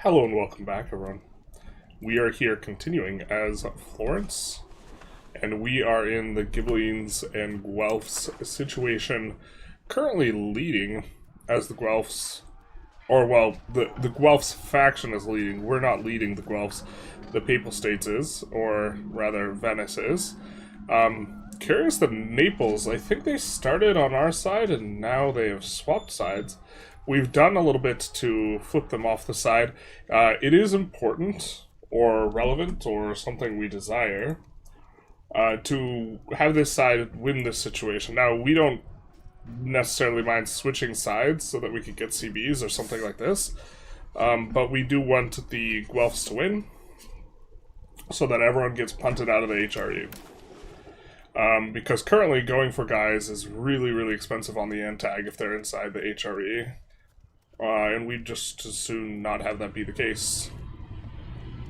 Hello and welcome back, everyone. We are here continuing as Florence, and we are in the Ghibellines and Guelphs situation, currently leading as the Guelphs, or well, the Guelphs faction is leading. We're not leading the Guelphs. The Papal States is, or rather Venice is. Curious that Naples, I think they started on our side and now they have swapped sides. We've done a little bit to flip them off the side. It is important, or relevant, or something we desire, to have this side win this situation. Now, we don't necessarily mind switching sides so that we could get CBs or something like this, but we do want the Guelphs to win, so that everyone gets punted out of the HRE. Because currently going for guys is really, really expensive on the end tag if they're inside the HRE. And we'd just as soon not have that be the case.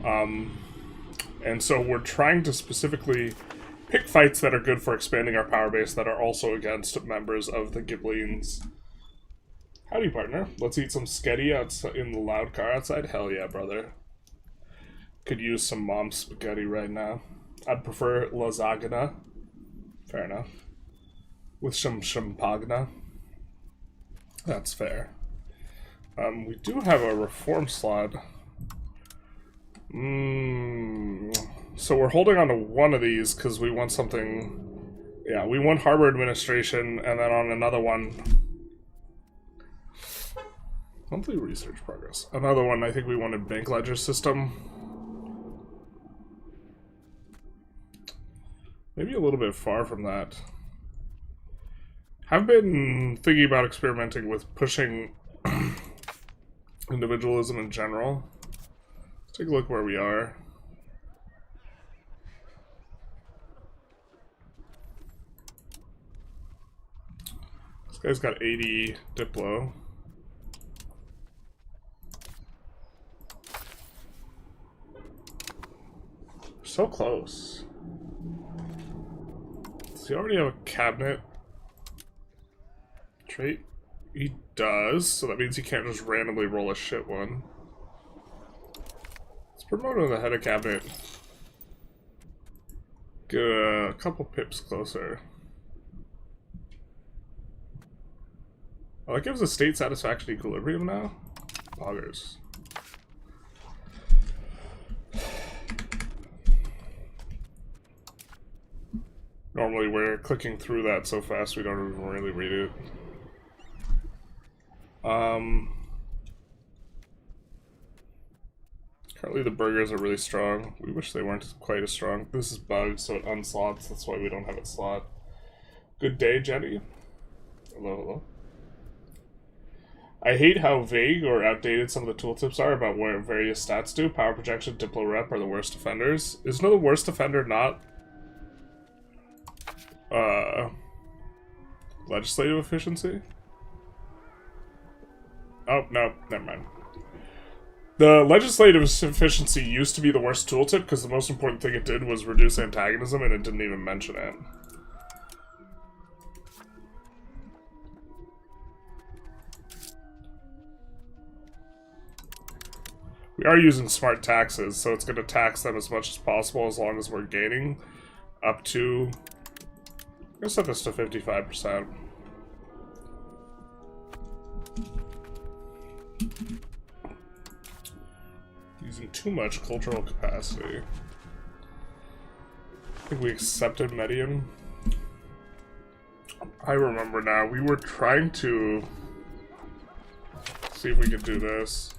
And so we're trying to specifically pick fights that are good for expanding our power base that are also against members of the Ghibellines. Howdy, partner. Let's eat some sketty outside in the loud car outside? Hell yeah, brother. Could use some mom spaghetti right now. I'd prefer lasagna. Fair enough. With some champagne. That's fair. We do have a reform slot. So we're holding on to one of these because we want something... Yeah, we want Harbor Administration, and then on another one... Monthly research progress. Another one, I think we wanted Bank Ledger System. Maybe a little bit far from that. I've been thinking about experimenting with pushing individualism in general. Let's take a look where we are. This guy's got 80 Diplo. So close. Does he already have a cabinet trait? He does, so that means he can't just randomly roll a shit one. Let's promote him to the head of cabinet. Get a couple pips closer. Oh, that gives a state satisfaction equilibrium now? Loggers. Normally we're clicking through that so fast we don't even really read it. Currently the burgers are really strong. We wish they weren't quite as strong. This is bugged, so it unslots. That's why we don't have it slot. Good day, Jenny. Hello, hello. I hate how vague or outdated some of the tooltips are about what various stats do. Power projection, Diplo rep are the worst offenders. Isn't the worst offender not legislative efficiency? Oh, no, never mind. The legislative efficiency used to be the worst tooltip because the most important thing it did was reduce antagonism, and it didn't even mention it. We are using smart taxes, so it's going to tax them as much as possible as long as we're gaining up to... I'm going to set this to 55%. Using too much cultural capacity. I think we accepted Medium. I remember now. We were trying to see if we could do this.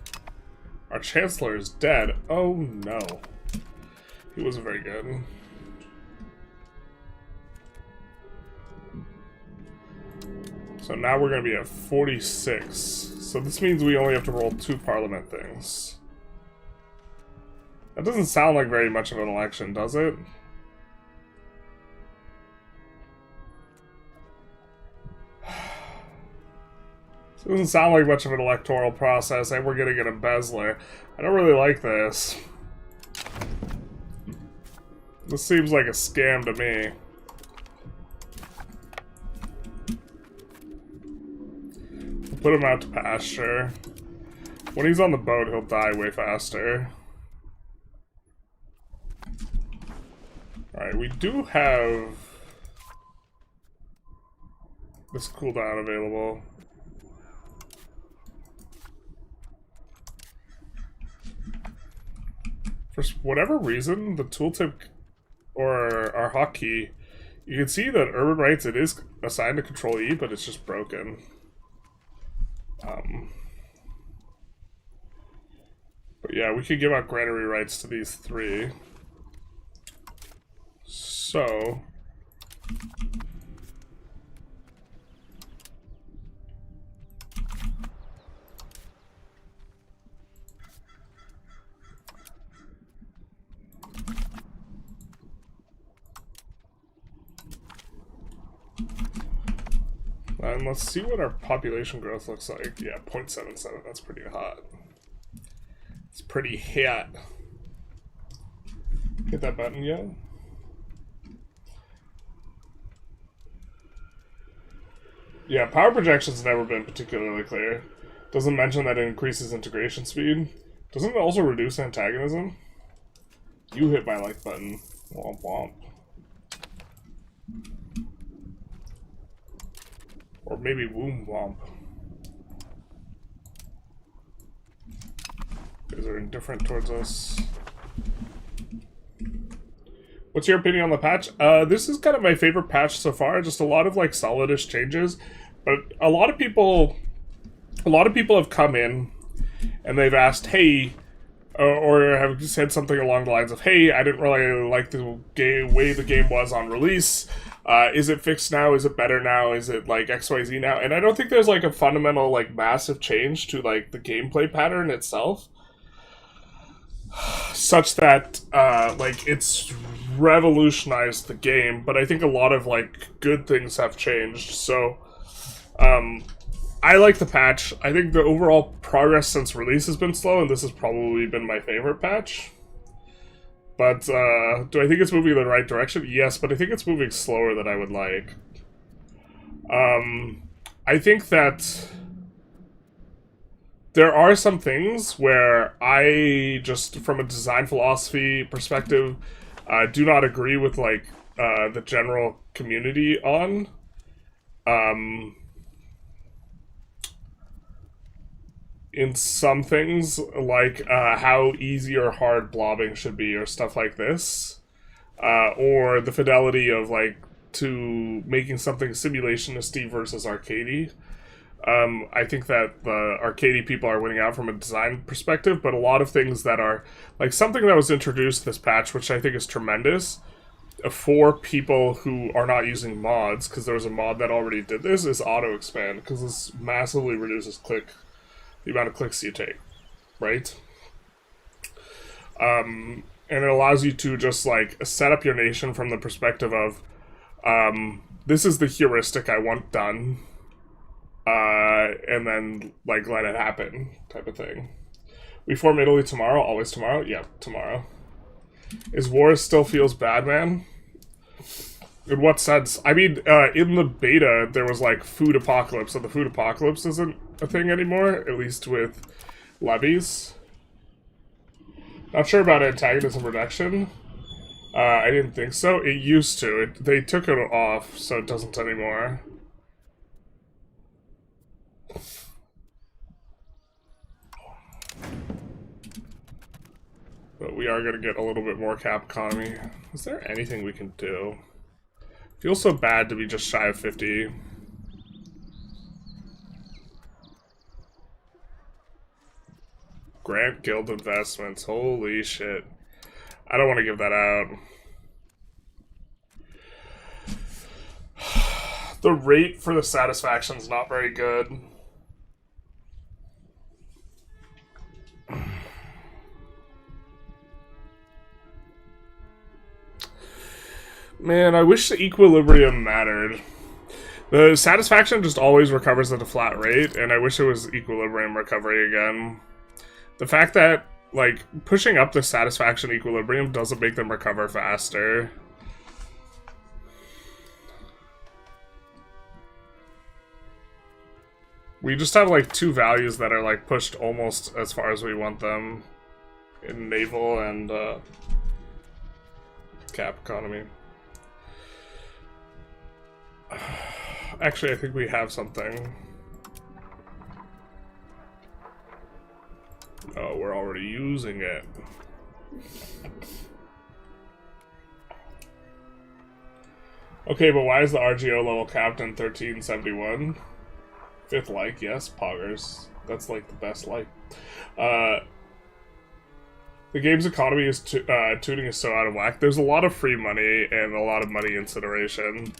Our Chancellor is dead. Oh no. He wasn't very good. So now we're going to be at 46. So this means we only have to roll 2 parliament things. That doesn't sound like very much of an election, does it? It doesn't sound like much of an electoral process, and we're getting an embezzler. I don't really like this. This seems like a scam to me. Put him out to pasture. When he's on the boat, he'll die way faster. Alright, we do have this cooldown available. For whatever reason, the tooltip or our hotkey, you can see that urban rights, it is assigned to Control E, but it's just broken. But yeah, we could give out granary rights to these three. So and let's see what our population growth looks like. Yeah, 0.77, that's pretty hot. It's pretty hot. Hit that button yet? Yeah, power projection's never been particularly clear. Doesn't mention that it increases integration speed. Doesn't it also reduce antagonism? You hit my like button. Womp womp. Or maybe womp womp. Because they're indifferent towards us. What's your opinion on the patch? This is kind of my favorite patch so far. Just a lot of like solidish changes, but a lot of people have come in and they've asked, "Hey," or have said something along the lines of, "Hey, I didn't really like the way the game was on release. Is it fixed now? Is it better now? Is it like XYZ now?" And I don't think there's like a fundamental like massive change to like the gameplay pattern itself, such that like it's revolutionized the game, but I think a lot of like good things have changed. So I like the patch. I think the overall progress since release has been slow, and this has probably been my favorite patch. But do I think it's moving in the right direction? Yes, but I think it's moving slower than I would like. I think that there are some things where I just, from a design philosophy perspective, do not agree with like the general community on. In some things, like how easy or hard blobbing should be, or stuff like this, or the fidelity of like to making something simulationisty versus arcadey. I think that the arcadey people are winning out from a design perspective, but a lot of things that are like something that was introduced this patch, which I think is tremendous for people who are not using mods, because there was a mod that already did this, is auto expand, because this massively reduces the amount of clicks you take, right? And it allows you to just like set up your nation from the perspective of this is the heuristic I want done, and then like let it happen type of thing. We form Italy tomorrow, always tomorrow? Yeah, tomorrow. Is war still feels bad, man? In what sense? I mean, in the beta, there was like food apocalypse, and the food apocalypse isn't a thing anymore, at least with levies. Not sure about antagonism reduction. I didn't think so. It used to. They took it off, so it doesn't anymore. But we are going to get a little bit more cap economy. Is there anything we can do? Feels so bad to be just shy of 50. Grant Guild investments. Holy shit. I don't want to give that out. The rate for the satisfaction's not very good. Man, I wish the equilibrium mattered. The satisfaction just always recovers at a flat rate, and I wish it was equilibrium recovery again. The fact that, like, pushing up the satisfaction equilibrium doesn't make them recover faster. We just have like two values that are like pushed almost as far as we want them in naval and cap economy. Actually, I think we have something. Oh, we're already using it. Okay, but why is the RGO level capped in 1371? Fifth like, yes, poggers. That's like the best like. The game's economy is tuning is so out of whack. There's a lot of free money and a lot of money incineration.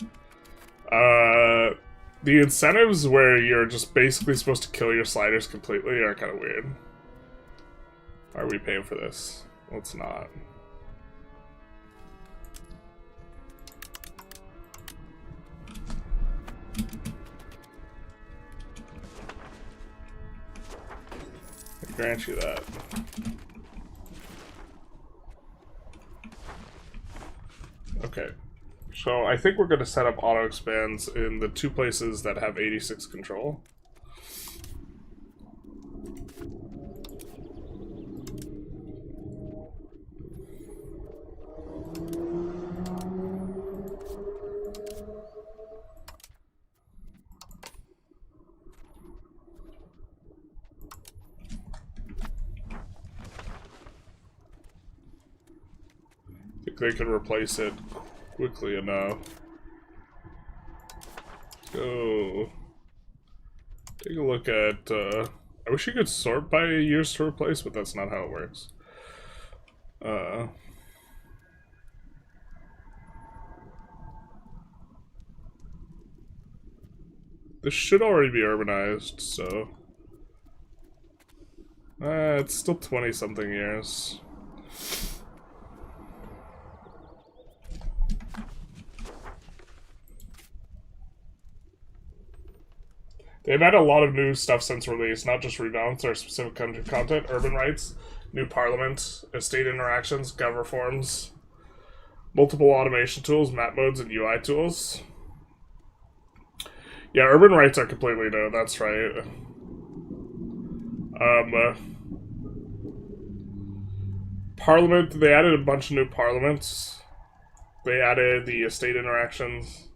The incentives where you're just basically supposed to kill your sliders completely are kind of weird. Are we paying for this? Let's not. I grant you that. Okay. So I think we're going to set up auto expands in the two places that have 86 control. I think they can replace it quickly enough. Go. Take a look at, I wish you could sort by years to replace, but that's not how it works. This should already be urbanized, so... it's still 20-something years. They've had a lot of new stuff since release, not just rebalance our specific country content, urban rights, new parliament, estate interactions, gov reforms, multiple automation tools, map modes, and UI tools. Yeah, urban rights are completely new, that's right. Parliament, they added a bunch of new parliaments. They added the estate interactions.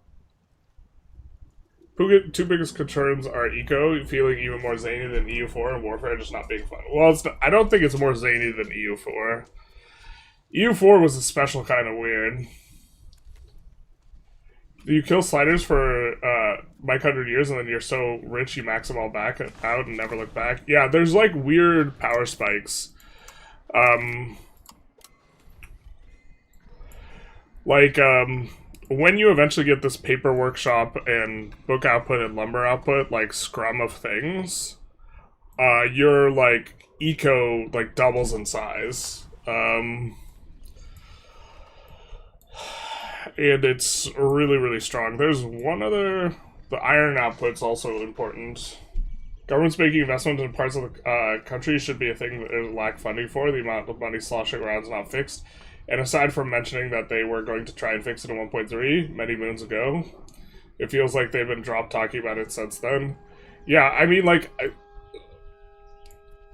Two biggest concerns are eco, feeling even more zany than EU4, and warfare just not being fun. Well, it's not, I don't think it's more zany than EU4. EU4 was a special kind of weird. You kill sliders for like 100 years, and then you're so rich you max them all back out and never look back. Yeah, there's like weird power spikes. When you eventually get this paper workshop and book output and lumber output, like scrum of things, your like eco like doubles in size. And it's really, really strong. There's one other... The iron output's also important. Governments making investments in parts of the country should be a thing that there's lack funding for. The amount of money sloshing around is not fixed. And aside from mentioning that they were going to try and fix it in 1.3 many moons ago, it feels like they've been dropped talking about it since then. Yeah, I mean, like...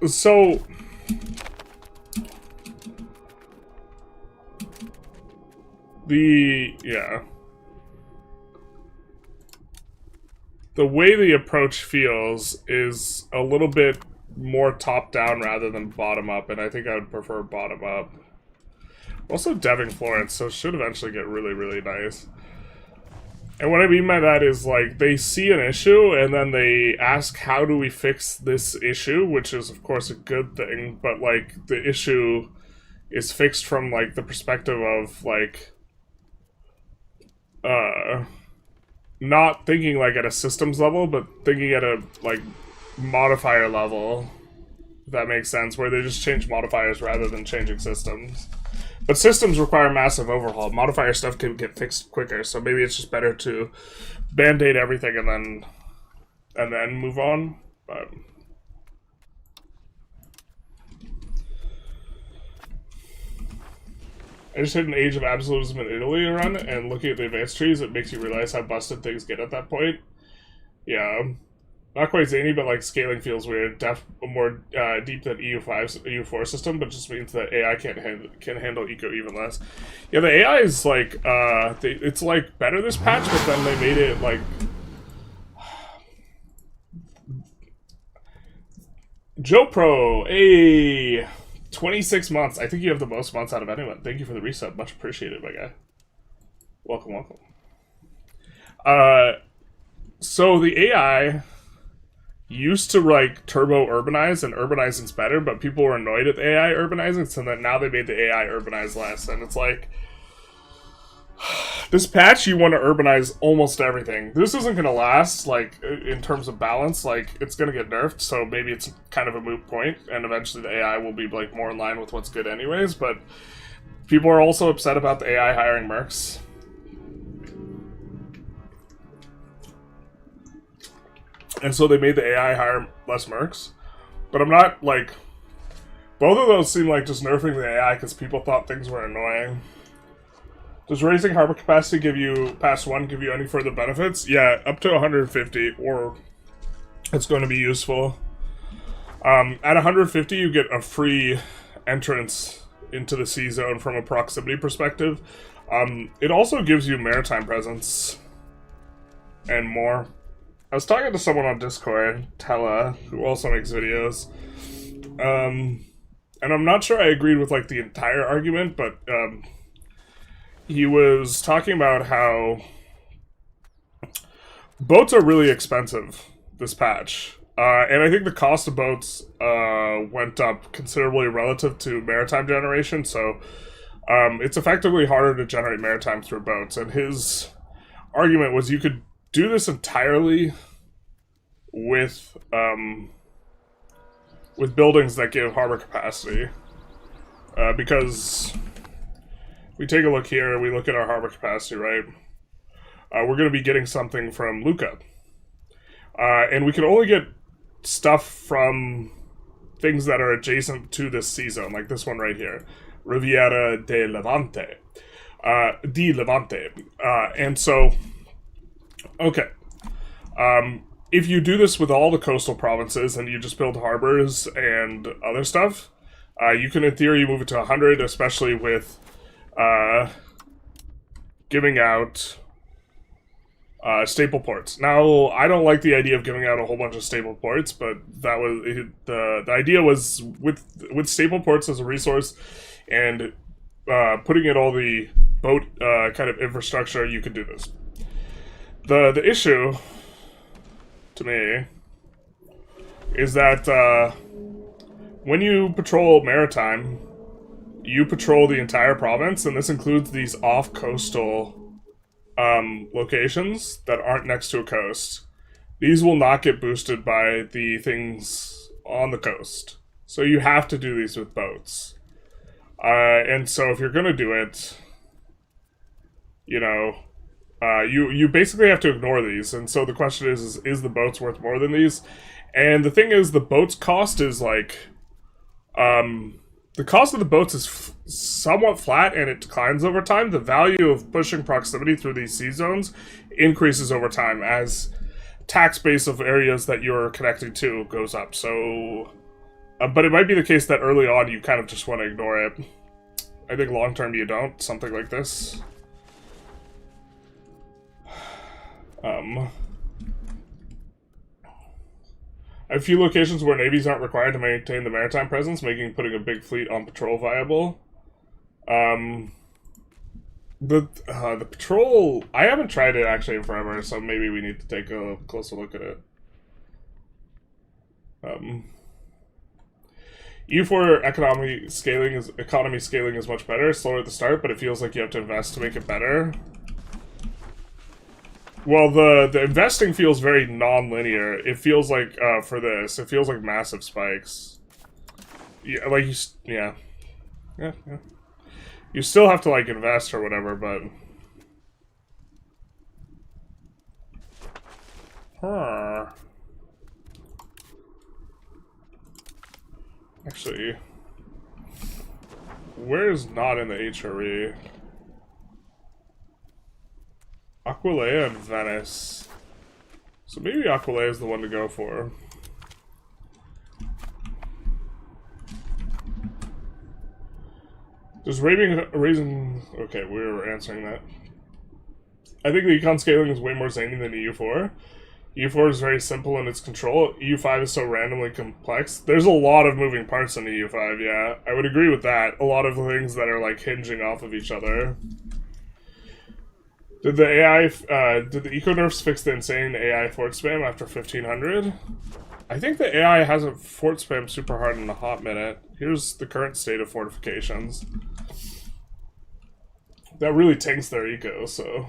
So... Yeah. The way the approach feels is a little bit more top-down rather than bottom-up, and I think I would prefer bottom-up. Also deving Florence, so it should eventually get really, really nice. And what I mean by that is, like, they see an issue, and then they ask, how do we fix this issue? Which is, of course, a good thing, but, like, the issue is fixed from, like, the perspective of, like... not thinking like at a systems level, but thinking at a like modifier level, if that makes sense, where they just change modifiers rather than changing systems. But systems require massive overhaul. Modifier stuff can get fixed quicker, so maybe it's just better to band-aid everything and then move on. But I just hit an age of absolutism in Italy run, and looking at the advanced trees, it makes you realize how busted things get at that point. Yeah. Not quite zany, but like scaling feels weird. More deep than EU5's EU4 system, but just means that AI can handle eco even less. Yeah, the AI is like it's like better this patch, but then they made it like Joe Pro, 26 months. I think you have the most months out of anyone. Thank you for the resub, much appreciated, my guy. Welcome, welcome. So the AI used to like turbo urbanize, and urbanizing's better, but people were annoyed at the AI urbanizing, so that now they made the AI urbanize less, and it's like this patch you want to urbanize almost everything. This isn't going to last, like, in terms of balance, like, it's going to get nerfed, so maybe it's kind of a moot point, and eventually the AI will be, like, more in line with what's good anyways, but people are also upset about the AI hiring mercs. And so they made the AI hire less mercs. But I'm not, like... Both of those seem like just nerfing the AI because people thought things were annoying. Does raising harbor capacity give you, past 1, give you any further benefits? Yeah, up to 150, or it's going to be useful. At 150, you get a free entrance into the sea zone from a proximity perspective. It also gives you maritime presence and more. I was talking to someone on Discord, Tella, who also makes videos, and I'm not sure I agreed with, like, the entire argument, but, he was talking about how boats are really expensive this patch, and I think the cost of boats, went up considerably relative to maritime generation, so, it's effectively harder to generate maritime through boats, and his argument was you could do this entirely with buildings that give harbor capacity, because we take a look here, we look at our harbor capacity, right? We're going to be getting something from Lucca, and we can only get stuff from things that are adjacent to this sea zone, like this one right here, Riviera de Levante, and so, okay, if you do this with all the coastal provinces and you just build harbors and other stuff, you can, in theory, move it to 100, especially with giving out staple ports. Now, I don't like the idea of giving out a whole bunch of staple ports, but that was the idea was with staple ports as a resource and putting in all the boat kind of infrastructure, you could do this. The issue to me is that when you patrol maritime, you patrol the entire province, and this includes these off-coastal locations that aren't next to a coast. These will not get boosted by the things on the coast. So you have to do these with boats. And so if you're going to do it, you know, you basically have to ignore these. And so the question is the boats worth more than these? And the thing is, the boats cost is like... the cost of the boats is somewhat flat, and it declines over time. The value of pushing proximity through these sea zones increases over time as tax base of areas that you're connecting to goes up. So, but it might be the case that early on you kind of just want to ignore it. I think long term you don't. Something like this. I have a few locations where navies aren't required to maintain the maritime presence, making putting a big fleet on patrol viable. The patrol... I haven't tried it actually in forever, so maybe we need to take a closer look at it. EU4 economy scaling is much better, slower at the start, but it feels like you have to invest to make it better. Well, the investing feels very non-linear. It feels like, for this, it feels like massive spikes. Yeah, like, yeah. You still have to, like, invest or whatever, but... Huh. Actually... Where's not in the HRE? Aquileia and Venice. So maybe Aquile is the one to go for. Does raising... Okay, we were answering that. I think the econ scaling is way more zany than EU4. EU4 is very simple in its control. EU5 is so randomly complex. There's a lot of moving parts in EU5, yeah. I would agree with that. A lot of things that are, like, hinging off of each other. Did the AI... did the eco-nerfs fix the insane AI fort spam after 1500? I think the AI hasn't fort spammed super hard in a hot minute. Here's the current state of fortifications. That really tanks their eco, so...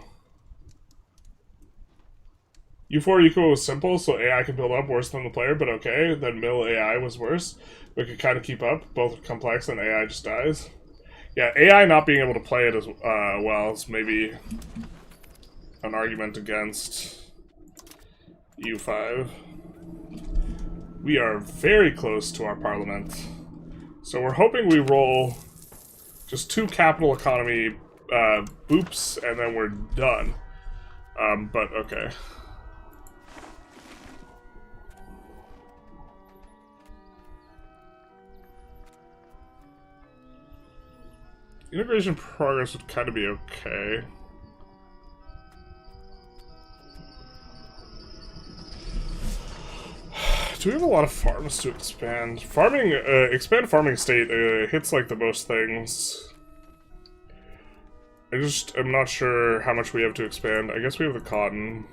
U4 eco was simple, so AI could build up worse than the player, but okay. Then mill AI was worse. We could kind of keep up. Both are complex, and AI just dies. Yeah, AI not being able to play it as well is maybe an argument against EU5. We are very close to our parliament. So we're hoping we roll just 2 capital economy boops, and then we're done. But okay. Integration progress would kind of be okay. Do we have a lot of farms to expand? Farming, expand farming state hits like the most things. I just am not sure how much we have to expand. I guess we have the cotton.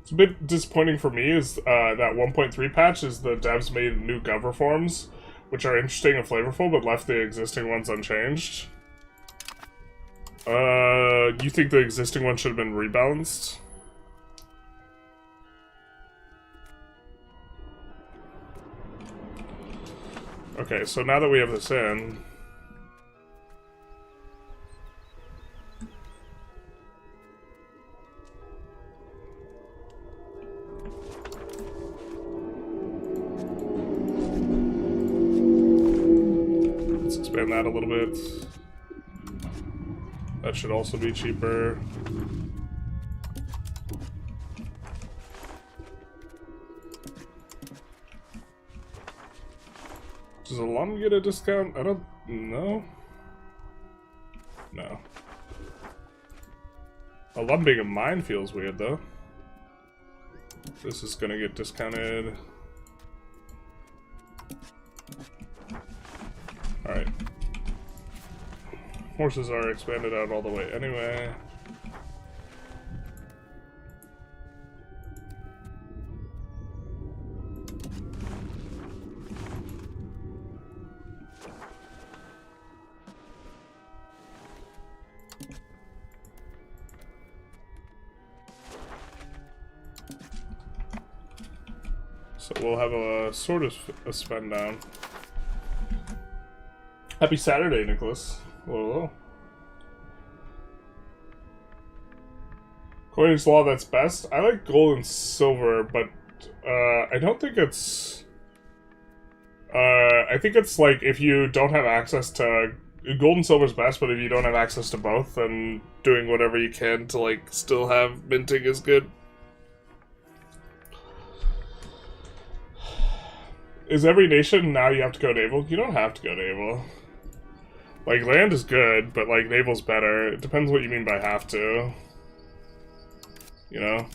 It's a bit disappointing for me is that 1.3 patch is the devs made new gov reforms, which are interesting and flavorful, but left the existing ones unchanged. You think the existing one should have been rebalanced? Okay, so now that we have this in... Let's expand that a little bit. That should also be cheaper. Does alum get a discount? I don't know. No. Alum being a mine feels weird though. This is gonna get discounted. Alright. Horses are expanded out all the way anyway. So we'll have a sort of a spend down. Happy Saturday, Nicholas. Whoa. Coinage law that's best. I like gold and silver, but I don't think it's... I think it's like if you don't have access to... Gold and silver's best, but if you don't have access to both, then doing whatever you can to like still have minting is good. Is every nation now you have to go naval? You don't have to go naval. Like, land is good, but, like, naval's better. It depends what you mean by have to. You know?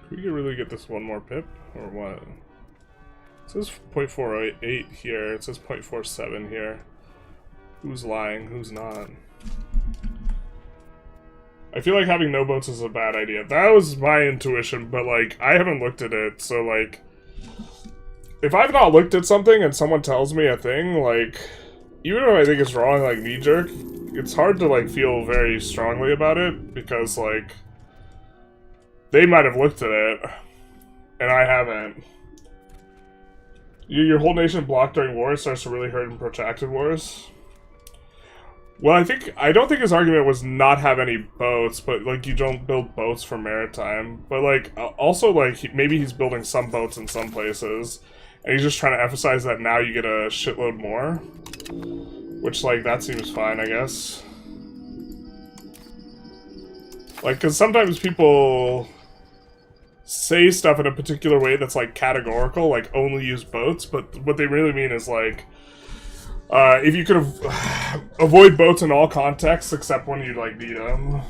Can we really get this one more pip? Or what? It says 0.48 here. It says 0.47 here. Who's lying? Who's not? I feel like having no boats is a bad idea. That was my intuition, but, like, I haven't looked at it, so, like... If I've not looked at something and someone tells me a thing, like... Even if I think it's wrong, like, knee-jerk, it's hard to, like, feel very strongly about it, because, like... They might have looked at it, and I haven't. Your whole nation blocked during war starts to really hurt in protracted wars. Well, I don't think his argument was not have any boats, but like you don't build boats for maritime. But like also like maybe he's building some boats in some places, and he's just trying to emphasize that now you get a shitload more, which like that seems fine, I guess. Like, because sometimes people say stuff in a particular way that's like categorical, like only use boats, but what they really mean is like. If you could avoid boats in all contexts except when you like need them.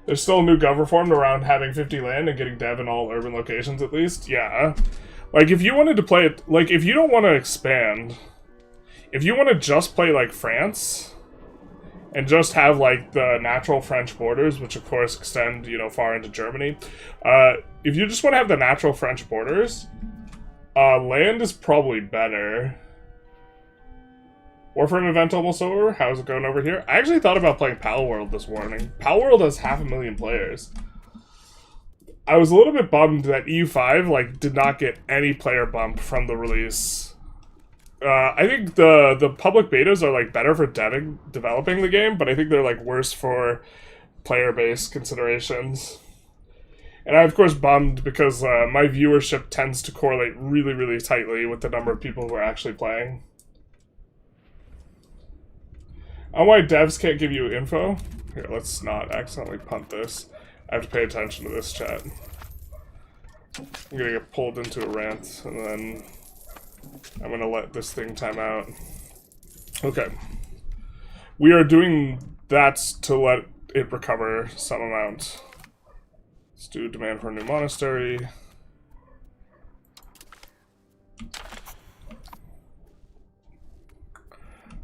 There's still a new gov reform around having 50 land and getting dev in all urban locations at least. Yeah. Like if you wanted to play it, like if you don't want to expand, if you want to just play like France and just have like the natural French borders, which of course extend, you know, far into Germany. If you just want to have the natural French borders, land is probably better. Warframe event almost over. How's it going over here? I actually thought about playing Pal World this morning. Pal World has 500,000 players. I was a little bit bummed that EU5 like did not get any player bump from the release. I think the public betas are like better for developing the game, but I think they're like worse for player-based considerations. And I'm, of course, bummed because my viewership tends to correlate really, really tightly with the number of people who are actually playing. On why devs can't give you info? Here, let's not accidentally punt this. I have to pay attention to this chat. I'm gonna get pulled into a rant, and then I'm gonna let this thing time out. Okay. We are doing that to let it recover some amount. Let's do demand for a new monastery.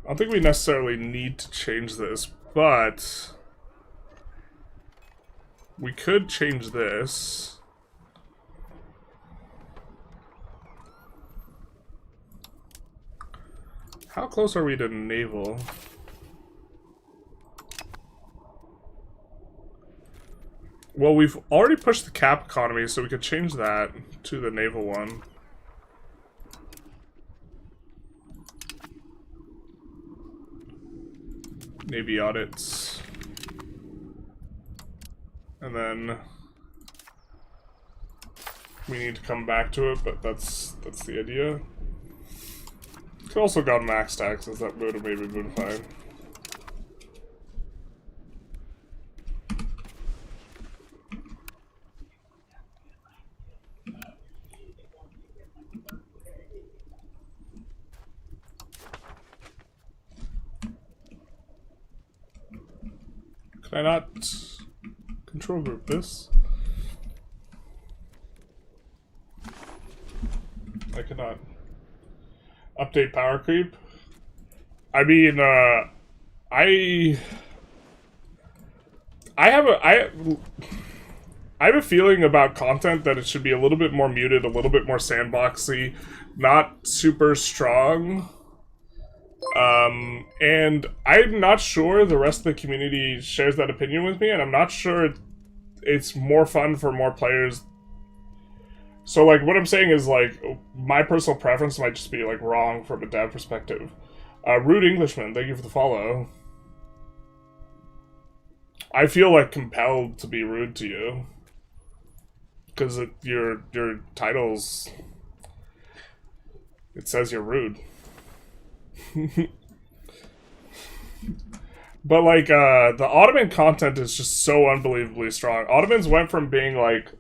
I don't think we necessarily need to change this, but we could change this. How close are we to naval? Well, we've already pushed the cap economy, so we could change that to the naval one. Navy audits. And then we need to come back to it, but that's the idea. Could also got max taxes, that would have maybe been fine. Can I not control group this? I cannot. Update power creep? I mean, I have a feeling about content that it should be a little bit more muted, a little bit more sandboxy, not super strong. And I'm not sure the rest of the community shares that opinion with me, and I'm not sure it's more fun for more players. So, like, what I'm saying is, like, my personal preference might just be, like, wrong from a dev perspective. Rude Englishman, thank you for the follow. I feel, like, compelled to be rude to you. Because your titles... It says you're rude. But, like, the Ottoman content is just so unbelievably strong. Ottomans went from being, like...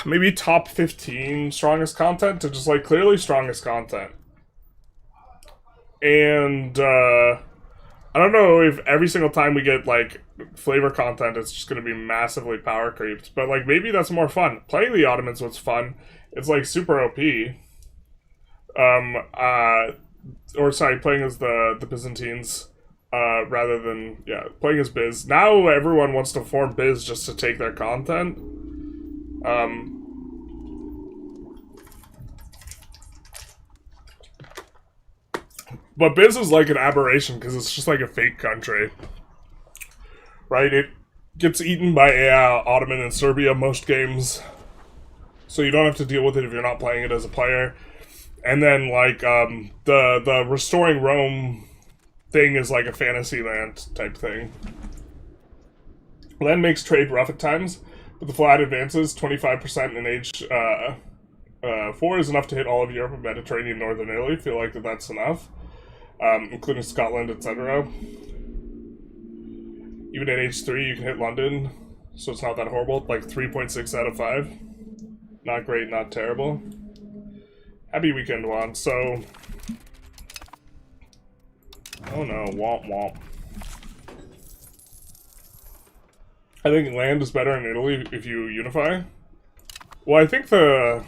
maybe top 15 strongest content to just, like, clearly strongest content. And, I don't know if every single time we get, like, flavor content, it's just gonna be massively power creeped. But, like, maybe that's more fun. Playing the Ottomans was fun. It's, like, super OP. Or, sorry, playing as the Byzantines, rather than, yeah, playing as Biz. Now everyone wants to form Biz just to take their content. But Biz is like an aberration because it's just like a fake country. Right? It gets eaten by Ottoman and Serbia most games. So you don't have to deal with it if you're not playing it as a player. And then, like, the restoring Rome thing is like a fantasy land type thing. Land makes trade rough at times, but the flat advances 25% in age 4 is enough to hit all of Europe and Mediterranean, northern Italy. Feel like that's enough, including Scotland, etc. Even at age 3, you can hit London, so it's not that horrible. Like 3.6 out of 5. Not great, not terrible. Happy weekend, Juan. So, oh no, womp womp. I think land is better in Italy if you unify. Well, I think the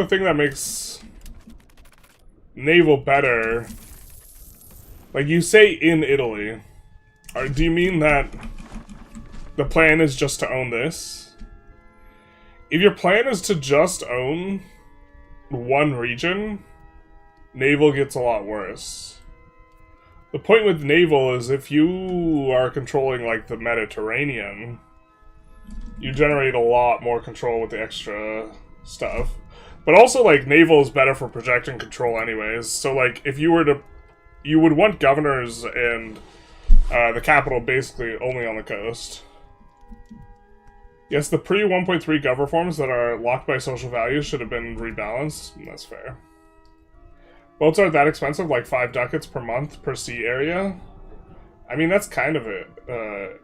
thing that makes naval better, like you say in Italy, or do you mean that the plan is just to own this? If your plan is to just own one region, naval gets a lot worse. The point with naval is if you are controlling, like, the Mediterranean, you generate a lot more control with the extra stuff. But also, like, naval is better for projecting control anyways. So, like, if you were to... You would want governors and the capital basically only on the coast. Yes, the pre-1.3 gov reforms that are locked by social values should have been rebalanced. And that's fair. Boats aren't that expensive, like 5 ducats per month per sea area. I mean, that's kind of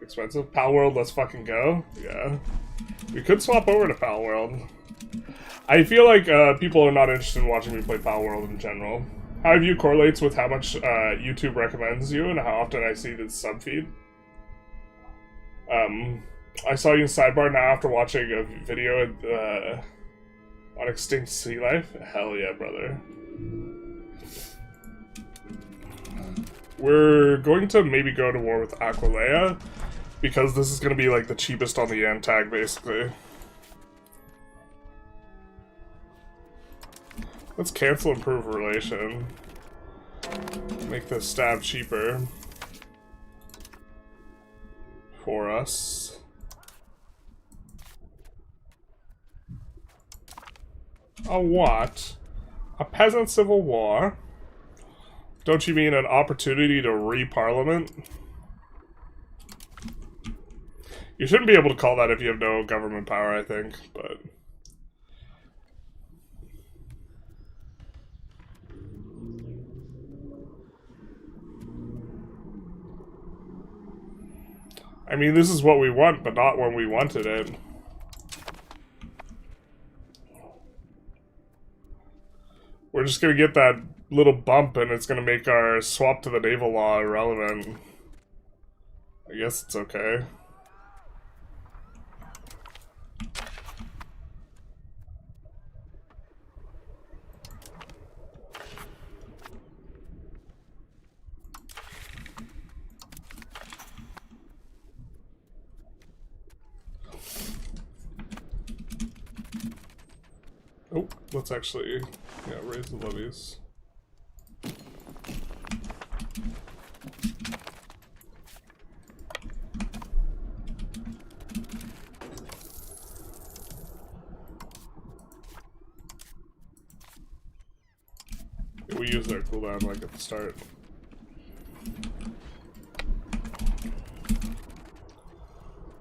expensive. Pal World, let's fucking go. Yeah. We could swap over to Pal World. I feel like people are not interested in watching me play Pal World in general. How I view correlates with how much YouTube recommends you and how often I see the sub feed. I saw you in Sidebar now after watching a video on extinct sea life. Hell yeah, brother. We're going to maybe go to war with Aquileia, because this is going to be like the cheapest on the yen tag, basically. Let's cancel improve relation. Make this stab cheaper for us. A what? A peasant civil war? Don't you mean an opportunity to re-parliament? You shouldn't be able to call that if you have no government power, I think, but... I mean, this is what we want, but not when we wanted it. We're just gonna get that little bump, and it's gonna make our swap to the naval law irrelevant. I guess it's okay. Oh, let's actually, yeah, raise the levies. We use their cooldown like at the start.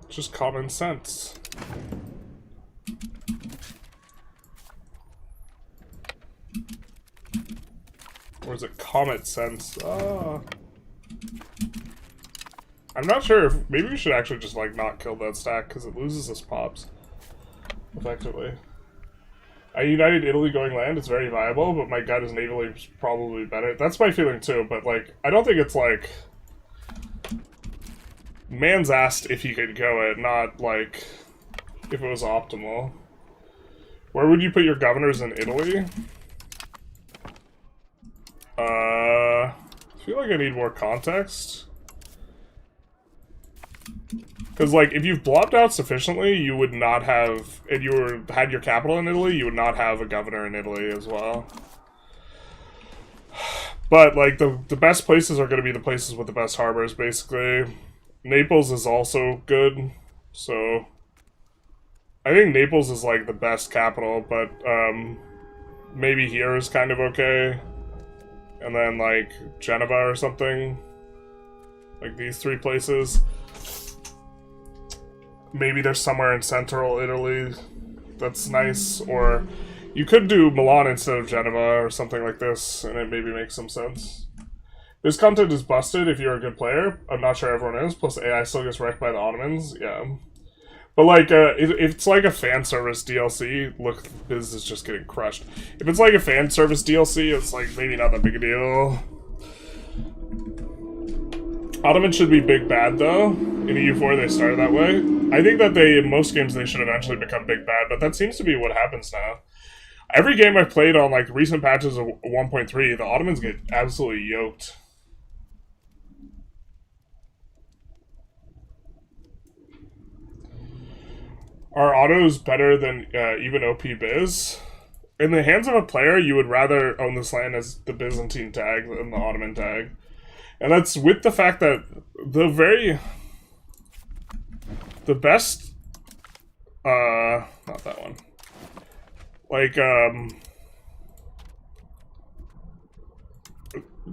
Just common sense. Or is it comet sense? Ah. I'm not sure if... Maybe we should actually just, like, not kill that stack, because it loses us pops. Effectively. A united Italy going land is very viable, but my gut is navally probably better. That's my feeling, too, but, like, I don't think it's, like... Man's asked if he could go it, not, like, if it was optimal. Where would you put your governors in Italy? I feel like I need more context. Because, like, if you've blobbed out sufficiently, you would not have... And you had your capital in Italy, you would not have a governor in Italy as well. But, like, the best places are going to be the places with the best harbors, basically. Naples is also good, so... I think Naples is like the best capital, but maybe here is kind of okay. And then like Geneva or something. Like these three places. Maybe there's somewhere in central Italy that's nice, or you could do Milan instead of Geneva or something like this, and it maybe makes some sense. This content is busted if you're a good player. I'm not sure everyone is, plus AI still gets wrecked by the Ottomans, yeah. But like, if it's like a fan service DLC, look, Biz is just getting crushed. If it's like a fan service DLC, it's like maybe not that big a deal. Ottoman should be big bad though. In EU4 they started that way. I think that in most games they should eventually become big bad, but that seems to be what happens now. Every game I've played on like recent patches of 1.3, the Ottomans get absolutely yoked. Are autos better than even OP Biz? In the hands of a player, you would rather own this land as the Byzantine tag than the Ottoman tag. And that's with the fact that the best, not that one. Like,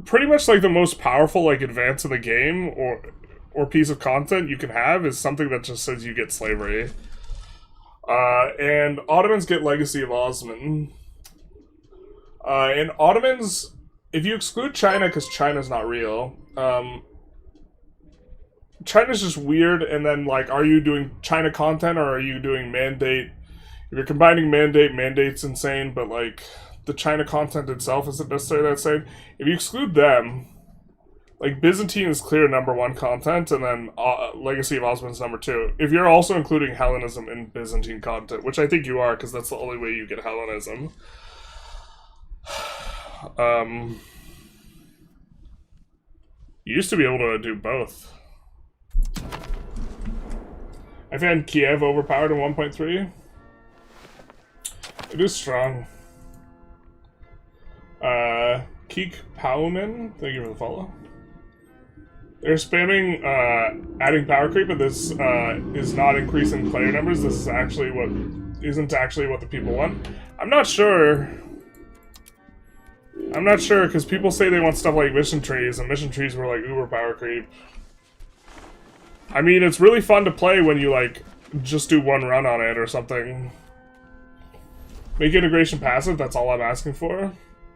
pretty much like the most powerful like advance in the game or piece of content you can have is something that just says you get slavery. And Ottomans get Legacy of Osman. And Ottomans, if you exclude China, because China's not real, China's just weird, and then, like, are you doing China content, or are you doing mandate? If you're combining mandate's insane, but, like, the China content itself isn't necessarily that insane. If you exclude them, like, Byzantine is clear #1 content, and then Legacy of Osman's #2. If you're also including Hellenism in Byzantine content, which I think you are, because that's the only way you get Hellenism. You used to be able to do both. I found Kiev overpowered in 1.3. It is strong. Keek Paunen, thank you for the follow. They're spamming adding power creep, but this is not increasing player numbers. This is actually isn't actually what the people want. I'm not sure. I'm not sure, because people say they want stuff like mission trees, and mission trees were like uber power creep. I mean, it's really fun to play when you like just do one run on it or something. Make integration passive, that's all I'm asking for.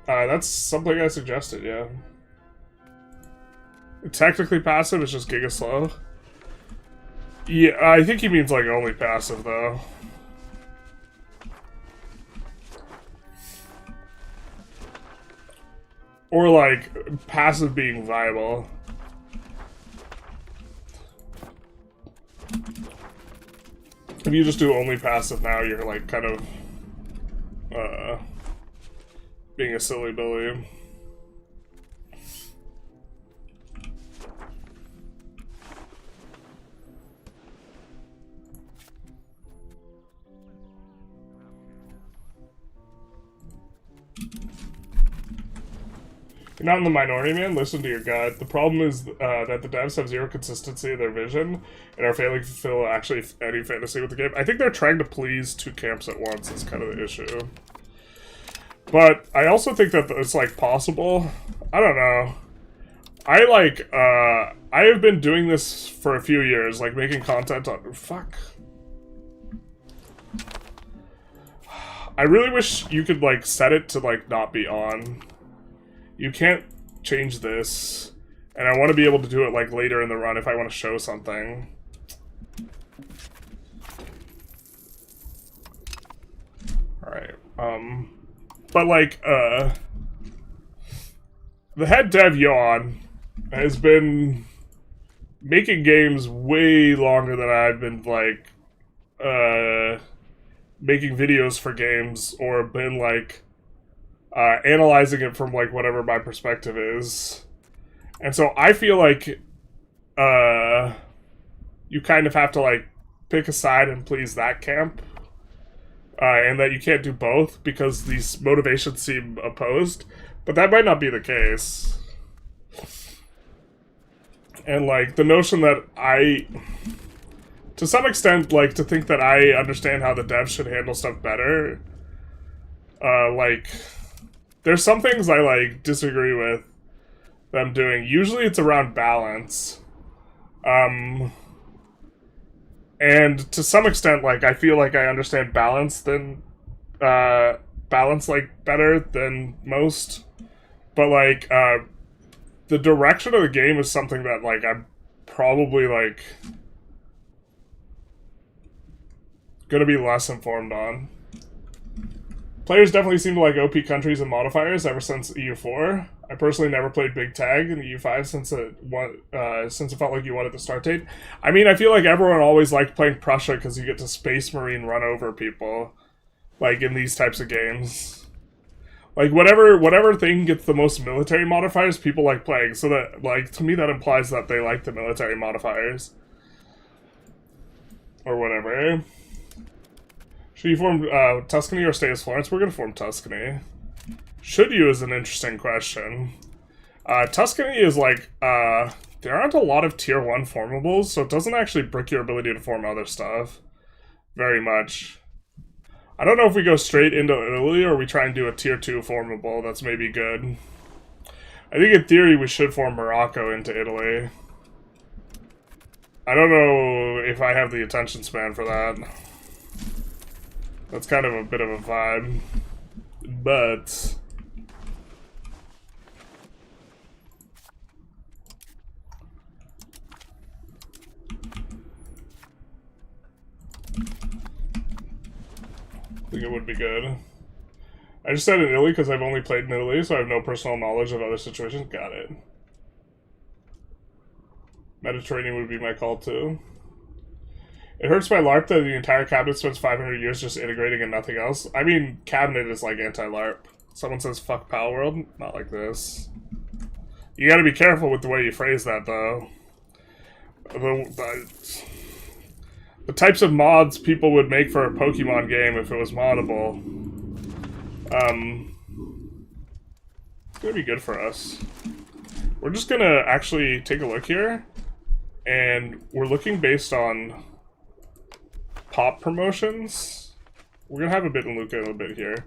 That's something I suggested, yeah. Technically passive, it's just giga slow. Yeah, I think he means like only passive though. Or like passive being viable. If you just do only passive now, you're like kind of being a silly Billy. You're not in the minority, man. Listen to your gut. The problem is that the devs have zero consistency in their vision and are failing to fulfill actually any fantasy with the game. I think they're trying to please two camps at once is kind of the issue. But I also think that it's, like, possible. I don't know. I have been doing this for a few years, like, making content on... Fuck. I really wish you could, like, set it to, like, not be on. You can't change this, and I want to be able to do it like later in the run if I want to show something. Alright, but like, the head dev Yawn has been making games way longer than I've been like, making videos for games, or been like, analyzing it from, like, whatever my perspective is. And so I feel like, you kind of have to, like, pick a side and please that camp. And that you can't do both because these motivations seem opposed. But that might not be the case. And, like, the notion that to some extent, like, to think that I understand how the devs should handle stuff better. Like, there's some things I, like, disagree with them doing. Usually it's around balance. And to some extent, like, I feel like I understand balance like, better than most. But, like, the direction of the game is something that, like, I'm probably, like, gonna be less informed on. Players definitely seem to like OP countries and modifiers ever since EU4. I personally never played Big Tag in EU5 since it felt like you wanted the start date. I mean, I feel like everyone always liked playing Prussia because you get to Space Marine run over people, like, in these types of games. Like, whatever thing gets the most military modifiers, people like playing. So that, like, to me that implies that they like the military modifiers. Or whatever. Should you form Tuscany or stay as Florence? We're going to form Tuscany. Should you is an interesting question. Tuscany is like, there aren't a lot of tier 1 formables, so it doesn't actually brick your ability to form other stuff very much. I don't know if we go straight into Italy or we try and do a tier 2 formable. That's maybe good. I think in theory we should form Morocco into Italy. I don't know if I have the attention span for that. That's kind of a bit of a vibe, but I think it would be good. I just said in Italy because I've only played in Italy, so I have no personal knowledge of other situations. Got it. Mediterranean would be my call too. It hurts my LARP that the entire cabinet spends 500 years just integrating and nothing else. I mean, cabinet is like anti-LARP. Someone says, fuck Pal World? Not like this. You gotta be careful with the way you phrase that, though. The types of mods people would make for a Pokemon game if it was moddable. It's gonna be good for us. We're just gonna actually take a look here. And we're looking based on pop promotions. We're gonna have a bit in Luca a bit here,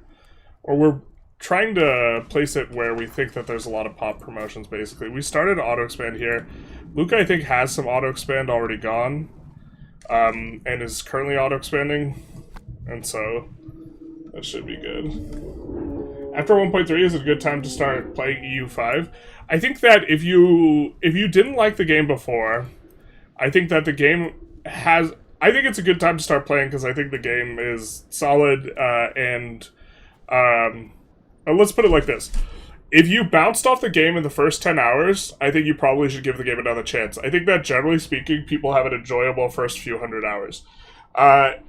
or we're trying to place it where we think that there's a lot of pop promotions. Basically, we started auto expand here. Luca, I think, has some auto expand already gone, and is currently auto expanding, and so that should be good. After 1.3 is a good time to start playing EU5. I think that if you didn't like the game before, I think that the game has. I think it's a good time to start playing because I think the game is solid, and let's put it like this. If you bounced off the game in the first 10 hours, I think you probably should give the game another chance. I think that, generally speaking, people have an enjoyable first few hundred hours.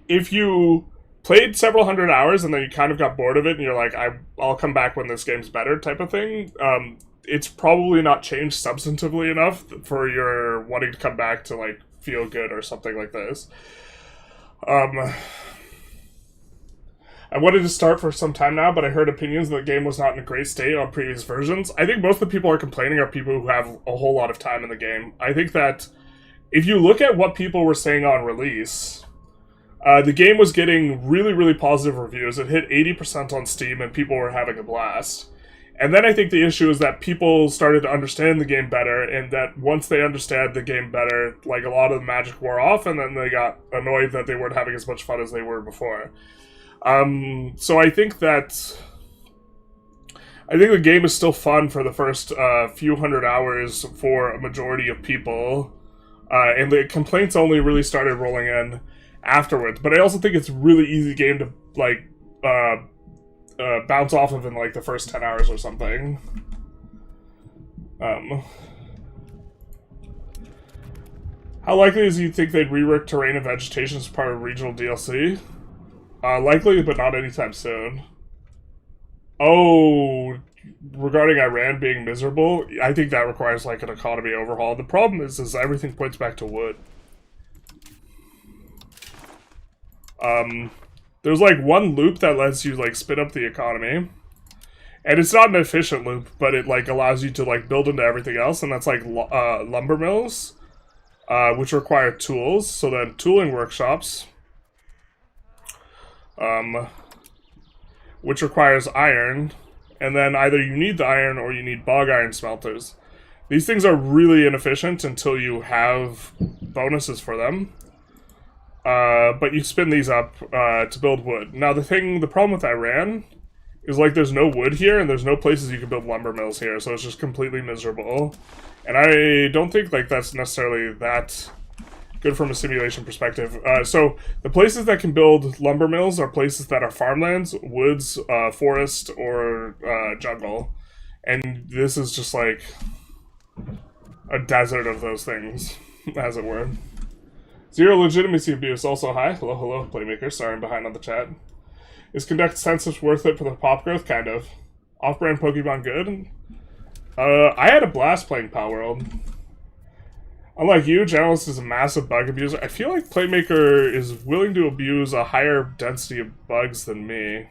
If you played several hundred hours and then you kind of got bored of it and you're like, I'll come back when this game's better type of thing, it's probably not changed substantively enough for your wanting to come back to, like, feel good or something like this. I wanted to start for some time now, but I heard opinions that the game was not in a great state on previous versions. I think most of the people who are complaining are people who have a whole lot of time in the game. I think that if you look at what people were saying on release, the game was getting really, really positive reviews. It hit 80% on Steam and people were having a blast. And then I think the issue is that people started to understand the game better, and that once they understand the game better, like, a lot of the magic wore off, and then they got annoyed that they weren't having as much fun as they were before. So I think that the game is still fun for the first few hundred hours for a majority of people, and the complaints only really started rolling in afterwards. But I also think it's a really easy game to, like, bounce off of in, like, the first 10 hours or something. How likely is you think they'd rework terrain and vegetation as part of regional DLC? Likely, but not anytime soon. Oh, regarding Iran being miserable, I think that requires, like, an economy overhaul. The problem is everything points back to wood. There's, like, one loop that lets you, like, spin up the economy. And it's not an efficient loop, but it, like, allows you to, like, build into everything else, and that's, like, lumber mills. which require tools. So then tooling workshops, which requires iron, and then either you need the iron or you need bog iron smelters. These things are really inefficient until you have bonuses for them. But you spin these up to build wood. Now the problem with Iran is like there's no wood here and there's no places you can build lumber mills here, so it's just completely miserable. And I don't think like that's necessarily that good from a simulation perspective. So the places that can build lumber mills are places that are farmlands, woods, forest, or jungle. And this is just like a desert of those things, as it were. Zero legitimacy abuse also high. Hello, hello, playmaker. Sorry, I'm behind on the chat. Is conduct census worth it for the pop growth? Kind of. Off-brand Pokemon good? I had a blast playing Pal World. Unlike you, Generalist is a massive bug abuser. I feel like Playmaker is willing to abuse a higher density of bugs than me.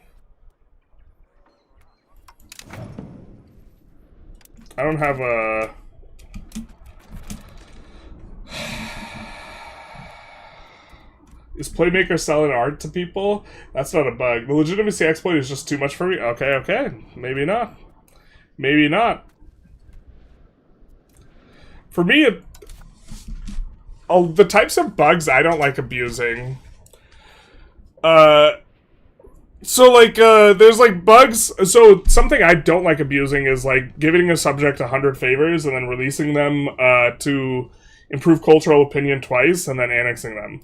I don't have a... Is Playmaker selling art to people? That's not a bug. The legitimacy exploit is just too much for me? Okay, okay. Maybe not. Maybe not. For me, the types of bugs I don't like abusing. So, like, there's, like, bugs. So, something I don't like abusing is, like, giving a subject 100 favors and then releasing them to improve cultural opinion twice and then annexing them.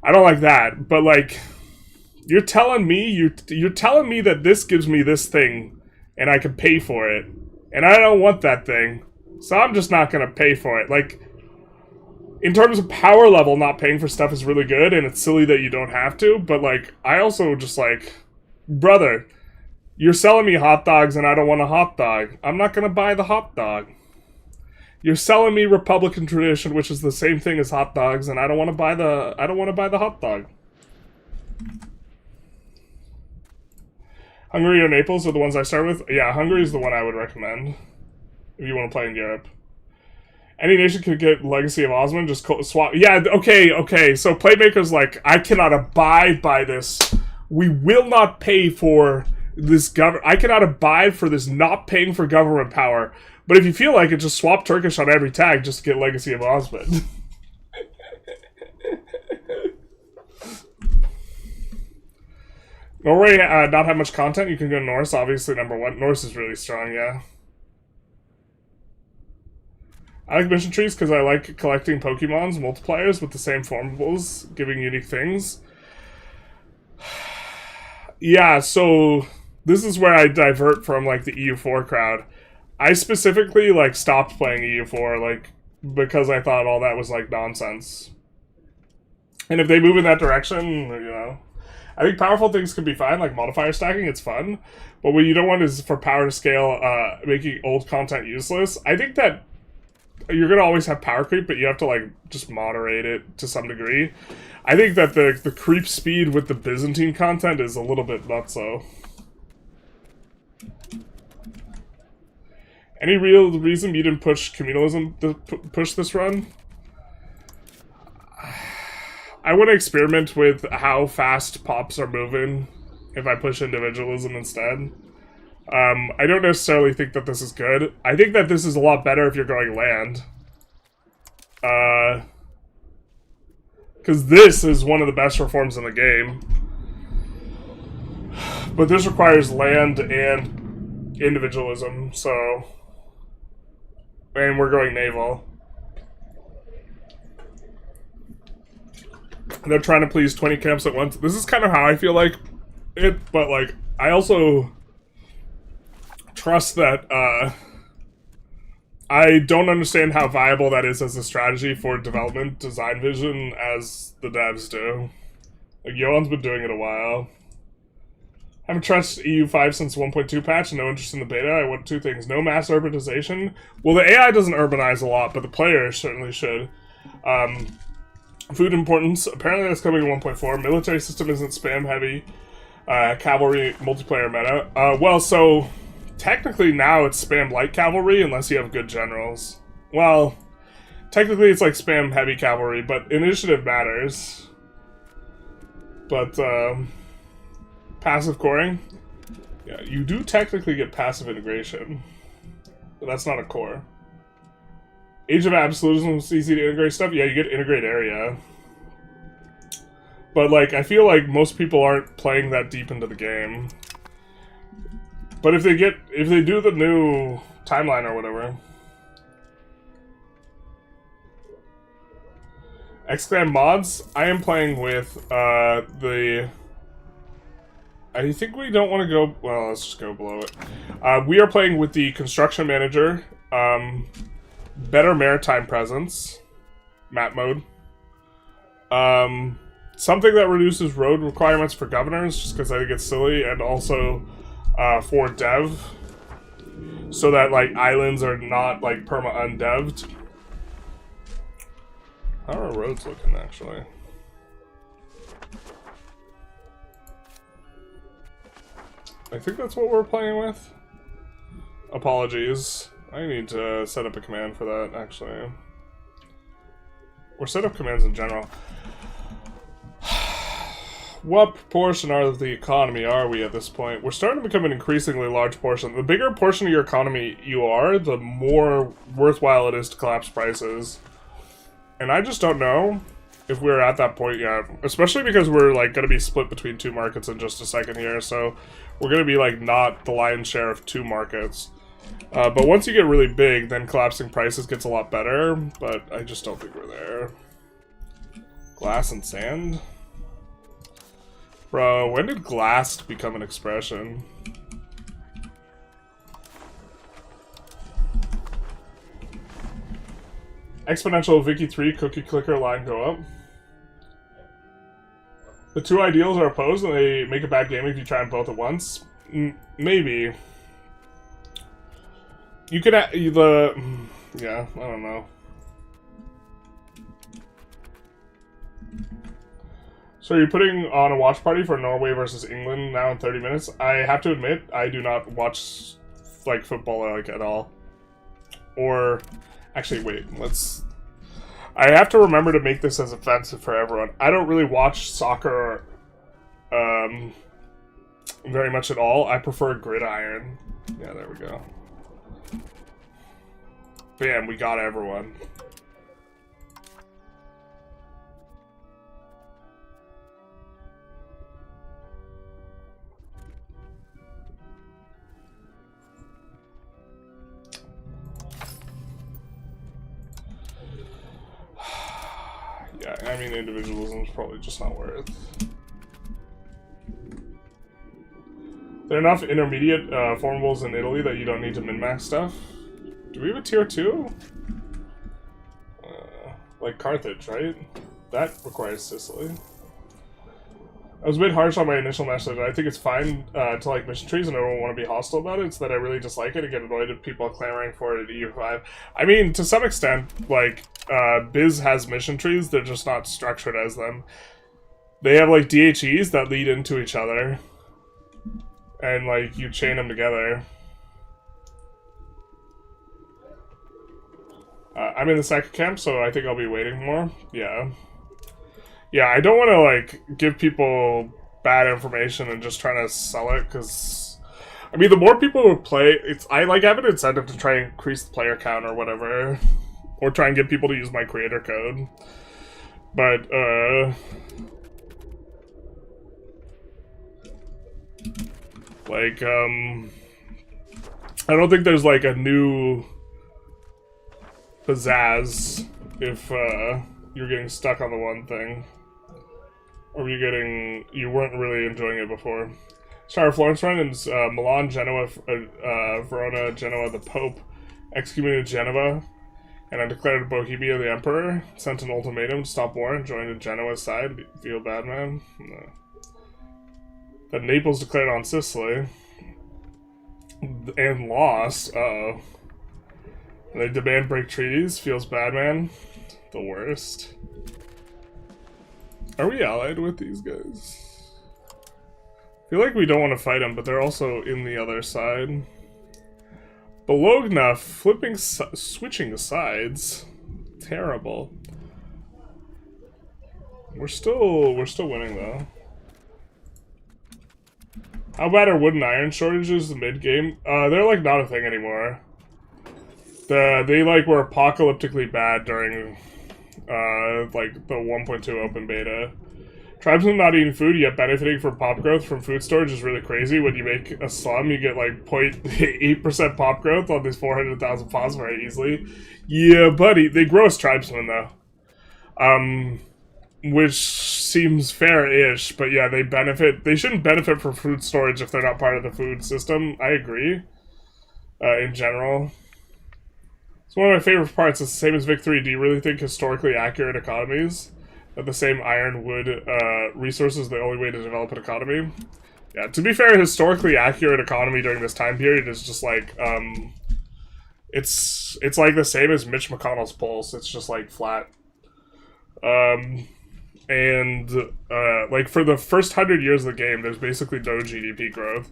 I don't like that, but like, you're telling me that this gives me this thing, and I can pay for it, and I don't want that thing, so I'm just not gonna pay for it. Like, in terms of power level, not paying for stuff is really good, and it's silly that you don't have to, but like, I also just like, brother, you're selling me hot dogs and I don't want a hot dog. I'm not gonna buy the hot dog. You're selling me Republican tradition, which is the same thing as hot dogs, and I don't want to buy the hot dog. Hungary or Naples are the ones I start with. Yeah, Hungary is the one I would recommend if you want to play in Europe. Any nation could get Legacy of Osman, just swap. Yeah, okay. So Playmaker's like, I cannot abide by this. We will not pay for this I cannot abide for this not paying for government power. But if you feel like it, just swap Turkish on every tag just to get Legacy of Osman. Norway not have much content. You can go Norse, obviously #1. Norse is really strong, yeah. I like mission trees because I like collecting Pokemons, multipliers with the same formables, giving unique things. Yeah, so this is where I divert from like the EU4 crowd. I specifically, like, stopped playing EU4, like, because I thought all that was, like, nonsense. And if they move in that direction, you know, I think powerful things can be fine, like modifier stacking, it's fun. But what you don't want is for power to scale, making old content useless. I think that you're going to always have power creep, but you have to, like, just moderate it to some degree. I think that the creep speed with the Byzantine content is a little bit nutso. Any real reason you didn't push communalism to push this run? I want to experiment with how fast pops are moving if I push individualism instead. I don't necessarily think that this is good. I think that this is a lot better if you're going land. Because this is one of the best reforms in the game. But this requires land and individualism, so... And we're going naval. They're trying to please 20 camps at once. This is kind of how I feel like it, but like, I also trust that, I don't understand how viable that is as a strategy for development design vision as the devs do. Like, Johan's been doing it a while. I haven't trusted EU5 since 1.2 patch and no interest in the beta. I want two things. No mass urbanization. Well, the AI doesn't urbanize a lot, but the players certainly should. Food importance. Apparently that's coming in 1.4. Military system isn't spam heavy. Cavalry multiplayer meta. Well, so technically now it's spam light cavalry unless you have good generals. Well, Technically, it's like spam heavy cavalry, but initiative matters. But, passive coring? Yeah, you do technically get passive integration. But that's not a core. Age of Absolutism is easy to integrate stuff? Yeah, you get integrate area. But, like, I feel like most people aren't playing that deep into the game. But if they do the new timeline or whatever... Exclam mods, I am playing with, the... I think we don't want to go... Well, let's just go below it. We are playing with the Construction Manager, Better Maritime Presence, map mode. Something that reduces road requirements for governors, just because I think it's silly, and also for dev, so that, like, islands are not, like, perma-undeved. How are our roads looking, actually? I think that's what we're playing with. Apologies. I need to set up a command for that, actually. Or set up commands in general. What proportion of the economy are we at this point? We're starting to become an increasingly large portion. The bigger portion of your economy you are, the more worthwhile it is to collapse prices. And I just don't know if we're at that point yet. Especially because we're, like, going to be split between two markets in just a second here. So we're going to be, like, not the lion's share of two markets. But once you get really big, then collapsing prices gets a lot better. But I just don't think we're there. Glass and sand? Bro, when did glass become an expression? Exponential Vicky 3 cookie clicker line go up. The two ideals are opposed and they make a bad game if you try them both at once. Maybe. You could yeah, I don't know. So you're putting on a watch party for Norway versus England now in 30 minutes? I have to admit, I do not watch, like, football, like, at all. Or... Actually, wait, I have to remember to make this as offensive for everyone. I don't really watch soccer very much at all. I prefer gridiron. Yeah, there we go. Bam, we got everyone. Yeah, I mean, individualism is probably just not worth. There are enough intermediate formables in Italy that you don't need to min-max stuff. Do we have a tier 2? Like Carthage, right? That requires Sicily. I was a bit harsh on my initial message. I think it's fine to like mission trees and I don't want to be hostile about it. It's that I really dislike it and get annoyed at people clamoring for it at EU5. I mean, to some extent, like, Biz has mission trees, they're just not structured as them. They have, like, DHEs that lead into each other. And, like, you chain them together. I'm in the second camp, so I think I'll be waiting more. Yeah. Yeah, I don't want to, like, give people bad information and just try to sell it, because... I mean, the more people who play... I, like, have an incentive to try and increase the player count or whatever. Or try and get people to use my creator code. But, like, I don't think there's, like, a new pizzazz if, you're getting stuck on the one thing. Or you weren't really enjoying it before. Started Florence run is Milan, Genoa, Verona, Genoa, the Pope, excommunicated Genova, and I declared Bohemia the Emperor, sent an ultimatum to stop war and joined Genoa's side. Feel bad, man? No. That Naples declared on Sicily, and lost. Uh-oh. They demand break treaties. Feels bad, man? The worst. Are we allied with these guys? I feel like we don't want to fight them, but they're also in the other side. Bologna, switching sides. terrible. We're still winning though. How bad are wood and iron shortages in mid-game? They're like not a thing anymore. They like were apocalyptically bad during like the 1.2 open beta. Tribesmen not eating food yet benefiting from pop growth from food storage is really crazy. When you make a slum, you get like 0.8% pop growth on these 400,000 pods very easily. Yeah, buddy. They grow as tribesmen though. Which seems fair-ish, but yeah, they shouldn't benefit from food storage if they're not part of the food system. I agree. In general. It's one of my favorite parts. It's the same as Vic 3. Do you really think historically accurate economies that the same iron, wood, resources are the only way to develop an economy? Yeah, to be fair, historically accurate economy during this time period is just like, it's like the same as Mitch McConnell's pulse. It's just like flat. And, like, for the first 100 years of the game, there's basically no GDP growth.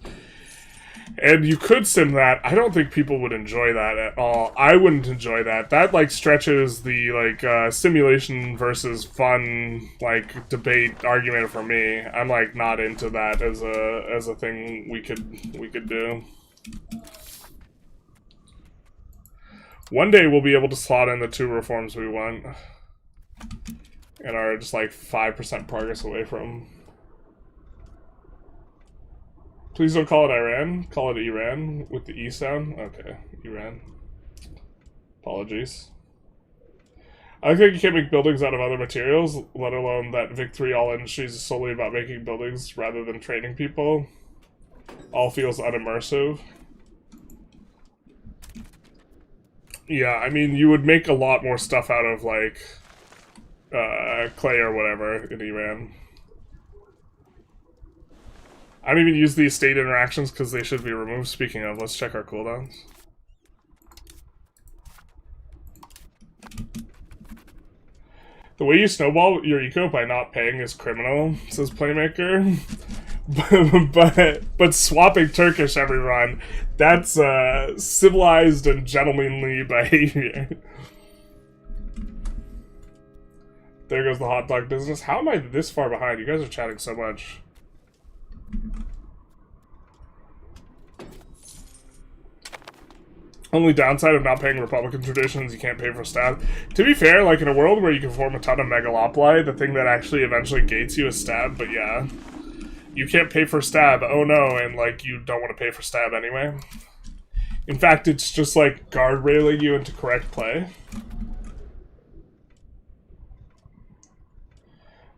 And you could sim that. I don't think people would enjoy that at all. I wouldn't enjoy that. That, like, stretches the, like, simulation versus fun, like, debate argument for me. I'm, like, not into that as a thing we could do. One day we'll be able to slot in the 2 reforms we want. And are just like 5% progress away from. Please don't call it Iran. Call it Iran with the E sound. Okay, Iran. Apologies. I think you can't make buildings out of other materials, let alone that Vic 3 all industries is solely about making buildings rather than training people. All feels unimmersive. Yeah, I mean, you would make a lot more stuff out of like clay or whatever in Iran. I don't even use the estate interactions because they should be removed. Speaking of, let's check our cooldowns. The way you snowball your eco by not paying is criminal, says Playmaker. but swapping Turkish every run, that's civilized and gentlemanly behavior. There goes the hot dog business. How am I this far behind? You guys are chatting so much. Only downside of not paying Republican traditions, you can't pay for stab. To be fair, like in a world where you can form a ton of megalopoli, the thing that actually eventually gates you is stab, but yeah. You can't pay for stab, oh no, and like you don't want to pay for stab anyway. In fact, it's just like guardrailing you into correct play.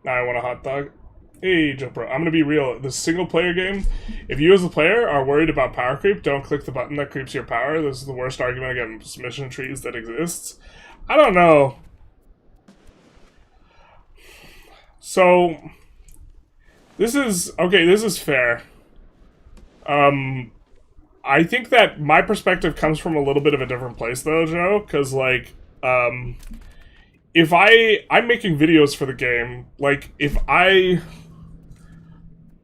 Now I want a hot dog. Hey, Jumper, I'm gonna be real. The single player game, if you as a player are worried about power creep, don't click the button that creeps your power. This is the worst argument against mission trees that exists. I don't know. So, this is fair. I think that my perspective comes from a little bit of a different place though, Joe, because like, if I'm making videos for the game, like, if I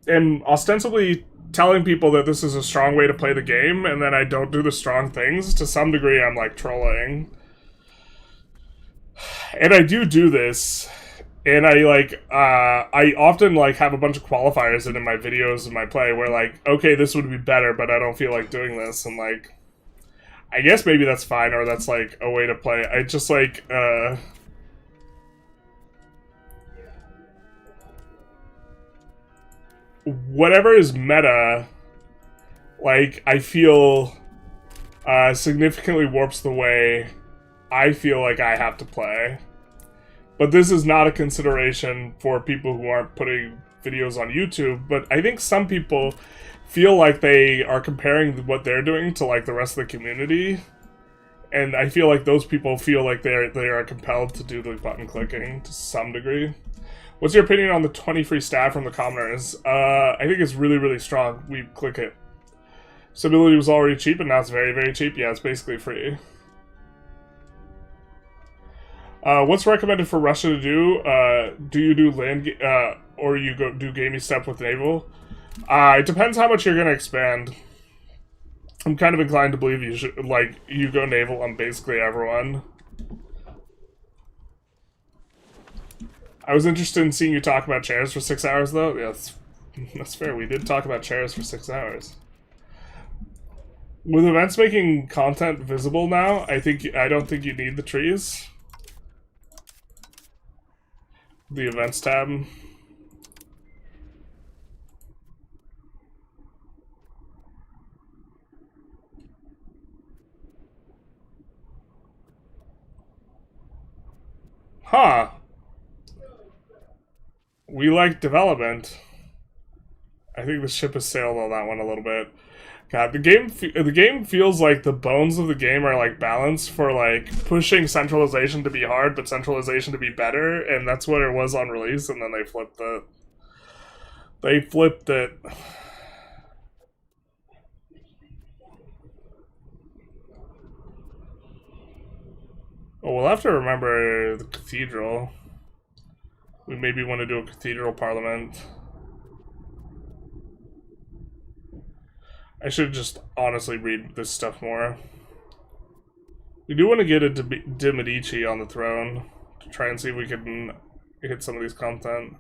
am ostensibly telling people that this is a strong way to play the game, and then I don't do the strong things, to some degree I'm, like, trolling. And I do this, and I, like, I often, like, have a bunch of qualifiers in my videos and my play where, like, okay, this would be better, but I don't feel like doing this, and, like, I guess maybe that's fine, or that's, like, a way to play. I just, like, whatever is meta, like, I feel significantly warps the way I feel like I have to play. But this is not a consideration for people who aren't putting videos on YouTube, but I think some people feel like they are comparing what they're doing to, like, the rest of the community. And I feel like those people feel like they are compelled to do the button clicking to some degree. What's your opinion on the 20 free stab from the commoners? I think it's really, really strong. We click it. Stability was already cheap, and now it's very, very cheap. Yeah, it's basically free. What's recommended for Russia to do? Do you do land, or you do gamey step with naval? It depends how much you're gonna expand. I'm kind of inclined to believe you should, like, you go naval on basically everyone. I was interested in seeing you talk about chairs for 6 hours, though. Yeah, that's fair. We did talk about chairs for 6 hours. With events making content visible now, I don't think you need the trees. The events tab. Huh. We like development. I think the ship has sailed on that one a little bit. God, the game feels like the bones of the game are like balanced for like pushing centralization to be hard, but centralization to be better, and that's what it was on release, and then they flipped it. They flipped it. Oh, we'll have to remember the cathedral. We maybe want to do a cathedral parliament. I should just honestly read this stuff more. We do want to get a de Medici on the throne to try and see if we can hit some of these content.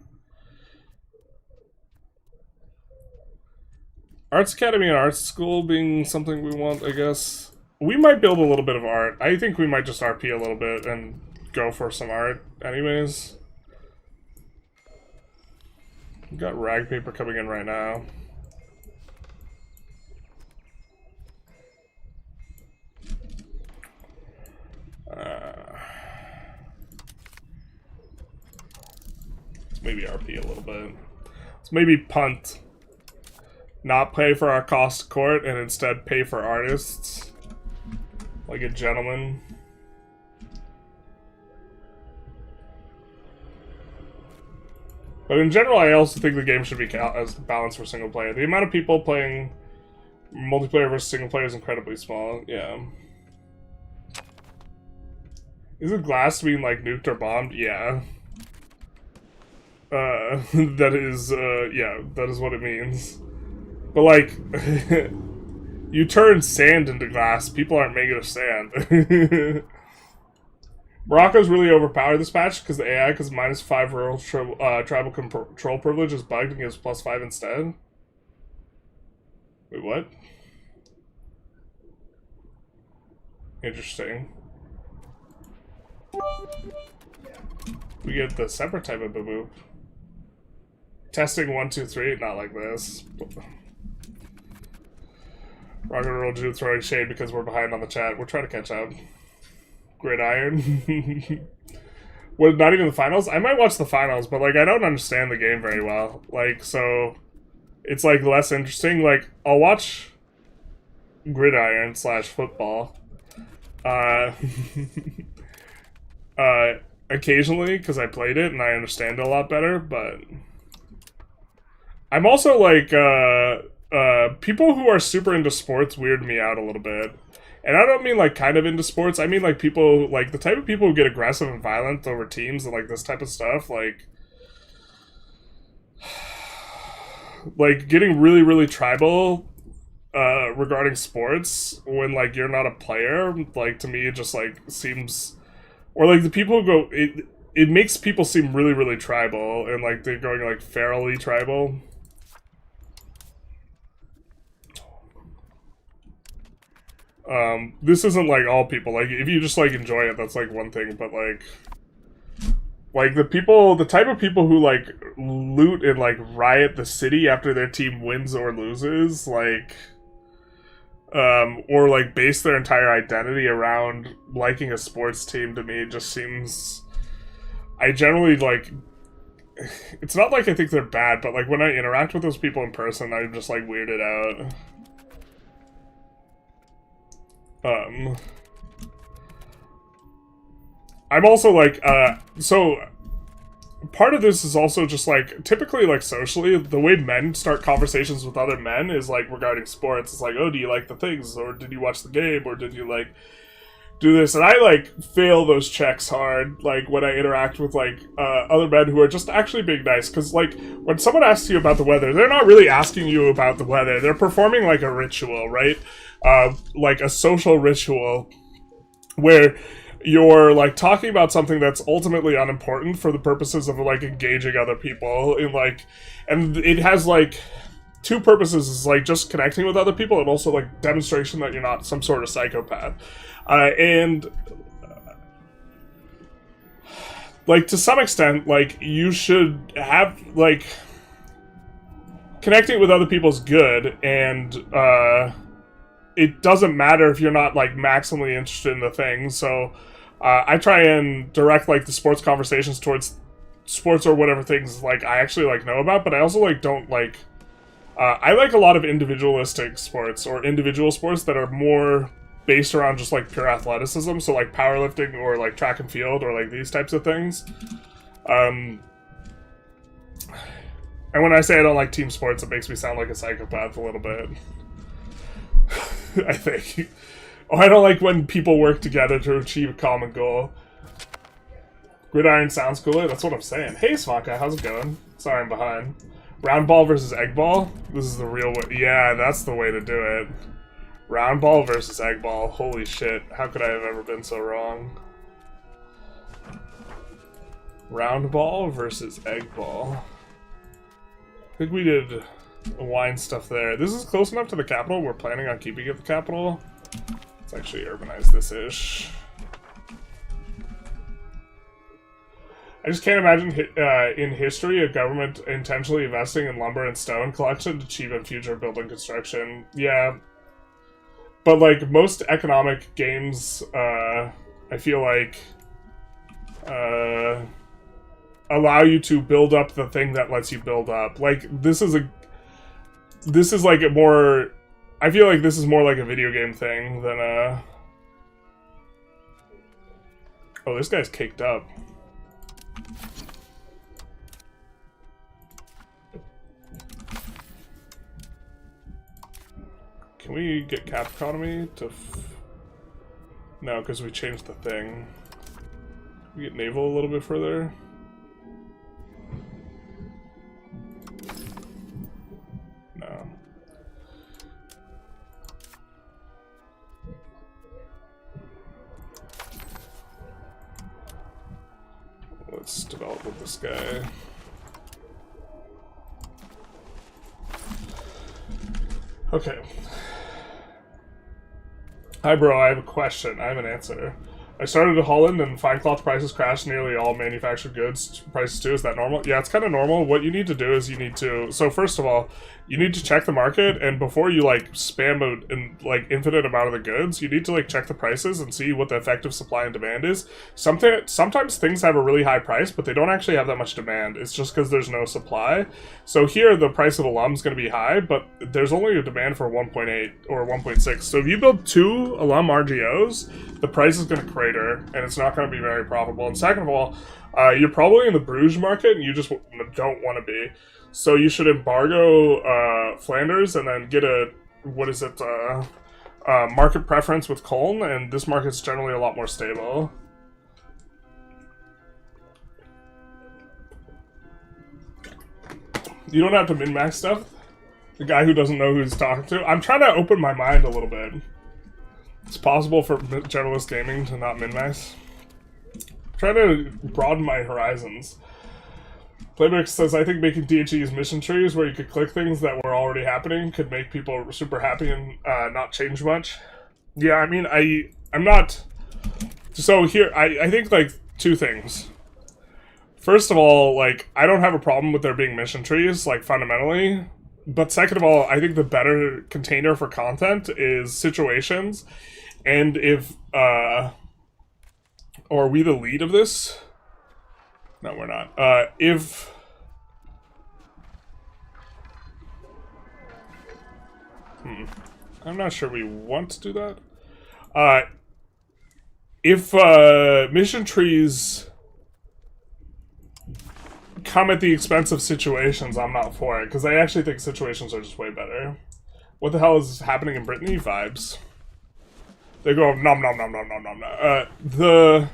Arts Academy and Arts School being something we want, I guess. We might build a little bit of art. I think we might just RP a little bit and go for some art anyways. We've got rag paper coming in right now. Let's maybe RP a little bit. Let's maybe punt. Not pay for our cost court and instead pay for artists. Like a gentleman. But in general, I also think the game should be as balanced for single player. The amount of people playing multiplayer versus single player is incredibly small. Yeah. Isn't glass being like nuked or bombed? Yeah. That is, yeah, that is what it means. But like, you turn sand into glass, people aren't made of sand. Morocco's really overpowered this patch because the AI, because -5 rural tribal control privilege is bugged and gives +5 instead. Wait, what? Interesting. We get the separate type of move. Testing 1, 2, 3, not like this. Rocket roll do throwing shade because we're behind on the chat. We're trying to catch up. Gridiron. Well, not even the finals? I might watch the finals, but like I don't understand the game very well. Like, so it's like less interesting. Like, I'll watch Gridiron / football. Occasionally, because I played it and I understand it a lot better, but I'm also like, people who are super into sports weird me out a little bit. And I don't mean like kind of into sports, I mean like people, like the type of people who get aggressive and violent over teams and like this type of stuff, like getting really, really tribal regarding sports when like you're not a player, like to me it just like seems, or like the people who go, it makes people seem really, really tribal and like they're going like ferally tribal. This isn't like all people, like if you just like enjoy it, that's like one thing, but like the type of people who like loot and like riot the city after their team wins or loses, like or like base their entire identity around liking a sports team, to me just seems, I generally like, it's not like I think they're bad, but like when I interact with those people in person, I'm just like weirded out. I'm also like, so part of this is also just like, typically like socially, the way men start conversations with other men is like regarding sports. It's like, oh, do you like the things, or did you watch the game, or did you like do this? And I like fail those checks hard, like when I interact with like other men who are just actually being nice, because like when someone asks you about the weather, they're not really asking you about the weather, they're performing like a ritual, right? Like a social ritual where you're like talking about something that's ultimately unimportant for the purposes of like engaging other people in like, and it has like two purposes: is like just connecting with other people and also like demonstration that you're not some sort of psychopath. And like to some extent, like you should have like connecting with other people is good, and it doesn't matter if you're not like maximally interested in the thing. So I try and direct like the sports conversations towards sports or whatever things like I actually like know about, but I also like don't like I like a lot of individualistic sports or individual sports that are more based around just like pure athleticism, so like powerlifting or like track and field or like these types of things. And when I say I don't like team sports, it makes me sound like a psychopath a little bit. I think. Oh, I don't like when people work together to achieve a common goal. Gridiron sounds cooler, that's what I'm saying. Hey Svanka, how's it going? Sorry I'm behind. Round ball versus egg ball? This is the real way. Yeah, that's the way to do it. Round ball versus egg ball. Holy shit, how could I have ever been so wrong? Round ball versus egg ball. I think we did wine stuff there. This is close enough to the capital. We're planning on keeping it the capital. Let's actually urbanize this-ish. I just can't imagine in history a government intentionally investing in lumber and stone collection to cheapen future building construction. Yeah. But like most economic games, I feel like allow you to build up the thing that lets you build up. Like this is like a more, I feel like this is more like a video game thing than a. Oh, this guy's caked up. Can we get cap economy to no, because we changed the thing. Can we get naval a little bit further? No. Let's develop with this guy. Okay. Hi bro, I have a question. I have an answer. I started in Holland and fine cloth prices crashed nearly all manufactured goods prices too. Is that normal? Yeah, it's kind of normal. What you need to do is you need to... So first of all, you need to check the market, and before you like spam a like infinite amount of the goods, you need to like check the prices and see what the effective supply and demand is. Sometimes things have a really high price, but they don't actually have that much demand. It's just because there's no supply. So here the price of alum is going to be high, but there's only a demand for 1.8 or 1.6. So if you build 2 alum RGOs, the price is going to crater, and it's not going to be very profitable. And second of all, you're probably in the Bruges market, and you just don't want to be. So you should embargo Flanders, and then get a, what is it, market preference with Cologne, and this market's generally a lot more stable. You don't have to min-max stuff. The guy who doesn't know who he's talking to. I'm trying to open my mind a little bit. It's possible for generalist gaming to not min-max. Trying to broaden my horizons. Playbook says, I think making DHE's mission trees where you could click things that were already happening could make people super happy and not change much. Yeah, I mean, I'm not... So here, I think, like, 2 things. First of all, like, I don't have a problem with there being mission trees, like, fundamentally. But second of all, I think the better container for content is situations. And if, or are we the lead of this? No, we're not. I'm not sure we want to do that. If mission trees come at the expense of situations, I'm not for it, because I actually think situations are just way better. What the hell is happening in Brittany? Vibes. They go nom nom nom nom nom nom nom.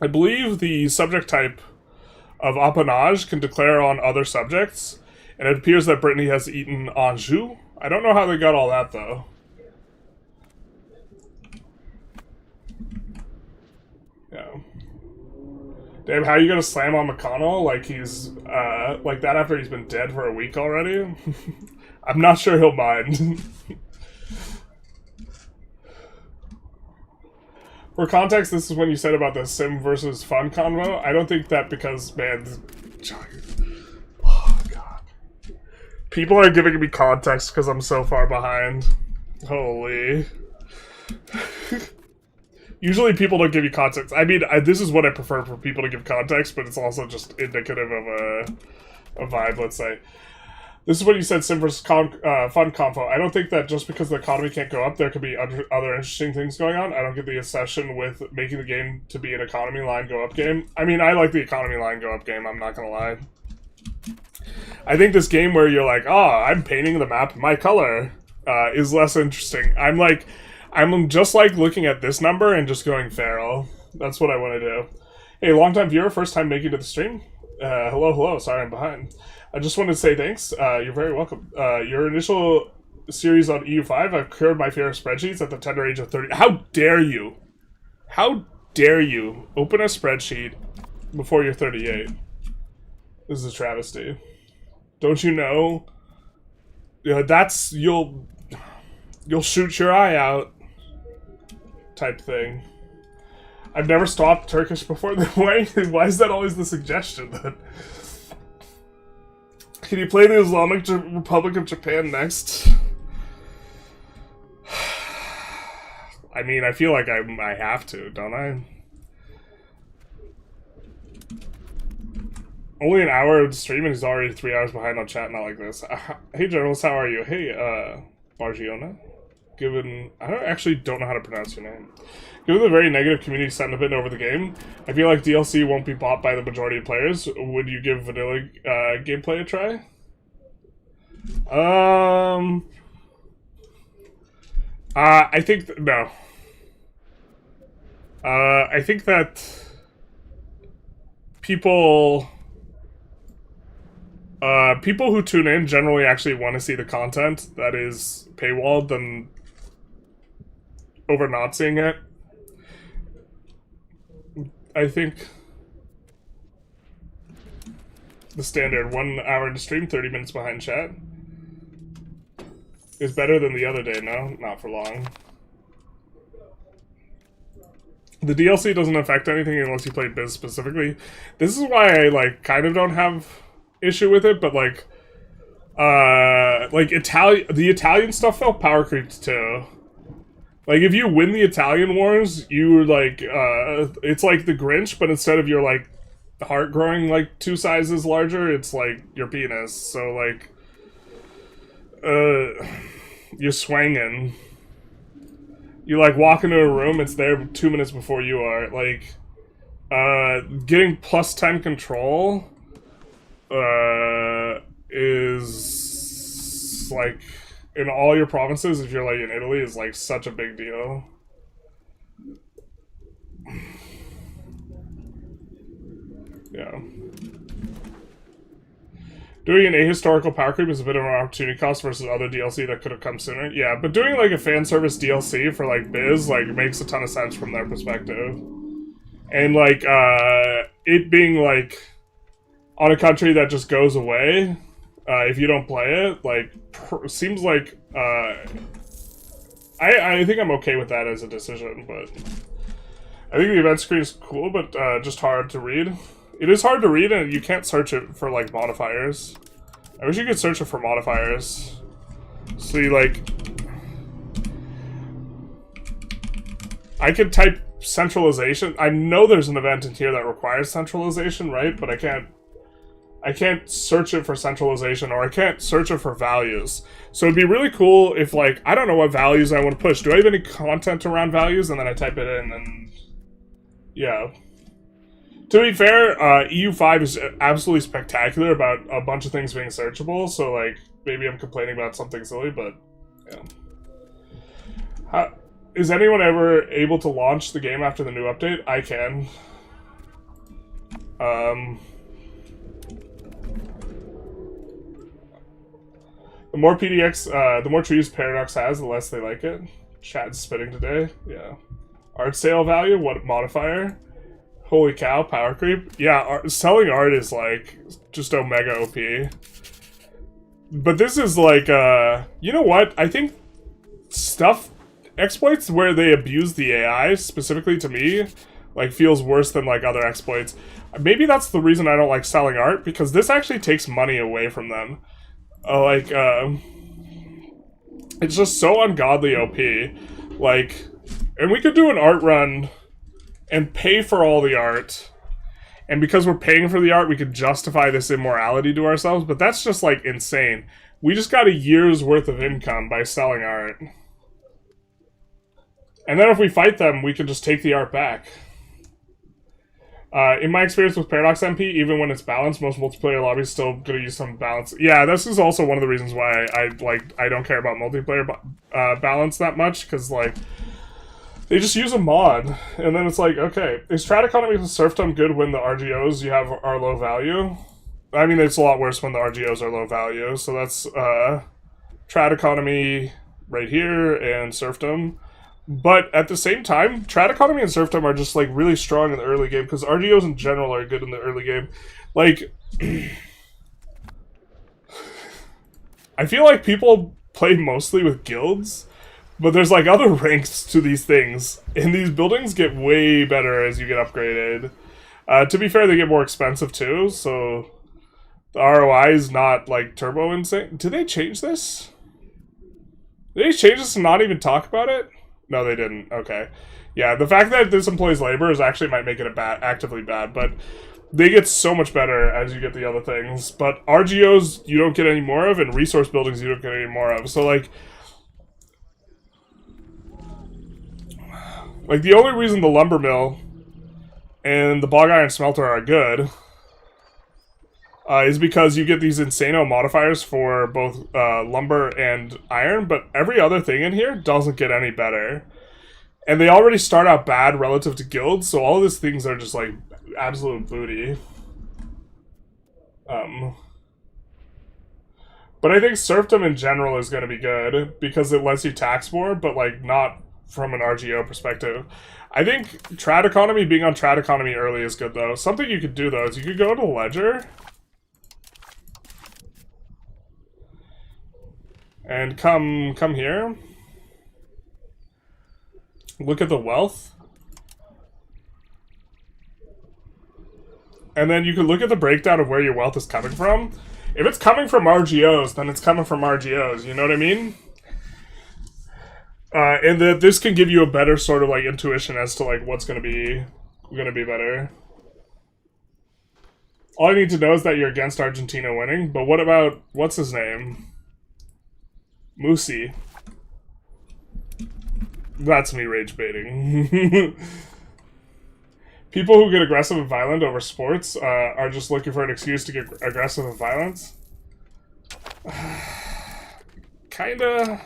I believe the subject type of appanage can declare on other subjects, and it appears that Brittany has eaten Anjou. I don't know how they got all that, though. Yeah. Damn, how are you gonna slam on McConnell like he's, like that after he's been dead for a week already? I'm not sure he'll mind. For context, this is when you said about the sim versus fun convo. I don't think that because, man, oh god. People are giving me context because I'm so far behind. Holy. Usually people don't give you context. I mean, this is what I prefer for people to give context, but it's also just indicative of a vibe, let's say. This is what you said, sim versus fun convo. I don't think that just because the economy can't go up, there could be other interesting things going on. I don't get the obsession with making the game to be an economy line go up game. I mean, I like the economy line go up game, I'm not gonna lie. I think this game where you're like, oh, I'm painting the map my color, is less interesting. I'm just like looking at this number and just going feral. That's what I want to do. Hey, long-time viewer, first time making it to the stream. Hello, sorry I'm behind. I just wanted to say thanks. You're very welcome. Your initial series on EU5, I've cured my fear of spreadsheets at the tender age of 30. How dare you? How dare you open a spreadsheet before you're 38? This is a travesty. Don't you know? That's, you'll shoot your eye out type thing. I've never stopped Turkish before. Why is that always the suggestion then? Can you play the Islamic Republic of Japan next? I mean, I feel like I have to, don't I? Only an hour of stream and he's already 3 hours behind on chat, not like this. Hey, journalist, how are you? Hey, Bargiona? I actually don't know how to pronounce your name. Given the very negative community sentiment over the game, I feel like DLC won't be bought by the majority of players. Would you give vanilla gameplay a try? I think no. I think that people who tune in generally actually want to see the content that is paywalled than over not seeing it. I think the standard 1 hour to stream, 30 minutes behind chat is better than the other day. No, not for long. The DLC doesn't affect anything unless you play Biz specifically. This is why I like kind of don't have issue with it, but like the Italian stuff felt power creeped too. Like, if you win the Italian wars, you, like, it's like the Grinch, but instead of your, like, heart growing, like, 2 sizes larger, it's, like, your penis. So, like, you're swanging. You, like, walk into a room, it's there 2 minutes before you are. Like, getting plus 10 control, is, like... in all your provinces, if you're like in Italy, is like such a big deal. Yeah. Doing an ahistorical power creep is a bit of an opportunity cost versus other DLC that could have come sooner. Yeah, but doing like a fan service DLC for like Biz like makes a ton of sense from their perspective. And like it being like on a country that just goes away. If you don't play it, like, seems like, I think I'm okay with that as a decision, but I think the event screen is cool, but, just hard to read. It is hard to read, and you can't search it for, like, modifiers. I wish you could search it for modifiers. See, like, I could type centralization. I know there's an event in here that requires centralization, right? But I can't search it for centralization, or I can't search it for values. So it'd be really cool if, like, I don't know what values I want to push. Do I have any content around values? And then I type it in, and yeah. To be fair, EU5 is absolutely spectacular about a bunch of things being searchable, so, like, maybe I'm complaining about something silly, but, yeah. Is anyone ever able to launch the game after the new update? I can. The more PDX, the more trees Paradox has, the less they like it. Chat's spitting today. Yeah. Art sale value, what modifier? Holy cow, power creep. Yeah, selling art is like just omega OP. But this is like, you know what? I think exploits where they abuse the AI, specifically to me, like feels worse than like other exploits. Maybe that's the reason I don't like selling art, because this actually takes money away from them. It's just so ungodly OP. Like, and we could do an art run and pay for all the art. And because we're paying for the art, we could justify this immorality to ourselves, but that's just, like, insane. We just got a year's worth of income by selling art. And then if we fight them, we can just take the art back. In my experience with Paradox MP, even when it's balanced, most multiplayer lobbies still gonna use some balance. Yeah, this is also one of the reasons why I don't care about multiplayer balance that much, because, like, they just use a mod, and then it's like, okay, is Trad Economy and Serfdom good when the RGOs you have are low value? I mean, it's a lot worse when the RGOs are low value, so that's Trad Economy right here, and Serfdom. But at the same time, Trad Economy and Serfdom are just, like, really strong in the early game, because RGOs in general are good in the early game. Like, I feel like people play mostly with guilds, but there's, like, other ranks to these things, and these buildings get way better as you get upgraded. To be fair, they get more expensive, too, so the ROI is not, like, turbo insane. Did they change this? Did they change this and not even talk about it? No, they didn't. Okay. Yeah, the fact that this employs labor is actually might make it actively bad, but they get so much better as you get the other things. But RGOs you don't get any more of, and resource buildings you don't get any more of. So, like the only reason the lumber mill and the bog iron smelter are good is because you get these insano modifiers for both lumber and iron, but every other thing in here doesn't get any better. And they already start out bad relative to guilds, so all of these things are just, like, absolute booty. But I think serfdom in general is going to be good, because it lets you tax more, but, like, not from an RGO perspective. I think Trad Economy, being on Trad Economy early is good, though. Something you could do, though, is you could go to Ledger and come here. Look at the wealth. And then you can look at the breakdown of where your wealth is coming from. If it's coming from RGOs, then it's coming from RGOs, you know what I mean? And that this can give you a better sort of, like, intuition as to, like, what's gonna be better. All I need to know is that you're against Argentina winning, but what about, what's his name? Musi. That's me rage baiting. People who get aggressive and violent over sports are just looking for an excuse to get aggressive and violent. Kinda.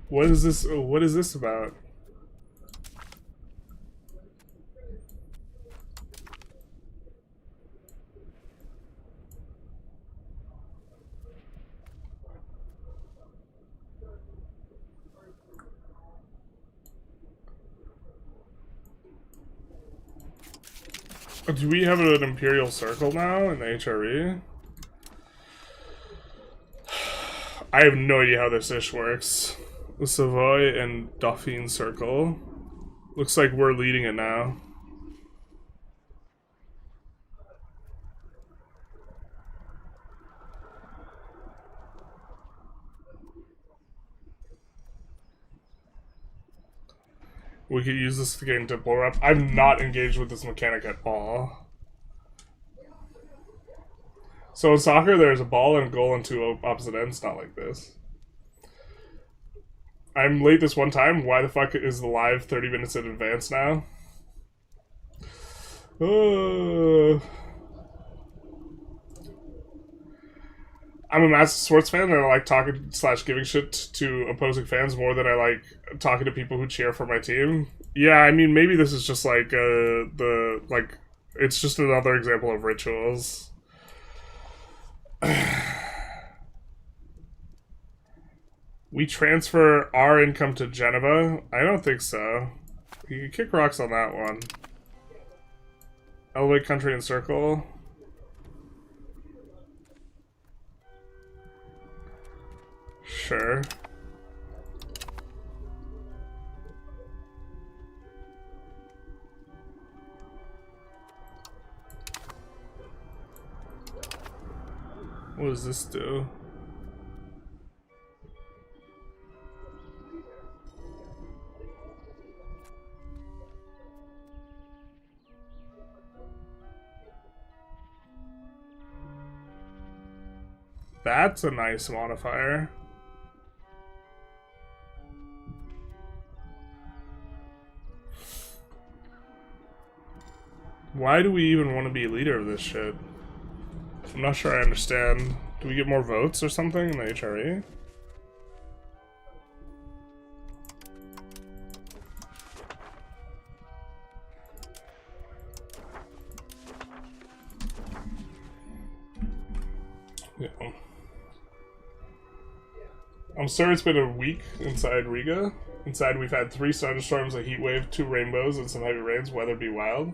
What is this? What is this about? Do we have an Imperial Circle now in the HRE? I have no idea how this ish works. The Savoy and Dauphine Circle. Looks like we're leading it now. We could use this to gain Diplo rep. I'm not engaged with this mechanic at all. So in soccer, there's a ball and goal and two opposite ends, not like this. I'm late this one time. Why the fuck is the live 30 minutes in advance now? I'm a massive sports fan, and I like talking / giving shit to opposing fans more than I like talking to people who cheer for my team. Yeah, I mean, maybe this is just like It's just another example of rituals. We transfer our income to Geneva? I don't think so. You can kick rocks on that one. Elevate country and circle. Sure. What does this do? That's a nice modifier. Why do we even want to be leader of this shit? I'm not sure I understand. Do we get more votes or something in the HRE? Yeah. I'm sorry it's been a week inside Riga. Inside we've had 3 thunderstorms, a heat wave, 2 rainbows, and some heavy rains. Weather be wild.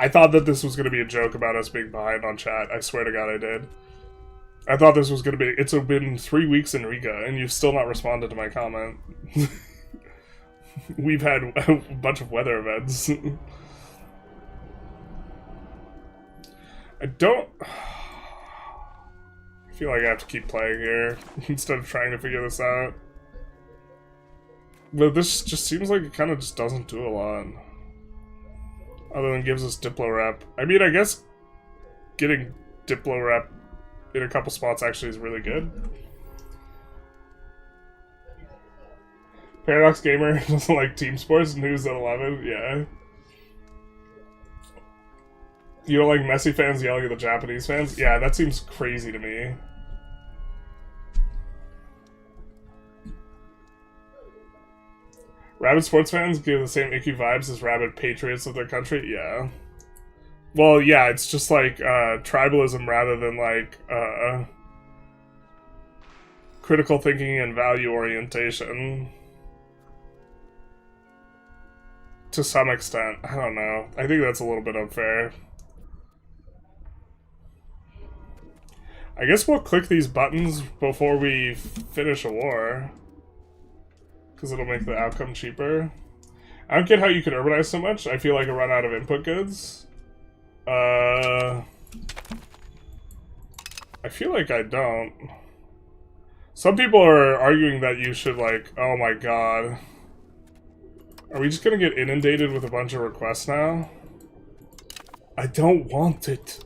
I thought that this was going to be a joke about us being behind on chat. I swear to God I did. I thought this was going to be... It's been 3 weeks in Riga, and you've still not responded to my comment. We've had a bunch of weather events. I don't... I feel like I have to keep playing here instead of trying to figure this out. But this just seems like it kind of just doesn't do a lot. Other than gives us Diplo rep. I mean, I guess getting Diplo rep in a couple spots actually is really good. Paradox Gamer doesn't like team sports. News at 11. Yeah. You don't like Messi fans yelling at the Japanese fans? Yeah, that seems crazy to me. Rabid sports fans give the same icky vibes as rabid patriots of their country? Yeah. Well, yeah, it's just like tribalism rather than like critical thinking and value orientation. To some extent. I don't know. I think that's a little bit unfair. I guess we'll click these buttons before we finish a war. Because it'll make the outcome cheaper. I don't get how you can urbanize so much. I feel like I run out of input goods. I feel like I don't. Some people are arguing that you should, like, oh my god. Are we just gonna get inundated with a bunch of requests now? I don't want it.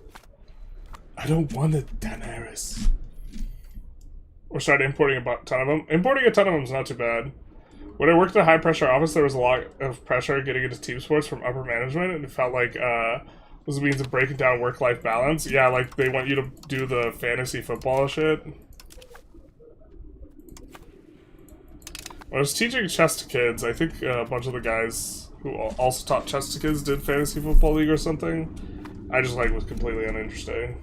I don't want it, Daenerys. Or start importing a ton of them. Importing a ton of them is not too bad. When I worked in a high-pressure office, there was a lot of pressure getting into team sports from upper management, and it felt like was a means of breaking down work-life balance. Yeah, like, they want you to do the fantasy football shit. When I was teaching chess to kids, I think a bunch of the guys who also taught chess to kids did fantasy football league or something. I just, like, was completely uninteresting.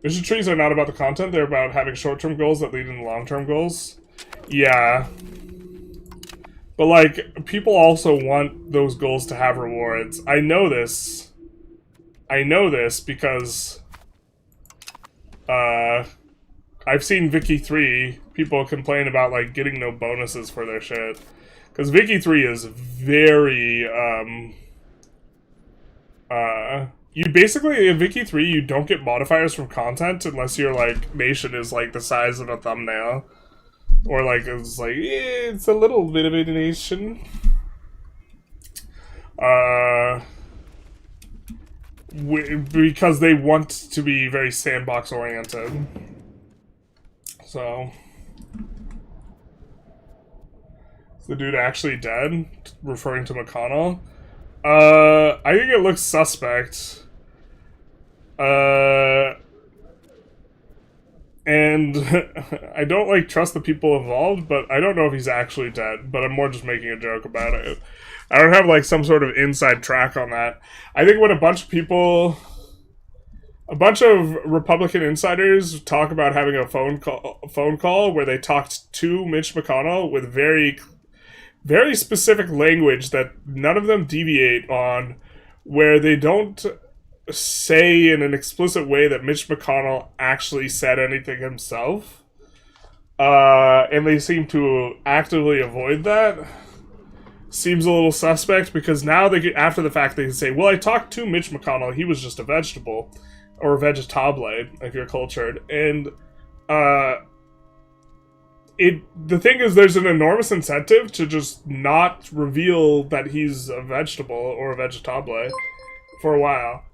Vision trees are not about the content, they're about having short-term goals that lead into long-term goals. Yeah. But, like, people also want those goals to have rewards. I know this. I know this because... I've seen Vicky 3, people complain about, like, getting no bonuses for their shit. Because Vicky 3 is very, you basically, in Vicky 3, you don't get modifiers from content unless your, like, nation is, like, the size of a thumbnail. Or, like, it's like, yeah, it's a little bit of a nation. Because they want to be very sandbox-oriented. So... Is the dude actually dead? Referring to McConnell? I think it looks suspect. And And I don't, like, trust the people involved, but I don't know if he's actually dead, but I'm more just making a joke about it. I don't have, like, some sort of inside track on that. I think when a bunch of Republican insiders talk about having a phone call where they talked to Mitch McConnell with very, very specific language that none of them deviate on, where they don't say in an explicit way that Mitch McConnell actually said anything himself, and they seem to actively avoid that, seems a little suspect, because now they after the fact they can say, well, I talked to Mitch McConnell, he was just a vegetable, or vegetable if you're cultured, and the thing is, there's an enormous incentive to just not reveal that he's a vegetable or a vegetable for a while.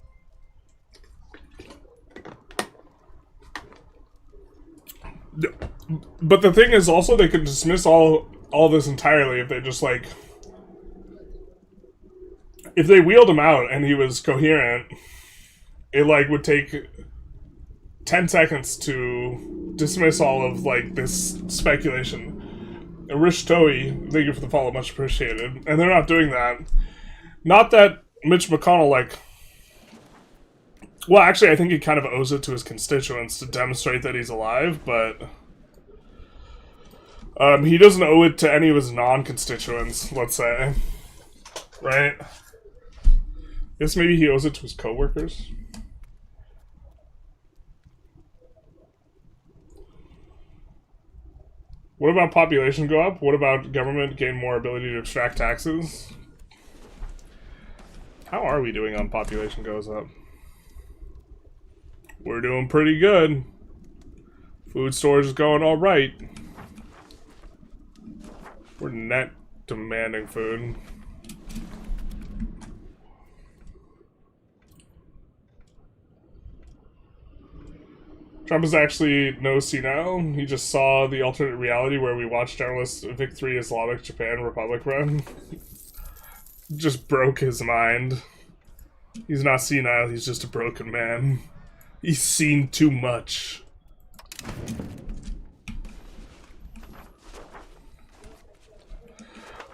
But the thing is also, they could dismiss all this entirely if they just, like, if they wheeled him out and he was coherent, it, like, would take 10 seconds to dismiss all of, like, this speculation. Rish Toei, thank you for the follow, much appreciated. And they're not doing that. Not that Mitch McConnell, like, well, actually, I think he kind of owes it to his constituents to demonstrate that he's alive, but he doesn't owe it to any of his non-constituents, let's say. Right? I guess maybe he owes it to his co-workers. What about population go up? What about government gain more ability to extract taxes? How are we doing on population goes up? We're doing pretty good. Food storage is going all right. We're net demanding food. Trump is actually no senile. He just saw the alternate reality where we watched journalists evict 3 Islamic Japan Republic run. Just broke his mind. He's not senile, he's just a broken man. He's seen too much.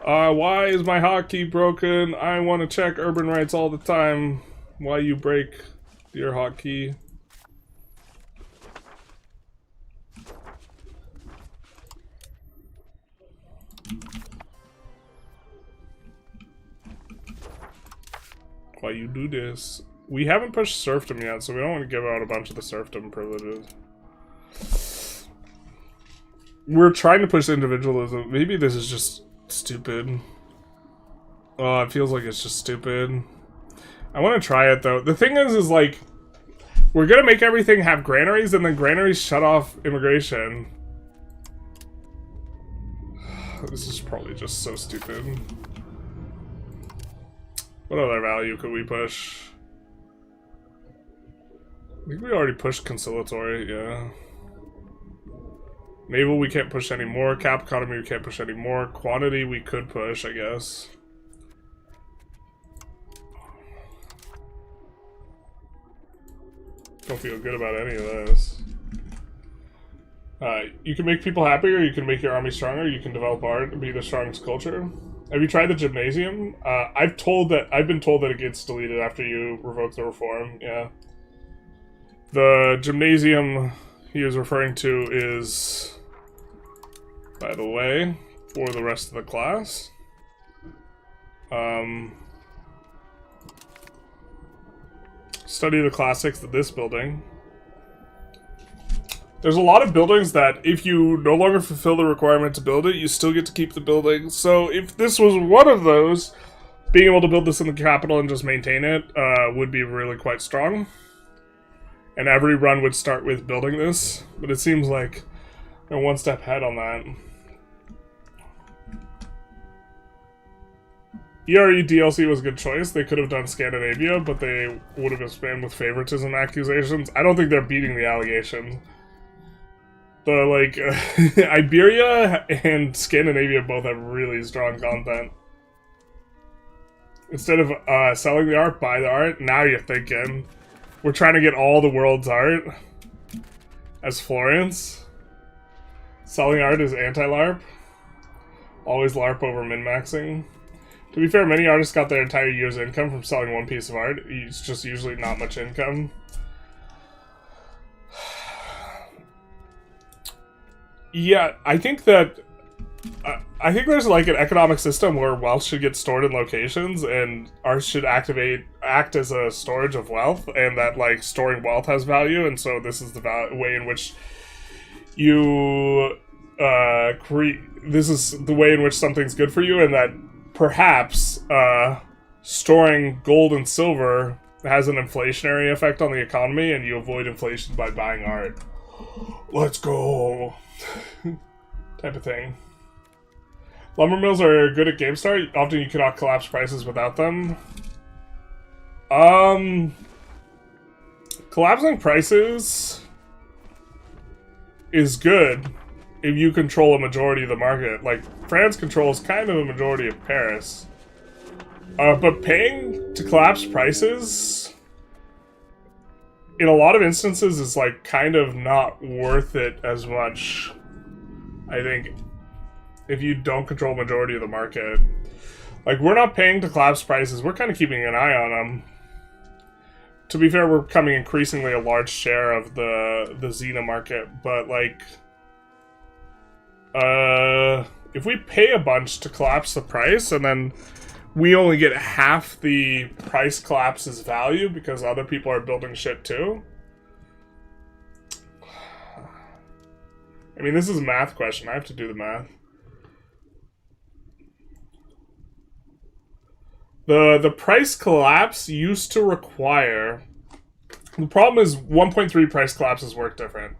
Why is my hotkey broken? I want to check urban rights all the time. Why you break your hotkey? Why you do this? We haven't pushed serfdom yet, so we don't want to give out a bunch of the serfdom privileges. We're trying to push individualism. Maybe this is just stupid. Oh, it feels like it's just stupid. I want to try it, though. The thing is like, we're gonna make everything have granaries, and then granaries shut off immigration. This is probably just so stupid. What other value could we push? I think we already pushed conciliatory, yeah. Naval we can't push anymore. Cap economy we can't push anymore. Quantity we could push, I guess. Don't feel good about any of this. You can make people happier, you can make your army stronger, you can develop art and be the strongest culture. Have you tried the gymnasium? I've been told that it gets deleted after you revoke the reform, yeah. The gymnasium he is referring to is, by the way, for the rest of the class. Study the classics of this building. There's a lot of buildings that if you no longer fulfill the requirement to build it, you still get to keep the building. So if this was one of those, being able to build this in the capital and just maintain it would be really quite strong. And every run would start with building this, but it seems like they're one step ahead on that. ERE DLC was a good choice. They could have done Scandinavia, but they would have been spammed with favoritism accusations. I don't think they're beating the allegations. The, like, Iberia and Scandinavia both have really strong content. Instead of selling the art, buy the art, now you're thinking. We're trying to get all the world's art. As Florence. Selling art is anti-LARP. Always LARP over min-maxing. To be fair, many artists got their entire year's income from selling one piece of art. It's just usually not much income. Yeah, I think that... I think there's like an economic system where wealth should get stored in locations and art should act as a storage of wealth, and that like storing wealth has value, and so this is the way in which you this is the way in which something's good for you, and that perhaps storing gold and silver has an inflationary effect on the economy, and you avoid inflation by buying art. Let's go! Type of thing. Lumber mills are good at GameStar. Often you cannot collapse prices without them. Collapsing prices is good if you control a majority of the market. Like, France controls kind of a majority of Paris. But paying to collapse prices, in a lot of instances, is like kind of not worth it as much, I think, if you don't control majority of the market. Like, we're not paying to collapse prices, we're kind of keeping an eye on them. To be fair, we're becoming increasingly a large share of the Xena market, but like, if we pay a bunch to collapse the price, and then we only get half the price collapse's value because other people are building shit too. I mean, this is a math question, I have to do the math. The price collapse used to require... The problem is 1.3 price collapses work different.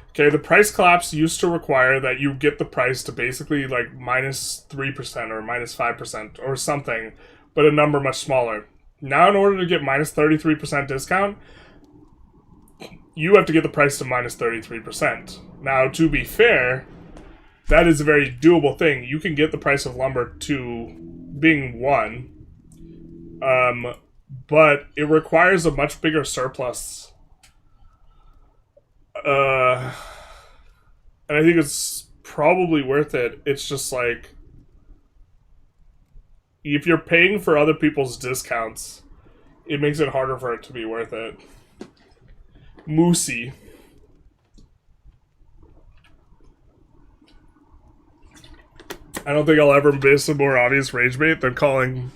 Okay, the price collapse used to require that you get the price to basically like minus 3% or minus 5% or something, but a number much smaller. Now, in order to get minus 33% discount, you have to get the price to minus 33%. Now, to be fair, that is a very doable thing. You can get the price of lumber to being 1, but it requires a much bigger surplus. And I think it's probably worth it. It's just like, if you're paying for other people's discounts, it makes it harder for it to be worth it. Moosey. I don't think I'll ever miss a more obvious rage bait than calling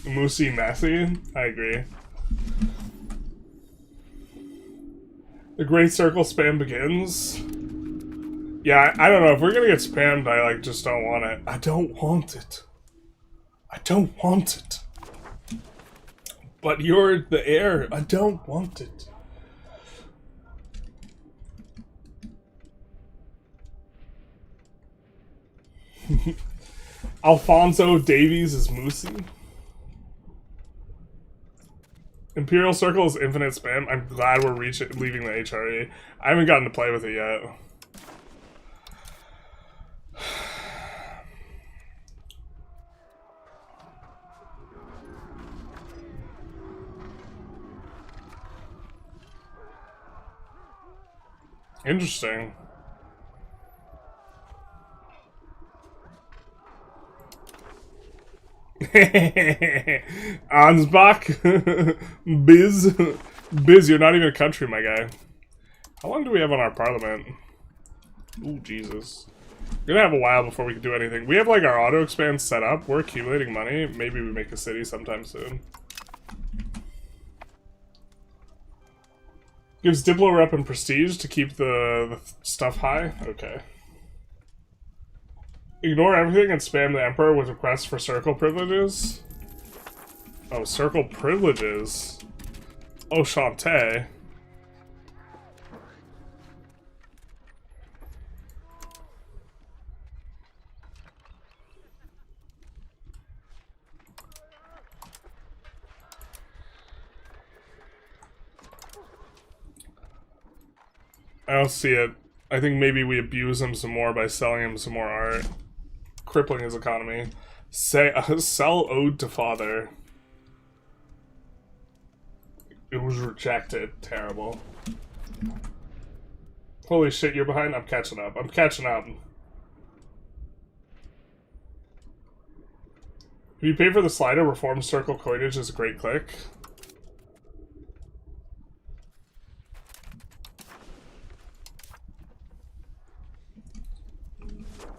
Moosey messy. I agree. The Great Circle spam begins. Yeah, I don't know. If we're gonna get spammed, I like just don't want it. I don't want it. I don't want it. But you're the heir. I don't want it. Alfonso Davies is Moosey. Imperial Circle is infinite spam. I'm glad we're leaving the HRE. I haven't gotten to play with it yet. Interesting. Ansbach. Biz, you're not even a country, my guy. How long do we have on our parliament? Ooh, Jesus. We're gonna have a while before we can do anything. We have like our auto expand set up. We're accumulating money. Maybe we make a city sometime soon. Gives Diplo rep and prestige to keep the stuff high? Okay. Ignore everything and spam the Emperor with requests for circle privileges? Oh, circle privileges? Oh, Shantae. I don't see it. I think maybe we abuse him some more by selling him some more art. Crippling his economy. Sell Ode to Father. It was rejected. Terrible. Holy shit, you're behind? I'm catching up. I'm catching up. If you pay for the slider, reform circle coinage is a great click.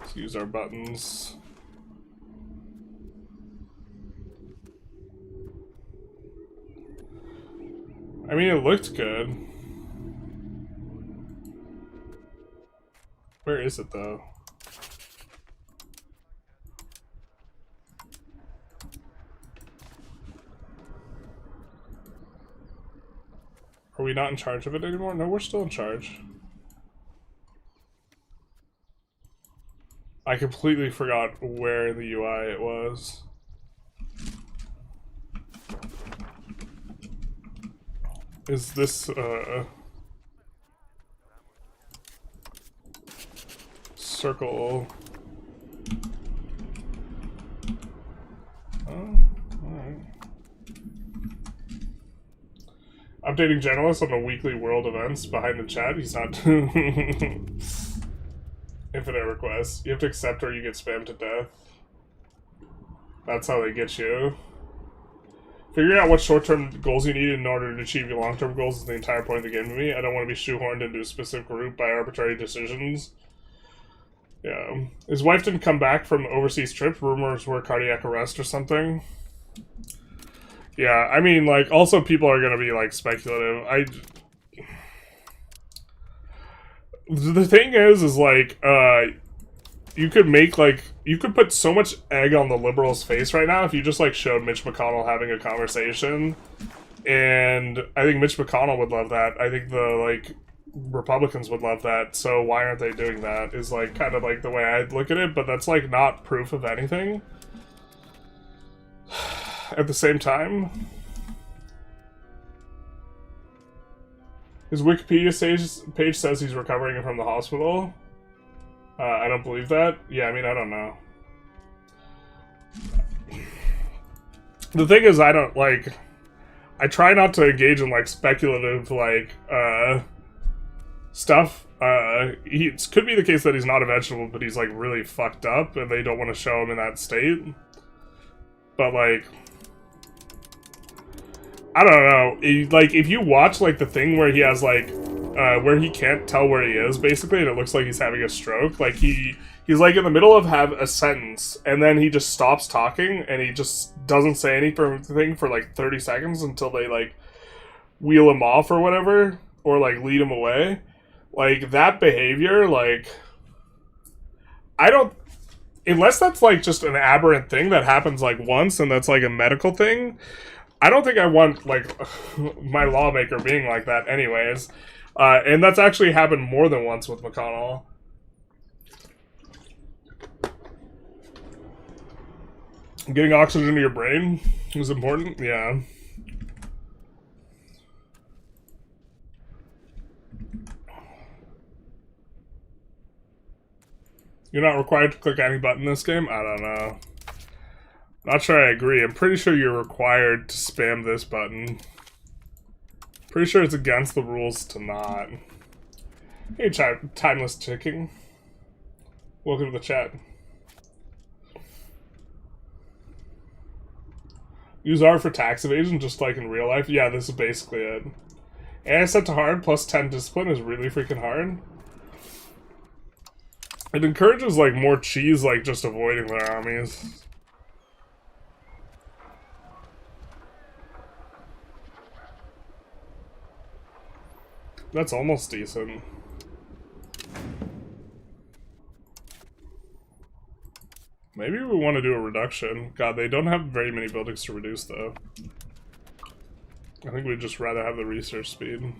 Let's use our buttons. I mean, it looked good. Where is it, though? Are we not in charge of it anymore? No, we're still in charge. I completely forgot where in the UI it was. Is this, circle? Oh, alright. Updating journalists on the weekly world events behind the chat. He's not. Infinite requests. You have to accept or you get spammed to death. That's how they get you. Figuring out what short-term goals you need in order to achieve your long-term goals is the entire point of the game to me. I don't want to be shoehorned into a specific route by arbitrary decisions. Yeah. His wife didn't come back from overseas trip. Rumors were cardiac arrest or something. Yeah, I mean, like, also people are gonna be, like, speculative. The thing is like, you could make, like, you could put so much egg on the liberals' face right now if you just, like, showed Mitch McConnell having a conversation. And I think Mitch McConnell would love that. I think the, like, Republicans would love that. So why aren't they doing that is, like, kind of, like, the way I'd look at it. But that's, like, not proof of anything. At the same time, his Wikipedia page says he's recovering from the hospital. I don't believe that. Yeah, I mean, I don't know. The thing is, I don't, like, I try not to engage in, like, speculative, like, stuff. It could be the case that he's not a vegetable, but he's, like, really fucked up, and they don't want to show him in that state. But, like, I don't know. Like, if you watch, like, the thing where he has, like, where he can't tell where he is, basically, and it looks like he's having a stroke, like, he's, like, in the middle of a sentence, and then he just stops talking, and he just doesn't say anything for, like, 30 seconds until they, like, wheel him off or whatever, or, like, lead him away. Like, that behavior, like, I don't... Unless that's, like, just an aberrant thing that happens, like, once, and that's, like, a medical thing, I don't think I want, like, my lawmaker being like that anyways. And that's actually happened more than once with McConnell. Getting oxygen to your brain is important? Yeah. You're not required to click any button in this game? I don't know. Not sure I agree. I'm pretty sure you're required to spam this button. Pretty sure it's against the rules to not. Hey, Timeless Ticking. Welcome to the chat. Use R for tax evasion, just like in real life. Yeah, this is basically it. AI set to hard, plus 10 discipline is really freaking hard. It encourages, like, more cheese, like, just avoiding their armies. That's almost decent. Maybe we want to do a reduction. God, they don't have very many buildings to reduce, though. I think we'd just rather have the research speed.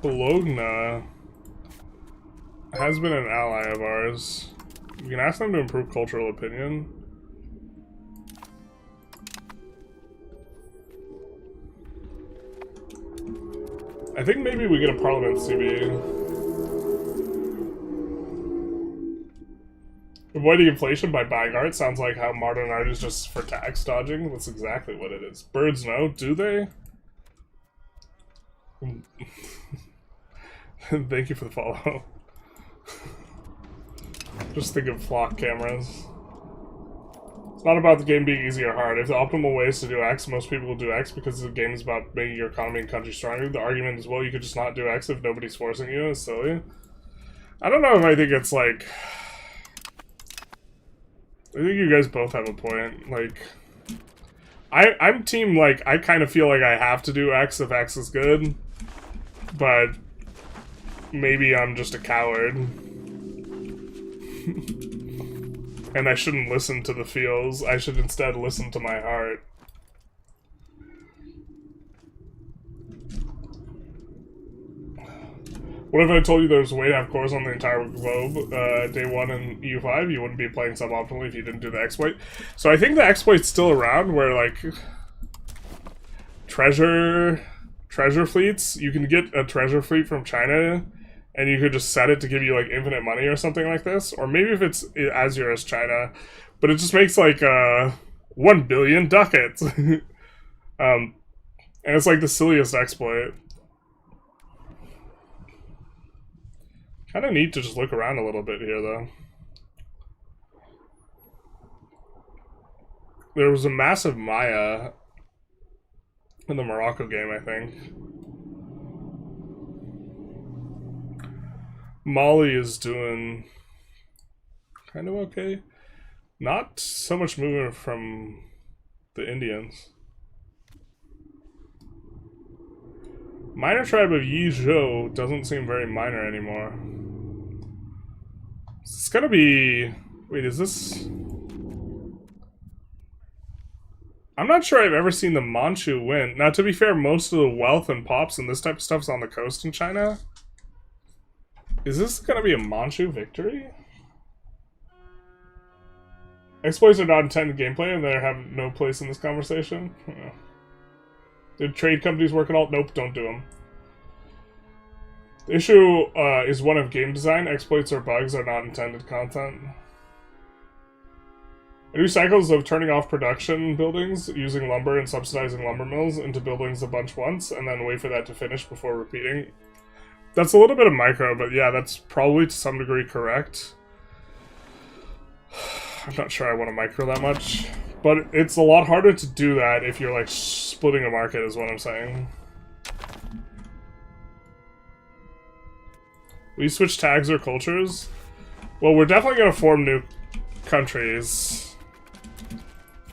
Bologna has been an ally of ours. We can ask them to improve cultural opinion. I think maybe we get a Parliament CB. If Avoiding inflation by buying art sounds like how modern art is just for tax dodging. That's exactly what it is. Birds know, do they? Thank you for the follow. Just think of flock cameras. It's not about the game being easy or hard. If the optimal way is to do X, most people will do X because the game is about making your economy and country stronger. The argument is, well, you could just not do X if nobody's forcing you. It's silly. I don't know if I think it's like... I think you guys both have a point. Like, I'm team, like, I kind of feel like I have to do X if X is good. But maybe I'm just a coward. And I shouldn't listen to the feels. I should instead listen to my heart. What if I told you there was a way to have cores on the entire globe day one in EU5? You wouldn't be playing suboptimally if you didn't do the exploit. So I think the exploit's still around where, like, treasure fleets, you can get a treasure fleet from China and you could just set it to give you, like, infinite money or something like this. Or maybe if it's as your as China. But it just makes, like, 1 billion ducats. And it's, like, the silliest exploit. Kind of neat to just look around a little bit here, though. There was a massive Maya in the Morocco game, I think. Mali is doing kind of okay. Not so much movement from the Indians. Minor tribe of Yizhou doesn't seem very minor anymore. It's gonna be... Wait, is this... I'm not sure I've ever seen the Manchu win. Now, to be fair, most of the wealth and pops and this type of stuff's on the coast in China. Is this gonna be a Manchu victory? Exploits are not intended gameplay and they have no place in this conversation. Yeah. Did trade companies work at all? Nope, don't do them. The issue is one of game design. Exploits or bugs are not intended content. I do cycles of turning off production buildings, using lumber and subsidizing lumber mills into buildings a bunch once, and then wait for that to finish before repeating. That's a little bit of micro, but yeah, that's probably to some degree correct. I'm not sure I want to micro that much. But it's a lot harder to do that if you're, like, splitting a market, is what I'm saying. Will you switch tags or cultures? Well, we're definitely going to form new countries.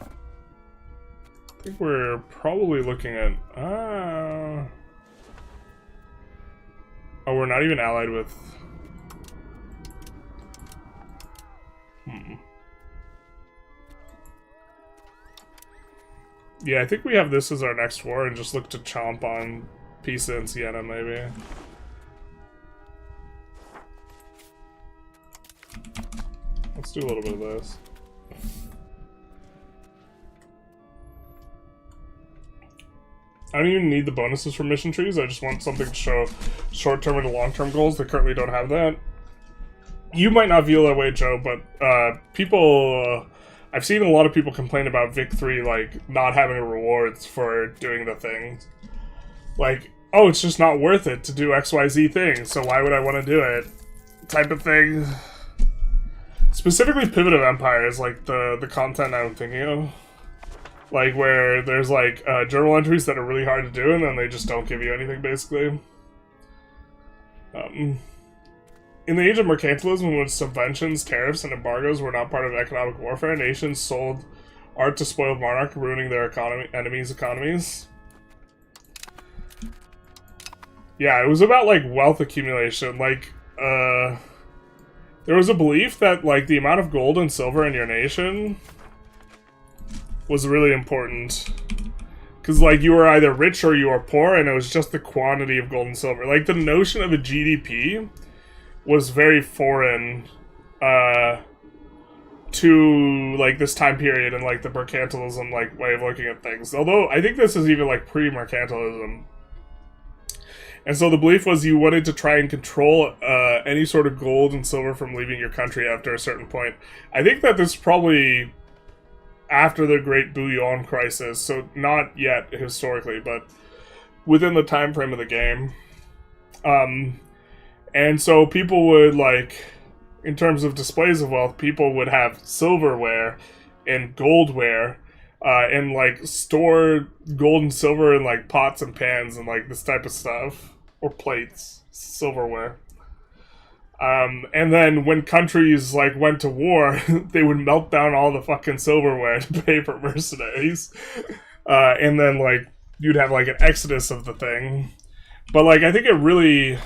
I think we're probably looking at... Oh, we're not even allied with... Yeah, I think we have this as our next war and just look to chomp on Pisa and Siena, maybe. Let's do a little bit of this. I don't even need the bonuses for mission trees. I just want something to show short-term and long-term goals. They currently don't have that. You might not feel that way, Joe, but people... I've seen a lot of people complain about Vic 3, like, not having rewards for doing the things. Like, oh, it's just not worth it to do XYZ things, so why would I want to do it? Type of thing. Specifically Pivot of Empire is, like, the content I'm thinking of. Like, where there's, like, journal entries that are really hard to do, and then they just don't give you anything, basically. In the age of mercantilism, in which subventions, tariffs, and embargoes were not part of economic warfare, nations sold art to spoiled monarchs, ruining their enemies' economies. Yeah, it was about, like, wealth accumulation. Like, there was a belief that, like, the amount of gold and silver in your nation was really important. Because, like, you were either rich or you were poor, and it was just the quantity of gold and silver. Like, the notion of a GDP was very foreign to, like, this time period and, like, the mercantilism, like, way of looking at things. Although, I think this is even, like, pre-mercantilism. And so the belief was you wanted to try and control any sort of gold and silver from leaving your country after a certain point. I think that this is probably after the Great Bouillon Crisis, so not yet historically, but within the time frame of the game. And so people would, like, in terms of displays of wealth, people would have silverware and goldware, and, like, store gold and silver in, like, pots and pans and, like, this type of stuff. Or plates. Silverware. And then when countries, like, went to war, they would melt down all the fucking silverware to pay for mercenaries. And then, like, you'd have, like, an exodus of the thing. But, like, I think it really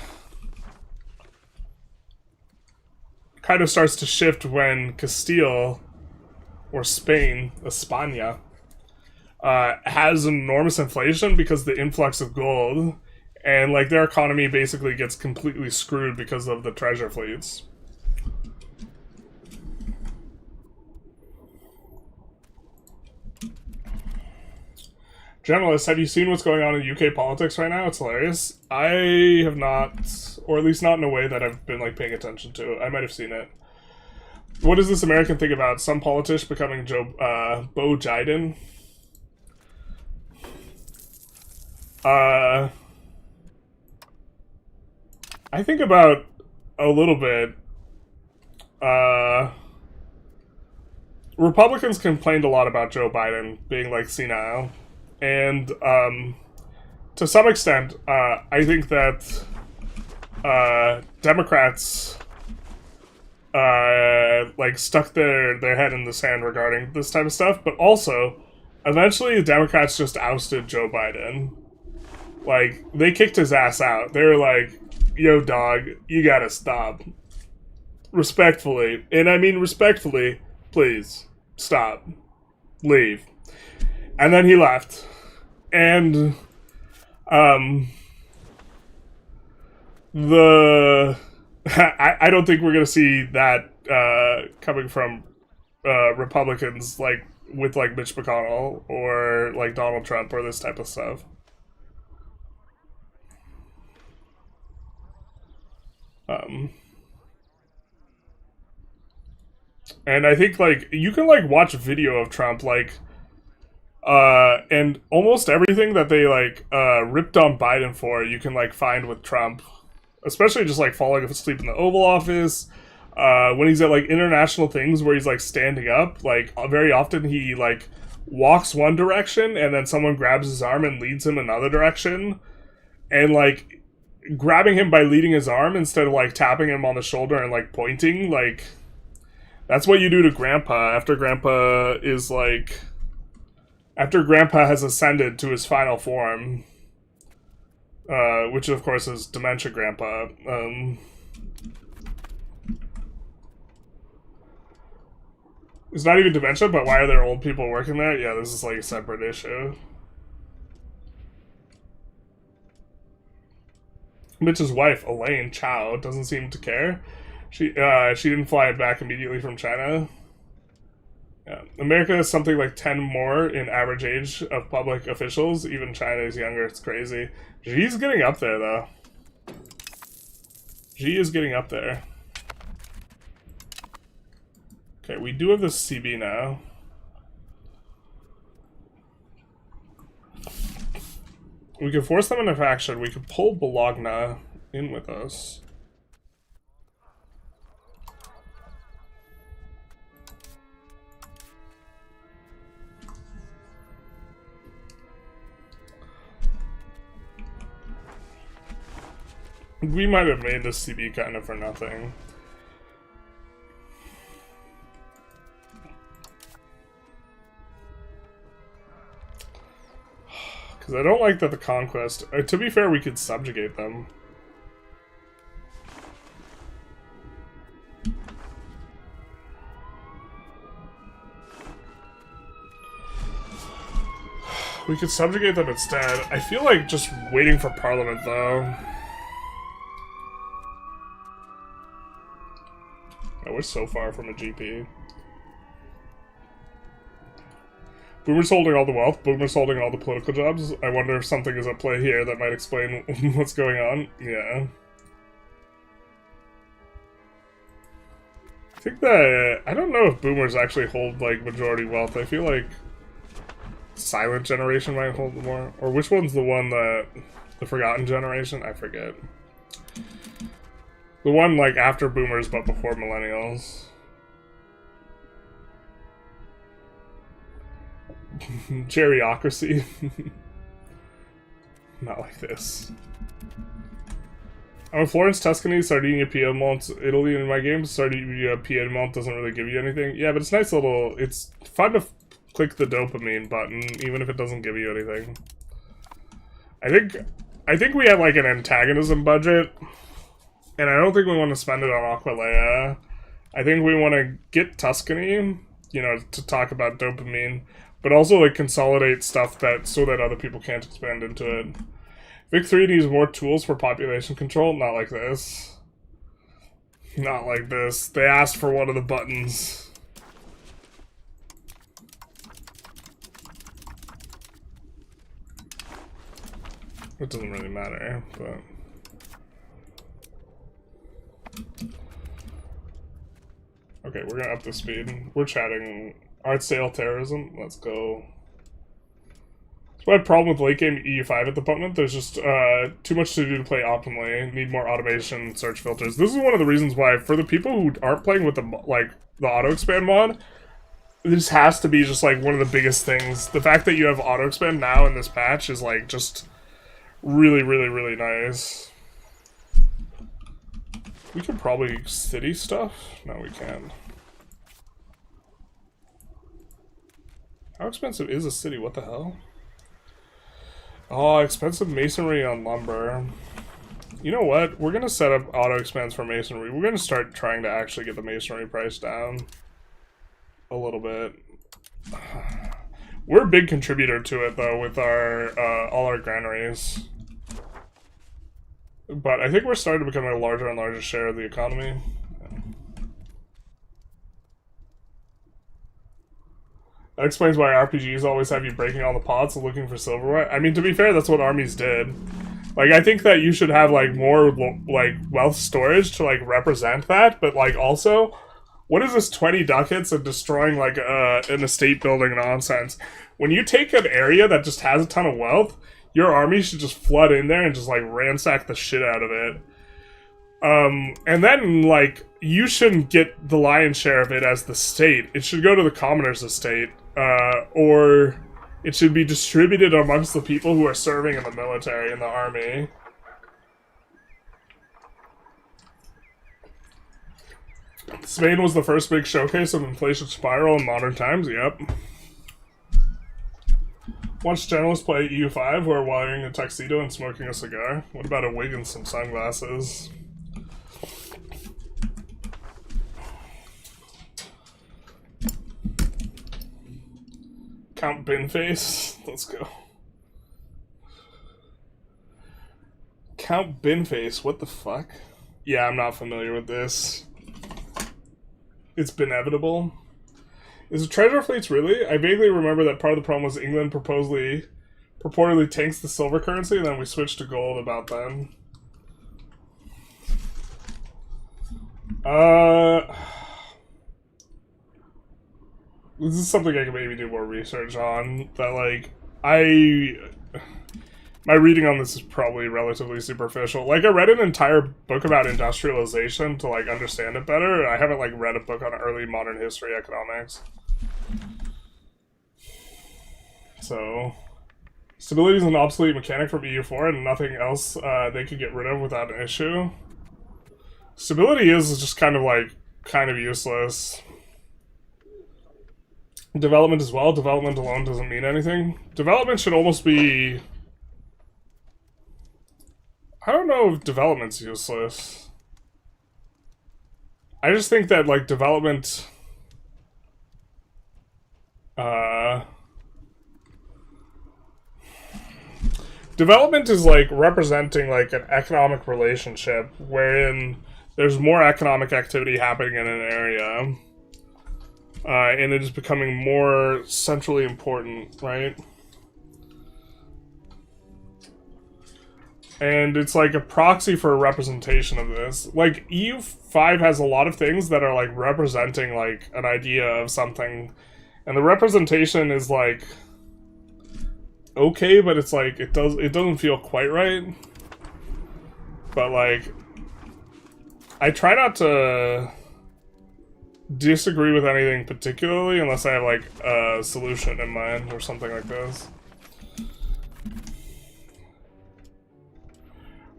kind of starts to shift when Castile, or Spain, España, has enormous inflation because of the influx of gold. And, like, their economy basically gets completely screwed because of the treasure fleets. Generalists, have you seen what's going on in UK politics right now? It's hilarious. I have not, or at least not in a way that I've been, like, paying attention to. I might have seen it. What does this American think about some politician becoming Bo Jiden? I think about a little bit. Republicans complained a lot about Joe Biden being, like, senile. And, to some extent, I think that, Democrats, like, stuck their head in the sand regarding this type of stuff. But also, eventually the Democrats just ousted Joe Biden. Like, they kicked his ass out. They were like, yo, dog, you gotta stop. Respectfully. And I mean respectfully, please, stop. Leave. And then he left. And, I don't think we're gonna see that, coming from, Republicans, like, with, like, Mitch McConnell, or, like, Donald Trump, or this type of stuff. And I think, like, you can, like, watch video of Trump, like, and almost everything that they, like, ripped on Biden for, you can, like, find with Trump. Especially just, like, falling asleep in the Oval Office, when he's at, like, international things where he's, like, standing up, like, very often he, like, walks one direction, and then someone grabs his arm and leads him another direction, and, like, grabbing him by leading his arm instead of, like, tapping him on the shoulder and, like, pointing, like, that's what you do to Grandpa after Grandpa is, like, after Grandpa has ascended to his final form, which, of course, is Dementia Grandpa. It's not even dementia, but why are there old people working there? Yeah, this is, like, a separate issue. Mitch's wife, Elaine Chow, doesn't seem to care. She didn't fly back immediately from China. Yeah. America has something like 10 more in average age of public officials. Even China is younger. It's crazy. Xi's getting up there, though. Xi is getting up there. Okay, we do have this CB now. We could force them into faction. We could pull Bologna in with us. We might have made this CB kind of for nothing. Because I don't like that the conquest... to be fair, we could subjugate them. We could subjugate them instead. I feel like just waiting for Parliament, though. Oh, we're so far from a GP. Boomer's holding all the wealth. Boomer's holding all the political jobs. I wonder if something is at play here that might explain what's going on. Yeah. think that I don't know if boomers actually hold like majority wealth. I feel like silent generation might hold more. Or which one's the one that the forgotten generation? I forget. The one like after boomers but before millennials. Geriocracy. Not like this. I'm Florence, Tuscany, Sardinia, Piedmont, Italy in my game. Sardinia, Piedmont doesn't really give you anything. Yeah, but it's nice little... It's fun to click the dopamine button, even if it doesn't give you anything. I think we have like an antagonism budget, and I don't think we want to spend it on Aquileia. I think we want to get Tuscany, you know, to talk about dopamine, but also like consolidate stuff that so that other people can't expand into it. Vic 3 needs more tools for population control. Not like this. Not like this. They asked for one of the buttons. It doesn't really matter, but... Okay, we're gonna up the speed. We're chatting art sale terrorism. Let's go. So I had a problem with late game EU5 at the moment. There's just too much to do to play optimally. Need more automation, search filters. This is one of the reasons why, for the people who aren't playing with the auto expand mod, this has to be just like one of the biggest things. The fact that you have auto expand now in this patch is like just really, really, really nice. We could probably city stuff. No, we can't. How expensive is a city? What the hell? Oh, expensive masonry on lumber. You know what? We're gonna set up auto expands for masonry. We're gonna start trying to actually get the masonry price down a little bit. We're a big contributor to it though with our all our granaries. But I think we're starting to become a larger and larger share of the economy. That explains why RPGs always have you breaking all the pots and looking for silverware. I mean, to be fair, that's what armies did. Like, I think that you should have, like, more, like, wealth storage to, like, represent that, but, like, also, what is this 20 ducats and destroying, like, an estate building nonsense? When you take an area that just has a ton of wealth, your army should just flood in there and just, like, ransack the shit out of it. And then, like, you shouldn't get the lion's share of it as the state. It should go to the commoner's estate. Or it should be distributed amongst the people who are serving in the military and the army. Spain was the first big showcase of inflation spiral in modern times, yep. Watch journalists play EU5 who are wearing a tuxedo and smoking a cigar. What about a wig and some sunglasses? Count Binface. Let's go. Count Binface. What the fuck? Yeah, I'm not familiar with this. It's Benevitable. Is it treasure fleets really? I vaguely remember that part of the problem was England purportedly tanks the silver currency, and then we switched to gold about then. This is something I can maybe do more research on. That, like, my reading on this is probably relatively superficial. Like, I read an entire book about industrialization to, like, understand it better. I haven't, like, read a book on early modern history economics. So, stability is an obsolete mechanic from EU4 and nothing else they could get rid of without an issue. Stability is just kind of useless. Development as well. Development alone doesn't mean anything. Development should almost be... I don't know if development's useless. I just think that, like, development... Development is, like, representing, like, an economic relationship wherein there's more economic activity happening in an area. And it is becoming more centrally important, right? And it's like a proxy for a representation of this. Like, EU5 has a lot of things that are like representing like an idea of something. And the representation is like okay, but it's like it doesn't feel quite right. But like I try not to disagree with anything particularly unless I have like a solution in mind or something like this.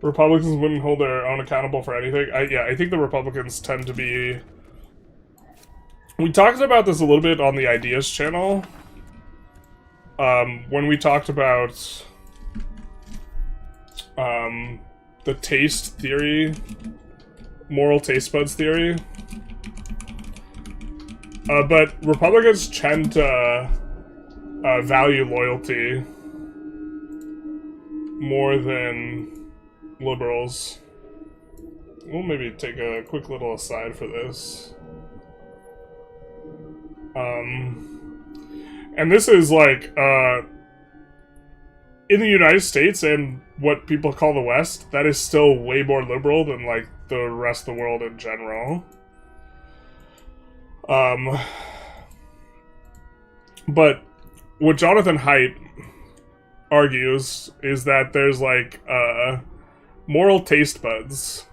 Republicans wouldn't hold their own accountable for anything. I think the Republicans tend to be... We talked about this a little bit on the Ideas channel. When we talked about the taste theory, moral taste buds theory. But Republicans tend to value loyalty more than liberals. We'll maybe take a quick little aside for this. And this is like, in the United States and what people call the West, that is still way more liberal than like the rest of the world in general. But what Jonathan Haidt argues is that there's like, moral taste buds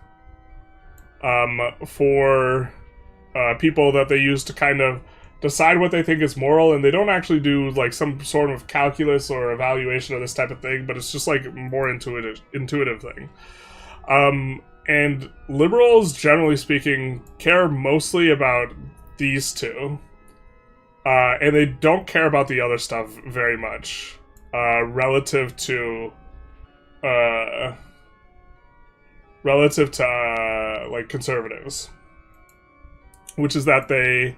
for people that they use to kind of decide what they think is moral, and they don't actually do like some sort of calculus or evaluation of this type of thing, but it's just like more intuitive thing. And liberals, generally speaking, care mostly about these two, and they don't care about the other stuff very much relative to like conservatives, which is that they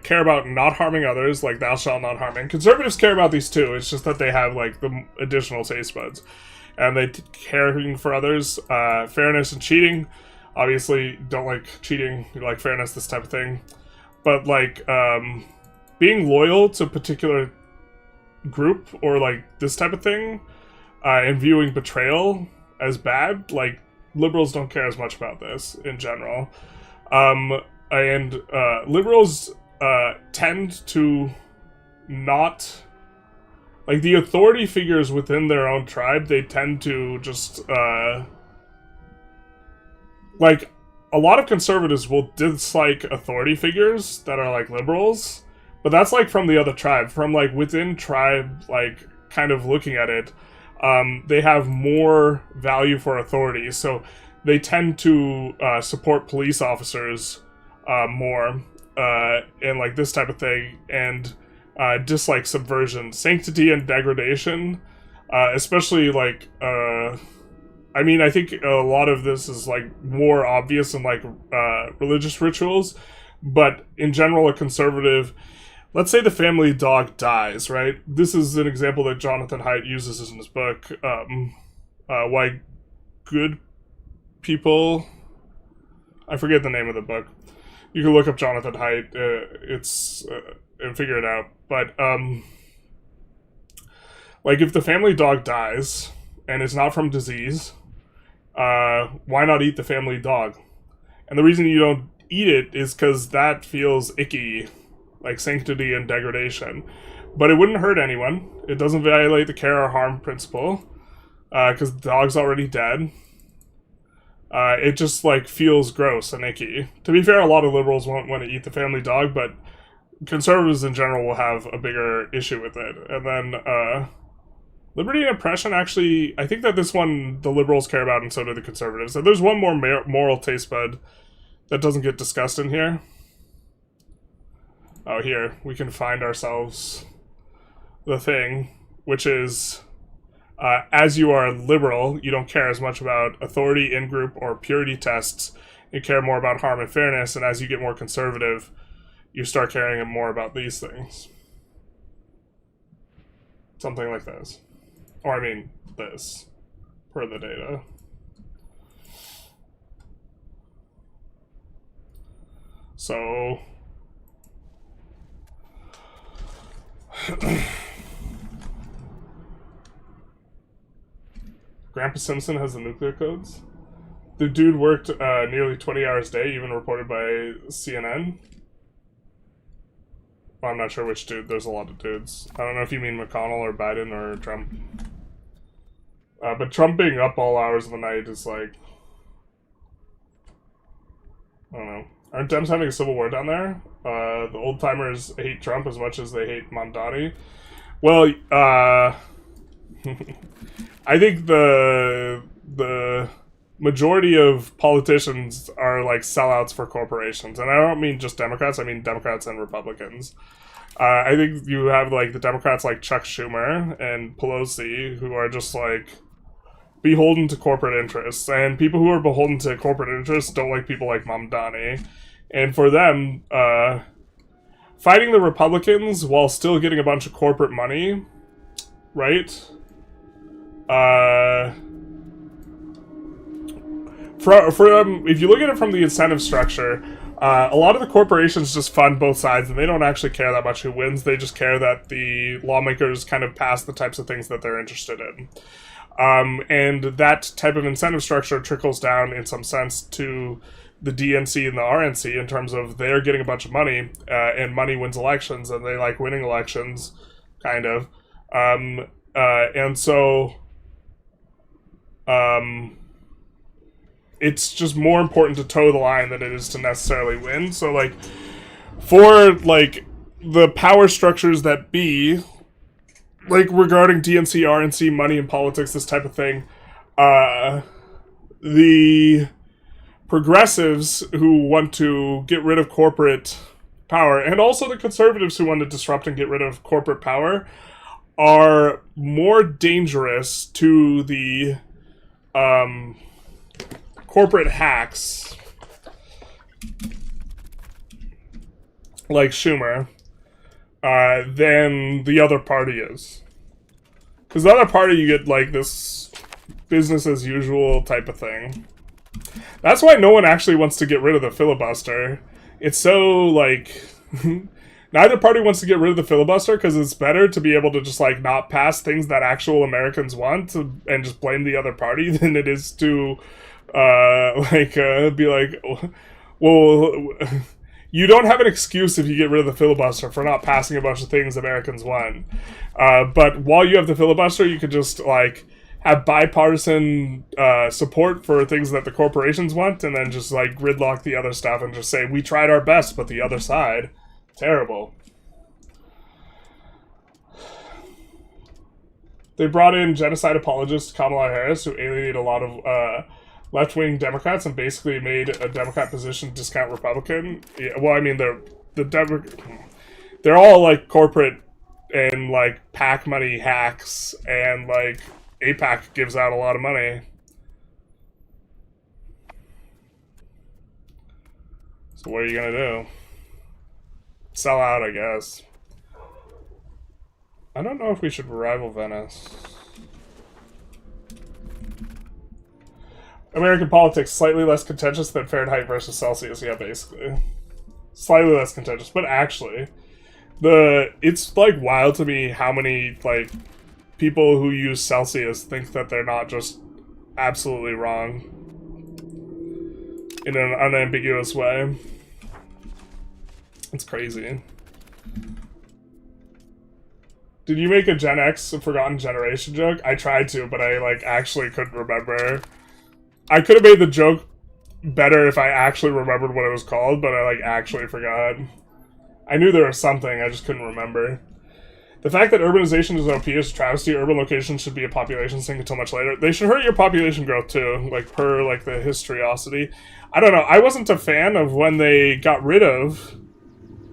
care about not harming others, like thou shalt not harm. And conservatives care about these too. It's just that they have like the additional taste buds, and they caring for others, fairness and cheating. Obviously, don't like cheating, you like fairness, this type of thing. But like being loyal to a particular group or like this type of thing, and viewing betrayal as bad, like liberals don't care as much about this in general. And liberals tend to not, like the authority figures within their own tribe, they tend to just like a lot of conservatives will dislike authority figures that are like liberals, but that's like from the other tribe, from like within tribe, like kind of looking at it. They have more value for authority, so they tend to support police officers more, and like this type of thing, and dislike subversion, sanctity, and degradation, especially like, I mean, I think a lot of this is like more obvious in like religious rituals, but in general, a conservative... Let's say the family dog dies, right? This is an example that Jonathan Haidt uses in his book, Why Good People... I forget the name of the book. You can look up Jonathan Haidt, and figure it out. But, like, if the family dog dies, and it's not from disease, why not eat the family dog? And the reason you don't eat it is because that feels icky, like sanctity and degradation. But it wouldn't hurt anyone. It doesn't violate the care or harm principle, because the dog's already dead. It just, like, feels gross and icky. To be fair, a lot of liberals won't want to eat the family dog, but conservatives in general will have a bigger issue with it. And then, liberty and oppression, actually, I think that this one the liberals care about, and so do the conservatives. And there's one more moral taste bud that doesn't get discussed in here. Oh, here, we can find ourselves the thing, which is, as you are liberal, you don't care as much about authority, in-group, or purity tests. You care more about harm and fairness, and as you get more conservative, you start caring more about these things. Something like this. Or, I mean, this, per the data. So... Grandpa Simpson has the nuclear codes. The dude worked nearly 20 hours a day, even reported by CNN. Well, I'm not sure which dude. There's a lot of dudes. I don't know if you mean McConnell or Biden or Trump. But Trump being up all hours of the night is like... I don't know. Aren't Dems having a civil war down there? The old-timers hate Trump as much as they hate Mamdani. Well, I think the majority of politicians are like sellouts for corporations. And I don't mean just Democrats, I mean Democrats and Republicans. I think you have like the Democrats like Chuck Schumer and Pelosi who are just like beholden to corporate interests. And people who are beholden to corporate interests don't like people like Mamdani. And for them, fighting the Republicans while still getting a bunch of corporate money, right? If you look at it from the incentive structure, a lot of the corporations just fund both sides, and they don't actually care that much who wins. They just care that the lawmakers kind of pass the types of things that they're interested in. And that type of incentive structure trickles down in some sense to the DNC and the RNC in terms of they're getting a bunch of money, and money wins elections, and they like winning elections, kind of. And so... it's just more important to toe the line than it is to necessarily win. So, like, for, like, the power structures that be, like, regarding DNC, RNC, money in politics, this type of thing, the progressives who want to get rid of corporate power, and also the conservatives who want to disrupt and get rid of corporate power, are more dangerous to the, corporate hacks like Schumer than the other party is. Because the other party, you get like this business as usual type of thing. That's why no one actually wants to get rid of the filibuster. It's so like... Neither party wants to get rid of the filibuster because it's better to be able to just like not pass things that actual Americans want and just blame the other party than it is to be like, well, you don't have an excuse if you get rid of the filibuster for not passing a bunch of things Americans want. But while you have the filibuster, you could just like have bipartisan support for things that the corporations want, and then just like gridlock the other stuff and just say, we tried our best, but the other side, terrible. They brought in genocide apologist Kamala Harris, who alienated a lot of left-wing Democrats and basically made a Democrat position discount Republican. Yeah, well, I mean, they're all like corporate and like PAC money hacks, and like AIPAC gives out a lot of money. So what are you gonna do? Sell out, I guess. I don't know if we should rival Venice. American politics, slightly less contentious than Fahrenheit versus Celsius. Yeah, basically. Slightly less contentious. But actually, it's like wild to me how many like people who use Celsius think that they're not just absolutely wrong in an unambiguous way. It's crazy. Did you make a Gen X Forgotten Generation joke? I tried to, but I like actually couldn't remember. I could have made the joke better if I actually remembered what it was called, but I like actually forgot. I knew there was something, I just couldn't remember. The fact that urbanization is OP is a travesty. Urban locations should be a population sink until much later. They should hurt your population growth too, like per like the historiosity. I don't know. I wasn't a fan of when they got rid of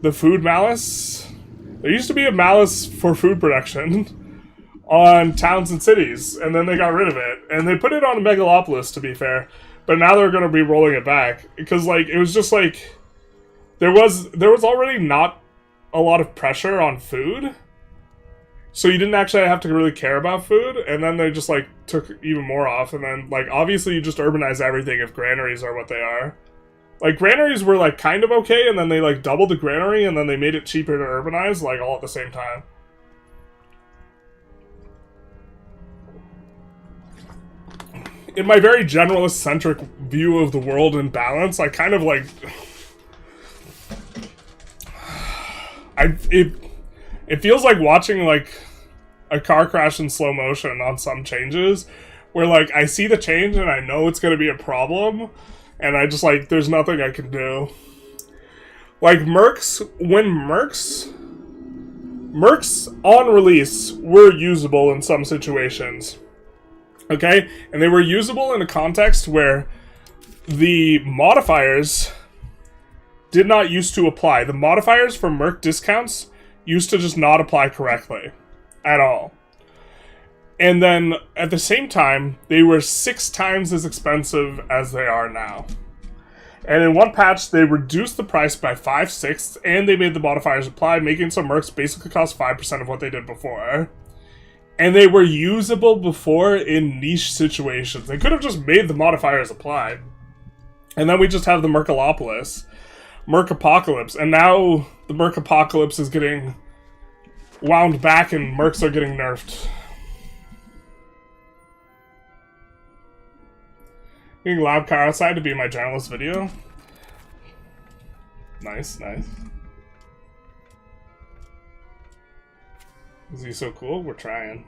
the food malice. There used to be a malice for food production on towns and cities, and then they got rid of it. And they put it on a megalopolis, to be fair. But now they're going to be rolling it back. Because, like, it was just, like... There was already not a lot of pressure on food. So you didn't actually have to really care about food. And then they just, like, took even more off. And then, like, obviously you just urbanize everything if granaries are what they are. Like, granaries were, like, kind of okay, and then they, like, doubled the granary, and then they made it cheaper to urbanize, like, all at the same time. in my very generalist-centric view of the world and balance, I kind of like... It feels like watching, like, a car crash in slow motion on some changes, where, like, I see the change and I know it's gonna be a problem, and I just, like, there's nothing I can do. Like, Mercs on release were usable in some situations. Okay? And they were usable in a context where the modifiers did not used to apply. The modifiers for Merc discounts used to just not apply correctly. At all. And then, at the same time, they were 6 times as expensive as they are now. And in one patch, they reduced the price by 5/6, and they made the modifiers apply, making some Mercs basically cost 5% of what they did before. And they were usable before in niche situations. They could have just made the modifiers apply. And then we just have the Mercantilism. Mercapocalypse. And now the Mercapocalypse is getting wound back and Mercs are getting nerfed. Getting loud car outside to be my journalist video. Nice, nice. Is he so cool? We're trying.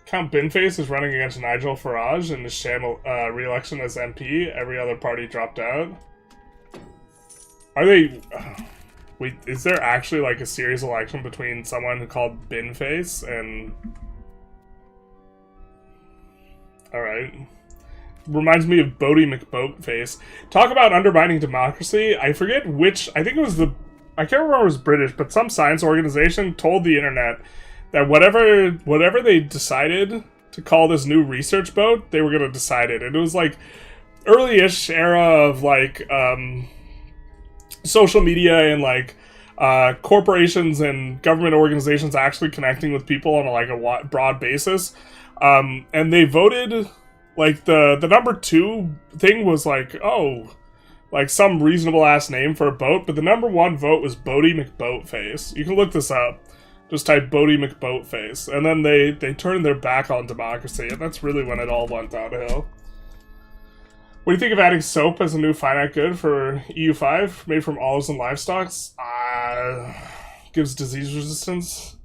Count Binface is running against Nigel Farage in the sham re-election as MP. Every other party dropped out. Are they... wait, is there actually like a serious election between someone called Binface and... Alright. Reminds me of Bodie McBoatface. Talk about undermining democracy. I forget which... I think it was the... I can't remember if it was British, but some science organization told the internet that whatever they decided to call this new research boat, they were going to decide it. And it was like early-ish era of like social media and like corporations and government organizations actually connecting with people on like a broad basis. And they voted like the number 2 thing was like, oh, like some reasonable ass name for a boat, but the number 1 vote was Bodie McBoatface. You can look this up. Just type Bodie McBoatface. And then they turned their back on democracy, and that's really when it all went downhill. What do you think of adding soap as a new finite good for EU5, made from olives and livestock? Gives disease resistance.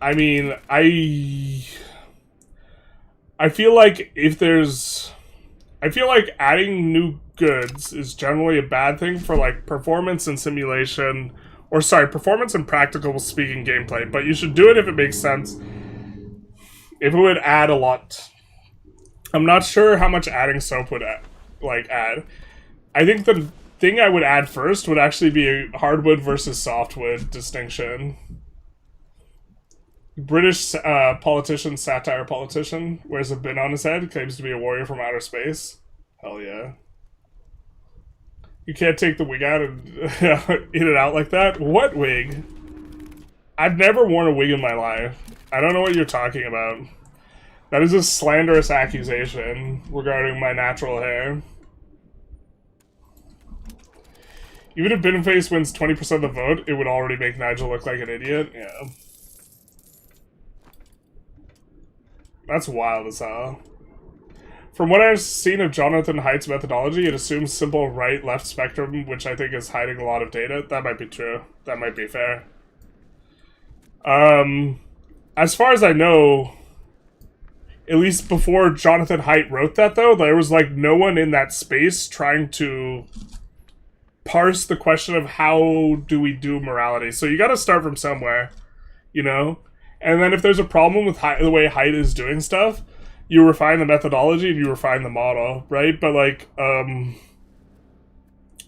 I mean, I feel like I feel like adding new goods is generally a bad thing for like performance and simulation, or sorry, performance and practical speaking gameplay, but you should do it if it makes sense. If it would add a lot. I'm not sure how much adding soap would add. I think the thing I would add first would actually be a hardwood versus softwood distinction. British politician, satire politician, wears a bin on his head, claims to be a warrior from outer space. Hell yeah. You can't take the wig out and in it out like that? What wig? I've never worn a wig in my life. I don't know what you're talking about. That is a slanderous accusation regarding my natural hair. Even if Binface wins 20% of the vote, it would already make Nigel look like an idiot. Yeah. That's wild as hell. From what I've seen of Jonathan Haidt's methodology, it assumes simple right-left spectrum, which I think is hiding a lot of data. That might be true. That might be fair. As far as I know, at least before Jonathan Haidt wrote that, though, there was, like, no one in that space trying to parse the question of how do we do morality. So you gotta start from somewhere, you know? And then if there's a problem with the way Haidt is doing stuff, you refine the methodology and you refine the model, right? But, like,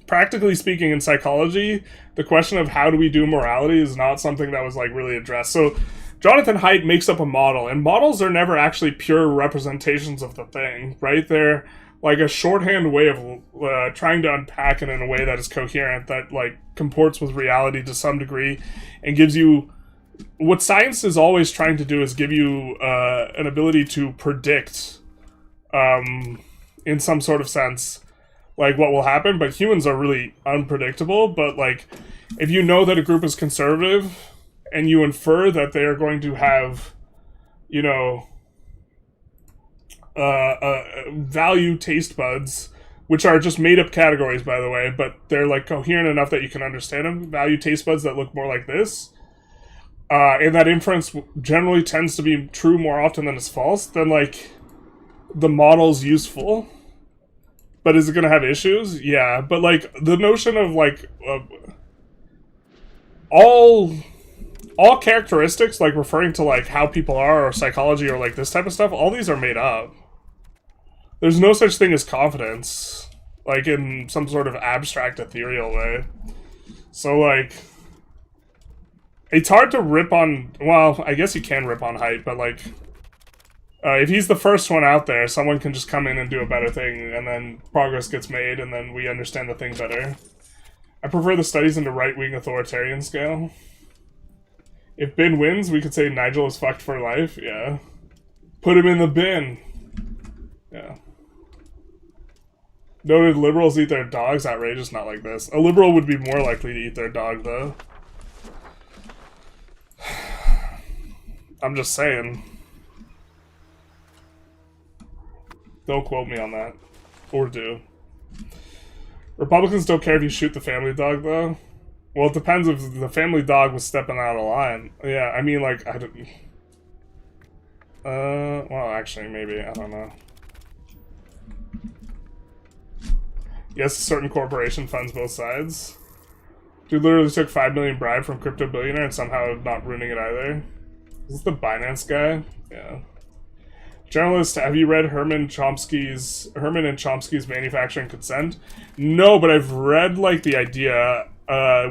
practically speaking in psychology, the question of how do we do morality is not something that was, like, really addressed. So Jonathan Haidt makes up a model, and models are never actually pure representations of the thing, right? They're, like, a shorthand way of trying to unpack it in a way that is coherent, that, like, comports with reality to some degree, and gives you... What science is always trying to do is give you an ability to predict, in some sort of sense, like, what will happen, but humans are really unpredictable. But, like, if you know that a group is conservative, and you infer that they are going to have, you know, value taste buds, which are just made up categories, by the way, but they're like coherent enough that you can understand them. Value taste buds that look more like this. And that inference generally tends to be true more often than it's false. Then, like, the model's useful. But is it going to have issues? Yeah, but, like, the notion of, like, all characteristics, like, referring to, like, how people are or psychology or, like, this type of stuff, all these are made up. There's no such thing as confidence, like, in some sort of abstract, ethereal way. So, like, it's hard to rip on, well, I guess you can rip on height, but, like, if he's the first one out there, someone can just come in and do a better thing, and then progress gets made, and then we understand the thing better. I prefer the studies into right-wing authoritarian scale. If bin wins, we could say Nigel is fucked for life, yeah. Put him in the bin. Yeah. Noted liberals eat their dogs, outrageous, not like this. A liberal would be more likely to eat their dog, though. I'm just saying. Don't quote me on that. Or do. Republicans don't care if you shoot the family dog, though. Well, it depends if the family dog was stepping out of line. Yeah, I mean, like, I don't... well, actually, maybe. I don't know. Yes, a certain corporation funds both sides. Dude literally took 5 million bribe from crypto billionaire and somehow not ruining it either. Is this the Binance guy? Yeah. Journalist, have you read Herman and Chomsky's Manufacturing Consent? No, but I've read, like, the idea,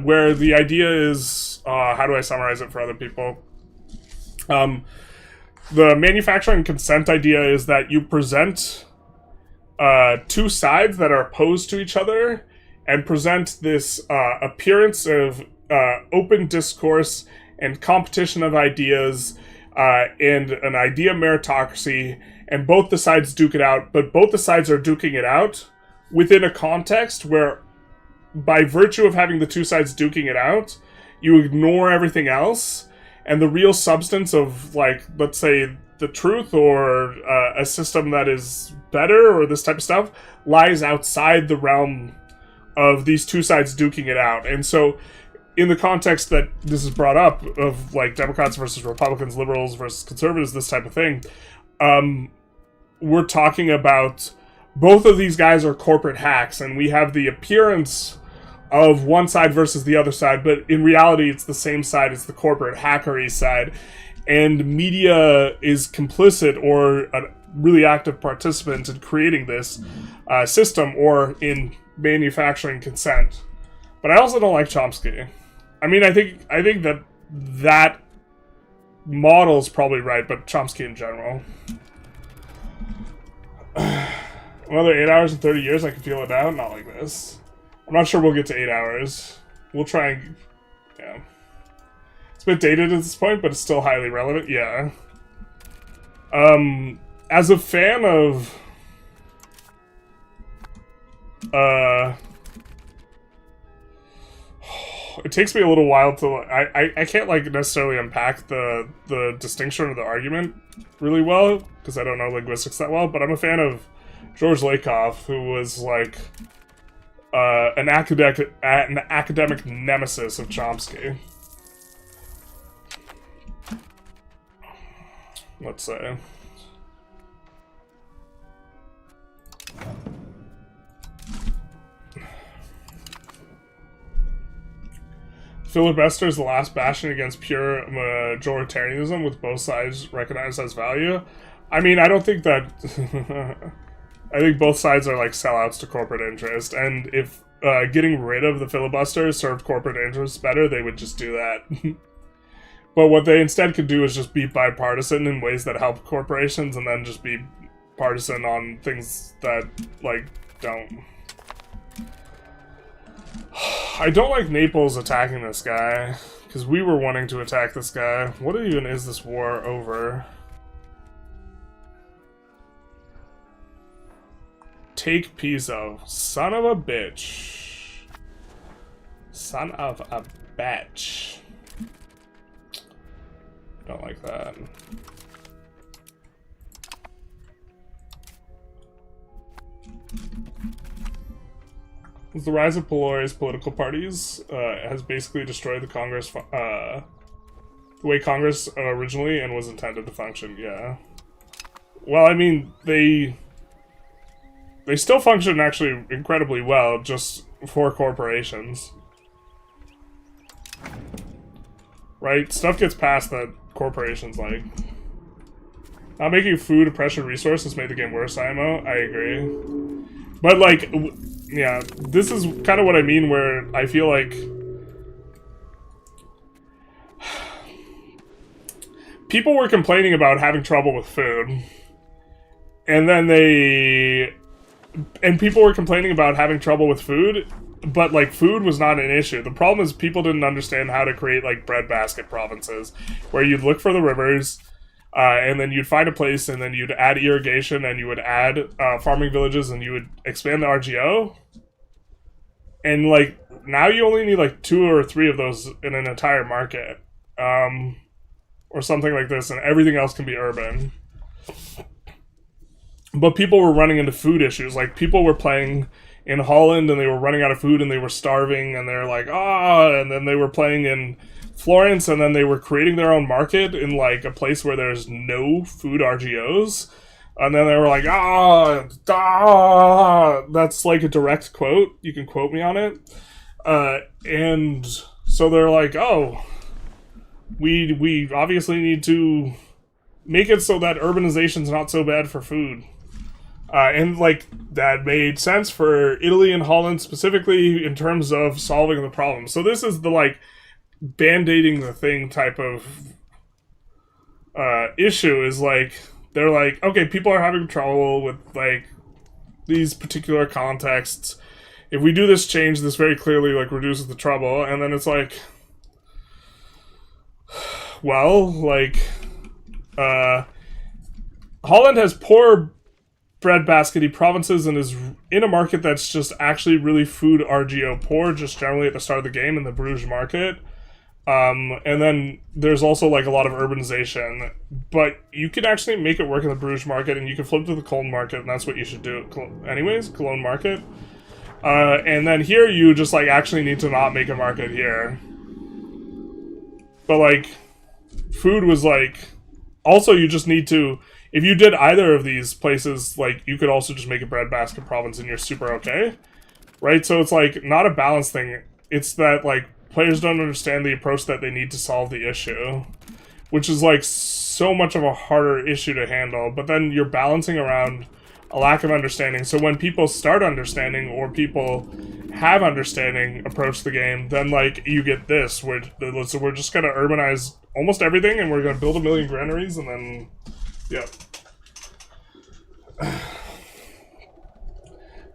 where the idea is, how do I summarize it for other people? The manufacturing consent idea is that you present two sides that are opposed to each other and present this appearance of open discourse and competition of ideas and an idea meritocracy, and both the sides duke it out, but both the sides are duking it out within a context where, by virtue of having the two sides duking it out, you ignore everything else, and the real substance of, like, let's say, the truth or a system that is better or this type of stuff lies outside the realm of these two sides duking it out. And so in the context that this is brought up of, like, Democrats versus Republicans, liberals versus conservatives, this type of thing, we're talking about both of these guys are corporate hacks, and we have the appearance of one side versus the other side, but in reality it's the same side, it's the corporate hackery side, and media is complicit or a really active participant in creating this system or in manufacturing consent. But I also don't like Chomsky. I mean, I think that model is probably right, but Chomsky in general. Another 8 hours and 30 years, I can feel it now. Not like this. I'm not sure we'll get to 8 hours. We'll try and... yeah. It's a bit dated at this point, but it's still highly relevant. Yeah. As a fan of... it takes me a little while to... I can't, like, necessarily unpack the distinction of the argument really well, because I don't know linguistics that well, but I'm a fan of George Lakoff, who was, like, an academic nemesis of Chomsky. Let's say. Filibuster is the last bastion against pure majoritarianism, with both sides recognized as value. I mean, I don't think that... I think both sides are, like, sellouts to corporate interest, and if getting rid of the filibuster served corporate interests better, they would just do that. But what they instead could do is just be bipartisan in ways that help corporations, and then just be partisan on things that, like, don't... I don't like Naples attacking this guy, because we were wanting to attack this guy. What even is this war over? Take Pisa. Son of a bitch. Son of a bitch. Don't like that. The rise of polarized political parties has basically destroyed the Congress, the way Congress originally and was intended to function. Yeah. Well, I mean, they still function actually incredibly well, just for corporations. Right? Stuff gets passed that corporations like. Not making food a precious resource has made the game worse, IMO. I agree. But, like, yeah, this is kind of what I mean, where I feel like people were complaining about having trouble with food. And then people were complaining about having trouble with food, but, like, food was not an issue. The problem is people didn't understand how to create, like, breadbasket provinces, where you'd look for the rivers, and then you'd find a place, and then you'd add irrigation, and you would add farming villages, and you would expand the RGO. And, like, now you only need, like, 2 or 3 of those in an entire market. Or something like this, and everything else can be urban. But people were running into food issues. Like, people were playing in Holland, and they were running out of food, and they were starving, and they're like, and then they were playing in Florence, and then they were creating their own market in, like, a place where there's no food RGOs. And then they were like, that's like a direct quote. You can quote me on it. And so they're like, we obviously need to make it so that urbanization's not so bad for food. And, like, that made sense for Italy and Holland specifically in terms of solving the problem. So this is the, like, band-aiding the thing type of issue is, like, they're like, okay, people are having trouble with, like, these particular contexts. If we do this change, this very clearly, like, reduces the trouble. And then it's like, well, like, Holland has poor breadbaskety provinces and is in a market that's just actually really food RGO poor, just generally at the start of the game in the Bruges market. And then there's also, like, a lot of urbanization, but you can actually make it work in the Bruges market, and you can flip to the Cologne market, and that's what you should do anyways, Cologne market. And then here you just, like, actually need to not make a market here. But, like, food was, like, also you just need to, if you did either of these places, like, you could also just make a breadbasket province and you're super okay, right? So it's, like, not a balance thing, it's that, like, players don't understand the approach that they need to solve the issue, which is, like, so much of a harder issue to handle, but then you're balancing around a lack of understanding. So when people start understanding, or people have understanding approach the game, then, like, you get this, so we're just gonna urbanize almost everything, and we're gonna build 1 million granaries, and then, yeah.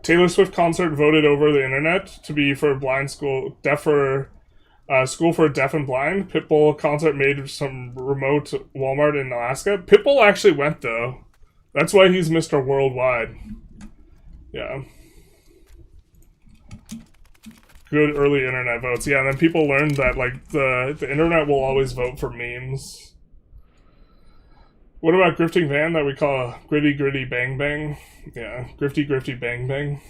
Taylor Swift concert voted over the internet to be for blind school, school for deaf and blind. Pitbull concert made some remote Walmart in Alaska. Pitbull actually went, though. That's why he's Mr. Worldwide. Yeah. Good early internet votes. Yeah, and then people learned that, like, the internet will always vote for memes. What about Grifting Van that we call Gritty Gritty Bang Bang? Yeah, Grifty Grifty Bang Bang.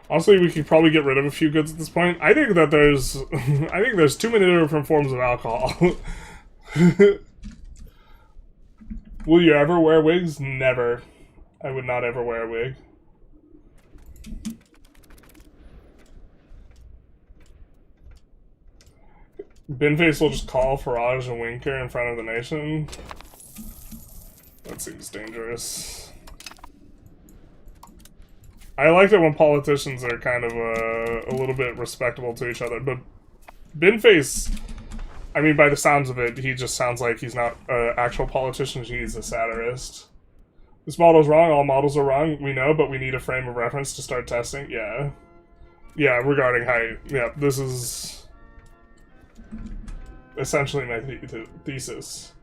Honestly, we could probably get rid of a few goods at this point. I think that there's too many different forms of alcohol. Will you ever wear wigs? Never. I would not ever wear a wig. Binface will just call Farage a winker in front of the nation. That seems dangerous. I like it when politicians are kind of a little bit respectable to each other, but Binface, I mean, by the sounds of it, he just sounds like he's not an actual politician, he's a satirist. This model's wrong, all models are wrong, we know, but we need a frame of reference to start testing. Yeah. Yeah, regarding height. Yeah, this is essentially my thesis.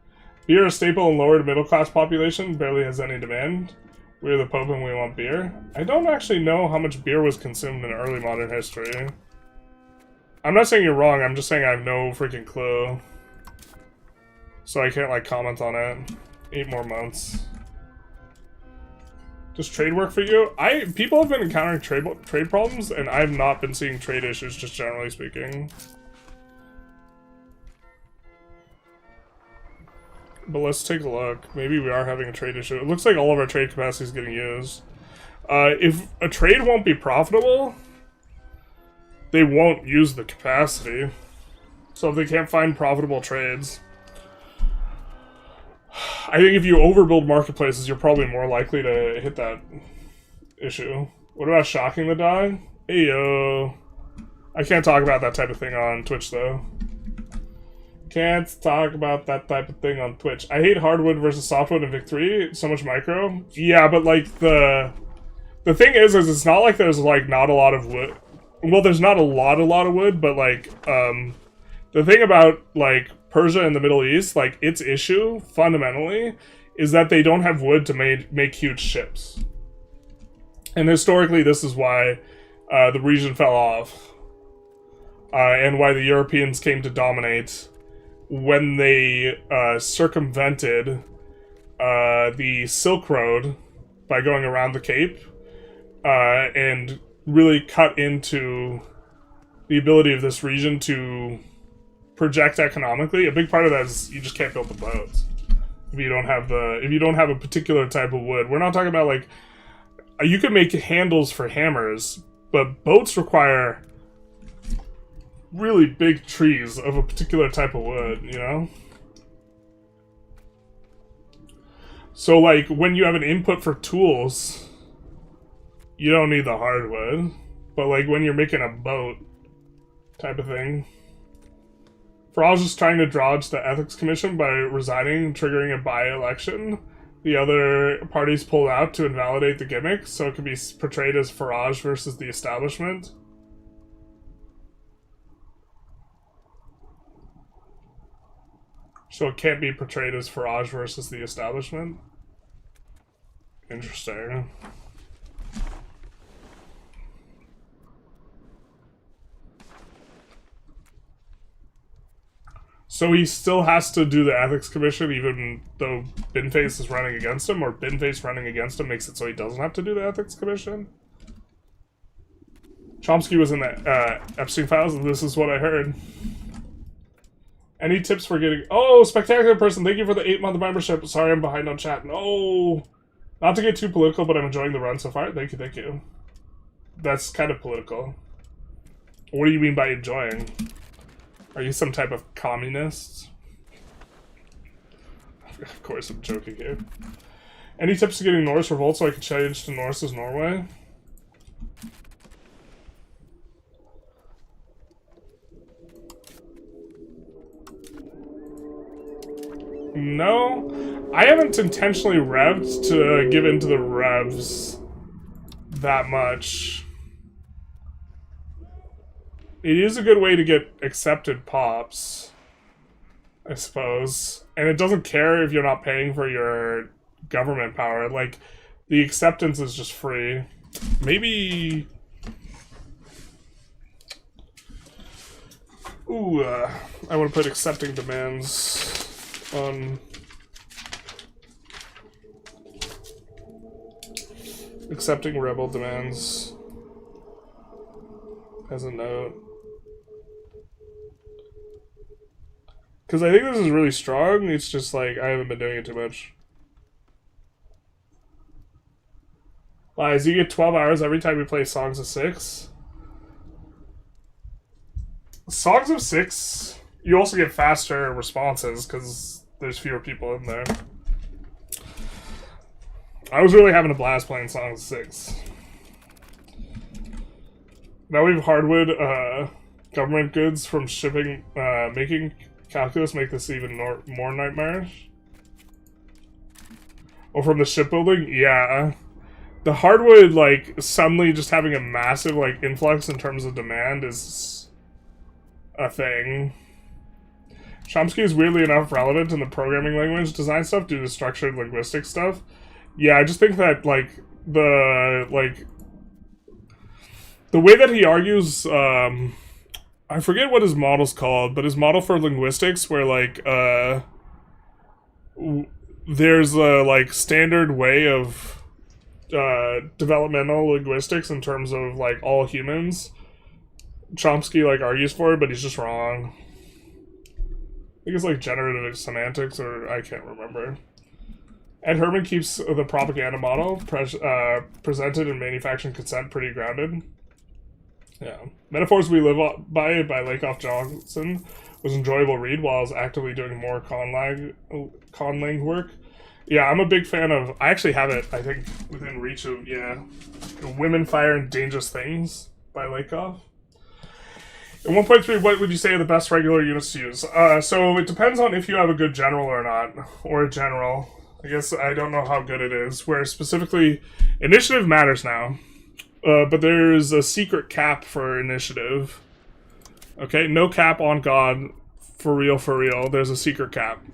Beer, a staple in lower to middle class population, barely has any demand. We're the Pope and we want beer. I don't actually know how much beer was consumed in early modern history. I'm not saying you're wrong, I'm just saying I have no freaking clue. So I can't, like, comment on it. 8 more months. Does trade work for you? People have been encountering trade problems, and I've not been seeing trade issues, just generally speaking. But let's take a look. Maybe we are having a trade issue. It looks like all of our trade capacity is getting used. If a trade won't be profitable, they won't use the capacity. So if they can't find profitable trades, I think if you overbuild marketplaces, you're probably more likely to hit that issue. What about shocking the dog? Ayo. I can't talk about that type of thing on Twitch, though. Can't talk about that type of thing on Twitch. I hate hardwood versus softwood in Vic 3. So much micro. Yeah, but like the thing is it's not like there's like not a lot of wood. Well, there's not a lot of wood, but like the thing about like Persia and the Middle East, like its issue fundamentally is that they don't have wood to make huge ships. And historically, this is why the region fell off, and why the Europeans came to dominate when they circumvented the Silk Road by going around the Cape and really cut into the ability of this region to project economically. A big part of that is you just can't build the boats if you don't have a particular type of wood. We're not talking about like you can make handles for hammers, but boats require really big trees of a particular type of wood, you know? So like when you have an input for tools, you don't need the hardwood, but like when you're making a boat type of thing. Farage is trying to dodge the Ethics Commission by resigning and triggering a by-election. The other parties pulled out to invalidate the gimmick, so it could be portrayed as Farage versus the establishment. So it can't be portrayed as Farage versus the establishment? Interesting. So he still has to do the Ethics Commission even though Binface is running against him, or Binface running against him makes it so he doesn't have to do the Ethics Commission? Chomsky was in the Epstein files, and this is what I heard. Any tips for getting... Oh, Spectacular Person, thank you for the 8-month membership. Sorry I'm behind on chat. No! Not to get too political, but I'm enjoying the run so far. Thank you, thank you. That's kind of political. What do you mean by enjoying? Are you some type of communist? Of course, I'm joking here. Any tips to getting Norse revolt so I can change to Norse as Norway? No, I haven't intentionally revved to give into the revs that much. It is a good way to get accepted pops, I suppose. And it doesn't care if you're not paying for your government power. Like, the acceptance is just free. Maybe... Ooh, I want to put accepting demands on... Accepting rebel demands as a note. Because I think this is really strong, it's just like, I haven't been doing it too much. Lies, you get 12 hours every time you play Songs of Six. Songs of Six, you also get faster responses, because there's fewer people in there. I was really having a blast playing Songs of Six. Now we have hardwood, government goods from shipping, making calculus make this even more nightmarish. Or from the shipbuilding? Yeah. The hardwood, like, suddenly just having a massive, like, influx in terms of demand is a thing. Chomsky is weirdly enough relevant in the programming language design stuff due to structured linguistic stuff. Yeah, I just think that, like, the way that he argues, I forget what his model's called, but his model for linguistics where, like, there's a, like, standard way of developmental linguistics in terms of like all humans. Chomsky like argues for it, but he's just wrong. I think it's like generative semantics, or I can't remember. Ed Herman keeps the propaganda model presented in manufacturing consent pretty grounded. Yeah. Metaphors We Live by Lakoff Johnson was an enjoyable read while I was actively doing more conlang work. Yeah, I'm a big fan of... I actually have it, I think, within reach of, yeah, Women, Fire, and Dangerous Things by Lakoff. In 1.3, what would you say are the best regular units to use? So it depends on if you have a good general or not, or a general. I guess I don't know how good it is, where specifically initiative matters now. But there's a secret cap for initiative. Okay, no cap on God, for real, there's a secret cap.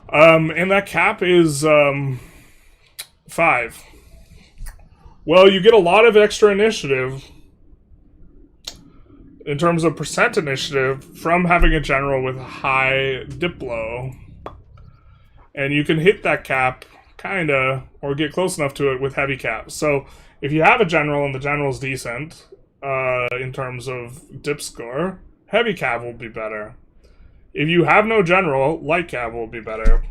And that cap is 5. Well, you get a lot of extra initiative in terms of percent initiative from having a general with a high diplo. And you can hit that cap, kinda, or get close enough to it with heavy cap. So if you have a general and the general's decent, in terms of dip score, heavy cap will be better. If you have no general, light cap will be better.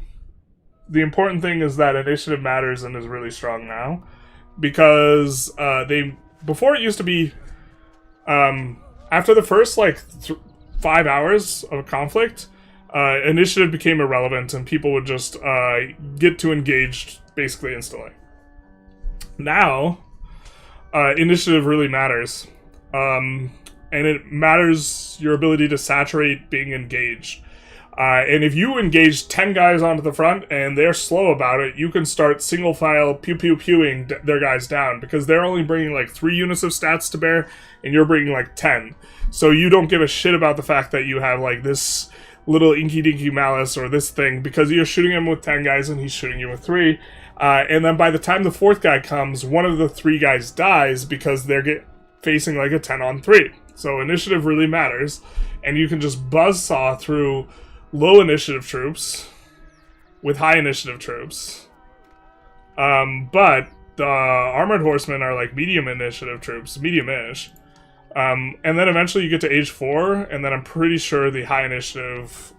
The important thing is that initiative matters and is really strong now. Because before it used to be, after the first like 5 hours of a conflict, initiative became irrelevant and people would just get to engaged basically instantly. Now, initiative really matters. And it matters your ability to saturate being engaged. And if you engage 10 guys onto the front and they're slow about it, you can start single file pew-pew-pewing their guys down because they're only bringing like 3 units of stats to bear and you're bringing like 10. So you don't give a shit about the fact that you have like this little inky-dinky malice or this thing because you're shooting him with 10 guys and he's shooting you with 3. And then by the time the 4th guy comes, one of the 3 guys dies because they're facing like a 10-on-3. So initiative really matters, and you can just buzzsaw through low initiative troops with high initiative troops. But the armored horsemen are like medium initiative troops, medium-ish. And then eventually you get to age 4, and then I'm pretty sure the high initiative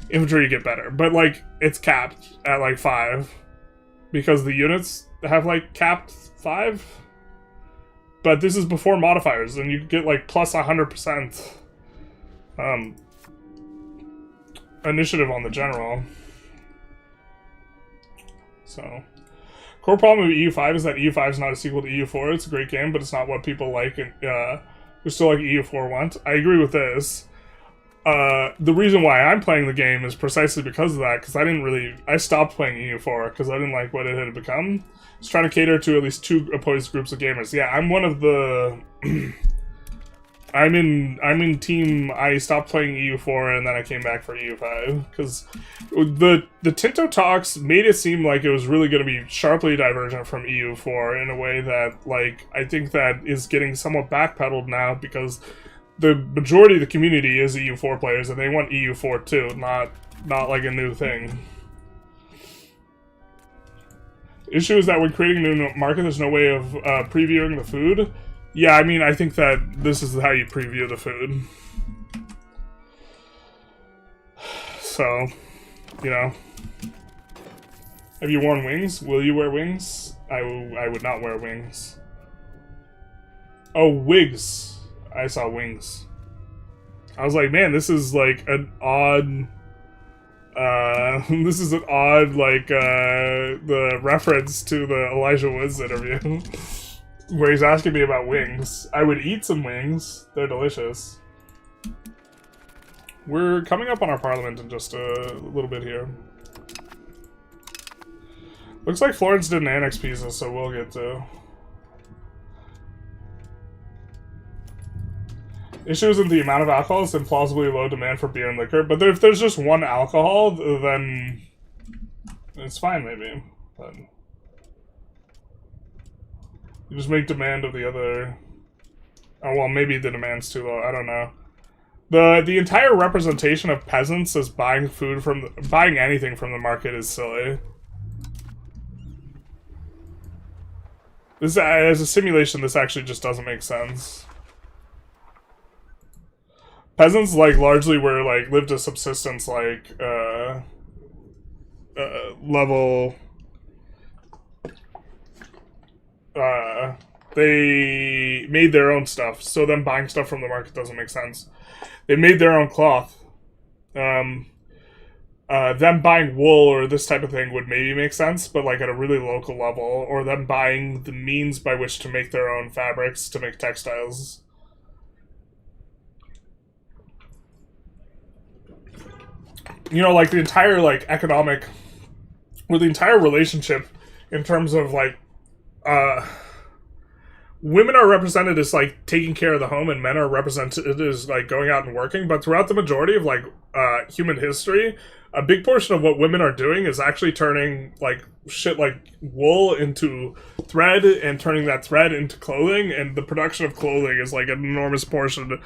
infantry get better. But like it's capped at like 5 because the units have like capped 5. But this is before modifiers, and you get like plus 100% initiative on the general. So, core problem with EU5 is that EU5 is not a sequel to EU4. It's a great game, but it's not what people like, and who still like EU4 want. I agree with this. The reason why I'm playing the game is precisely because of that, because I stopped playing EU4 because I didn't like what it had become. I was trying to cater to at least 2 opposed groups of gamers. Yeah, I'm one of the... I'm in team... I stopped playing EU4 and then I came back for EU5, because the Tinto talks made it seem like it was really going to be sharply divergent from EU4 in a way that, like, I think that is getting somewhat backpedaled now, because the majority of the community is EU4 players, and they want EU4 too, not like a new thing. Issue is that when creating a new market, there's no way of previewing the food. Yeah, I mean, I think that this is how you preview the food. So, you know. Have you worn wings? Will you wear wings? I would not wear wings. Oh, wigs. I saw wings. I was like, man, this is like an odd... this is an odd, like, the reference to the Elijah Woods interview. Where he's asking me about wings. I would eat some wings. They're delicious. We're coming up on our parliament in just a little bit here. Looks like Florence didn't annex Pisa, so we'll get to... Issue isn't the amount of alcohol, it's implausibly low demand for beer and liquor. But if there's just one alcohol, then it's fine, maybe. But you just make demand of the other... Oh, well, maybe the demand's too low. I don't know. The entire representation of peasants as buying food from... buying anything from the market is silly. This, as a simulation, this actually just doesn't make sense. Peasants, like, largely were, like, lived a subsistence, like, level. They made their own stuff, so them buying stuff from the market doesn't make sense. They made their own cloth. Them buying wool or this type of thing would maybe make sense, but like at a really local level, or them buying the means by which to make their own fabrics to make textiles. You know, like the entire like economic, or the entire relationship in terms of like, women are represented as like taking care of the home, and men are represented as like going out and working. But throughout the majority of like human history, a big portion of what women are doing is actually turning like shit like wool into thread, and turning that thread into clothing, and the production of clothing is like an enormous portion.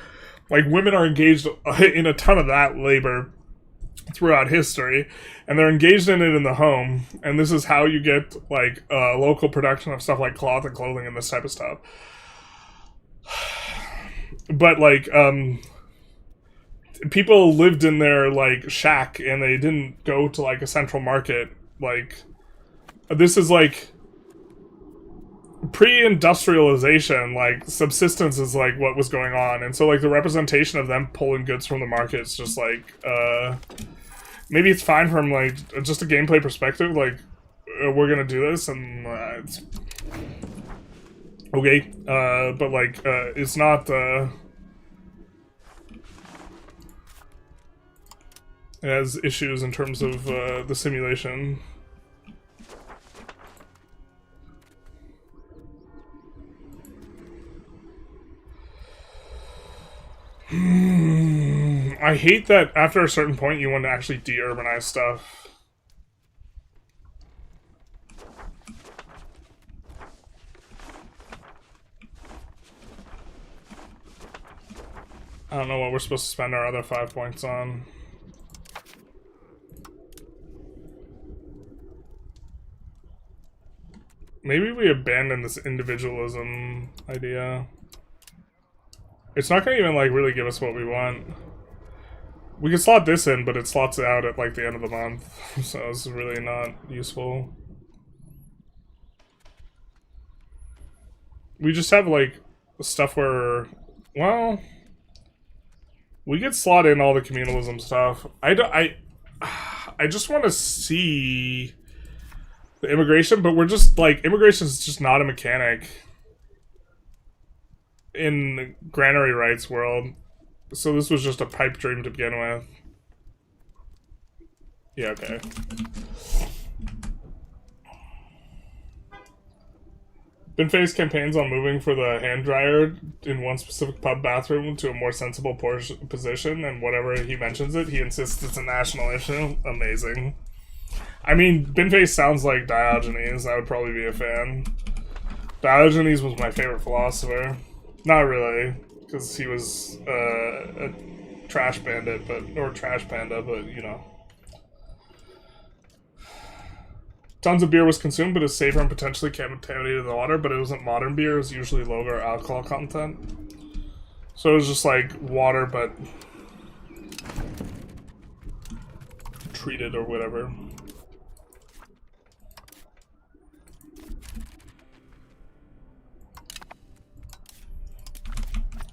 Like women are engaged in a ton of that labor throughout history, and they're engaged in it in the home, and this is how you get like local production of stuff like cloth and clothing and this type of stuff. But like people lived in their like shack, and they didn't go to like a central market. Like this is like pre-industrialization, like subsistence is like what was going on, and so like the representation of them pulling goods from the market is just like maybe it's fine from like just a gameplay perspective, like we're gonna do this, and it's okay, but like it's not it has issues in terms of the simulation. I hate that after a certain point you want to actually de-urbanize stuff. I don't know what we're supposed to spend our other 5 points on. Maybe we abandon this individualism idea. It's not gonna even like really give us what we want. We can slot this in, but it slots out at like the end of the month, so it's really not useful. We just have like stuff where, well, we could slot in all the communalism stuff. I just want to see the immigration, but we're just like, immigration is just not a mechanic in granary rights world. So this was just a pipe dream to begin with. Yeah, okay. Been faced campaigns on moving for the hand dryer in one specific pub bathroom to a more sensible position, and whatever he mentions it, he insists it's a national issue. Amazing. I mean, Binface sounds like Diogenes. I would probably be a fan. Diogenes was my favorite philosopher. Not really, because he was a trash bandit, or trash panda, but you know. Tons of beer was consumed, but it was safer and potentially contaminated the water, but it wasn't modern beer, it was usually lower alcohol content. So it was just like water, but treated or whatever.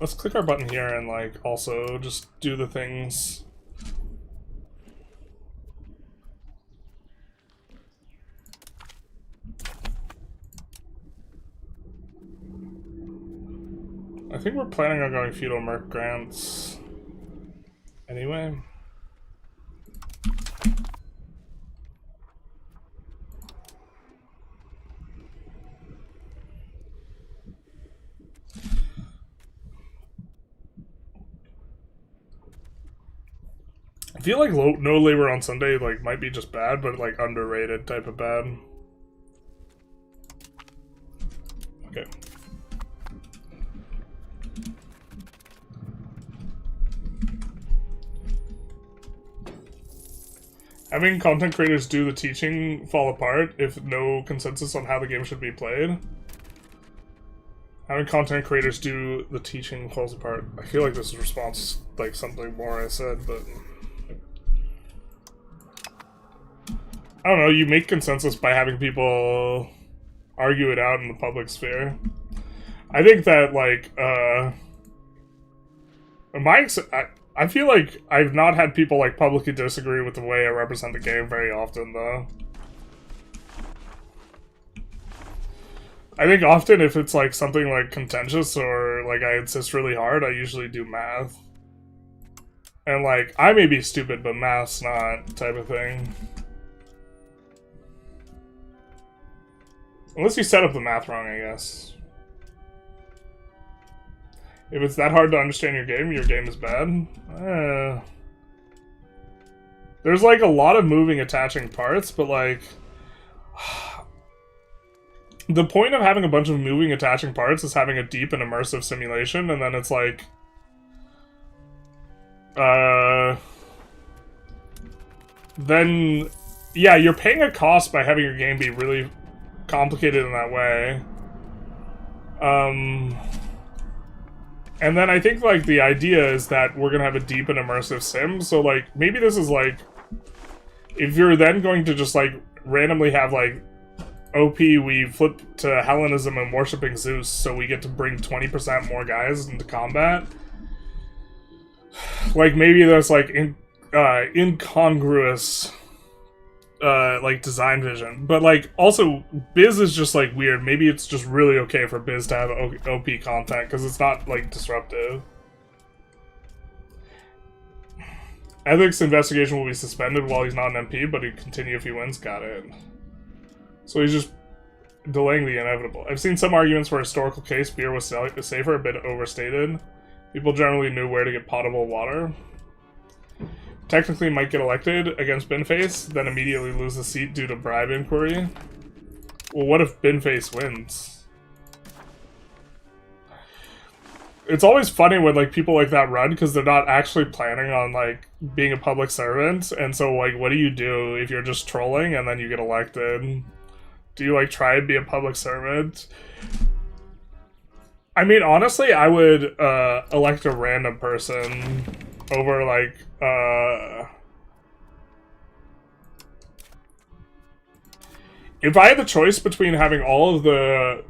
Let's click our button here and like also just do the things. I think we're planning on going feudal merc grants anyway. I feel like no labor on Sunday like might be just bad, but like underrated type of bad. Okay. Having content creators do the teaching fall apart if no consensus on how the game should be played. Having content creators do the teaching falls apart. I feel like this is a response like something more I said, but I don't know, you make consensus by having people argue it out in the public sphere. I think that, like, I feel like I've not had people, like, publicly disagree with the way I represent the game very often, though. I think often if it's, like, something, like, contentious or, like, I insist really hard, I usually do math. And, like, I may be stupid, but math's not, type of thing. Unless you set up the math wrong, I guess. If it's that hard to understand your game is bad. There's like a lot of moving, attaching parts, but like... the point of having a bunch of moving, attaching parts is having a deep and immersive simulation, and then it's like... then... yeah, you're paying a cost by having your game be really complicated in that way. And then I think, like, the idea is that we're gonna have a deep and immersive sim, so, like, maybe this is, like, if you're then going to just, like, randomly have, like, OP, we flip to Hellenism and worshipping Zeus, so we get to bring 20% more guys into combat. Like, maybe there's, like, incongruous like design vision, but like also Biz is just like weird. Maybe it's just really okay for Biz to have OP content because it's not like disruptive. Ethics investigation will be suspended while he's not an MP, but he'd continue if he wins. Got it. So he's just delaying the inevitable. I've seen some arguments for a historical case beer was safer, a bit overstated. People generally knew where to get potable water. Technically might get elected against Binface, then immediately lose the seat due to bribe inquiry. Well, what if Binface wins? It's always funny when, like, people like that run, because they're not actually planning on, like, being a public servant, and so, like, what do you do if you're just trolling and then you get elected? Do you, like, try and be a public servant? I mean, honestly, I would, elect a random person over, like, if I had the choice between having all of the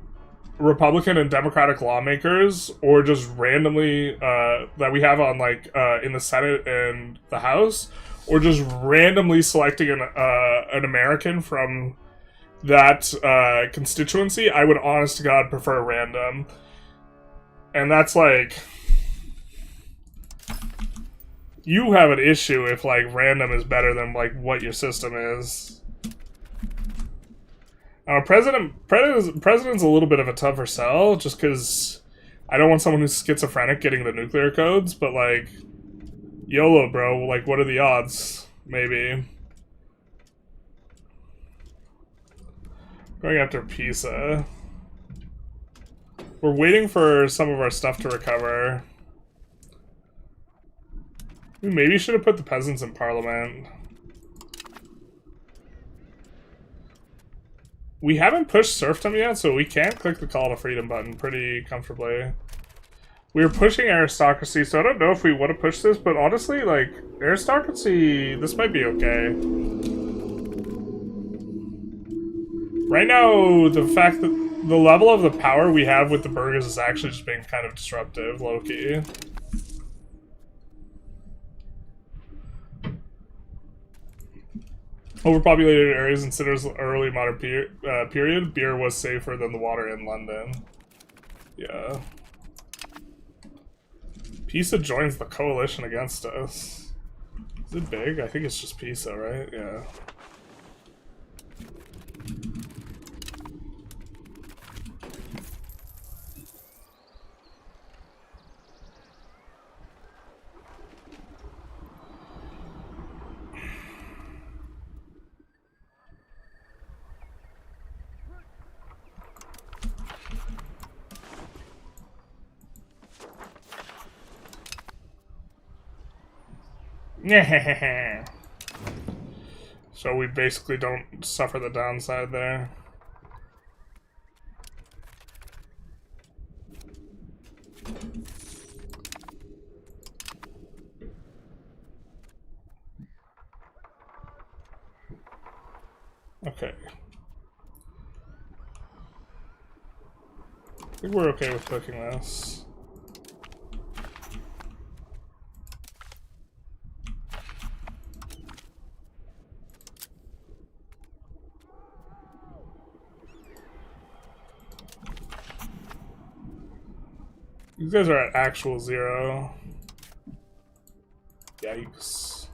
Republican and Democratic lawmakers, or just randomly, that we have on, like, in the Senate and the House, or just randomly selecting an American from that, constituency, I would, honest to God, prefer random. And that's, like... you have an issue if, like, random is better than, like, what your system is. President's a little bit of a tougher sell, just because I don't want someone who's schizophrenic getting the nuclear codes, but, like, YOLO, bro, like, what are the odds? Maybe. Going after Pisa. We're waiting for some of our stuff to recover. We maybe should have put the peasants in parliament. We haven't pushed serfdom yet, so we can't click the call to freedom button pretty comfortably. We were pushing aristocracy, so I don't know if we want to push this, but honestly, like, aristocracy, this might be okay. Right now, the fact that the level of the power we have with the burghers is actually just being kind of disruptive, low-key. Overpopulated areas in Sitter's early modern period, beer was safer than the water in London. Yeah. Pisa joins the coalition against us. Is it big? I think it's just Pisa, right? Yeah. So we basically don't suffer the downside there. okay. I think we're okay with cooking this. These guys are at actual 0. Yikes.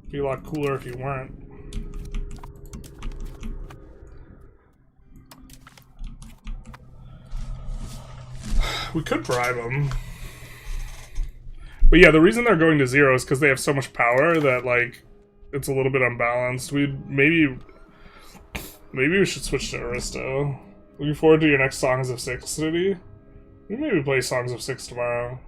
Be a lot cooler if you weren't. We could bribe them. But yeah, the reason they're going to 0 is because they have so much power that, like, it's a little bit unbalanced. Maybe we should switch to Aristo. Looking forward to your next Songs of Six City. We maybe play Songs of Six tomorrow.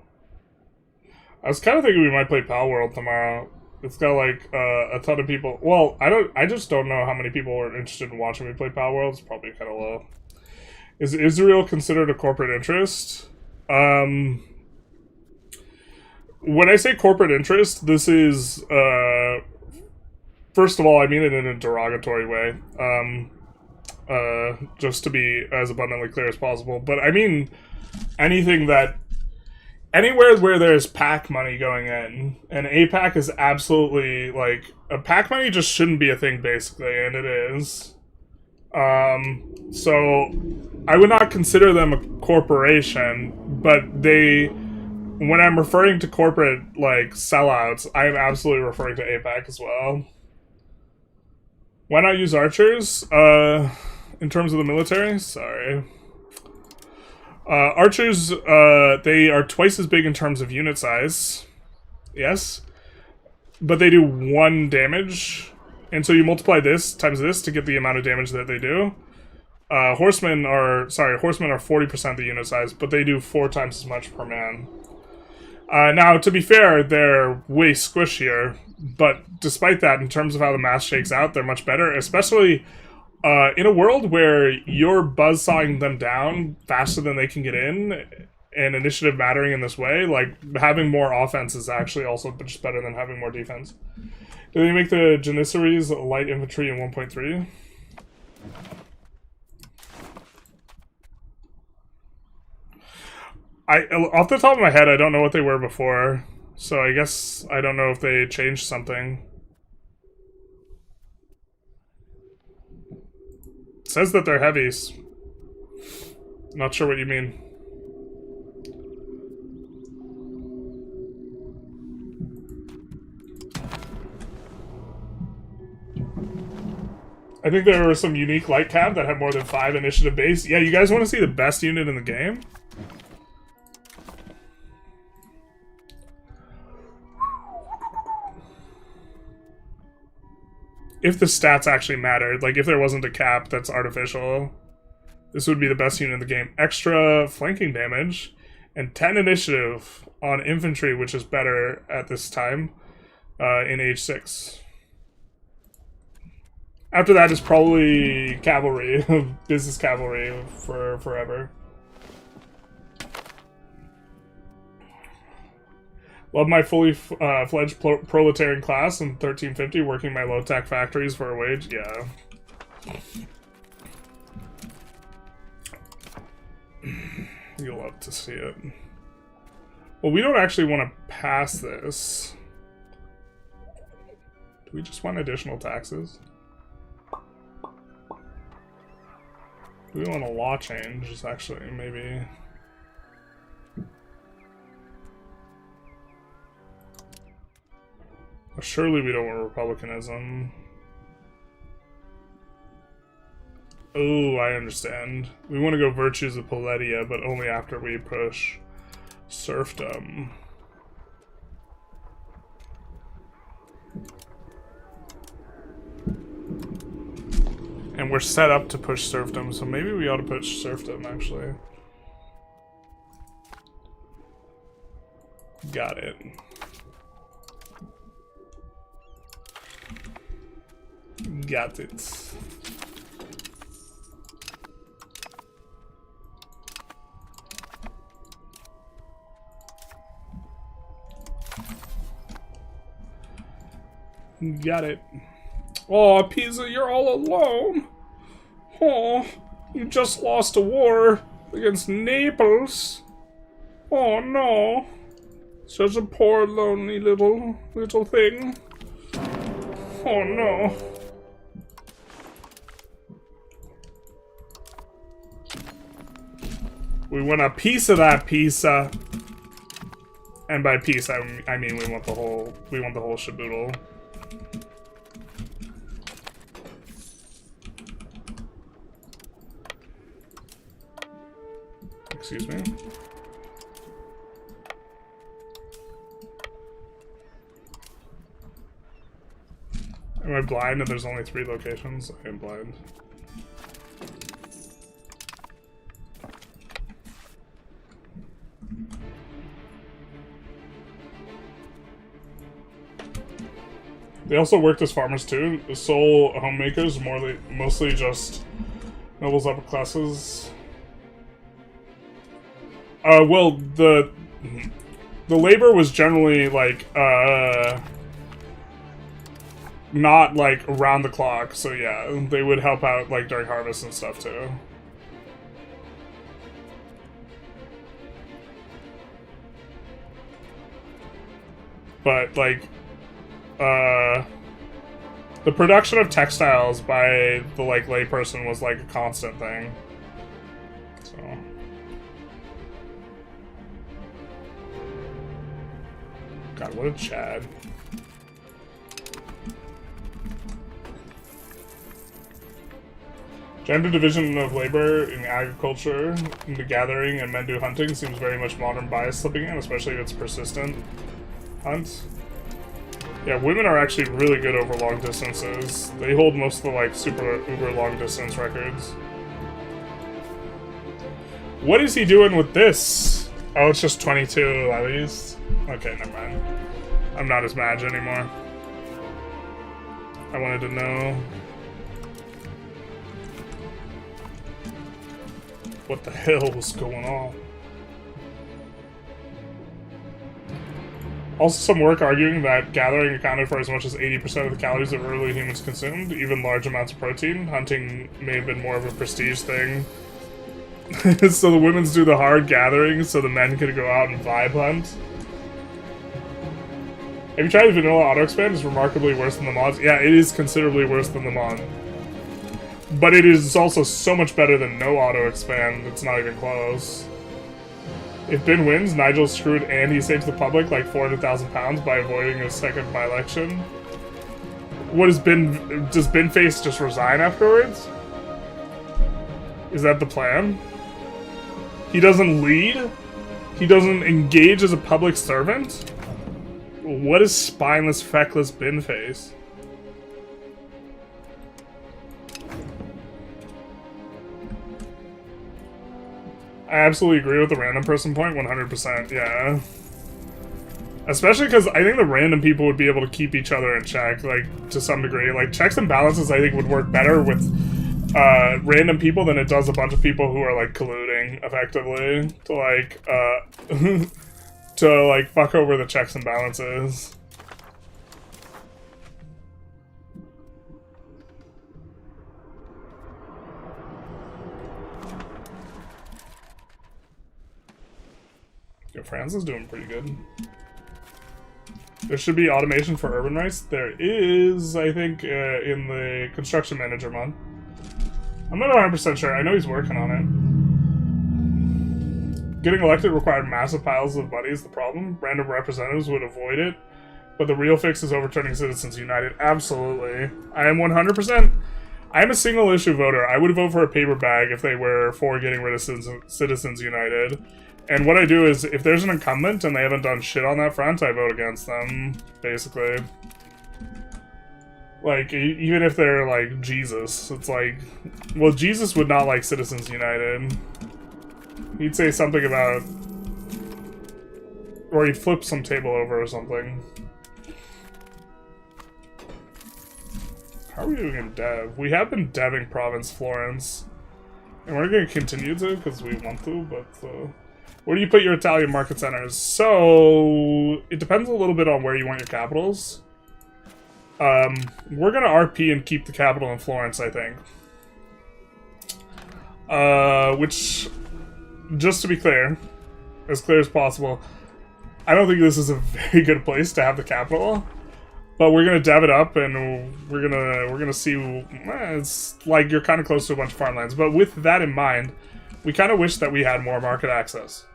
I was kind of thinking we might play Pal World tomorrow. It's got like a ton of people. Well, I just don't know how many people are interested in watching me play Pal World. It's probably kind of low. Is Israel considered a corporate interest? When I say corporate interest, this is first of all, I mean it in a derogatory way. Just to be as abundantly clear as possible. But I mean anything that, anywhere where there's PAC money going in, and APAC is absolutely, like, a PAC money just shouldn't be a thing, basically, and it is. So, I would not consider them a corporation, but when I'm referring to corporate, like, sellouts, I am absolutely referring to APAC as well. Why not use archers, in terms of the military? Sorry. Archers, they are twice as big in terms of unit size. Yes. But they do 1 damage. And so you multiply this times this to get the amount of damage that they do. Horsemen are 40% the unit size, but they do 4 times as much per man. Now, to be fair, they're way squishier. But despite that, in terms of how the math shakes out, they're much better, especially in a world where you're buzzsawing them down faster than they can get in, and initiative mattering in this way, like, having more offense is actually also just better than having more defense. Do they make the Janissaries light infantry in 1.3? Off the top of my head, I don't know what they were before, so I guess I don't know if they changed something. It says that they're heavies. Not sure what you mean. I think there were some unique light cav that had more than 5 initiative base. Yeah, you guys want to see the best unit in the game? If the stats actually mattered, like if there wasn't a cap that's artificial, this would be the best unit in the game. Extra flanking damage and 10 initiative on infantry, which is better at this time in age 6. After that is probably cavalry, business cavalry for forever. Love my fully fledged proletarian class in 1350, working my low-tech factories for a wage. Yeah. You'll love to see it. Well, we don't actually want to pass this. Do we just want additional taxes? Do we want a law change? Is actually maybe... Surely we don't want republicanism. Oh, I understand. We want to go virtues of Paletia, but only after we push serfdom. And we're set up to push serfdom, so maybe we ought to push serfdom, actually. Got it. Got it. Got it. Oh, Pisa, you're all alone. Oh, you just lost a war against Naples. Oh no. Such a poor, lonely little thing. Oh no. We want a piece of that pizza. And by piece, I mean we want the whole shaboodle. Excuse me. Am I blind and there's only 3 locations? I am blind. They also worked as farmers too. The sole homemakers, mostly just nobles, upper classes. Well, the labor was generally like not like around the clock. So yeah, they would help out like during harvest and stuff too. But like. The production of textiles by the like layperson was like a constant thing. So God, what a Chad. Gender division of labor in agriculture, into gathering and men do hunting seems very much modern bias slipping in, especially if it's persistent. Hunt. Yeah, women are actually really good over long distances. They hold most of the, like, super uber long distance records. What is he doing with this? Oh, it's just 22 at least. Okay, never mind. I'm not as mad anymore. I wanted to know what the hell was going on. Also, some work arguing that gathering accounted for as much as 80% of the calories that early humans consumed, even large amounts of protein. Hunting may have been more of a prestige thing. So the women's do the hard gathering, so the men could go out and vibe hunt. Have you tried the vanilla auto expand? It's remarkably worse than the mods. Yeah, it is considerably worse than the mod. But it is also so much better than no auto expand, it's not even close. If Ben wins, Nigel's screwed and he saves the public like 400,000 pounds by avoiding a second by-election. What is Ben... Does Ben Face just resign afterwards? Is that the plan? He doesn't lead? He doesn't engage as a public servant? What is spineless, feckless Ben Face? I absolutely agree with the random person point, 100%, yeah. Especially because I think the random people would be able to keep each other in check, like, to some degree. Like, checks and balances, I think, would work better with random people than it does a bunch of people who are, like, colluding, effectively, to, like, to, like, fuck over the checks and balances. France is doing pretty good. There should be automation for urban rice. There is, I think, in the construction manager mod. I'm not 100% sure. I know he's working on it. Getting elected required massive piles of money is the problem. Random representatives would avoid it. But the real fix is overturning Citizens United. Absolutely. I am 100%. I am a single issue voter. I would vote for a paper bag if they were for getting rid of Citizens United. And what I do is, if there's an incumbent and they haven't done shit on that front, I vote against them, basically. Like, even if they're, like, Jesus, it's like... Well, Jesus would not like Citizens United. He'd say something about... Or he'd flip some table over or something. How are we doing in dev? We have been deving Province Florence. And we're going to continue to, because we want to, but... Where do you put your Italian market centers? So, it depends a little bit on where you want your capitals. We're gonna RP and keep the capital in Florence, I think. Which, just to be clear as possible, I don't think this is a very good place to have the capital. But we're gonna dev it up, and we're gonna see. It's like you're kind of close to a bunch of farmlands. But with that in mind, we kind of wish that we had more market access.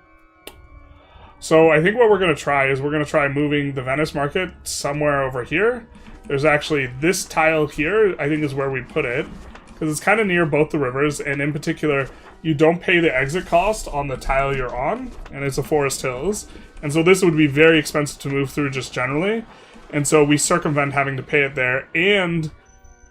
So I think what we're gonna try is we're gonna try moving the Venice market somewhere over here. There's actually this tile here, I think is where we put it, because it's kind of near both the rivers, and in particular, you don't pay the exit cost on the tile you're on, and it's a forest hills. And so this would be very expensive to move through just generally. And so we circumvent having to pay it there, and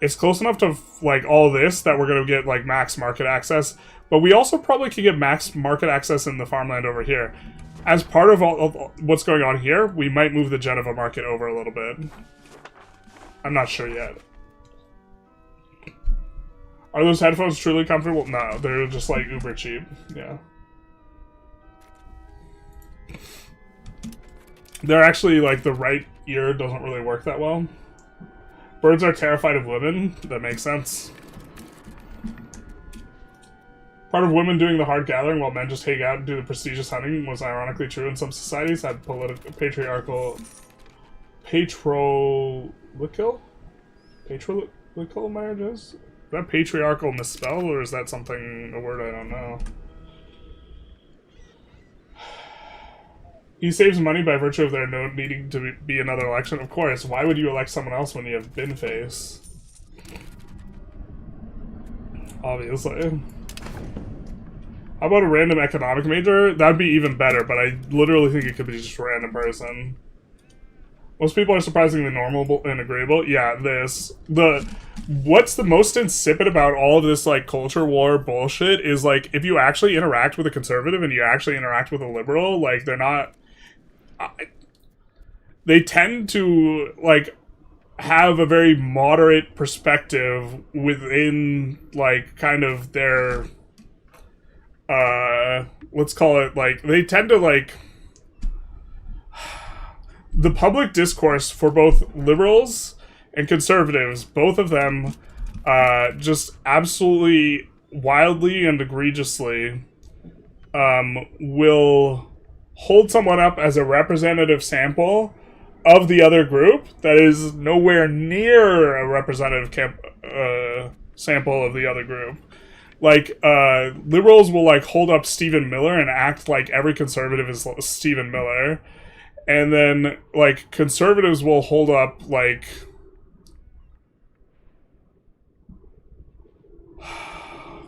it's close enough to, like, all this that we're going to get, like, max market access. But we also probably could get max market access in the farmland over here. As part of all of what's going on here, we might move the Genova market over a little bit. I'm not sure yet. Are those headphones truly comfortable? No, they're just, like, uber cheap. Yeah. They're actually, like, the right ear doesn't really work that well. Birds are terrified of women. That makes sense. Part of women doing the hard gathering while men just hang out and do the prestigious hunting was ironically true in some societies. Had patriarchal marriages? Is that patriarchal misspelled, or is that something, a word I don't know? He saves money by virtue of there no needing to be another election. Of course, why would you elect someone else when you have bin face? Obviously. How about a random economic major? That'd be even better, but I literally think it could be just a random person. Most people are surprisingly normal and agreeable. Yeah, what's the most insipid about all of this, like, culture war bullshit is, like, if you actually interact with a conservative and you actually interact with a liberal, like, they're not... they tend to, like, have a very moderate perspective within, like, kind of their, let's call it, like, they tend to, like, the public discourse for both liberals and conservatives, both of them, just absolutely wildly and egregiously, will hold someone up as a representative sample of the other group that is nowhere near a representative sample of the other group. Like, liberals will, like, hold up Stephen Miller and act like every conservative is Stephen Miller. And then, like, conservatives will hold up, like...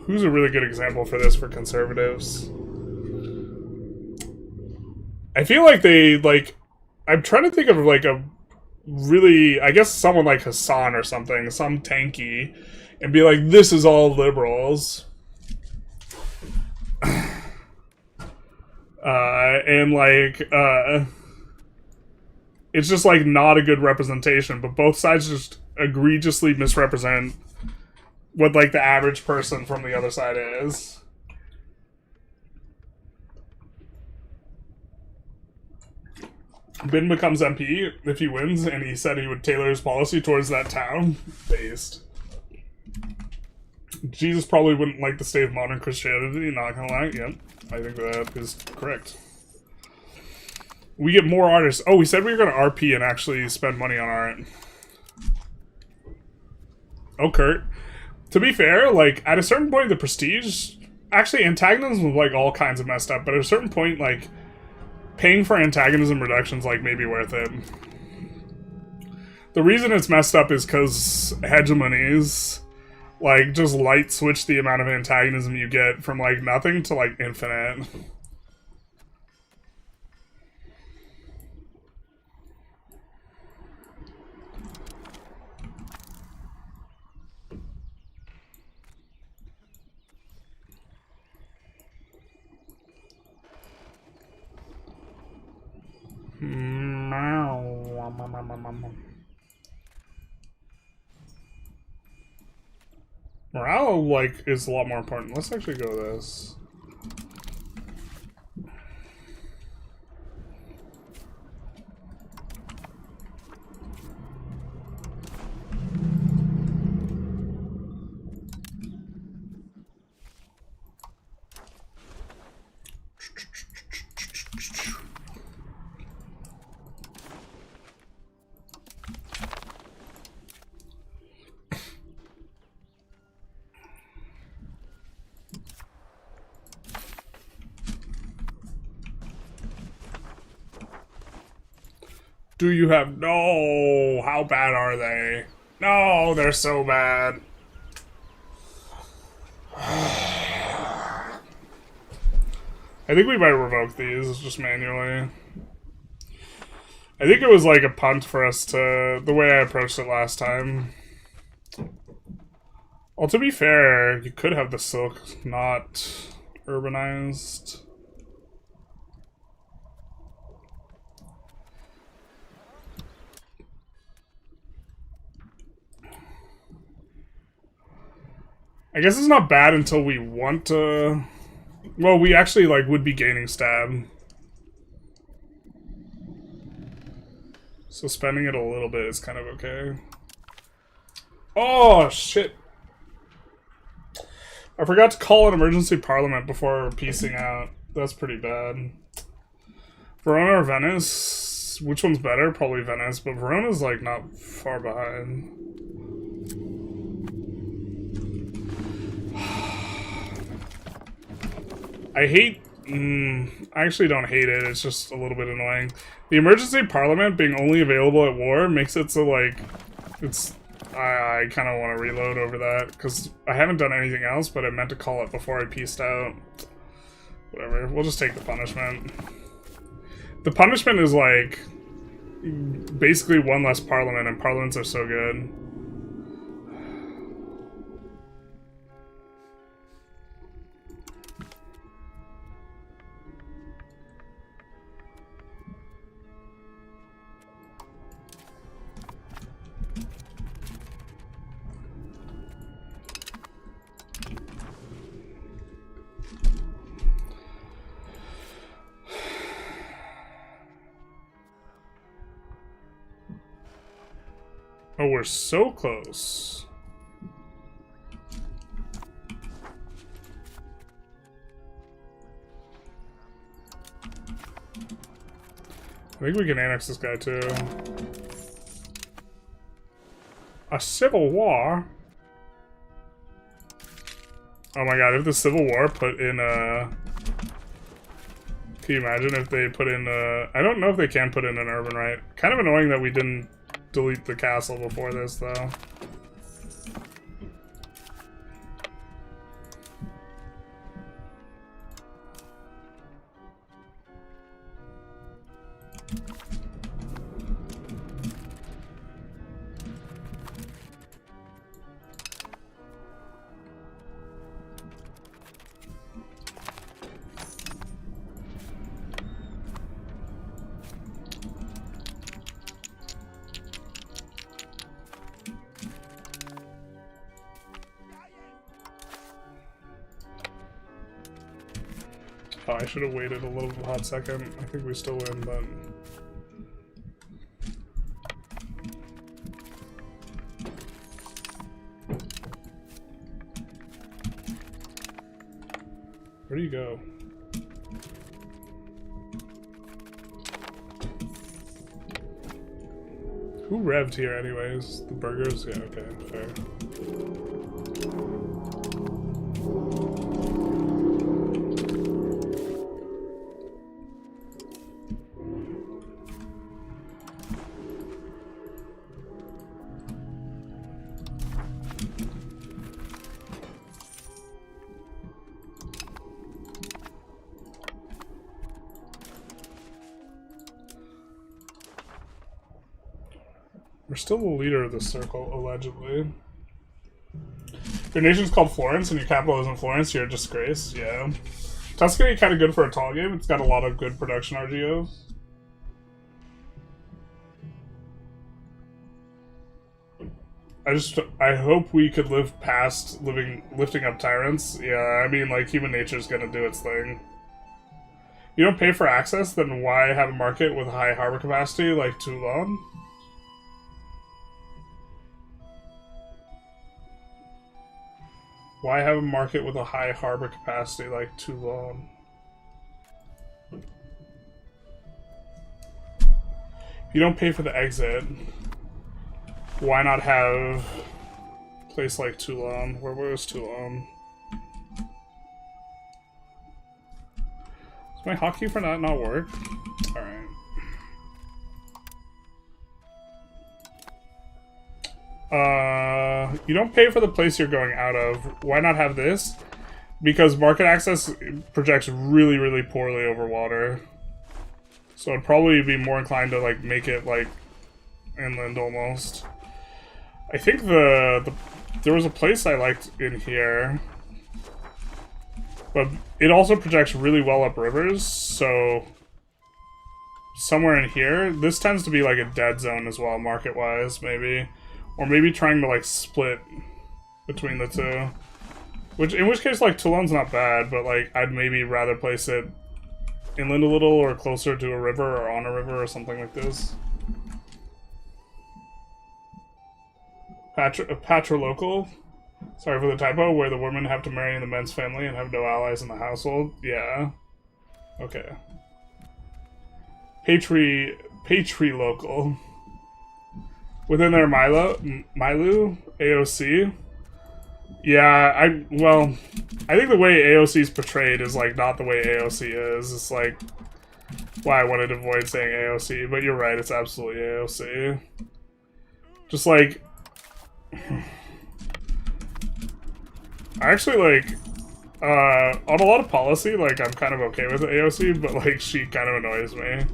Who's a really good example for this for conservatives? I feel like they, like... I'm trying to think of, like, a really... I guess someone like Hassan or something, some tanky, and be like, this is all liberals. And, like, it's just, like, not a good representation, but both sides just egregiously misrepresent what, like, the average person from the other side is. Bin becomes MP if he wins, and he said he would tailor his policy towards that town. Based. Jesus probably wouldn't like the state of modern Christianity, not gonna lie. Yep, I think that is correct. We get more artists. Oh, we said we were gonna RP and actually spend money on art. Oh, Kurt. To be fair, like, at a certain point, the prestige... Actually, antagonism was, like, all kinds of messed up, but at a certain point, like, paying for antagonism reduction's, like, maybe worth it. The reason it's messed up is because hegemonies, like, just light switch the amount of antagonism you get from, like, nothing to, like, infinite. Morale, like, is a lot more important. Let's actually go with this. Do you have... No! How bad are they? No, they're so bad. I think we might revoke these just manually. I think it was like a punt for us to... the way I approached it last time. Well, to be fair, you could have the silk not urbanized. I guess it's not bad until we want to... Well, we actually, like, would be gaining stab. So spending it a little bit is kind of okay. Oh, shit. I forgot to call an emergency parliament before piecing out. That's pretty bad. Verona or Venice? Which one's better? Probably Venice, but Verona's, like, not far behind. I hate... I actually don't hate it, it's just a little bit annoying. The emergency parliament being only available at war makes it so, like, it's... I kind of want to reload over that, because I haven't done anything else, but I meant to call it before I pieced out. Whatever, we'll just take the punishment. The punishment is, like, basically one less parliament, and parliaments are so good. Oh, we're so close. I think we can annex this guy too. A civil war? Oh my god, if the Civil War put in can you imagine if they put in I don't know if they can put in an urban right. Kind of annoying that we didn't delete the castle before this, though. Oh, I should have waited a little hot second. I think we still win, but... Where do you go? Who revved here anyways? The burgers? Yeah, okay, fair. We're still the leader of this circle, allegedly. Your nation's called Florence and your capital isn't Florence, you're a disgrace, yeah. Tuscany kind of good for a tall game, it's got a lot of good production RGOs. I hope we could live past lifting up tyrants. Yeah, I mean, like, human nature's gonna do its thing. You don't pay for access, then why have a market with high harbor capacity like Toulon? Why have a market with a high harbor capacity like Toulon? If you don't pay for the exit, why not have a place like Toulon? Where was Toulon? Does my hotkey for that not work? Alright. you don't pay for the place you're going out of. Why not have this? Because market access projects really, really poorly over water. So I'd probably be more inclined to like make it like inland almost. I think there was a place I liked in here, but it also projects really well up rivers, so somewhere in here, this tends to be like a dead zone as well, market-wise, maybe. Or maybe trying to like split between the two. In which case, like, Toulon's not bad, but like, I'd maybe rather place it inland a little, or closer to a river, or on a river, or something like this. Patrilocal? Sorry for the typo, where the women have to marry in the men's family and have no allies in the household. Yeah. Okay. Patrilocal. Within their Milu? AOC? Yeah, I think the way AOC is portrayed is, like, not the way AOC is. It's, like, why I wanted to avoid saying AOC, but you're right, it's absolutely AOC. Just, like... I actually, like, on a lot of policy, like, I'm kind of okay with AOC, but, like, she kind of annoys me.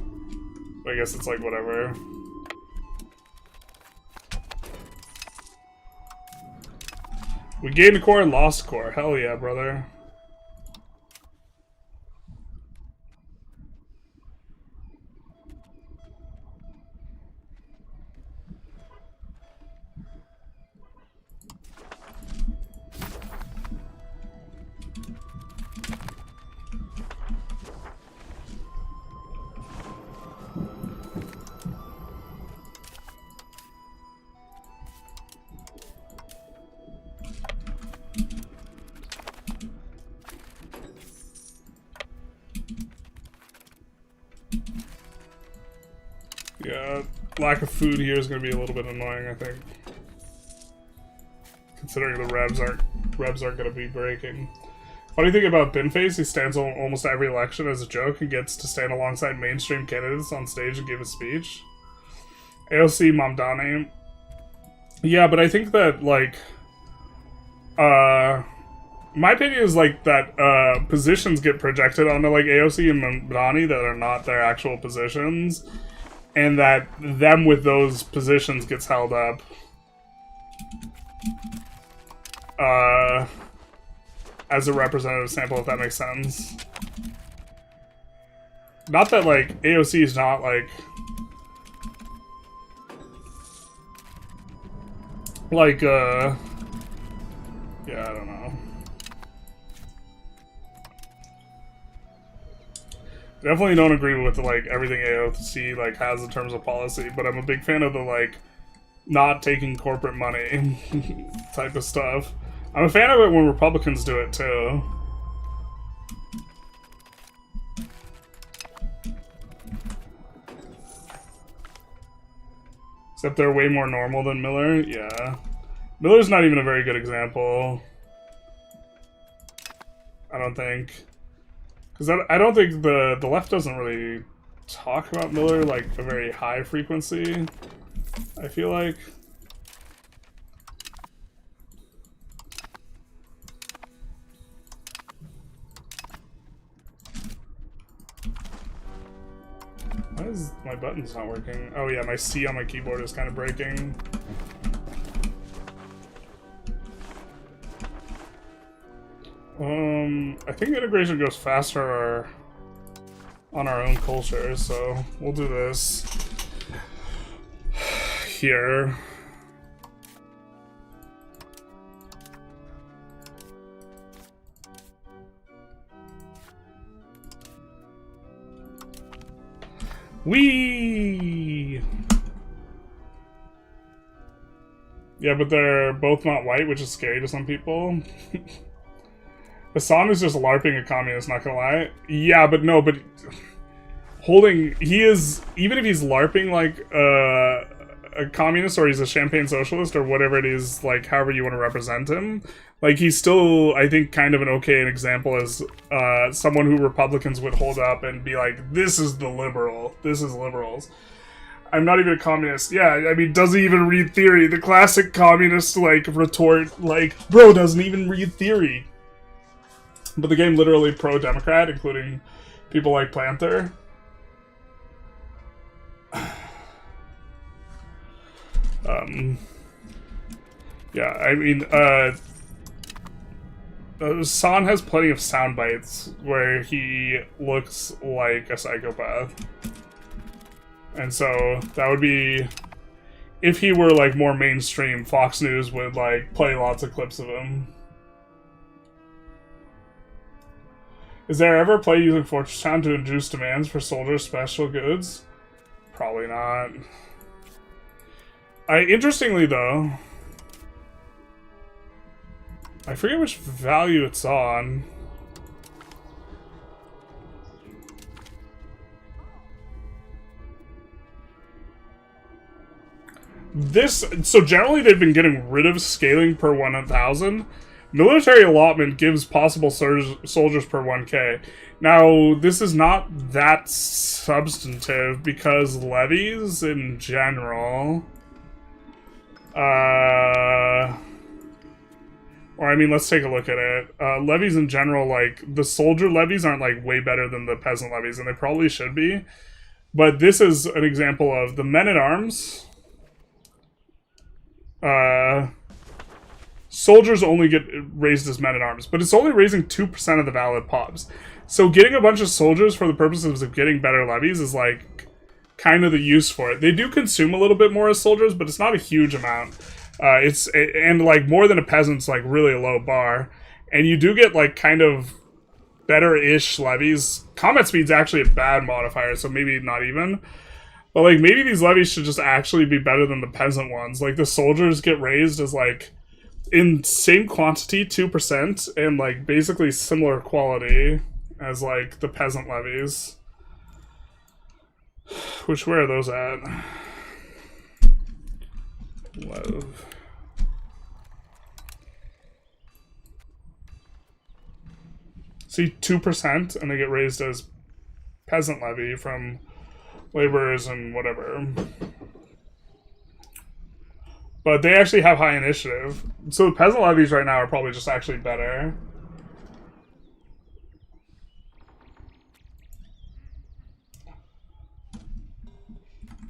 I guess it's, like, whatever. We gained a core and lost a core. Hell yeah, brother. Yeah, lack of food here is going to be a little bit annoying, I think. Considering the revs aren't going to be breaking. Funny thing about Binface, he stands on almost every election as a joke and gets to stand alongside mainstream candidates on stage and give a speech. AOC Mamdani. Yeah, but I think that, like, my opinion is, like, that, positions get projected onto, like, AOC and Mamdani that are not their actual positions. And that them with those positions gets held up. As a representative sample, if that makes sense. Not that, like, AOC is not, like... yeah, I don't know. Definitely don't agree with, like, everything AOC, like, has in terms of policy, but I'm a big fan of the, like, not taking corporate money type of stuff. I'm a fan of it when Republicans do it, too. Except they're way more normal than Miller, yeah. Miller's not even a very good example. I don't think. Because I don't think the left doesn't really talk about Miller, like, a very high frequency, I feel like. Why is my buttons not working? Oh yeah, my C on my keyboard is kind of breaking. I think integration goes faster on our own culture, so we'll do this here. Whee! Yeah, but they're both not white, which is scary to some people. Hassan is just LARPing a communist, not gonna lie. Yeah, but no, but he is, even if he's LARPing like a communist, or he's a champagne socialist, or whatever it is, like, however you want to represent him, like, he's still, I think, kind of an okay example as someone who Republicans would hold up and be like, this is the liberal, this is liberals. I'm not even a communist. Yeah, I mean, doesn't even read theory. The classic communist, like, retort, like, bro, doesn't even read theory. But the game literally pro-democrat, including people like Planter. Yeah, I mean, San has plenty of sound bites where he looks like a psychopath. And so, that would be... If he were, like, more mainstream, Fox News would, like, play lots of clips of him. Is there ever a play using Fortress Town to induce demands for soldiers' special goods? Probably not. Interestingly, though... I forget which value it's on. So generally they've been getting rid of scaling per 1,000. Military allotment gives possible soldiers per 1k. Now, this is not that substantive because levies in general... Or, I mean, let's take a look at it. Levies in general, like, the soldier levies aren't, like, way better than the peasant levies, and they probably should be. But this is an example of the men-at-arms. Soldiers only get raised as men-at-arms, but it's only raising 2% of the valid pops. So getting a bunch of soldiers for the purposes of getting better levies is, like, kind of the use for it. They do consume a little bit more as soldiers, but it's not a huge amount. And like more than a peasant's like really a low bar, and you do get like kind of better-ish levies. Combat speed's actually a bad modifier, so maybe not even. But like maybe these levies should just actually be better than the peasant ones. Like the soldiers get raised as like in same quantity 2% and like basically similar quality as like the peasant levies. Which where are those at? Love. See, 2%, and they get raised as peasant levy from laborers and whatever. But they actually have high initiative. So the peasant levies right now are probably just actually better.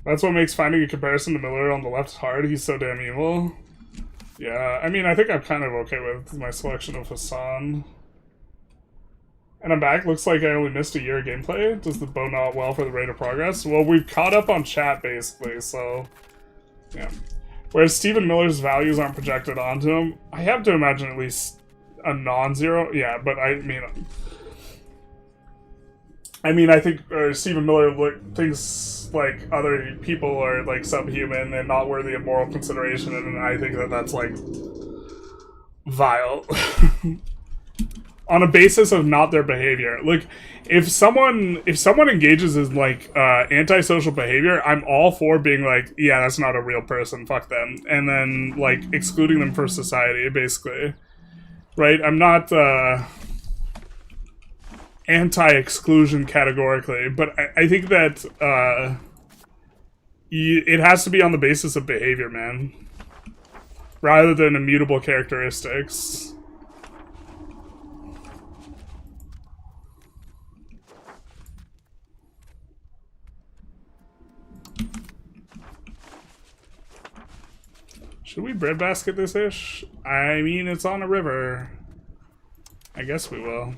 That's what makes finding a comparison to Miller on the left hard. He's so damn evil. Yeah, I mean, I think I'm kind of okay with my selection of Hassan. And I'm back. Looks like I only missed a year of gameplay. Does the bow not well for the rate of progress? Well, we've caught up on chat, basically, so... Yeah. Whereas Stephen Miller's values aren't projected onto him, I have to imagine at least a non-zero. Yeah, but I mean, I think Stephen Miller thinks like other people are like subhuman and not worthy of moral consideration, and I think that that's like vile on a basis of not their behavior. Like, if someone engages in like antisocial behavior, I'm all for being like, yeah, that's not a real person, fuck them, and then like excluding them from society, basically. Right? I'm not anti-exclusion categorically, but I think that it has to be on the basis of behavior, man, rather than immutable characteristics. Should we breadbasket this ish? I mean, it's on a river. I guess we will.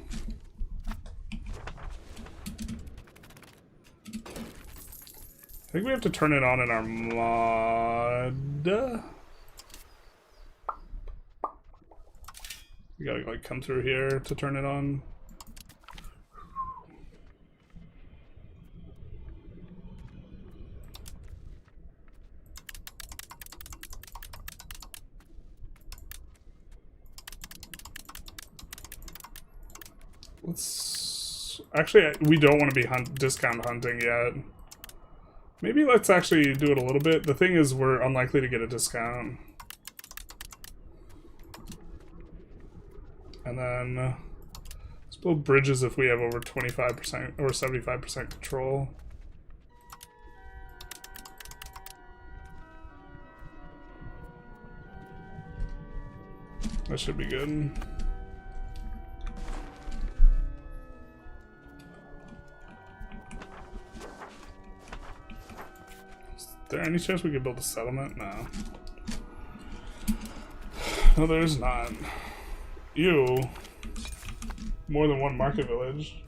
I think we have to turn it on in our mod. We gotta like come through here to turn it on. Let's actually, we don't want to be discount hunting yet. Maybe let's actually do it a little bit. The thing is, we're unlikely to get a discount. And then let's build bridges if we have over 25% or 75% control. That should be good. Is there any chance we could build a settlement? No. No, there's not. Ew. More than one market village.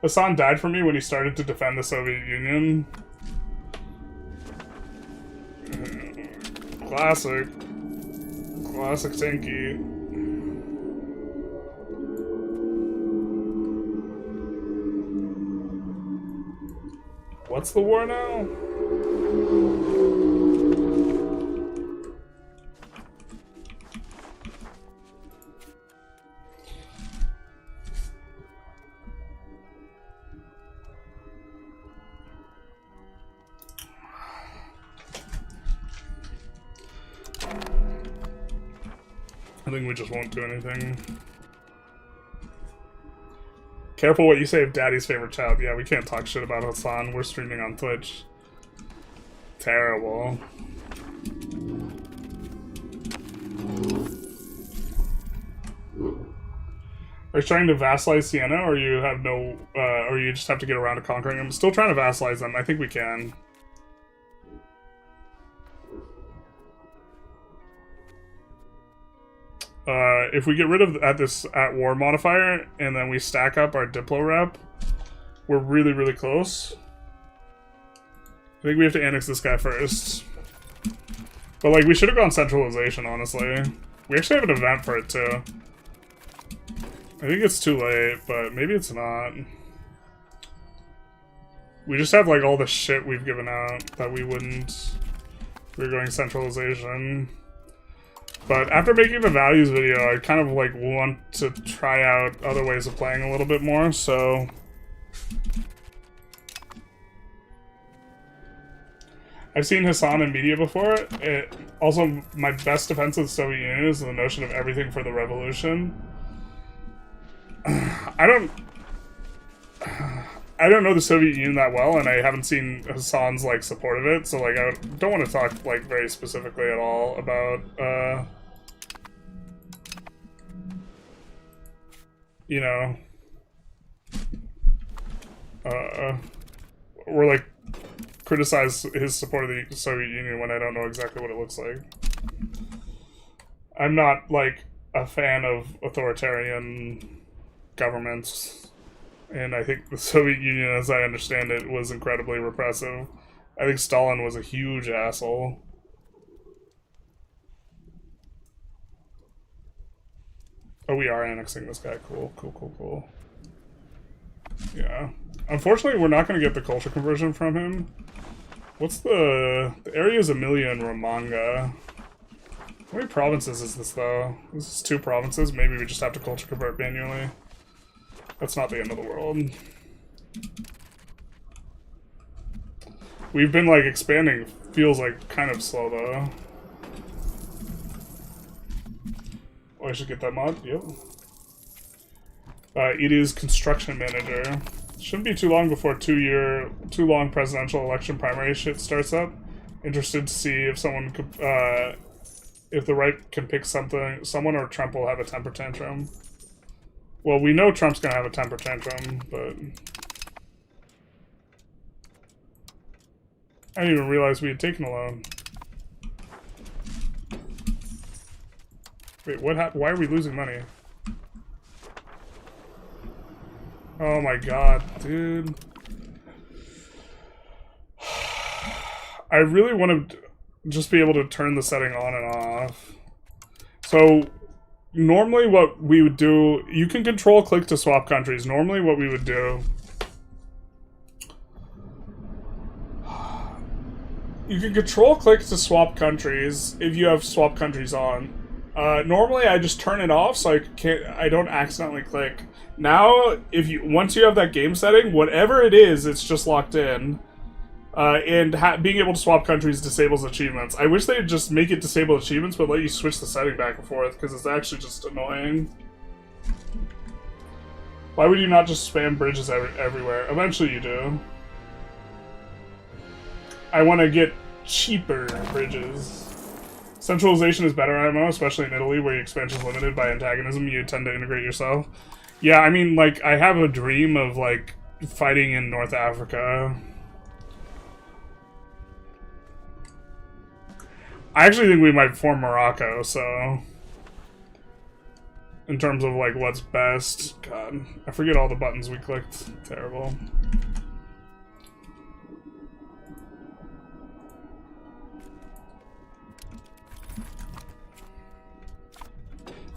Hassan died for me when he started to defend the Soviet Union. Classic. Classic tanky. What's the war now? I think we just won't do anything. Careful what you say of Daddy's favorite child. Yeah, we can't talk shit about Hassan. We're streaming on Twitch. Terrible. Are you trying to vassalize Siena, or you have no, or you just have to get around to conquering them? Still trying to vassalize them. I think we can. If we get rid of this at war modifier and then we stack up our Diplo rep, we're really, really close. I think we have to annex this guy first. But like, we should have gone centralization, honestly. We actually have an event for it too. I think it's too late, but maybe it's not. We just have like all the shit we've given out that we wouldn't. We're going centralization. But after making the values video, I kind of like want to try out other ways of playing a little bit more, so... I've seen Hassan in media before. Also, my best defense of the Soviet Union is the notion of everything for the revolution. I don't know the Soviet Union that well, and I haven't seen Hassan's like support of it, so like I don't want to talk like very specifically at all about you know, or like criticize his support of the Soviet Union when I don't know exactly what it looks like. I'm not like a fan of authoritarian governments. And I think the Soviet Union, as I understand it, was incredibly repressive. I think Stalin was a huge asshole. Oh, we are annexing this guy. Cool, cool, cool, cool. Yeah. Unfortunately, we're not going to get the culture conversion from him. What's the area is Emilia and Romagna. How many provinces is this, though? This is 2 provinces. Maybe we just have to culture convert manually. That's not the end of the world. We've been, like, expanding. Feels, like, kind of slow, though. Oh, I should get that mod? Yep. It is Construction Manager. Shouldn't be too long before too long presidential election primary shit starts up. Interested to see if someone could, if the right can pick someone, or Trump will have a temper tantrum. Well, we know Trump's gonna have a temper tantrum, but... I didn't even realize we had taken a loan. Wait, what happened? Why are we losing money? Oh my god, dude. I really want to just be able to turn the setting on and off. So... Normally what we would do, you can control-click to swap countries. Normally what we would do... You can control-click to swap countries if you have swap countries on. Normally I just turn it off so I don't accidentally click. Now, once you have that game setting, whatever it is, it's just locked in. And being able to swap countries disables achievements. I wish they'd just make it disable achievements, but let you switch the setting back and forth, because it's actually just annoying. Why would you not just spam bridges everywhere? Eventually you do. I want to get cheaper bridges. Centralization is better IMO, especially in Italy, where your expansion is limited by antagonism. You tend to integrate yourself. Yeah, I mean, like, I have a dream of, like, fighting in North Africa. I actually think we might form Morocco, so... In terms of, like, what's best. God, I forget all the buttons we clicked. Terrible.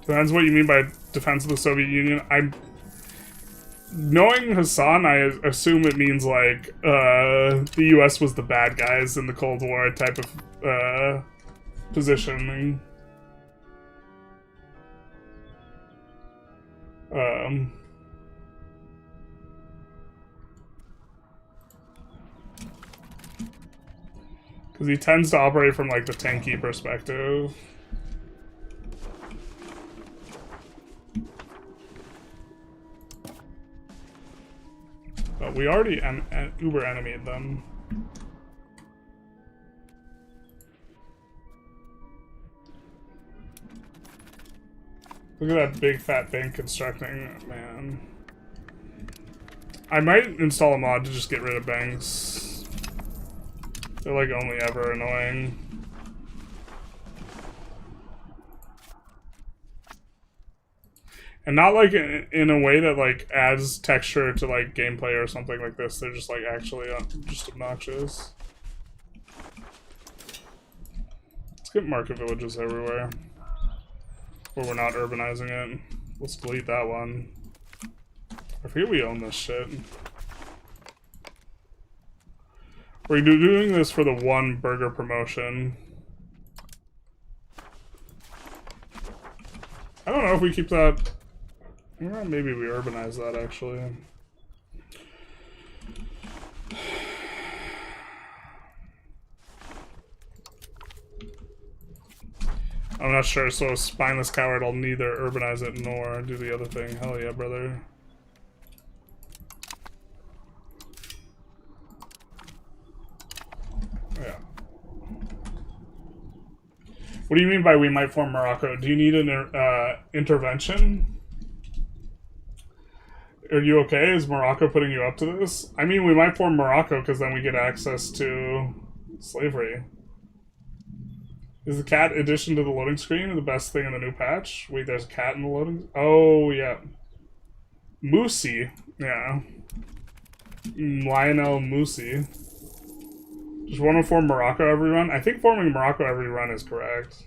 Depends what you mean by defense of the Soviet Union. Knowing Hassan, I assume it means, like, the US was the bad guys in the Cold War type of, positioning. Because he tends to operate from, like, the tanky perspective. But we already uber enemyed them. Look at that big fat bank constructing, man. I might install a mod to just get rid of banks. They're like only ever annoying. And not like in a way that like adds texture to like gameplay or something like this. They're just like actually just obnoxious. Let's get market villages everywhere. Where we're not urbanizing it. Let's delete that one. I forget we own this shit. We're doing this for the one burger promotion. I don't know if we keep that. Well, maybe we urbanize that actually. I'm not sure, so spineless coward, I'll neither urbanize it nor do the other thing. Hell yeah, brother. Yeah. What do you mean by we might form Morocco? Do you need an intervention? Are you okay? Is Morocco putting you up to this? I mean, we might form Morocco because then we get access to slavery. Is the cat addition to the loading screen the best thing in the new patch? Wait, there's a cat in the loading... Oh, yeah. Moosey. Yeah. Lionel Moosey. Just want to form Morocco every run? I think forming Morocco every run is correct.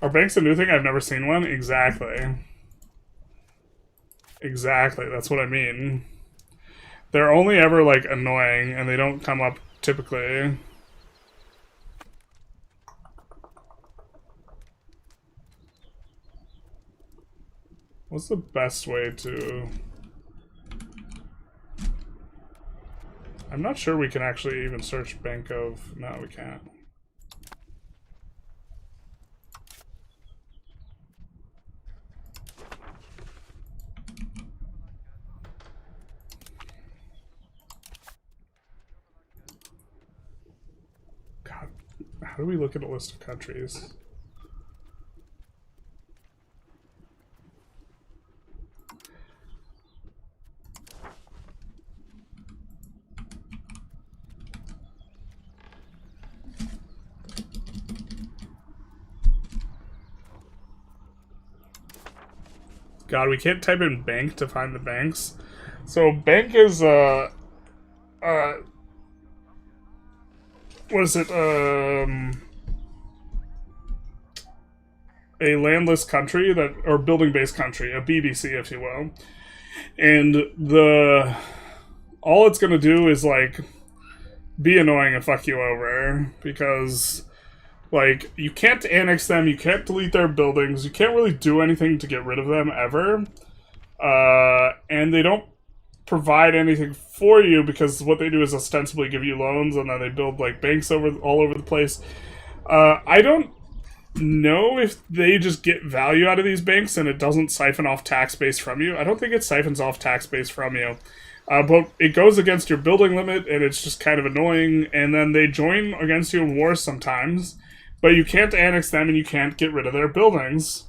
Are banks a new thing? I've never seen one? Exactly. Exactly, that's what I mean. They're only ever, like, annoying, and they don't come up typically. What's the best way to... I'm not sure we can actually even search Bank of... No, we can't. God, how do we look at a list of countries? God, we can't type in bank to find the banks. So bank is what is it? A landless country that, or building-based country, a BBC, if you will. And all it's gonna do is like be annoying and fuck you over because. Like, you can't annex them, you can't delete their buildings, you can't really do anything to get rid of them, ever. And they don't provide anything for you, because what they do is ostensibly give you loans, and then they build, like, banks all over the place. I don't know if they just get value out of these banks, and it doesn't siphon off tax base from you. I don't think it siphons off tax base from you. But it goes against your building limit, and it's just kind of annoying, and then they join against you in wars sometimes. but you can't annex them and you can't get rid of their buildings.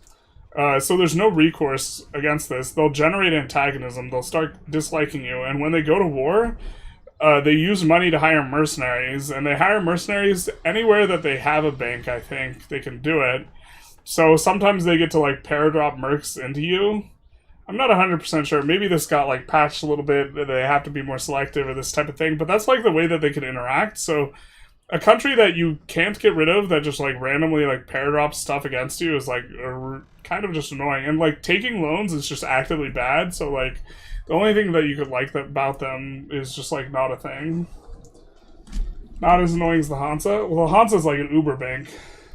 So there's no recourse against this. They'll generate antagonism. They'll start disliking you, and when they go to war, they use money to hire mercenaries, and they hire mercenaries anywhere that they have a bank. I think they can do it. So sometimes they get to like paradrop mercs into you. I'm not 100% sure. Maybe this got like patched a little bit. They have to be more selective or this type of thing. But that's like the way that they can interact. So a country that you can't get rid of that just like randomly like paradrops stuff against you is like kind of just annoying. And like taking loans is just actively bad. So like the only thing that you could like about them is just like not a thing. Not as annoying as the Hansa. Well, the Hansa is like an Uber bank.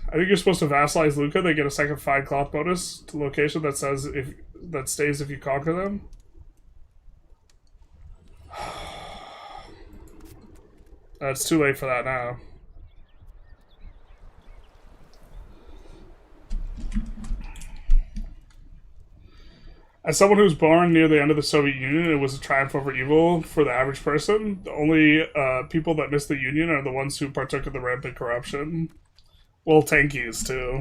I think you're supposed to vassalize Lucca. They get a second fine cloth bonus to location that says if that stays if you conquer them. It's too late for that now. As someone who was born near the end of the Soviet Union, it was a triumph over evil for the average person. The only people that missed the Union are the ones who partook of the rampant corruption. Well, tankies, too.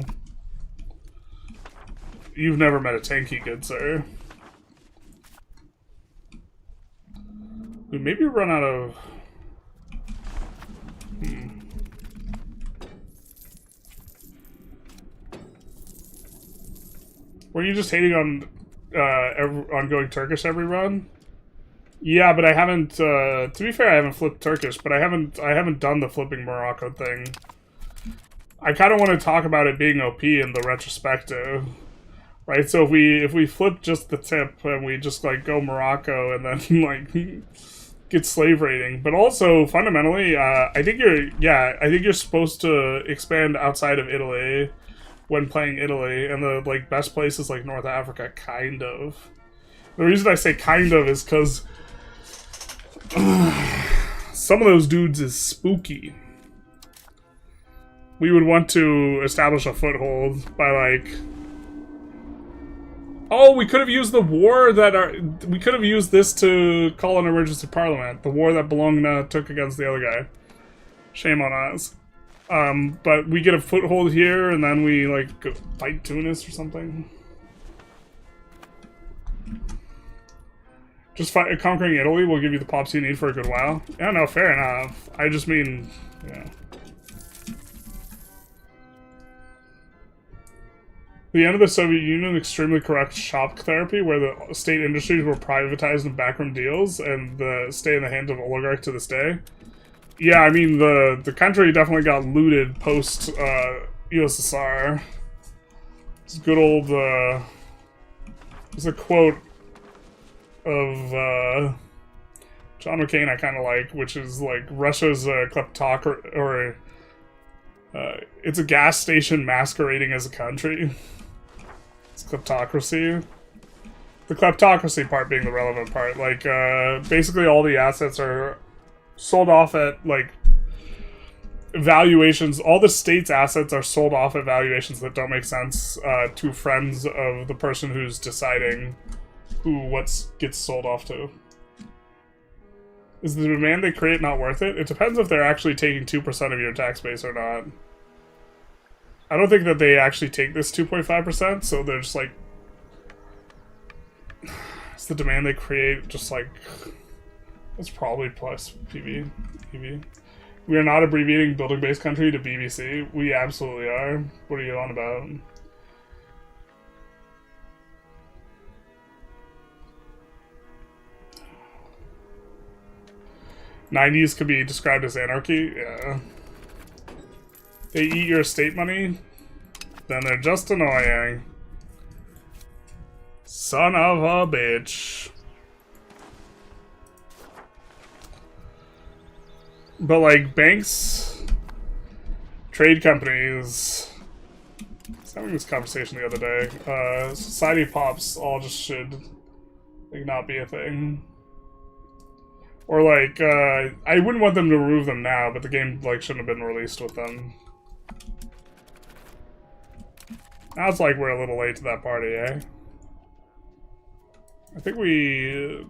You've never met a tanky, good sir. We maybe run out of... Were you just hating on going Turkish every run? Yeah, but I haven't. To be fair, I haven't flipped Turkish, but I haven't done the flipping Morocco thing. I kind of want to talk about it being OP in the retrospective, right? So if we flip just the tip and we just like go Morocco and then like get slave raiding, but also fundamentally, I think you're supposed to expand outside of Italy when playing Italy, and the like best place is like North Africa, kind of. The reason I say kind of is because some of those dudes is spooky. We would want to establish a foothold by like... Oh, we could have used the war that we could have used this to call an emergency parliament. The war that Bologna took against the other guy. Shame on us. But we get a foothold here, and then we, like, go fight Tunis or something. Just conquering Italy will give you the pops you need for a good while. Yeah, no, fair enough. I just mean, yeah. The end of the Soviet Union, extremely corrupt shock therapy, where the state industries were privatized in backroom deals, and stay in the hands of oligarchs to this day. Yeah, I mean, the country definitely got looted post USSR. It's good old, there's a quote of John McCain I kind of like, which is like, Russia's kleptocracy, or it's a gas station masquerading as a country. It's kleptocracy. The kleptocracy part being the relevant part. Like, basically all the assets are sold off at, like, valuations. All the state's assets are sold off at valuations that don't make sense to friends of the person who's deciding what gets sold off to. Is the demand they create not worth it? It depends if they're actually taking 2% of your tax base or not. I don't think that they actually take this 2.5%, so they're just like... It's the demand they create, just like... It's probably plus PV, EV. We are not abbreviating building-based country to BBC. We absolutely are. What are you on about? '90s could be described as anarchy? Yeah. They eat your estate money? Then they're just annoying. Son of a bitch. But, like, banks, trade companies... I was having this conversation the other day. Society pops all just should, like, not be a thing. Or, like, I wouldn't want them to remove them now, but the game, like, shouldn't have been released with them. Now it's like we're a little late to that party, eh? I think we...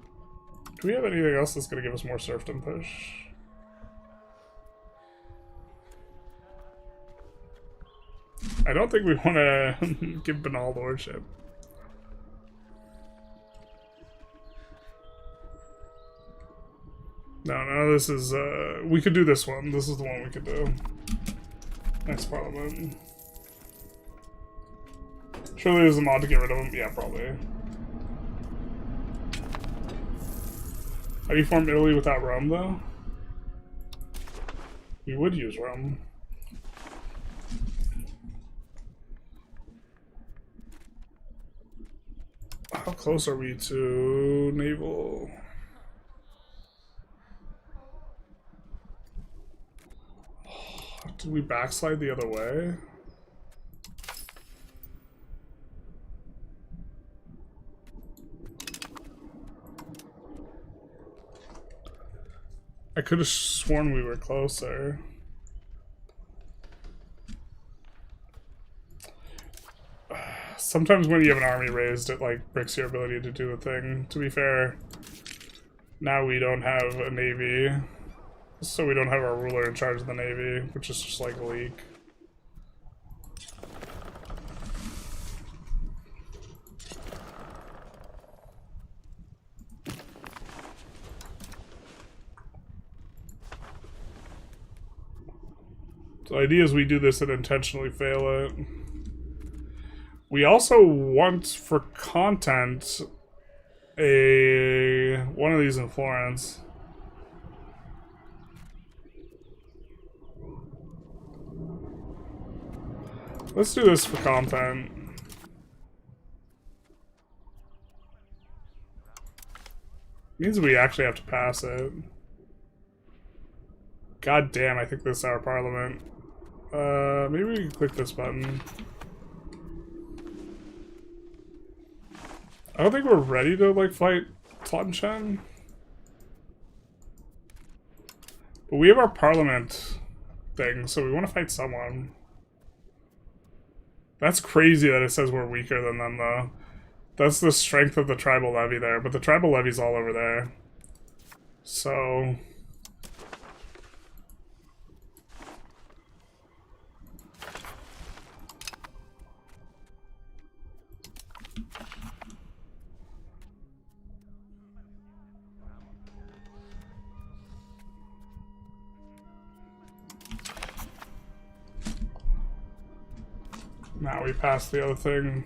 Do we have anything else that's gonna give us more serfdom push? I don't think we want to give banal lordship. No, this is, we could do this one. This is the one we could do. Next parliament. Surely there's a mod to get rid of him? Yeah, probably. How do you form Italy without Rome, though? We would use Rome. How close are we to naval? Did we backslide the other way? I could have sworn we were closer. Sometimes when you have an army raised, it like breaks your ability to do a thing. To be fair, now we don't have a navy, so we don't have our ruler in charge of the navy, which is just like a leak. The idea is we do this and intentionally fail it. We also want, for content, one of these in Florence. Let's do this for content. Means we actually have to pass it. God damn, I think this is our parliament. Maybe we can click this button. I don't think we're ready to, like, fight Tlotchen. But we have our parliament thing, so we want to fight someone. That's crazy that it says we're weaker than them, though. That's the strength of the tribal levy there, but the tribal levy's all over there. So... now we passed the other thing.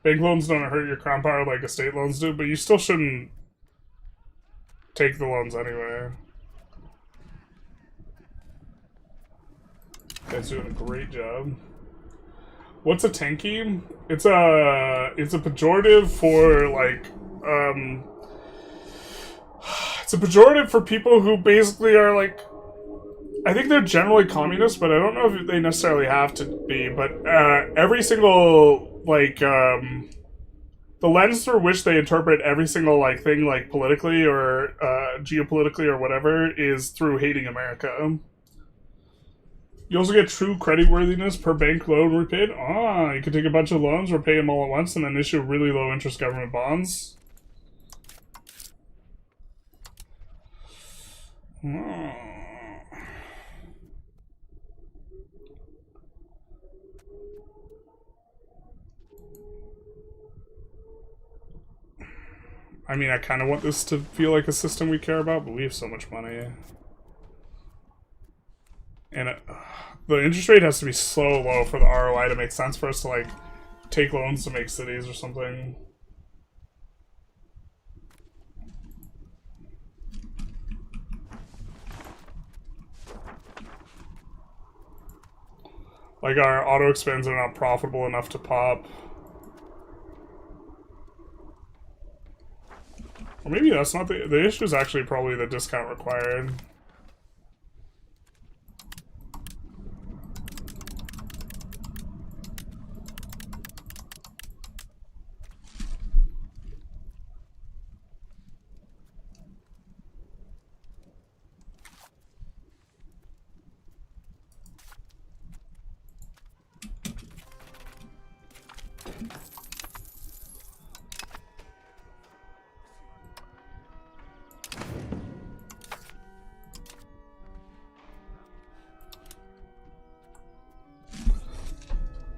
Bank loans don't hurt your crown power like estate loans do, but you still shouldn't take the loans anyway. Guy's doing a great job. What's a tanky? It's a pejorative for like it's a pejorative for people who basically are like, I think they're generally communist, but I don't know if they necessarily have to be. But every single like the lens through which they interpret every single like thing, like politically or geopolitically or whatever, is through hating America. You also get true creditworthiness per bank loan repaid. You can take a bunch of loans, repay them all at once, and then issue really low interest government bonds. I mean, I kind of want this to feel like a system we care about, but we have so much money. And the interest rate has to be so low for the ROI to make sense for us to, like, take loans to make cities or something. Like, our auto expands are not profitable enough to pop. Or maybe that's not the issue is actually probably the discount required.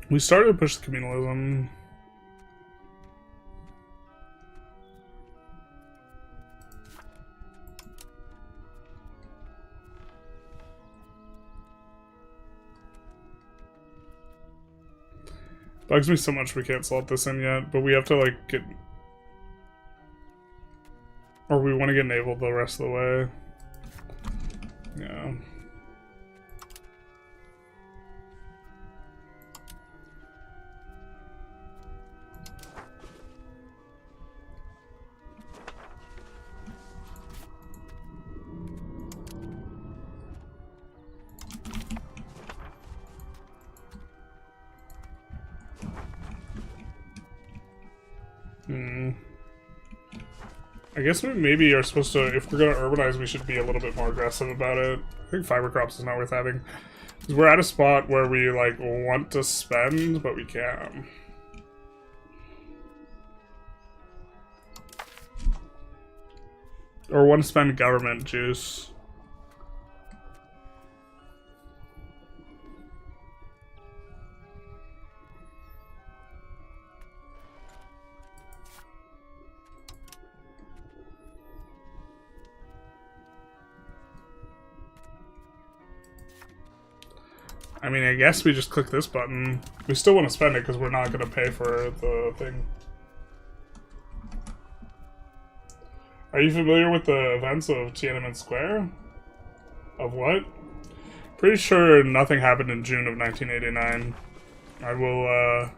We started to push the communalism. Bugs me so much we can't slot this in yet, but we have to like get... Or we want to get enabled the rest of the way. Yeah. I guess we maybe are supposed to, if we're going to urbanize, we should be a little bit more aggressive about it. I think fiber crops is not worth having. Because we're at a spot where we, like, want to spend, but we can't. Or want to spend government juice. I mean, I guess we just click this button. We still want to spend it because we're not going to pay for the thing. Are you familiar with the events of Tiananmen Square? Of what? Pretty sure nothing happened in June of 1989. I will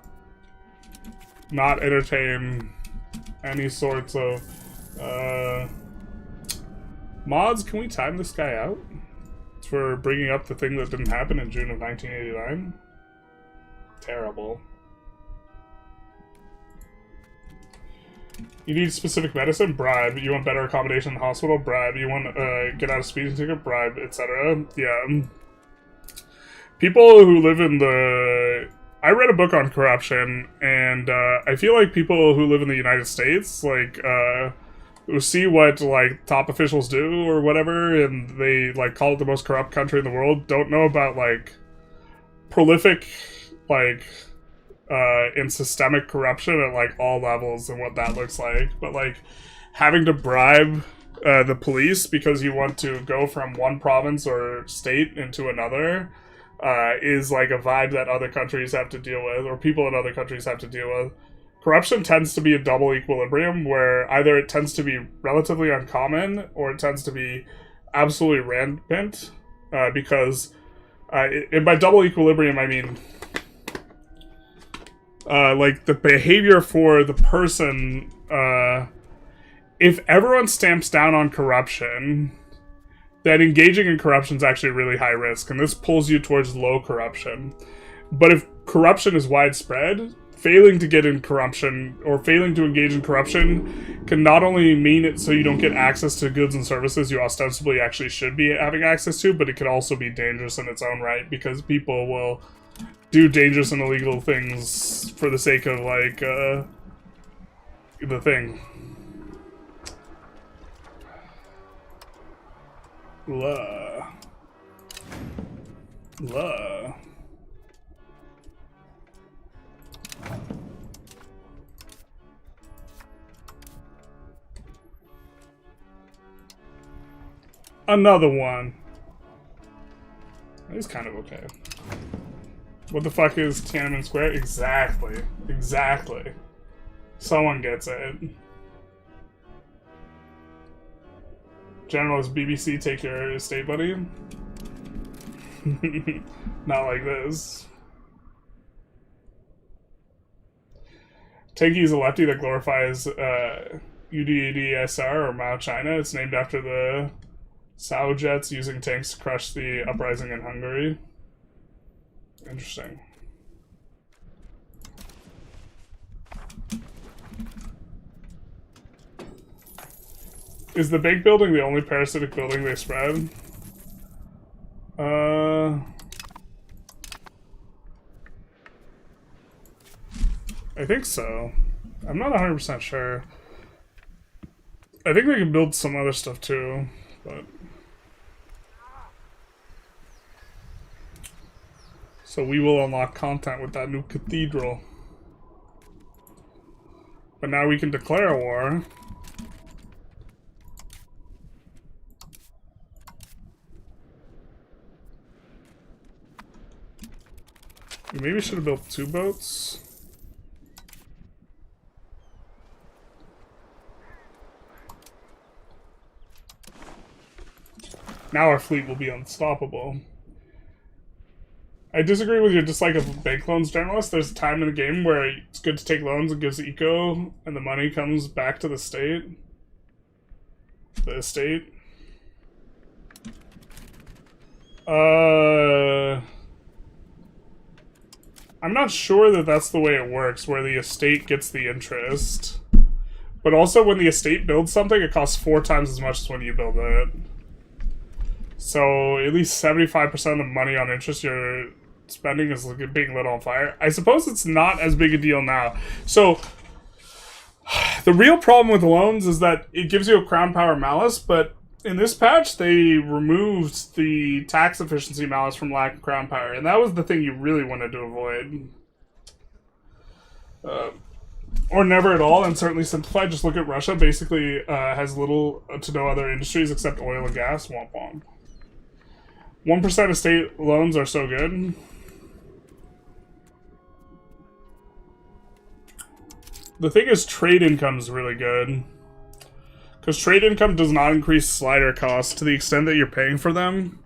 not entertain any sorts of mods. Can we time this guy out? For bringing up the thing that didn't happen in June of 1989. Terrible. You need specific medicine? Bribe. You want better accommodation in the hospital? Bribe. You want get out of speeding ticket? Bribe, etc. Yeah. People who live in the... I read a book on corruption, and I feel like people who live in the United States, like, who see what, like, top officials do or whatever, and they, like, call it the most corrupt country in the world, don't know about, like, prolific, like, and systemic corruption at, like, all levels and what that looks like. But, like, having to bribe the police because you want to go from one province or state into another is, like, a vibe that other countries have to deal with, or people in other countries have to deal with. Corruption tends to be a double equilibrium where either it tends to be relatively uncommon or it tends to be absolutely rampant because, and by double equilibrium I mean like the behavior for the person, if everyone stamps down on corruption, then engaging in corruption is actually really high risk, and this pulls you towards low corruption. But if corruption is widespread, failing to get in corruption, or failing to engage in corruption, can not only mean it so you don't get access to goods and services you ostensibly actually should be having access to, but it can also be dangerous in its own right, because people will do dangerous and illegal things for the sake of, like, the thing. Another one. He's kind of okay. What the fuck is Tiananmen Square? Exactly. Exactly. Someone gets it. General, is BBC take your estate buddy? Not like this. Tenki is a lefty that glorifies UDADSR or Mao China. It's named after the Sao jets using tanks to crush the uprising in Hungary. Interesting. Is the big building the only parasitic building they spread? I think so. I'm not 100% sure. I think they can build some other stuff too, but... So we will unlock content with that new cathedral. But now we can declare a war. We maybe should have built 2 boats. Now our fleet will be unstoppable. I disagree with your dislike of bank loans, journalist. There's a time in the game where it's good to take loans and gives eco, and the money comes back to the state. The estate. I'm not sure that that's the way it works, where the estate gets the interest. But also, when the estate builds something, it costs 4 times as much as when you build it. So, at least 75% of the money on interest you're spending is being lit on fire. I suppose it's not as big a deal now. So, the real problem with loans is that it gives you a crown power malus, but in this patch, they removed the tax efficiency malus from lack of crown power, and that was the thing you really wanted to avoid. Or never at all, and certainly simplified. Just look at Russia. Basically, has little to no other industries except oil and gas. Womp womp. 1% of state loans are so good. The thing is, trade income is really good. Because trade income does not increase slider costs to the extent that you're paying for them.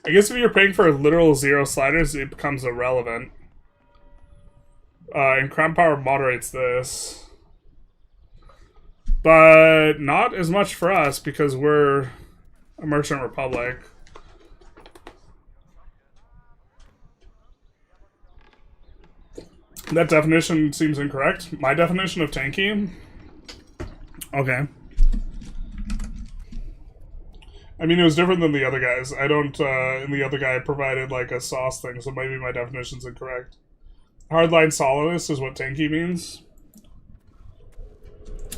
I guess if you're paying for literal 0 sliders, it becomes irrelevant. And crown power moderates this. But not as much for us, because we're a merchant republic. That definition seems incorrect. My definition of tanky? Okay. I mean, it was different than the other guys. I don't, and the other guy provided, like, a sauce thing, so maybe my definition's incorrect. Hardline solidist is what tanky means.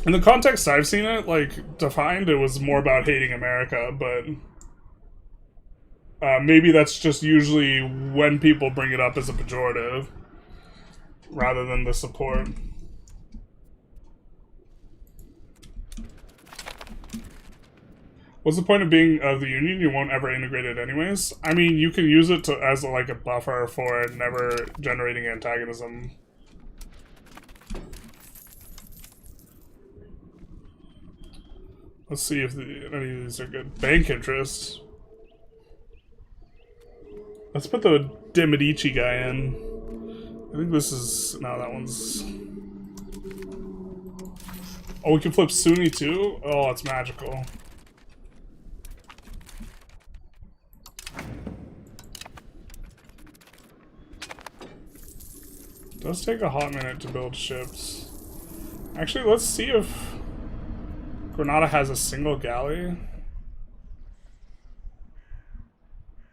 In the context I've seen it, like, defined, it was more about hating America, but maybe that's just usually when people bring it up as a pejorative, rather than the support. What's the point of being of the Union? You won't ever integrate it anyways. I mean, you can use it as like a buffer for never generating antagonism. Let's see if any of these are good. Bank interest. Let's put the De Medici guy in. I think this is... no, that one's... oh, we can flip Sunni too? Oh, it's magical. It does take a hot minute to build ships. Actually, let's see if Granada has a single galley.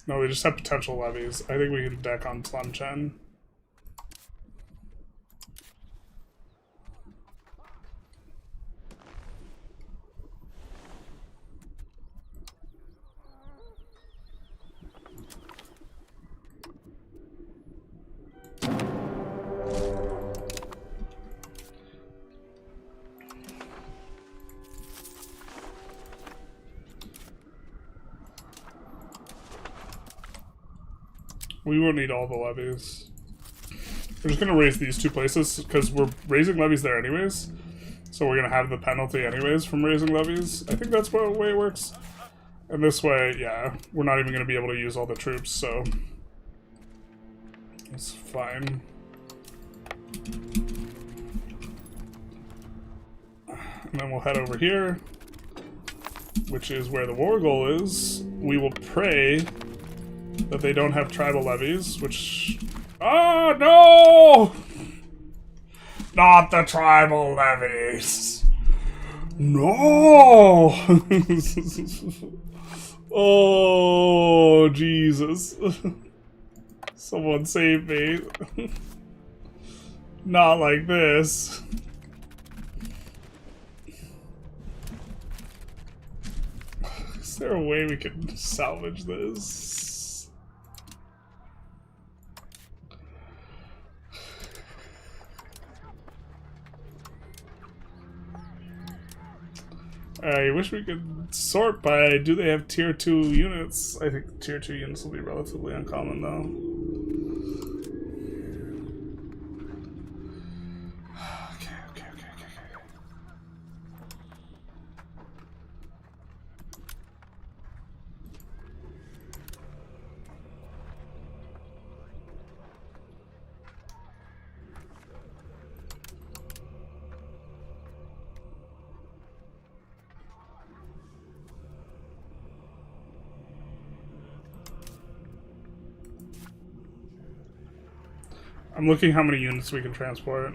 No, they just have potential levies. I think we can deck on Tlemcen. We won't need all the levies. We're just going to raise these 2 places, because we're raising levies there anyways. So we're going to have the penalty anyways from raising levies. I think that's the way it works. And this way, yeah, we're not even going to be able to use all the troops, so... it's fine. And then we'll head over here, which is where the war goal is. We will pray that they don't have tribal levies, which... oh, no! Not the tribal levies! No! Oh, Jesus. Someone save me. Not like this. Is there a way we can salvage this? I wish we could sort by do they have tier 2 units. I think tier 2 units will be relatively uncommon though. I'm looking how many units we can transport.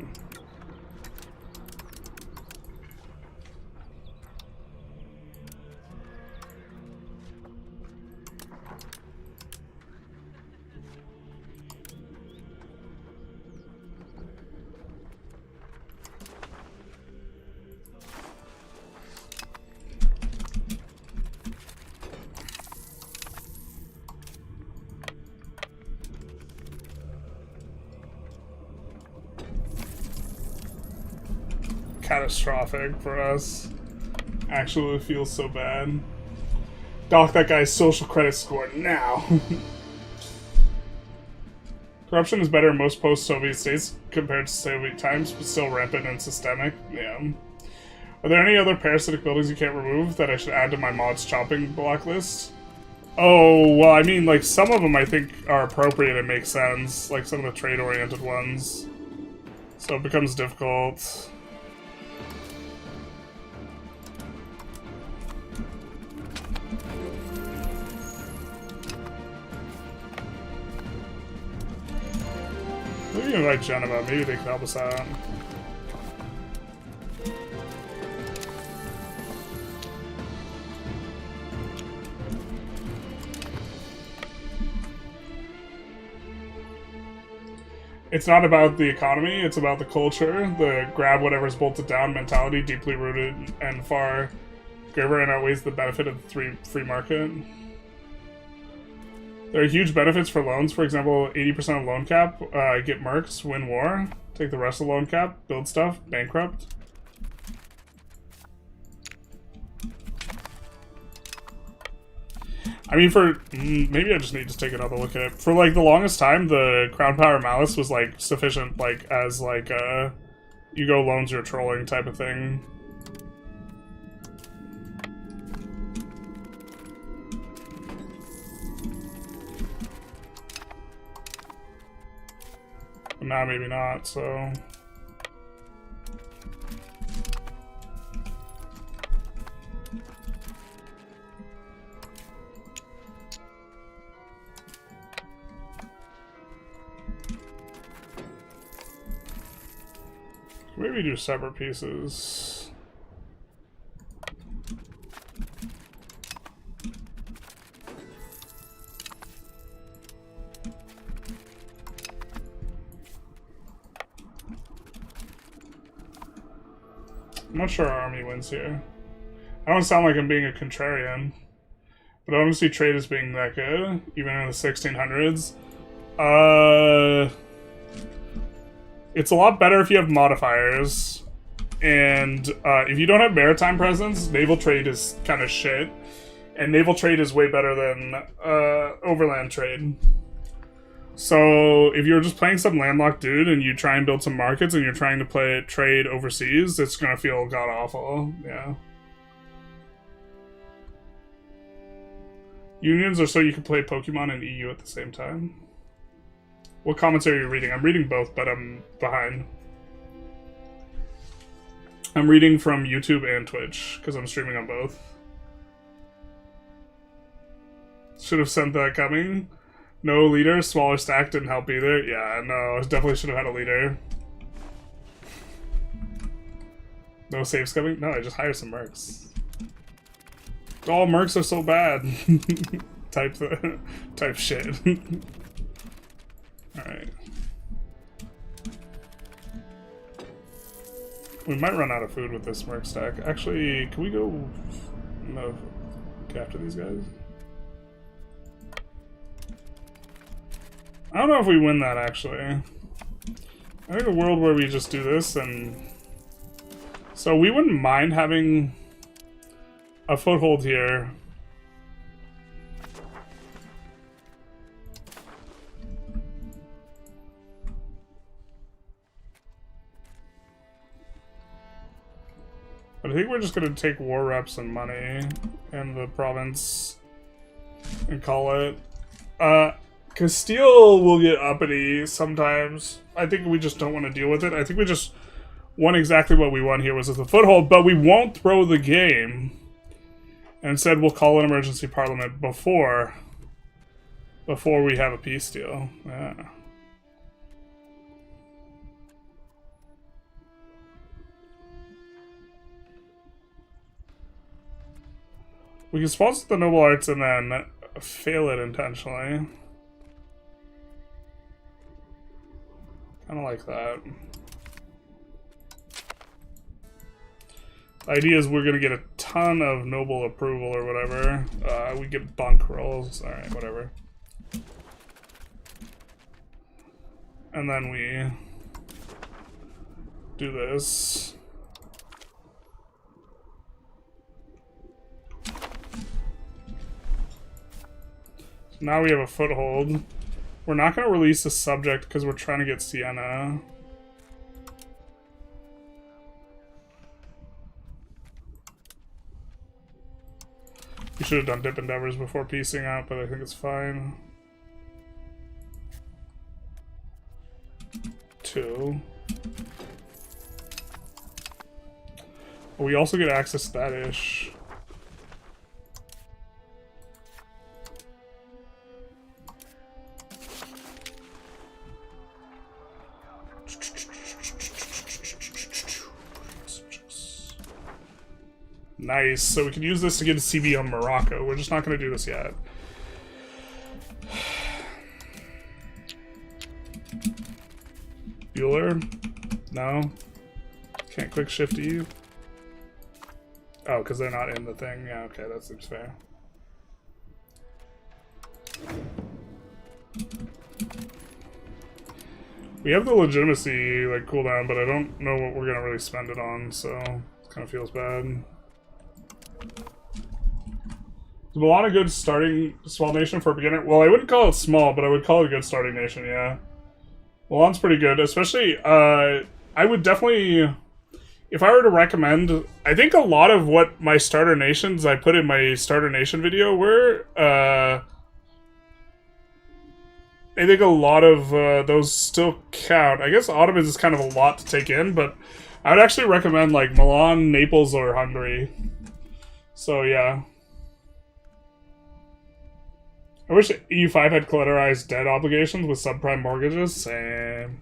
Catastrophic for us. Actually feels so bad. Dock that guy's social credit score now. Corruption is better in most post-Soviet states compared to Soviet times, but still rampant and systemic. Yeah. Are there any other parasitic buildings you can't remove that I should add to my mods chopping block list? Oh, well, I mean, like, some of them I think are appropriate and make sense. Like, some of the trade-oriented ones. So it becomes difficult. Maybe invite Geneva, maybe they can help us out. It's not about the economy, it's about the culture, the grab whatever's bolted down mentality, deeply rooted and far greater and outweighs the benefit of the free market. There are huge benefits for loans. For example, 80% of loan cap, get mercs, win war, take the rest of the loan cap, build stuff, bankrupt. I mean, for maybe I just need to take another look at it. For like the longest time, the Crown Power Malice was like sufficient, like as like you go loans you're trolling type of thing. But now maybe not. So. Maybe do separate pieces. I'm not sure our army wins here. I don't sound like I'm being a contrarian, but I don't see trade as being that good, even in the 1600s. It's a lot better if you have modifiers, and if you don't have maritime presence, naval trade is kind of shit, and naval trade is way better than overland trade. So if you're just playing some landlocked dude and you try and build some markets and you're trying to play trade overseas, it's gonna feel god-awful, yeah. Unions are so you can play Pokemon and EU at the same time. What comments are you reading? I'm reading both, but I'm behind. I'm reading from YouTube and Twitch, because I'm streaming on both. Should have sent that coming. No leader, smaller stack didn't help either. Yeah, no, definitely should have had a leader. No saves coming? No, I just hired some mercs. All mercs are so bad. type shit. Alright. We might run out of food with this merc stack. Actually, can we go get after these guys? I don't know if we win that, actually. I think a world where we just do this and... So we wouldn't mind having a foothold here. But I think we're just going to take war reps and money and the province and call it. Castile will get uppity sometimes. I think we just don't want to deal with it. I think we just want exactly what we want here, was a foothold, but we won't throw the game. And instead we'll call an emergency parliament before we have a peace deal. Yeah. We can sponsor the noble arts and then fail it intentionally. Kind of like that. The idea is we're going to get a ton of noble approval or whatever. We get bunk rolls. Alright, whatever. And then we do this. So now we have a foothold. We're not going to release the subject because we're trying to get Siena. We should have done dip endeavors before piecing out, but I think it's fine. 2. We also get access to that ish. Nice, so we can use this to get a CB on Morocco. We're just not going to do this yet. Bueller? No. Can't quick shift E. Oh, because they're not in the thing. Yeah, okay, that seems fair. We have the legitimacy, like, cooldown, but I don't know what we're going to really spend it on, so it kind of feels bad. Is Milan a good starting small nation for a beginner? Well, I wouldn't call it small, but I would call it a good starting nation, yeah. Milan's pretty good, especially, I would definitely, if I were to recommend, I think a lot of what my starter nations I put in my starter nation video were, I think a lot of those still count. I guess Ottomans is kind of a lot to take in, but I would actually recommend, like, Milan, Naples, or Hungary. So, yeah. I wish EU5 had collateralized debt obligations with subprime mortgages. Same.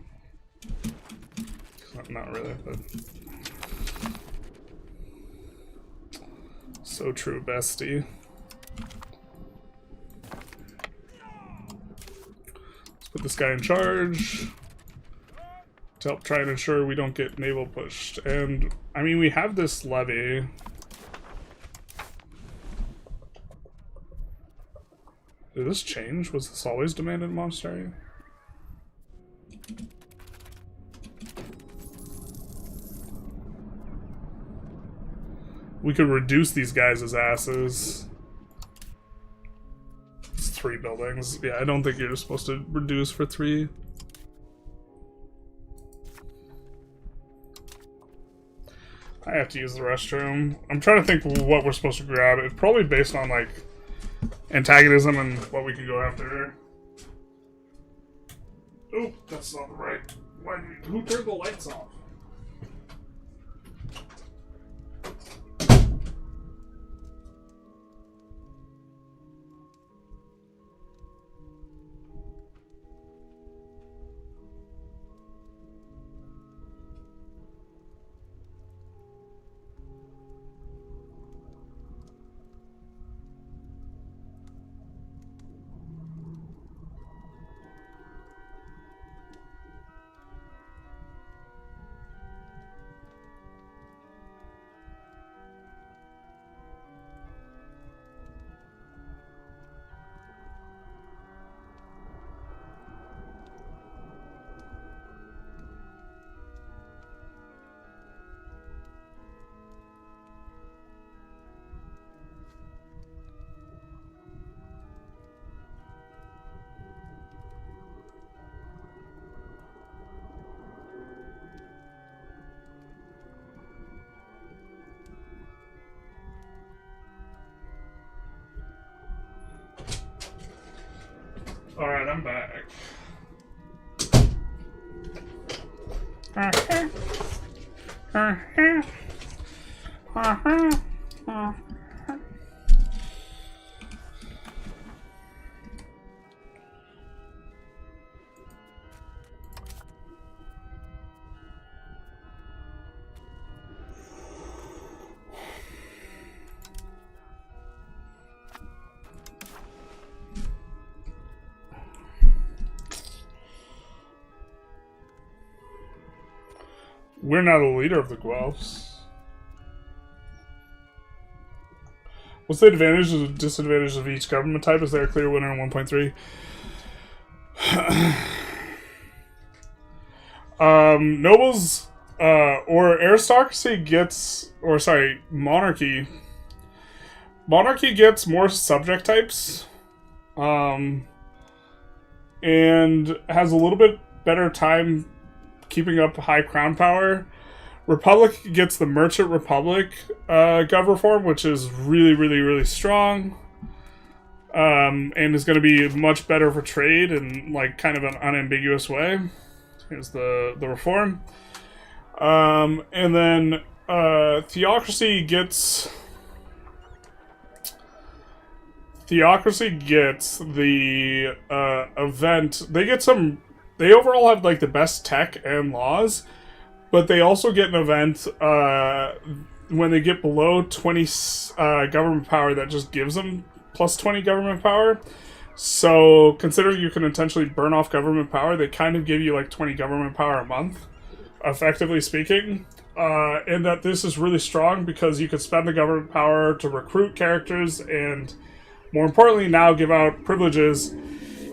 Not really, but... So true, bestie. Let's put this guy in charge to help try and ensure we don't get naval pushed. And, I mean, we have this levy. Did this change? Was this always demanded in monastery? We could reduce these guys as asses. It's 3 buildings. Yeah, I don't think you're supposed to reduce for 3. I have to use the restroom. I'm trying to think what we're supposed to grab. It's probably based on, like, antagonism and what we can go after. Oh, that's not the right. Who turned the lights off? Alright, I'm back. We're not a leader of the Guelphs. What's the advantages and disadvantages of each government type? Is there a clear winner in 1.3? Nobles or aristocracy gets, or sorry, monarchy. Monarchy gets more subject types, and has a little bit better time keeping up high crown power. Republic gets the Merchant Republic gov reform, which is really, really, really strong, and is going to be much better for trade in like kind of an unambiguous way. Here's the reform, and then theocracy gets the event. They get some. They overall have like the best tech and laws. But they also get an event when they get below 20 government power that just gives them plus 20 government power. So, considering you can intentionally burn off government power, they kind of give you like 20 government power a month, effectively speaking. And that this is really strong because you could spend the government power to recruit characters and, more importantly, now give out privileges.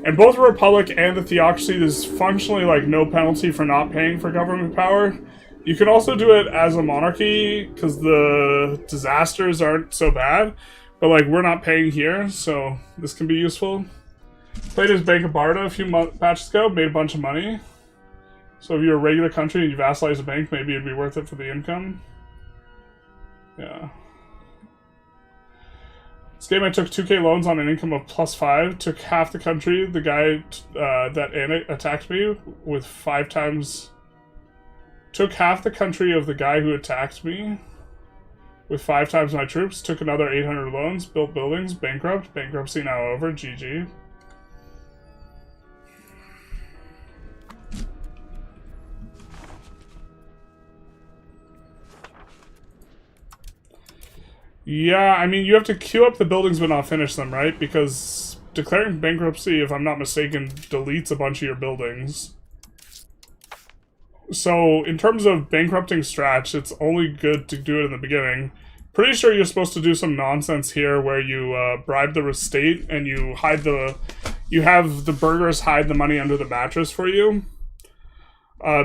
And both the Republic and the Theocracy, there's functionally like no penalty for not paying for government power. You can also do it as a monarchy because the disasters aren't so bad, but like we're not paying here, so this can be useful. Played as Bank of Barca a few patches ago, made a bunch of money. So if you're a regular country and you vassalize a bank, maybe it'd be worth it for the income. Yeah. This game I took 2k loans on an income of +5, took half the country, the guy that attacked me with 5 times... Took half the country of the guy who attacked me with 5 times my troops, took another 800 loans, built buildings, bankrupt, bankruptcy now over, GG. Yeah, I mean, you have to queue up the buildings but not finish them, right? Because declaring bankruptcy, if I'm not mistaken, deletes a bunch of your buildings. So, in terms of bankrupting strats, it's only good to do it in the beginning. Pretty sure you're supposed to do some nonsense here where you bribe the state and you hide the... You have the burghers hide the money under the mattress for you.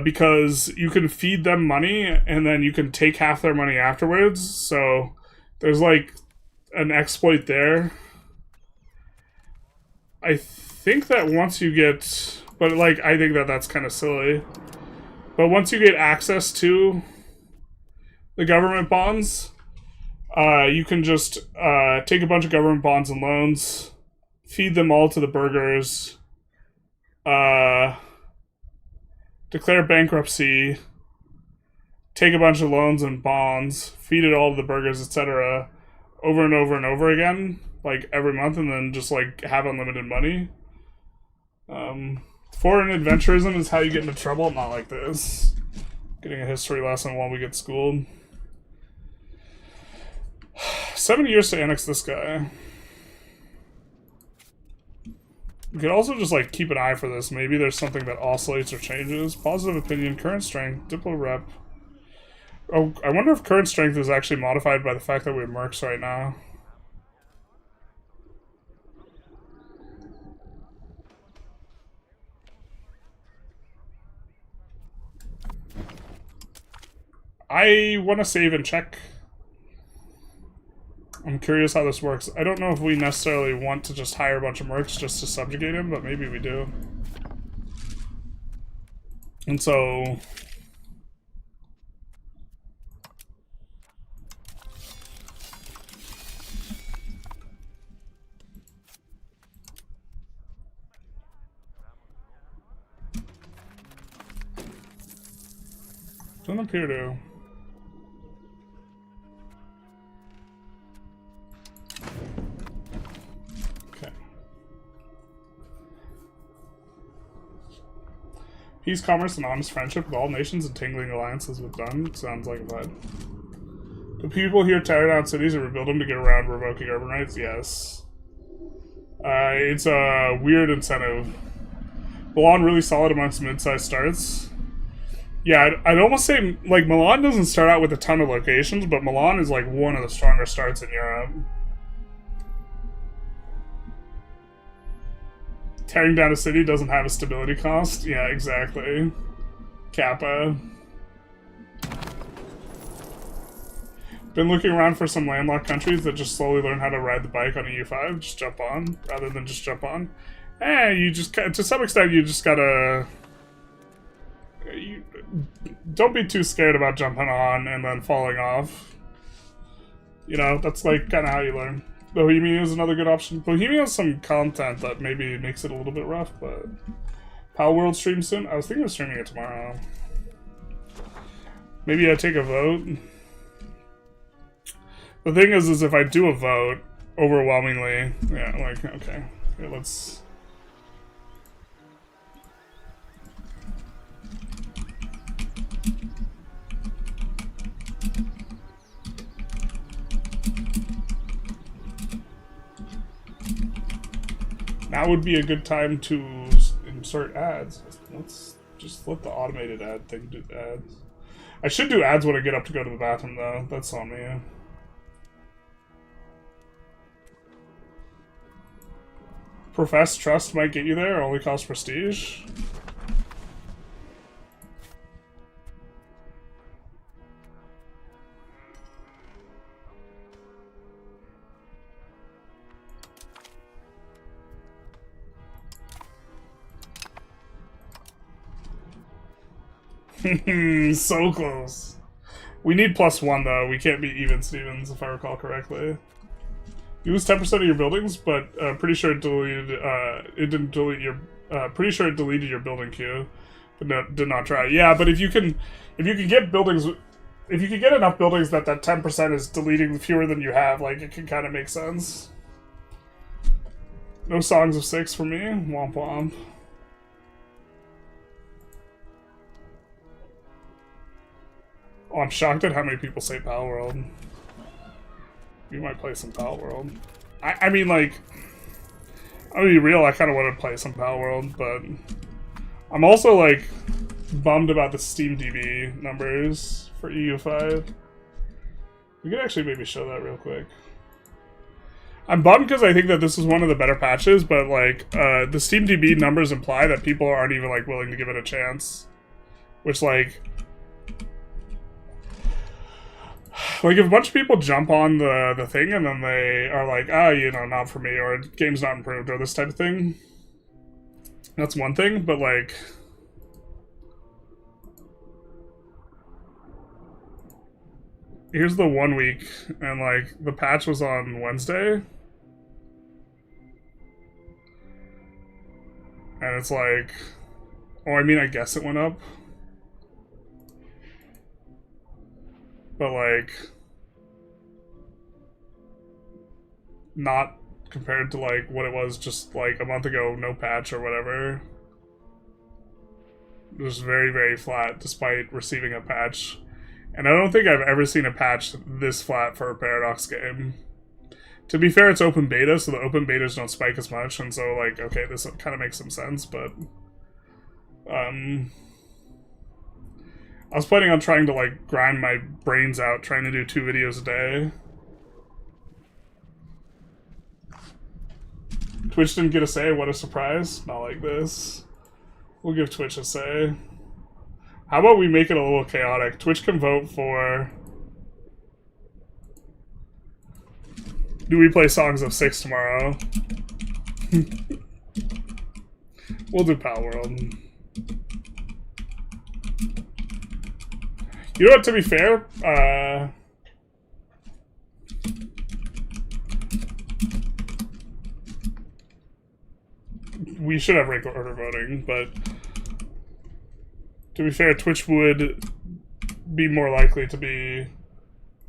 Because you can feed them money and then you can take half their money afterwards. So, there's like an exploit there. I think that once you get... But like, I think that that's kind of silly. But once you get access to the government bonds, you can just take a bunch of government bonds and loans, feed them all to the burghers, declare bankruptcy, take a bunch of loans and bonds, feed it all to the burghers, etc., over and over and over again, like every month, and then just like have unlimited money. Foreign adventurism is how you get into trouble, not like this. Getting a history lesson while we get schooled. 7 years to annex this guy. We could also just like keep an eye for this. Maybe there's something that oscillates or changes. Positive opinion, current strength, Diplo rep. Oh, I wonder if current strength is actually modified by the fact that we have mercs right now. I want to save and check. I'm curious how this works. I don't know if we necessarily want to just hire a bunch of mercs just to subjugate him, but maybe we do. And so... Doesn't appear to. Okay. Peace, commerce, and honest friendship with all nations and tingling alliances with none. Sounds like a vibe. Do people here tear down cities and rebuild them to get around revoking urban rights? Yes. It's a weird incentive. Milan really solid amongst mid-sized starts. Yeah, I'd almost say, like, Milan doesn't start out with a ton of locations, but Milan is, like, one of the stronger starts in Europe. Tearing down a city doesn't have a stability cost? Yeah, exactly. Kappa. Been looking around for some landlocked countries that just slowly learn how to ride the bike on EU5. Just jump on, rather than just jump on. You just, to some extent, you just gotta... don't be too scared about jumping on and then falling off. You know, that's like kind of how you learn. Bohemia is another good option. Bohemia has some content that maybe makes it a little bit rough, but... Pal World streams soon? I was thinking of streaming it tomorrow. Maybe I take a vote. The thing is if I do a vote, overwhelmingly, yeah, like, okay, let's... Now would be a good time to insert ads. Let's just let the automated ad thing do ads. I should do ads when I get up to go to the bathroom, though. That's on me. Profess trust might get you there, only cost prestige. So close. We need +1 though. We can't be even Stevens, if I recall correctly. You lose 10% of your buildings, but pretty sure it deleted. It didn't delete your. Pretty sure it deleted your building queue, but no, did not try. Yeah, but if you can get buildings, if you can get enough buildings that 10% is deleting fewer than you have, like it can kind of make sense. No songs of 6 for me. Womp womp. Oh, I'm shocked at how many people say Pal World. We might play some Pal World. I mean, like, I'll be real, I kind of want to play some Pal World, but I'm also, like, bummed about the SteamDB numbers for EU5. We could actually maybe show that real quick. I'm bummed because I think that this is one of the better patches, but, like, the SteamDB numbers imply that people aren't even, like, willing to give it a chance. Which, like... Like, if a bunch of people jump on the thing and then they are like, you know, not for me, or game's not improved, or this type of thing, that's one thing, but, like... Here's the 1 week, and, like, the patch was on Wednesday. And it's like... Oh, I mean, I guess it went up. But, like, not compared to, like, what it was just, like, a month ago, no patch or whatever. It was very, very flat, despite receiving a patch. And I don't think I've ever seen a patch this flat for a Paradox game. To be fair, it's open beta, so the open betas don't spike as much, and so, like, okay, this kind of makes some sense, but... I was planning on trying to, like, grind my brains out, trying to do 2 videos a day. Twitch didn't get a say, what a surprise. Not like this. We'll give Twitch a say. How about we make it a little chaotic? Twitch can vote for... Do we play Songs of 6 tomorrow? We'll do Pal World. You know what, to be fair, we should have rank order voting, but to be fair, Twitch would be more likely to be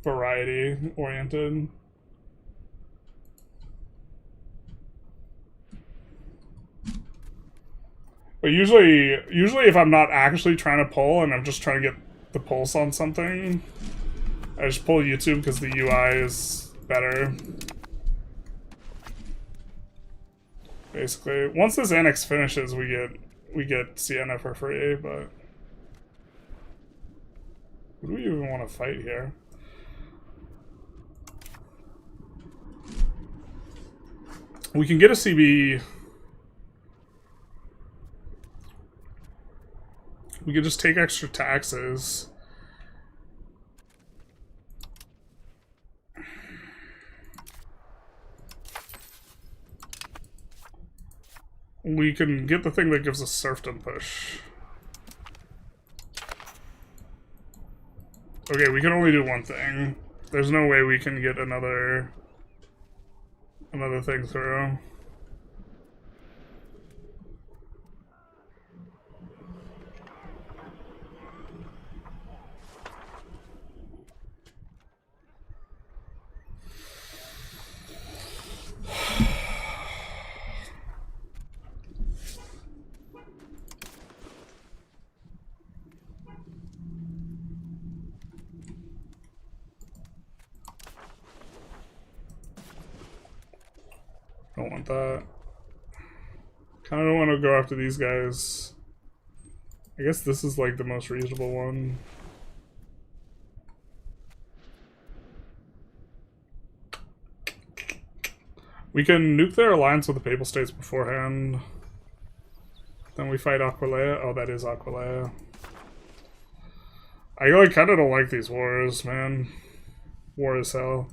variety oriented. But usually if I'm not actually trying to pull and I'm just trying to get the pulse on something, I just pull YouTube because the UI is better. Basically, once this annex finishes, we get Sienna for free. But who do we even want to fight here? We can get a CB. We could just take extra taxes. We can get the thing that gives us serfdom push. Okay, we can only do one thing. There's no way we can get another thing through. Don't want that. Kind of don't want to go after these guys. I guess this is like the most reasonable one. We can nuke their alliance with the Papal States beforehand. Then we fight Aquileia. Oh, that is Aquileia. I like, kind of don't like these wars, man. War is hell.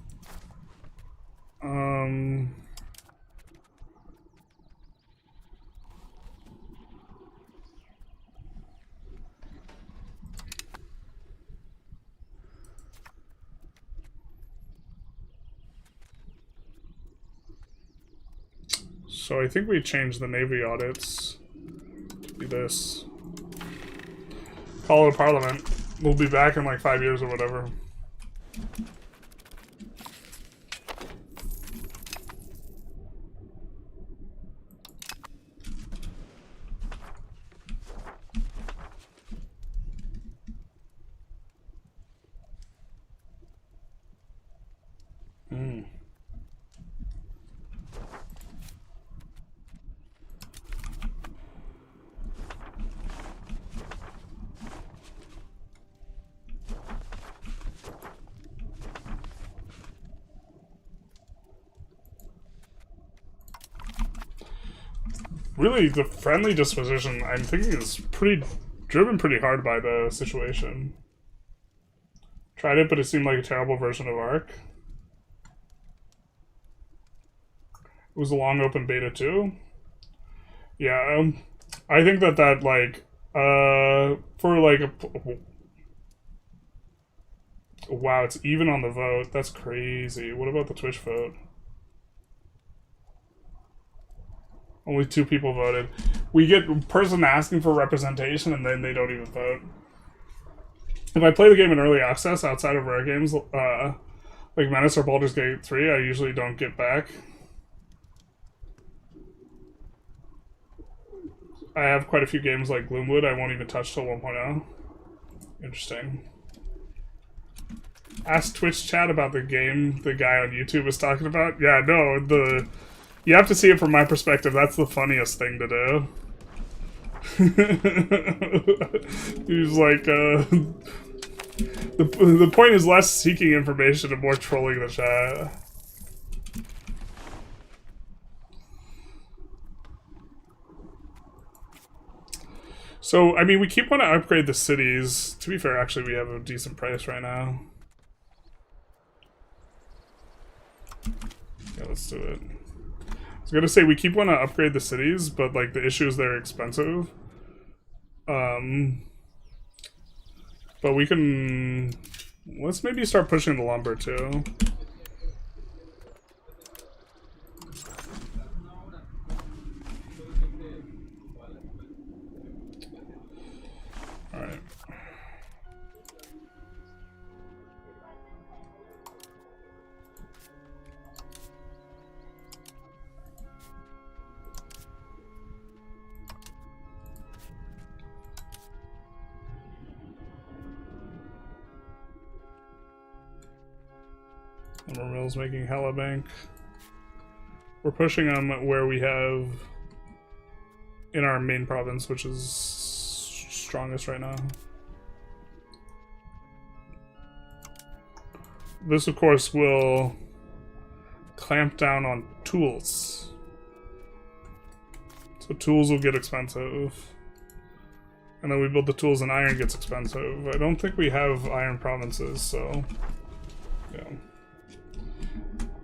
So I think we changed the Navy audits to be this. Call it a parliament. We'll be back in like 5 years or whatever. Really, the friendly disposition, I'm thinking, is driven pretty hard by the situation. Tried it, but it seemed like a terrible version of ARC. It was a long open beta too. Yeah, I think that like, for like a... Wow, it's even on the vote. That's crazy. What about the Twitch vote? Only 2 people voted. We get a person asking for representation and then they don't even vote. If I play the game in early access outside of rare games, like Menace or Baldur's Gate 3, I usually don't get back. I have quite a few games like Gloomwood I won't even touch till 1.0. Interesting. Ask Twitch chat about the game the guy on YouTube was talking about. Yeah, no, you have to see it from my perspective. That's the funniest thing to do. He's like, the point is less seeking information and more trolling the chat. So, I mean, we keep wanting to upgrade the cities. To be fair, actually, we have a decent price right now. Yeah, let's do it. I was gonna say, we keep wanting to upgrade the cities, but like the issue is they're expensive. But we can... Let's maybe start pushing the lumber too. Alright. Lumber mill's making hella bank. We're pushing them where we have in our main province, which is strongest right now. This, of course, will clamp down on tools. So tools will get expensive. And then we build the tools and iron gets expensive. I don't think we have iron provinces, so... yeah.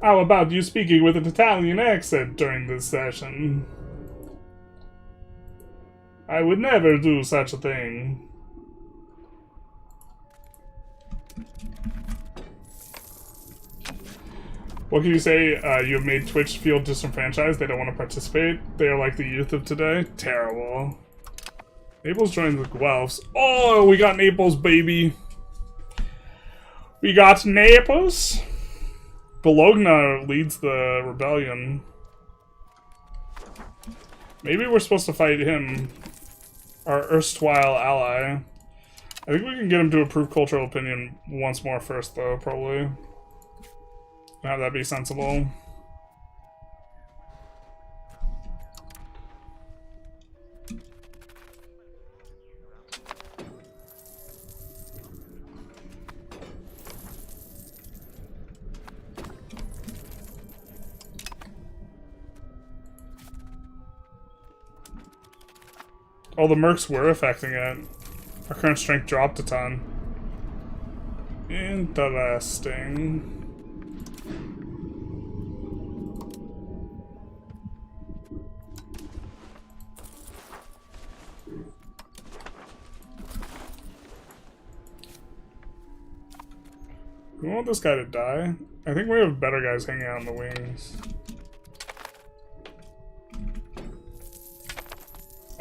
How about you speaking with an Italian accent during this session? I would never do such a thing. What can you say? You have made Twitch feel disenfranchised. They don't want to participate. They are like the youth of today. Terrible. Naples joins the Guelphs. Oh, we got Naples, baby. We got Naples. Bologna leads the rebellion. Maybe we're supposed to fight him, our erstwhile ally. I think we can get him to approve cultural opinion once more first, though, probably. Have that be sensible. Oh, the mercs were affecting it. Our current strength dropped a ton. Interesting. We want this guy to die. I think we have better guys hanging out in the wings.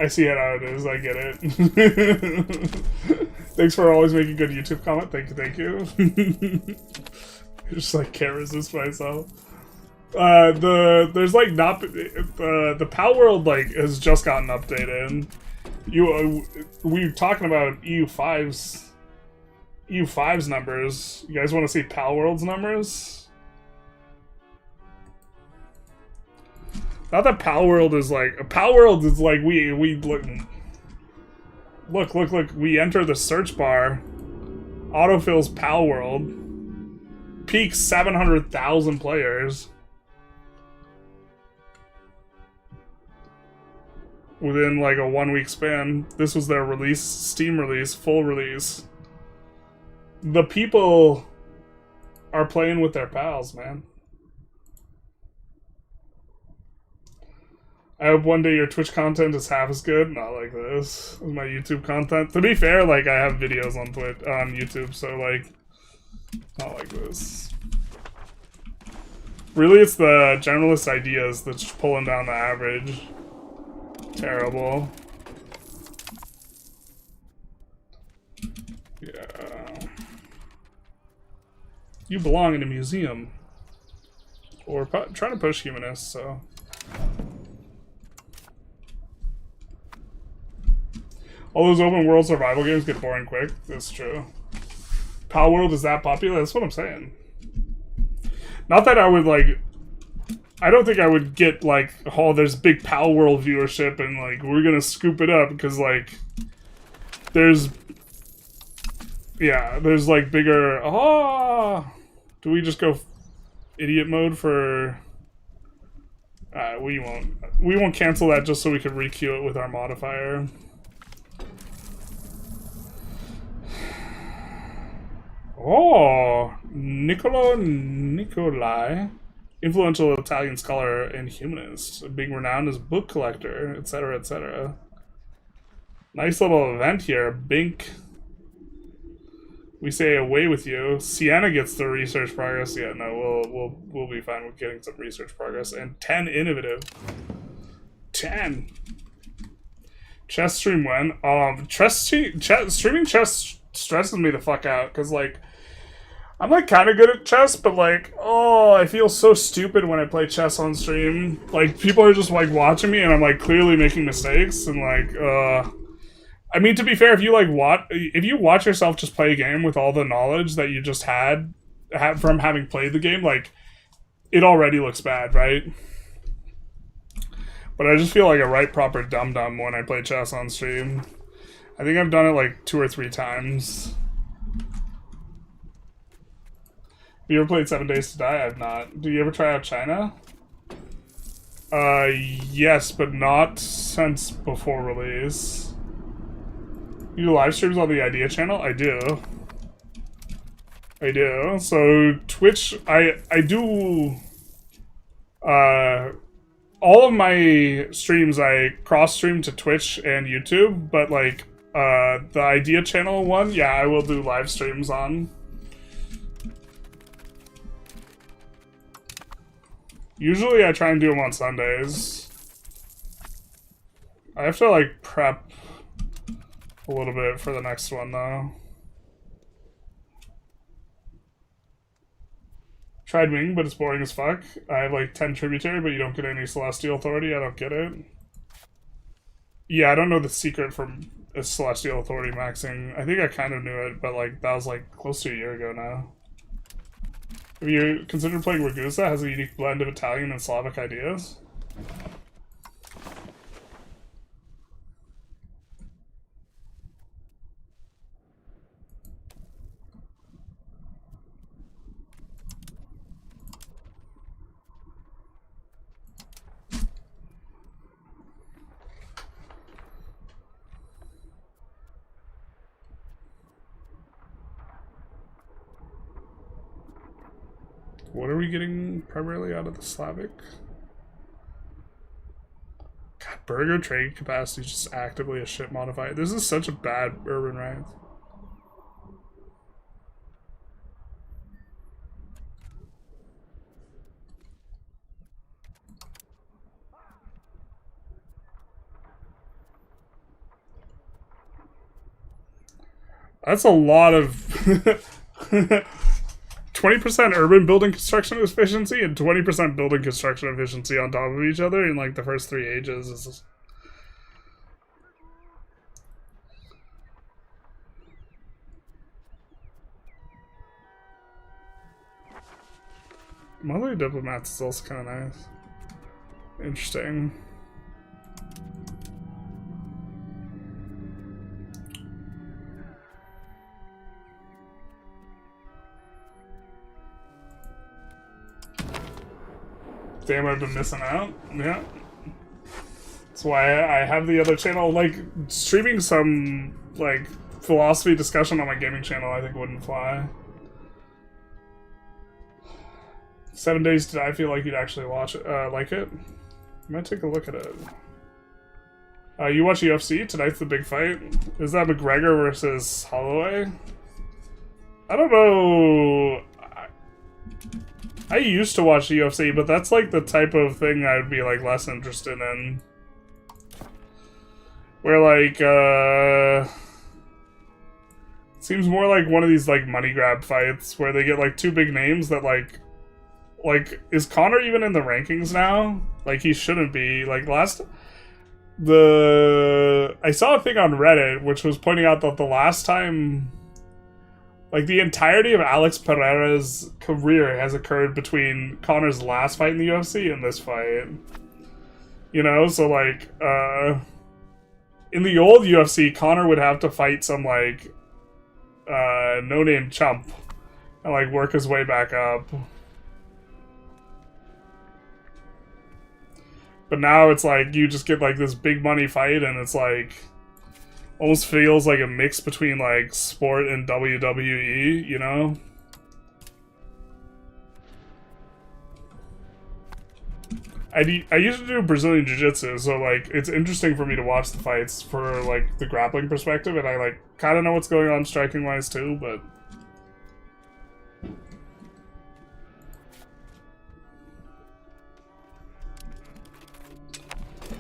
I see it how it is, I get it. Thanks for always making good YouTube comment. Thank you, thank you. Just like can't resist myself. There's like not the Pal World like has just gotten updated. We were talking about EU5's numbers. You guys want to see Pal World's numbers? Not that Pal World is like... Pal World is like we look. We enter the search bar. Autofills Pal World. Peak 700,000 players. Within like a 1 week span. This was their release, Steam release, full release. The people are playing with their pals, man. I hope one day your Twitch content is half as good. Not like this. As my YouTube content. To be fair, like I have videos on YouTube, so like not like this. Really, it's the generalist ideas that's pulling down the average. Terrible. Yeah. You belong in a museum. Or trying to push humanists, so. All those open world survival games get boring quick. That's true. Pal World is that popular? That's what I'm saying. Not that I would like... I don't think I would get like, oh, there's big Pal World viewership and like, we're gonna scoop it up because like, there's... Yeah, there's like bigger... Oh! Do we just go idiot mode for... we won't cancel that just so we can re-queue it with our modifier. Oh, Nicolai, influential Italian scholar and humanist, being renowned as book collector, etc., etc. Nice little event here. Bink. We say away with you. Sienna gets the research progress. Yeah, no, we'll be fine with getting some research progress. And 10 innovative. 10. Chess stream when? Streaming chess stresses me the fuck out because like. I'm like kind of good at chess, but like, oh, I feel so stupid when I play chess on stream. Like, people are just like watching me and I'm like clearly making mistakes and like, I mean, to be fair, if you watch yourself just play a game with all the knowledge that you just had from having played the game, like, it already looks bad, right? But I just feel like a right proper dum-dum when I play chess on stream. I think I've done it like 2 or 3 times. Have you ever played 7 Days to Die? I've not. Do you ever try out China? Yes, but not since before release. You do live streams on the Idea channel? I do. I do. So, Twitch, I do... all of my streams I cross-stream to Twitch and YouTube, but, like, the Idea channel one, yeah, I will do live streams on. Usually I try and do them on Sundays. I have to, like, prep a little bit for the next one, though. Tried Ming, but it's boring as fuck. I have, like, 10 tributary, but you don't get any Celestial Authority. I don't get it. Yeah, I don't know the secret for a Celestial Authority maxing. I think I kind of knew it, but, like, that was, like, close to a year ago now. Have you considered playing Ragusa? Has a unique blend of Italian and Slavic ideas. What are we getting primarily out of the Slavic? God, burger trade capacity is just actively a shit modifier. This is such a bad urban right. That's a lot of 20% urban building construction efficiency and 20% building construction efficiency on top of each other in, like, the first 3 ages. Is Monthly Diplomats is also kind of nice. Interesting. Damn, I've been missing out. Yeah. That's why I have the other channel. Like, streaming some, like, philosophy discussion on my gaming channel I think wouldn't fly. 7 Days to Die, feel like you'd actually watch it, like it? I might take a look at it. You watch UFC? Tonight's the big fight. Is that McGregor versus Holloway? I don't know. I used to watch UFC, but that's like the type of thing I would be like less interested in. Where like, it seems more like one of these like money grab fights where they get like 2 big names that like, is Conor even in the rankings now? Like, he shouldn't be. Like, I saw a thing on Reddit which was pointing out that the last time, like, the entirety of Alex Pereira's career has occurred between Conor's last fight in the UFC and this fight. You know, so, like, in the old UFC, Conor would have to fight some, like, no-name chump and, like, work his way back up. But now it's like, you just get, like, this big money fight and it's, like, almost feels like a mix between, like, sport and WWE, you know? I used to do Brazilian Jiu-Jitsu, so, like, it's interesting for me to watch the fights for, like, the grappling perspective, and I, like, kind of know what's going on striking-wise, too, but...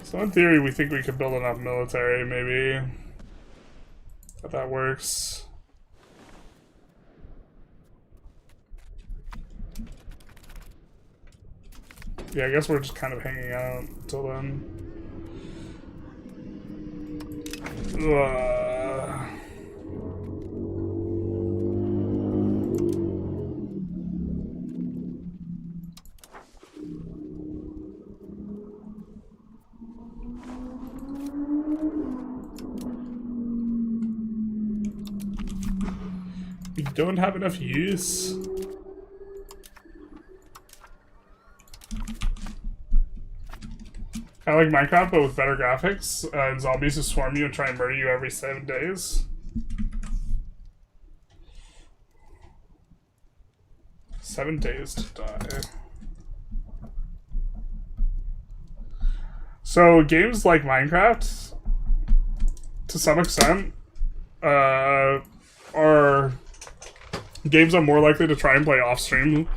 So in theory, we think we could build enough military, maybe, that works. Yeah, I guess we're just kind of hanging out until then. We don't have enough use. I like Minecraft, but with better graphics, and zombies who swarm you and try and murder you every 7 days. 7 days to die. So games like Minecraft, to some extent, are games I'm more likely to try and play off stream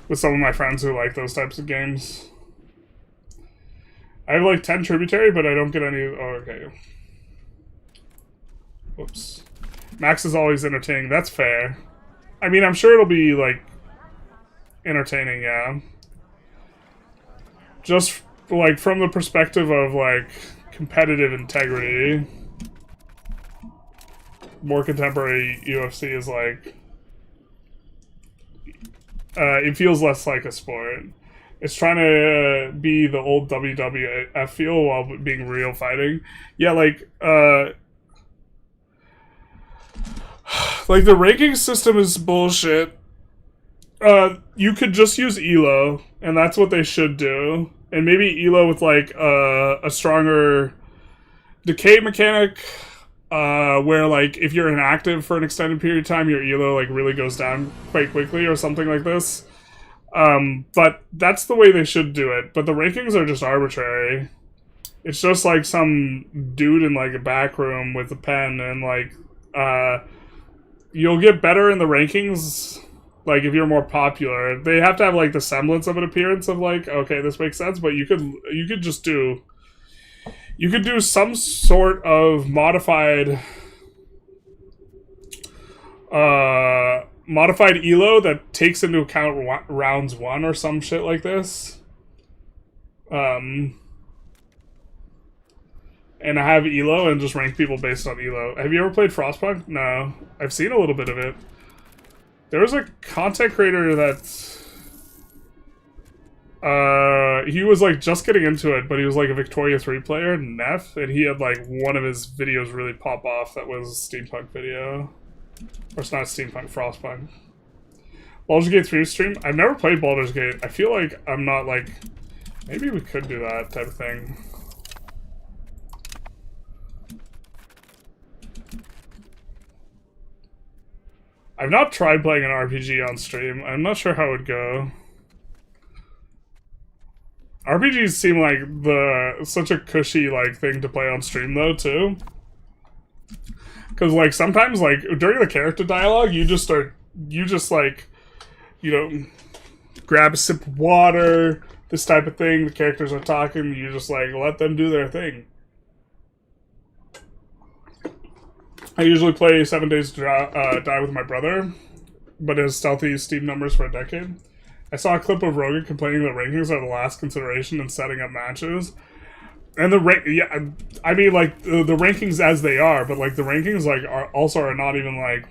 with some of my friends who like those types of games. I have like 10 tributary, but I don't get any. Oh, okay. Whoops. Max is always entertaining. That's fair. I mean, I'm sure it'll be like entertaining, yeah. Just like from the perspective of like competitive integrity, more contemporary UFC is like it feels less like a sport. It's trying to be the old WWF feel while being real fighting. Yeah, like the ranking system is bullshit. You could just use ELO, and that's what they should do. And maybe ELO with like a stronger decay mechanic, where like if you're inactive for an extended period of time, your ELO like really goes down quite quickly, or something like this. But that's the way they should do it. But the rankings are just arbitrary. It's just like some dude in like a back room with a pen, and like you'll get better in the rankings like if you're more popular. They have to have like the semblance of an appearance of like, okay, this makes sense, but you could just do some sort of modified ELO that takes into account rounds 1 or some shit like this. And I have ELO and just rank people based on ELO. Have you ever played Frostpunk? No. I've seen a little bit of it. There was a content creator that he was like just getting into it, but he was like a Victoria 3 player, Neff, and he had like one of his videos really pop off that was a steampunk video. Or it's not steampunk, Frostpunk. Baldur's Gate 3 stream? I've never played Baldur's Gate. I feel like I'm not like... Maybe we could do that type of thing. I've not tried playing an RPG on stream. I'm not sure how it would go. RPGs seem like such a cushy like thing to play on stream though too. Cause like sometimes like during the character dialogue you just like, you know, grab a sip of water, this type of thing, the characters are talking, you just like let them do their thing. I usually play 7 Days to Die with my brother, but it has stealthy Steam numbers for a decade. I saw a clip of Rogan complaining that rankings are the last consideration in setting up matches. And I mean, like, the rankings as they are, but, like, the rankings, like, are not even, like,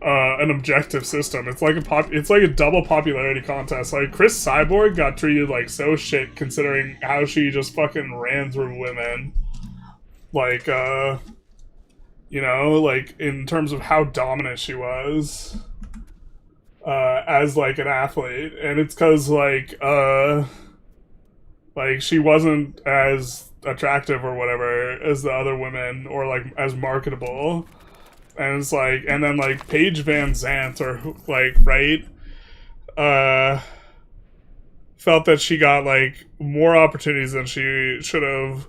an objective system. It's like a double popularity contest. Like, Chris Cyborg got treated, like, so shit considering how she just fucking ran through women. Like, you know, like, in terms of how dominant she was as, like, an athlete. And it's because, like, she wasn't as attractive or whatever as the other women, or, like, as marketable. And it's, like, and then, like, Paige Van Zandt, or, like, right, felt that she got, like, more opportunities than she should have.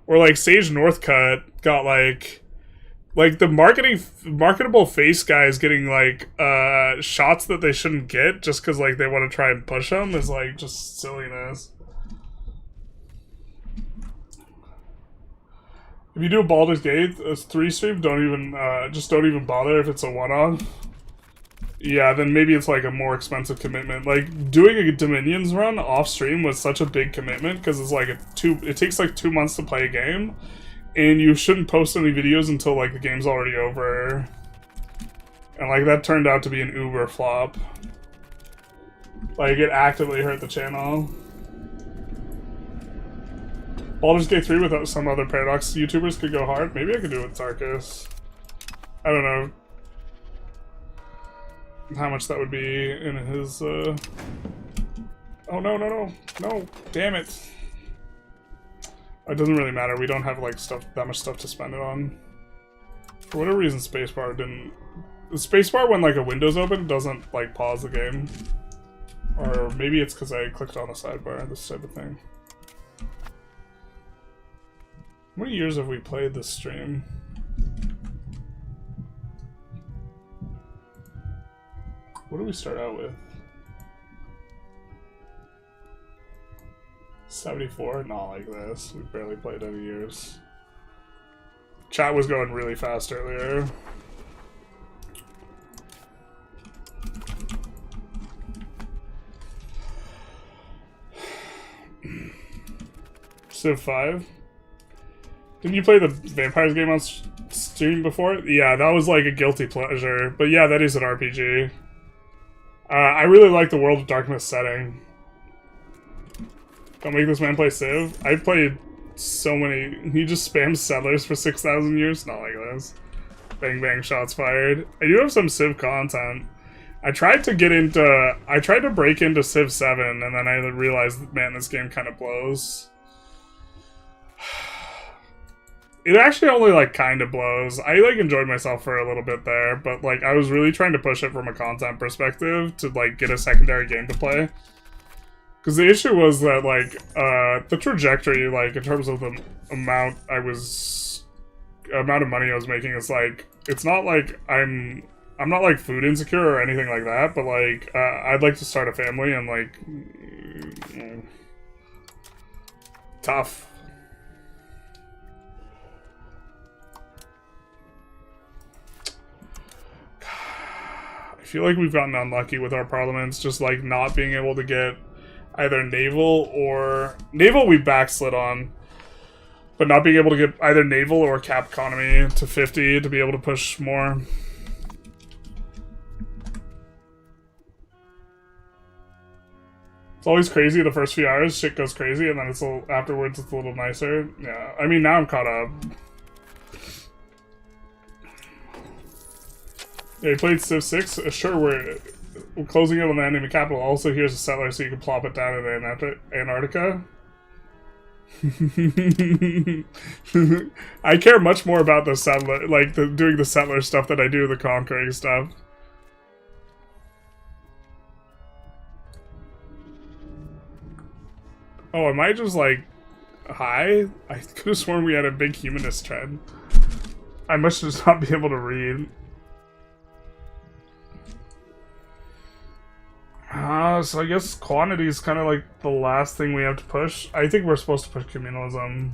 Or, like, Sage Northcutt got, like the marketable face guys getting, like, shots that they shouldn't get just because, like, they want to try and push them is, like, just silliness. If you do a Baldur's Gate 3 stream, don't even bother if it's a one-off. Yeah, then maybe it's, like, a more expensive commitment. Like, doing a Dominions run off-stream was such a big commitment, because it's, like, it takes, like, 2 months to play a game, and you shouldn't post any videos until, like, the game's already over. And, like, that turned out to be an uber flop. Like, it actively hurt the channel. Baldur's Gate 3 without some other Paradox YouTubers could go hard. Maybe I could do it with Tarkus. I don't know how much that would be in his, Oh, no, damn it. It doesn't really matter, we don't have, like, that much stuff to spend it on. For whatever reason, spacebar didn't... The spacebar, when, like, a window's open, doesn't, like, pause the game. Or maybe it's because I clicked on the sidebar, this type of thing. How many years have we played this stream? What do we start out with? 74? Not like this. We barely played any years. Chat was going really fast earlier. Civ 5? Didn't you play the Vampires game on stream before? Yeah, that was like a guilty pleasure. But yeah, that is an RPG. I really like the World of Darkness setting. Don't make this man play Civ. I played so many... He just spams settlers for 6,000 years? Not like this. Bang bang, shots fired. I do have some Civ content. I tried to break into Civ 7, and then I realized, man, this game kind of blows. It actually only, like, kind of blows. I, like, enjoyed myself for a little bit there, but, like, I was really trying to push it from a content perspective to, like, get a secondary game to play. Because the issue was that, like, the trajectory, like, in terms of the amount of money I was making is, like, it's not like I'm not, like, food insecure or anything like that, but, like, I'd like to start a family and, like, tough. I feel like we've gotten unlucky with our parliaments, just, like, not being able to get either naval or... Naval we backslid on, but not being able to get either naval or cap economy to 50 to be able to push more. It's always crazy the first few hours, shit goes crazy, and then it's afterwards it's a little nicer. Yeah, I mean, now I'm caught up. Yeah, you played Civ 6? Sure, we're closing in on the enemy capital. Also, here's a settler so you can plop it down in Antarctica. I care much more about the settler, like, doing the settler stuff than I do the conquering stuff. Oh, am I just, like, high? I could have sworn we had a big humanist trend. I must just not be able to read. So I guess quantity is kind of like the last thing we have to push. I think we're supposed to push communalism.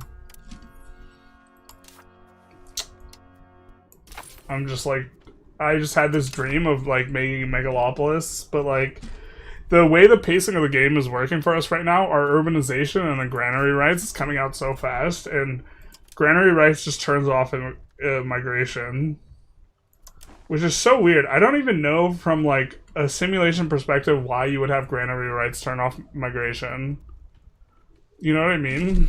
I'm just like, I just had this dream of like making a megalopolis, but like the way the pacing of the game is working for us right now, our urbanization and the granary rights is coming out so fast, and granary rights just turns off in migration. Which is so weird. I don't even know from, like, a simulation perspective why you would have granary rights turn off migration. You know what I mean?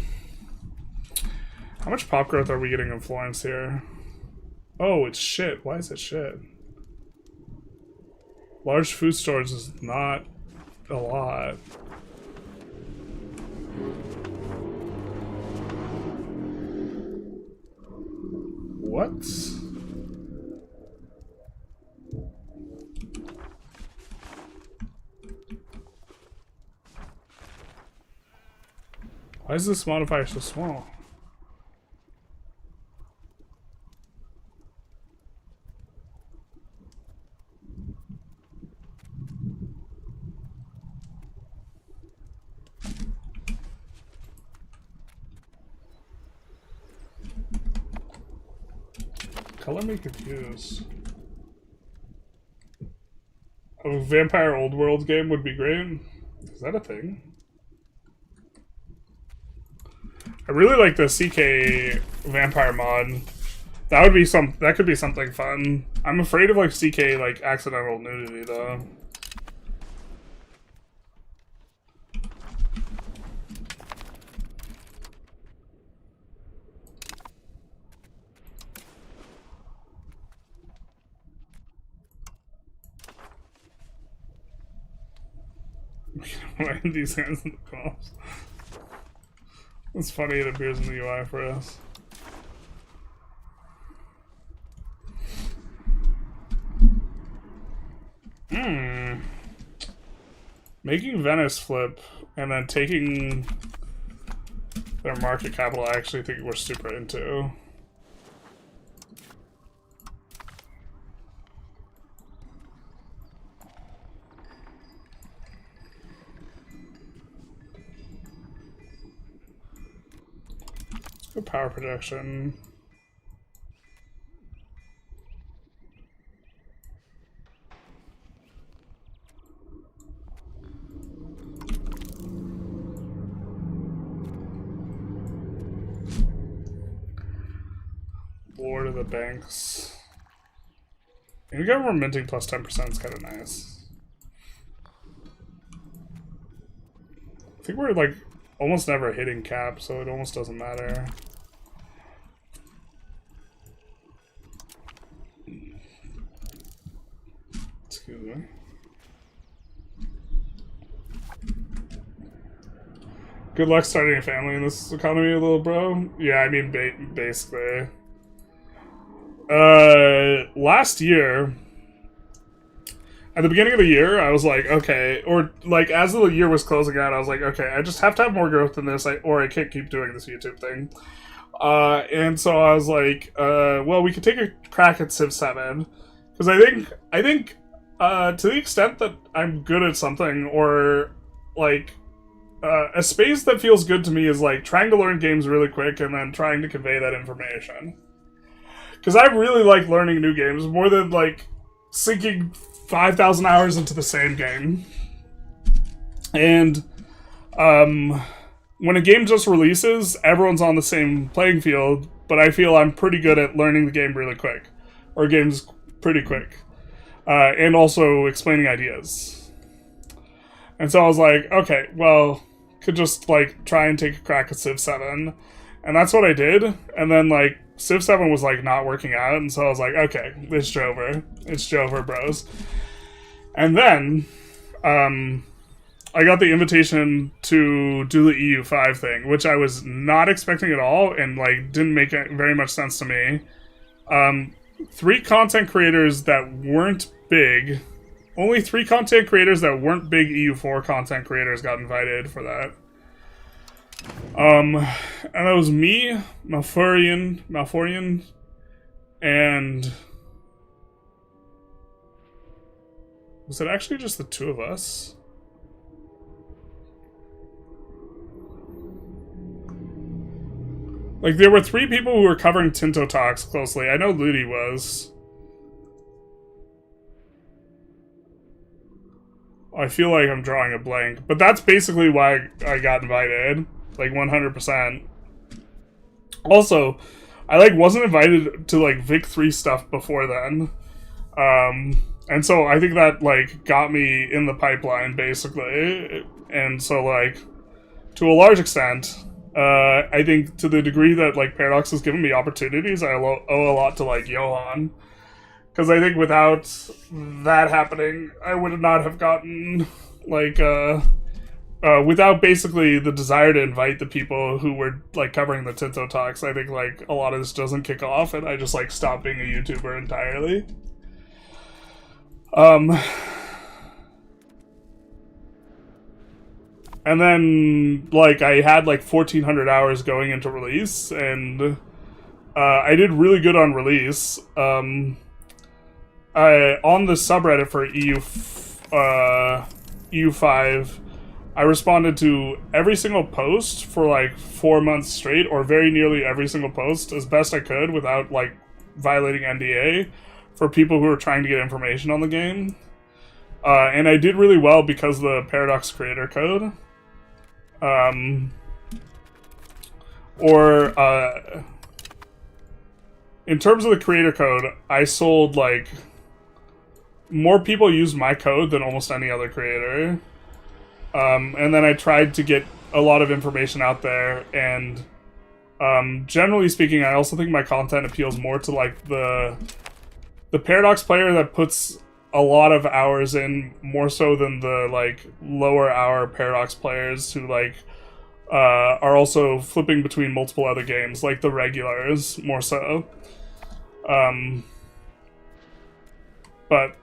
How much pop growth are we getting in Florence here? Oh, it's shit. Why is it shit? Large food stores is not a lot. What? Why is this modifier so small? Color me confused. A vampire old world game would be great. Is that a thing? I really like the CK vampire mod. That would be that could be something fun. I'm afraid of like CK like accidental nudity though. Why these guys in the Guelphs? It's funny it appears in the UI for us. Making Venice flip and then taking their market capital, I actually think we're super into. Let's go power projection. Lord of the Banks. And government minting plus 10% is kind of nice. I think we're like almost never hitting cap, so it almost doesn't matter. Excuse me. Good luck starting a family in this economy, little bro. Yeah, I mean, basically. Last year, at the beginning of the year, I was like, okay, or like as the year was closing out, I was like, okay, I just have to have more growth than this, or I can't keep doing this YouTube thing. And so I was like, well, we could take a crack at Civ 7, because I think, to the extent that I'm good at something, or like, a space that feels good to me is like trying to learn games really quick and then trying to convey that information. Because I really like learning new games more than, like, sinking 5,000 hours into the same game. And, when a game just releases, everyone's on the same playing field, but I feel I'm pretty good at learning the game really quick. Or games pretty quick. And also explaining ideas. And so I was like, okay, well, could just, like, try and take a crack at Civ 7. And that's what I did. And then, like, Civ 7 was, like, not working out, and so I was like, okay, it's Jover. It's Jover, bros. And then, I got the invitation to do the EU5 thing, which I was not expecting at all, and, like, didn't make very much sense to me. 3 content creators that weren't big, only 3 content creators that weren't big EU4 content creators got invited for that. And that was me, Malfurion, and was it actually just the 2 of us? Like, there were 3 people who were covering Tinto Talks closely. I know Ludi was. I feel like I'm drawing a blank, but that's basically why I got invited. Like, 100%. Also, I, like, wasn't invited to, like, Vic 3 stuff before then. And so I think that, like, got me in the pipeline, basically. And so, like, to a large extent, I think to the degree that, like, Paradox has given me opportunities, I owe a lot to, like, Johan. Because I think without that happening, I would not have gotten, like, without basically the desire to invite the people who were, like, covering the Tinto Talks, I think, like, a lot of this doesn't kick off, and I just, like, stop being a YouTuber entirely. And then, like, I had, like, 1,400 hours going into release, and I did really good on release. On the subreddit for EU5, I responded to every single post for, like, 4 months straight, or very nearly every single post, as best I could, without, like, violating NDA, for people who were trying to get information on the game. And I did really well because of the Paradox creator code. In terms of the creator code, I sold, like, more people used my code than almost any other creator. And then I tried to get a lot of information out there, and generally speaking, I also think my content appeals more to, like, the Paradox player that puts a lot of hours in, more so than the like lower hour Paradox players who like are also flipping between multiple other games, like the regulars, more so. But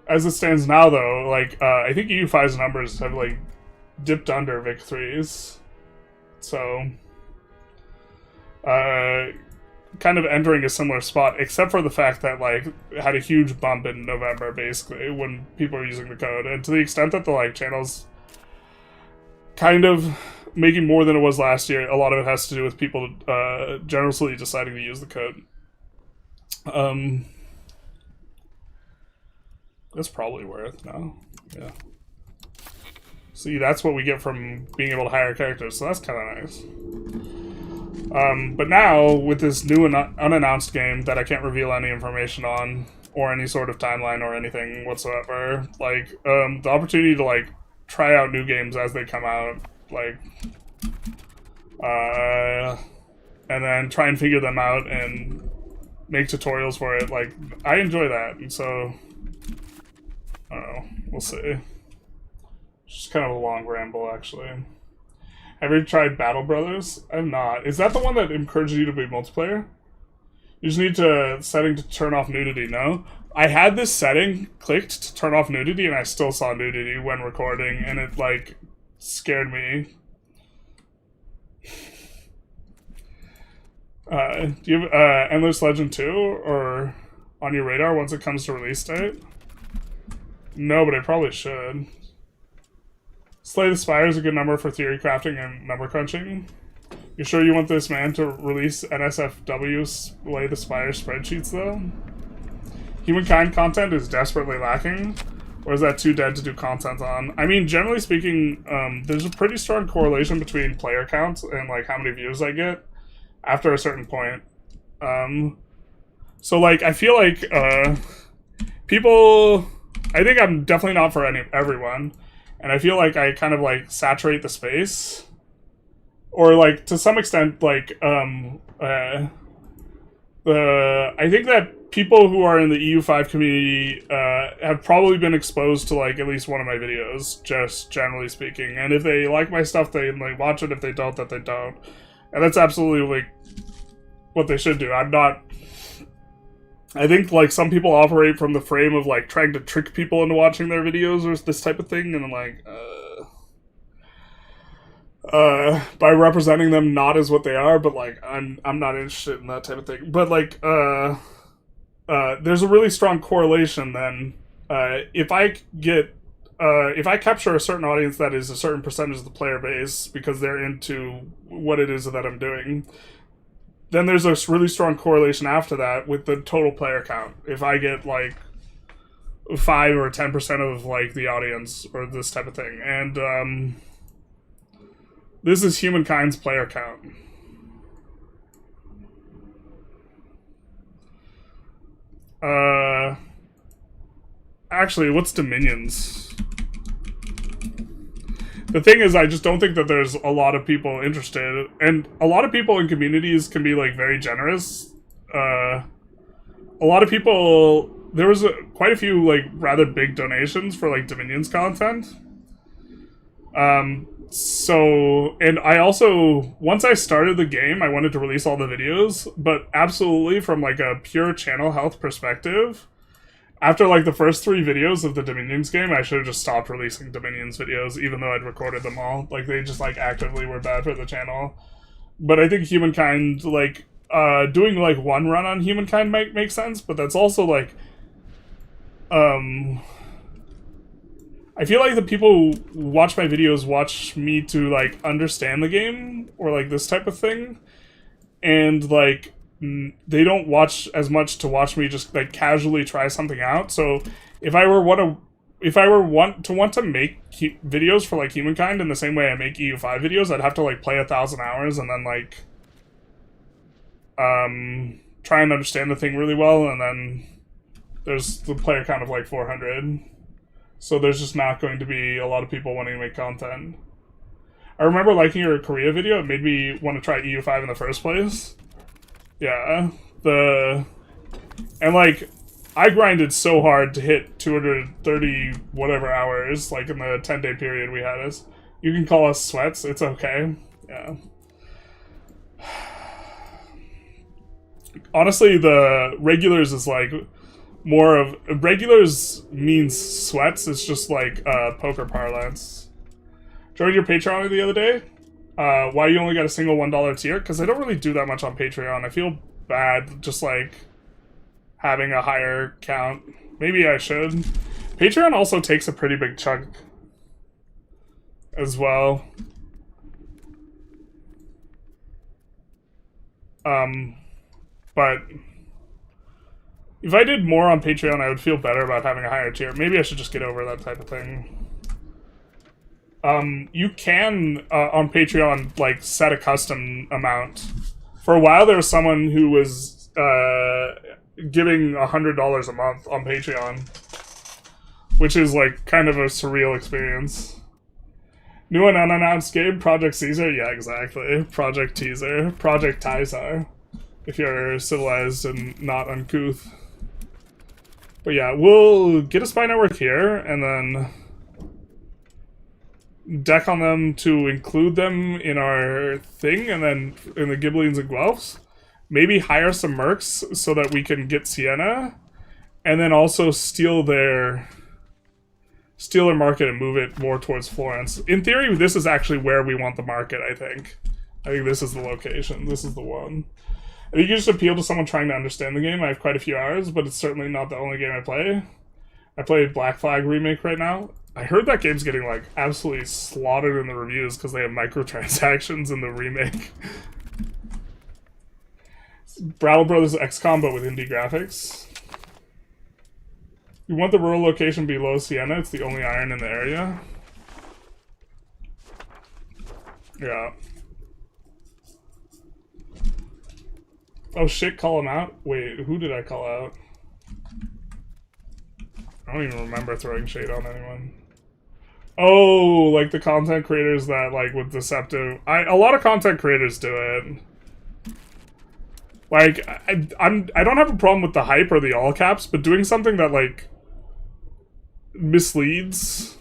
as it stands now, though, like I think EU5's numbers have like dipped under Vic3's, so kind of entering a similar spot, except for the fact that like it had a huge bump in November, basically, when people are using the code, and to the extent that the like channels kind of making more than it was last year, a lot of it has to do with people generously deciding to use the code. That's probably worth, no? Yeah. See, that's what we get from being able to hire characters, so that's kind of nice. But now, with this new unannounced game that I can't reveal any information on, or any sort of timeline or anything whatsoever, like, the opportunity to, like, try out new games as they come out, like, and then try and figure them out and make tutorials for it, like, I enjoy that, and so, I don't know, we'll see. It's just kind of a long ramble, actually. Have you tried Battle Brothers? I've not. Is that the one that encourages you to be multiplayer? You just need to setting to turn off nudity, no? I had this setting clicked to turn off nudity, and I still saw nudity when recording, and it, like, scared me. Do you have Endless Legend 2 or on your radar once it comes to release date? No, but I probably should. Slay the Spire is a good number for theory crafting and number crunching. You sure you want this man to release NSFW Slay the Spire spreadsheets, though? Humankind content is desperately lacking, or is that too dead to do content on? I mean, generally speaking, there's a pretty strong correlation between player counts and like how many views I get after a certain point. So like, I feel like people, I think I'm definitely not for everyone. And I feel like I kind of, like, saturate the space. Or, like, to some extent, like, I think that people who are in the EU5 community have probably been exposed to, like, at least one of my videos, just generally speaking. And if they like my stuff, they, like, watch it. If they don't, that they don't. And that's absolutely, like, what they should do. I'm not... I think, like, some people operate from the frame of, like, trying to trick people into watching their videos or this type of thing, and I'm like, by representing them not as what they are, but, like, I'm not interested in that type of thing. But, like, there's a really strong correlation, then, if I capture a certain audience that is a certain percentage of the player base, because they're into what it is that I'm doing, then there's a really strong correlation after that with the total player count. If I get, like, 5 or 10% of, like, the audience, or this type of thing. And, this is Humankind's player count. Actually, what's Dominion's? The thing is, I just don't think that there's a lot of people interested, and a lot of people in communities can be, like, very generous. A lot of people, there was quite a few, like, rather big donations for, like, Dominion's content. So, and I also, once I started the game, I wanted to release all the videos, but absolutely from, like, a pure channel health perspective, after, like, the first 3 videos of the Dominions game, I should have just stopped releasing Dominions videos, even though I'd recorded them all. Like, they just, like, actively were bad for the channel. But I think Humankind, like, doing, like, one run on Humankind might make sense, but that's also, like, I feel like the people who watch my videos watch me to, like, understand the game, or, like, this type of thing, and, like, they don't watch as much to watch me just, like, casually try something out. So if I were want to make videos for, like, Humankind in the same way I make EU5 videos, I'd have to, like, play 1,000 hours and then, like, try and understand the thing really well, and then there's the player count of, like, 400. So there's just not going to be a lot of people wanting to make content. I remember liking your Korea video. It made me want to try EU5 in the first place. Yeah, And, like, I grinded so hard to hit 230 whatever hours, like, in the 10-day period we had us. You can call us sweats, it's okay. Yeah. Honestly, the regulars is, like, more of... Regulars means sweats, it's just, like, poker parlance. Joined your Patreon the other day? Why you only got a single $1 tier? Because I don't really do that much on Patreon. I feel bad just, like, having a higher count. Maybe I should. Patreon also takes a pretty big chunk as well. But if I did more on Patreon, I would feel better about having a higher tier. Maybe I should just get over that type of thing. You can, on Patreon, like, set a custom amount. For a while, there was someone who was, giving $100 a month on Patreon. Which is, like, kind of a surreal experience. New and unannounced game, Project Caesar? Yeah, exactly. Project Teaser. Project Tizar. If you're civilized and not uncouth. But yeah, we'll get a spy network here, and then deck on them to include them in our thing, and then in the Ghibellines and Guelphs. Maybe hire some mercs so that we can get Siena, and then also steal their market and move it more towards Florence. In theory, this is actually where we want the market, I think. I think this is the location. This is the one. I think you just appeal to someone trying to understand the game. I have quite a few hours, but it's certainly not the only game I play. I play Black Flag Remake right now. I heard that game's getting, like, absolutely slaughtered in the reviews because they have microtransactions in the remake. Brattle Brothers XCOM, but with indie graphics. You want the rural location below Siena? It's the only iron in the area. Yeah. Oh shit, call him out? Wait, who did I call out? I don't even remember throwing shade on anyone. Oh, like the content creators that, like, with deceptive... a lot of content creators do it. Like, I don't have a problem with the hype or the all caps, but doing something that, like, misleads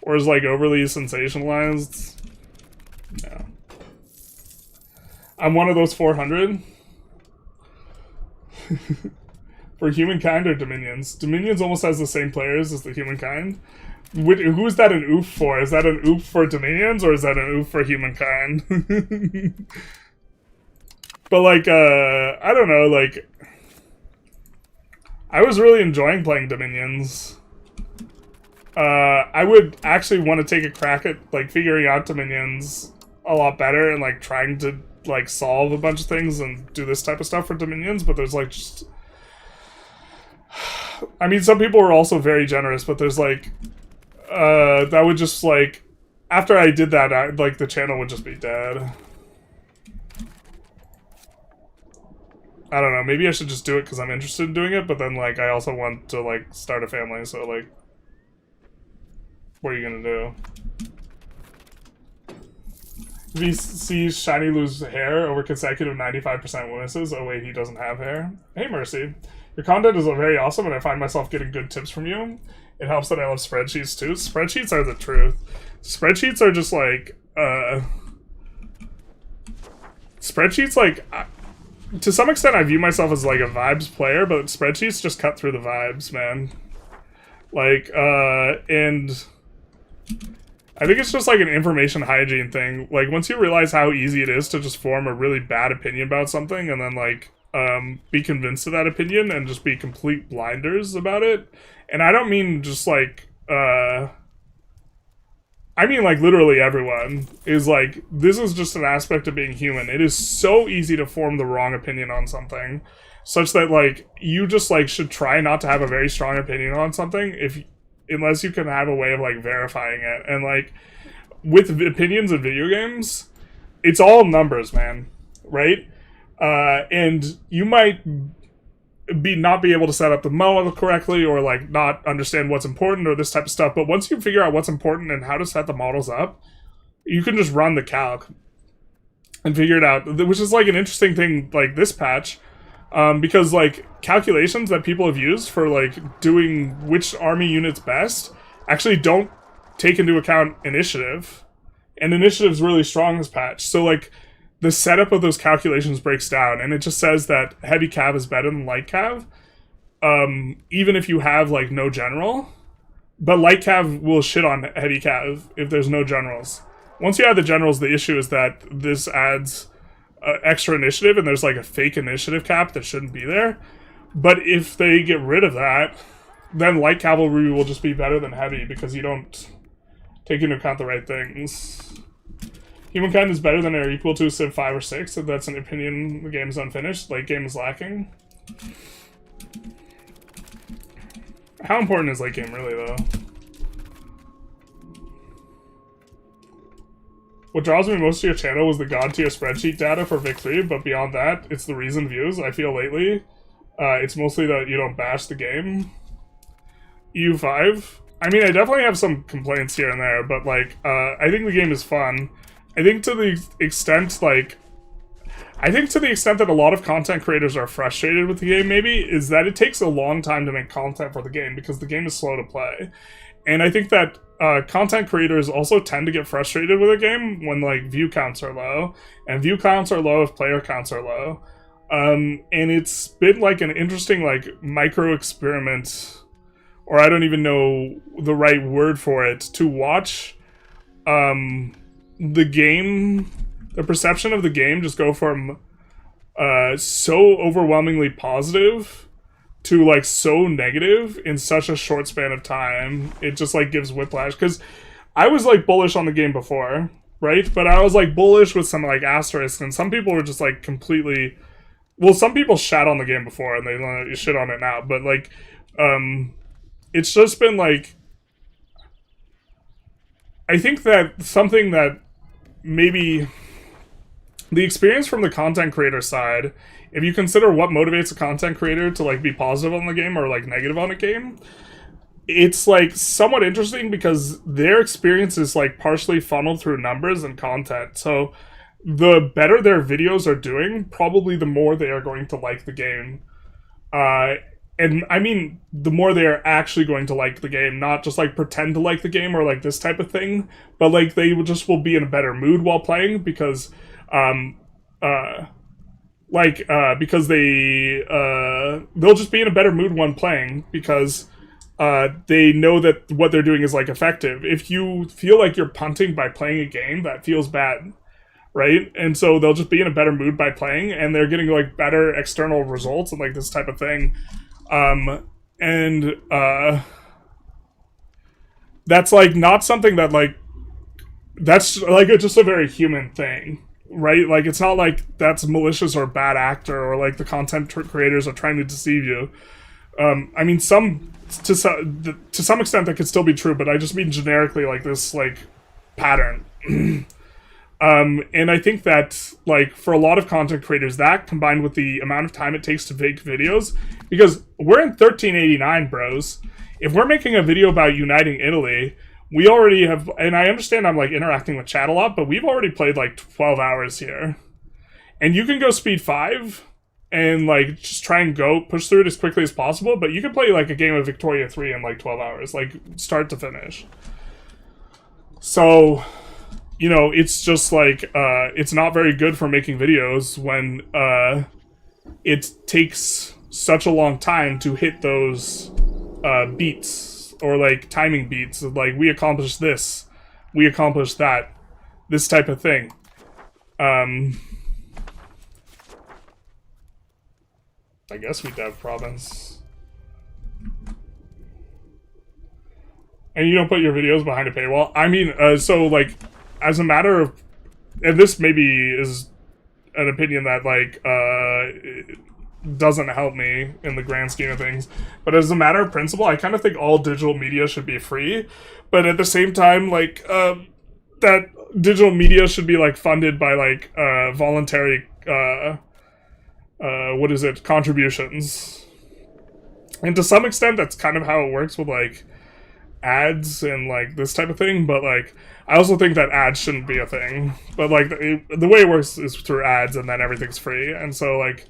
or is, like, overly sensationalized... No. I'm one of those 400. For humankind or Dominions? Dominions almost has the same players as the humankind. Who is that an oof for? Is that an oof for Dominions or is that an oof for humankind? But, like, I don't know, like, I was really enjoying playing Dominions. I would actually want to take a crack at, like, figuring out Dominions a lot better and, like, trying to, like, solve a bunch of things and do this type of stuff for Dominions, but there's, like, just... I mean, some people were also very generous, but there's, like, that would just, like, after I did that, like, the channel would just be dead. I don't know, maybe I should just do it because I'm interested in doing it, but then, like, I also want to, like, start a family, so, like, what are you gonna do? If he sees Shiny lose hair over consecutive 95% misses, oh wait, he doesn't have hair. Hey, Mercy. Your content is very awesome, and I find myself getting good tips from you. It helps that I love spreadsheets, too. Spreadsheets are the truth. Spreadsheets are just, like, Spreadsheets, like... to some extent, I view myself as, like, a vibes player, but spreadsheets just cut through the vibes, man. Like, and... I think it's just, like, an information hygiene thing. Like, once you realize how easy it is to just form a really bad opinion about something, and then, like, be convinced of that opinion, and just be complete blinders about it. And I don't mean just, like, I mean, like, literally everyone is, like, this is just an aspect of being human. It is so easy to form the wrong opinion on something, such that, like, you just, like, should try not to have a very strong opinion on something unless you can have a way of, like, verifying it. And, like, with opinions in video games, it's all numbers, man, right? And you might not be able to set up the model correctly, or, like, not understand what's important or this type of stuff, but once you figure out what's important and how to set the models up, you can just run the calc and figure it out, which is, like, an interesting thing, like, this patch. Because like calculations that people have used for like doing which army units best actually don't take into account initiative, and initiative's really strong this patch. So like the setup of those calculations breaks down, and it just says that heavy cav is better than light cav, even if you have like no general. But light cav will shit on heavy cav if there's no generals. Once you add the generals, the issue is that this adds extra initiative, and there's like a fake initiative cap that shouldn't be there. But if they get rid of that, then light cavalry will just be better than heavy because you don't take into account the right things. Humankind is better than or equal to Civ 5 or 6, if that's an opinion. The game is unfinished. Late game is lacking. How important is late game really, though? What draws me most to your channel was the god tier spreadsheet data for Vic 3, but beyond that, it's the reason views. I feel lately, it's mostly that you don't bash the game. EU5. I mean, I definitely have some complaints here and there, but like, I think the game is fun. I think to the extent, like, that a lot of content creators are frustrated with the game, maybe, is that it takes a long time to make content for the game because the game is slow to play. And I think that content creators also tend to get frustrated with a game when, like, view counts are low. And view counts are low if player counts are low. And it's been, like, an interesting, like, micro-experiment, or I don't even know the right word for it, to watch the game, the perception of the game just go from so overwhelmingly positive to like so negative in such a short span of time. It just like gives whiplash, because I was like bullish on the game before, right? But I was like bullish with some like asterisks, and some people were just like completely, well, some people shat on the game before and they shit on it now, but like it's just been like, I think that something that maybe the experience from the content creator side, if you consider what motivates a content creator to like be positive on the game or like negative on a game, it's like somewhat interesting because their experience is like partially funneled through numbers and content. So the better their videos are doing, probably the more they are going to like the game. And I mean, the more they are actually going to like the game, not just like pretend to like the game or like this type of thing, but like they just will be in a better mood while playing because because they'll just be in a better mood when playing because they know that what they're doing is like effective. If you feel like you're punting by playing a game, that feels bad, right? And so they'll just be in a better mood by playing, and they're getting like better external results and like this type of thing. That's like not something that like, that's like just a very human thing, right? Like it's not like that's malicious or bad actor or like the content creators are trying to deceive you. I mean, to some extent that could still be true, but I just mean generically like this like pattern. And I think that like for a lot of content creators, that combined with the amount of time it takes to make videos, because we're in 1389, bros. If we're making a video about uniting Italy, we already have, and I understand I'm like interacting with chat a lot, but we've already played like 12 hours here. And you can go speed 5 and like just try and push through it as quickly as possible, but you can play like a game of Victoria 3 in like 12 hours, like start to finish. So, you know, it's just like, it's not very good for making videos when it takes such a long time to hit those beats or like timing beats of like, we accomplished this, we accomplished that, this type of thing. I guess we dev province. And you don't put your videos behind a paywall? I mean, so like, as a matter of, and this maybe is an opinion that like doesn't help me in the grand scheme of things, but as a matter of principle, I kind of think all digital media should be free, but at the same time, like that digital media should be like funded by like voluntary contributions. And to some extent that's kind of how it works with like ads and like this type of thing, but like I also think that ads shouldn't be a thing, but like the way it works is through ads and then everything's free. And so like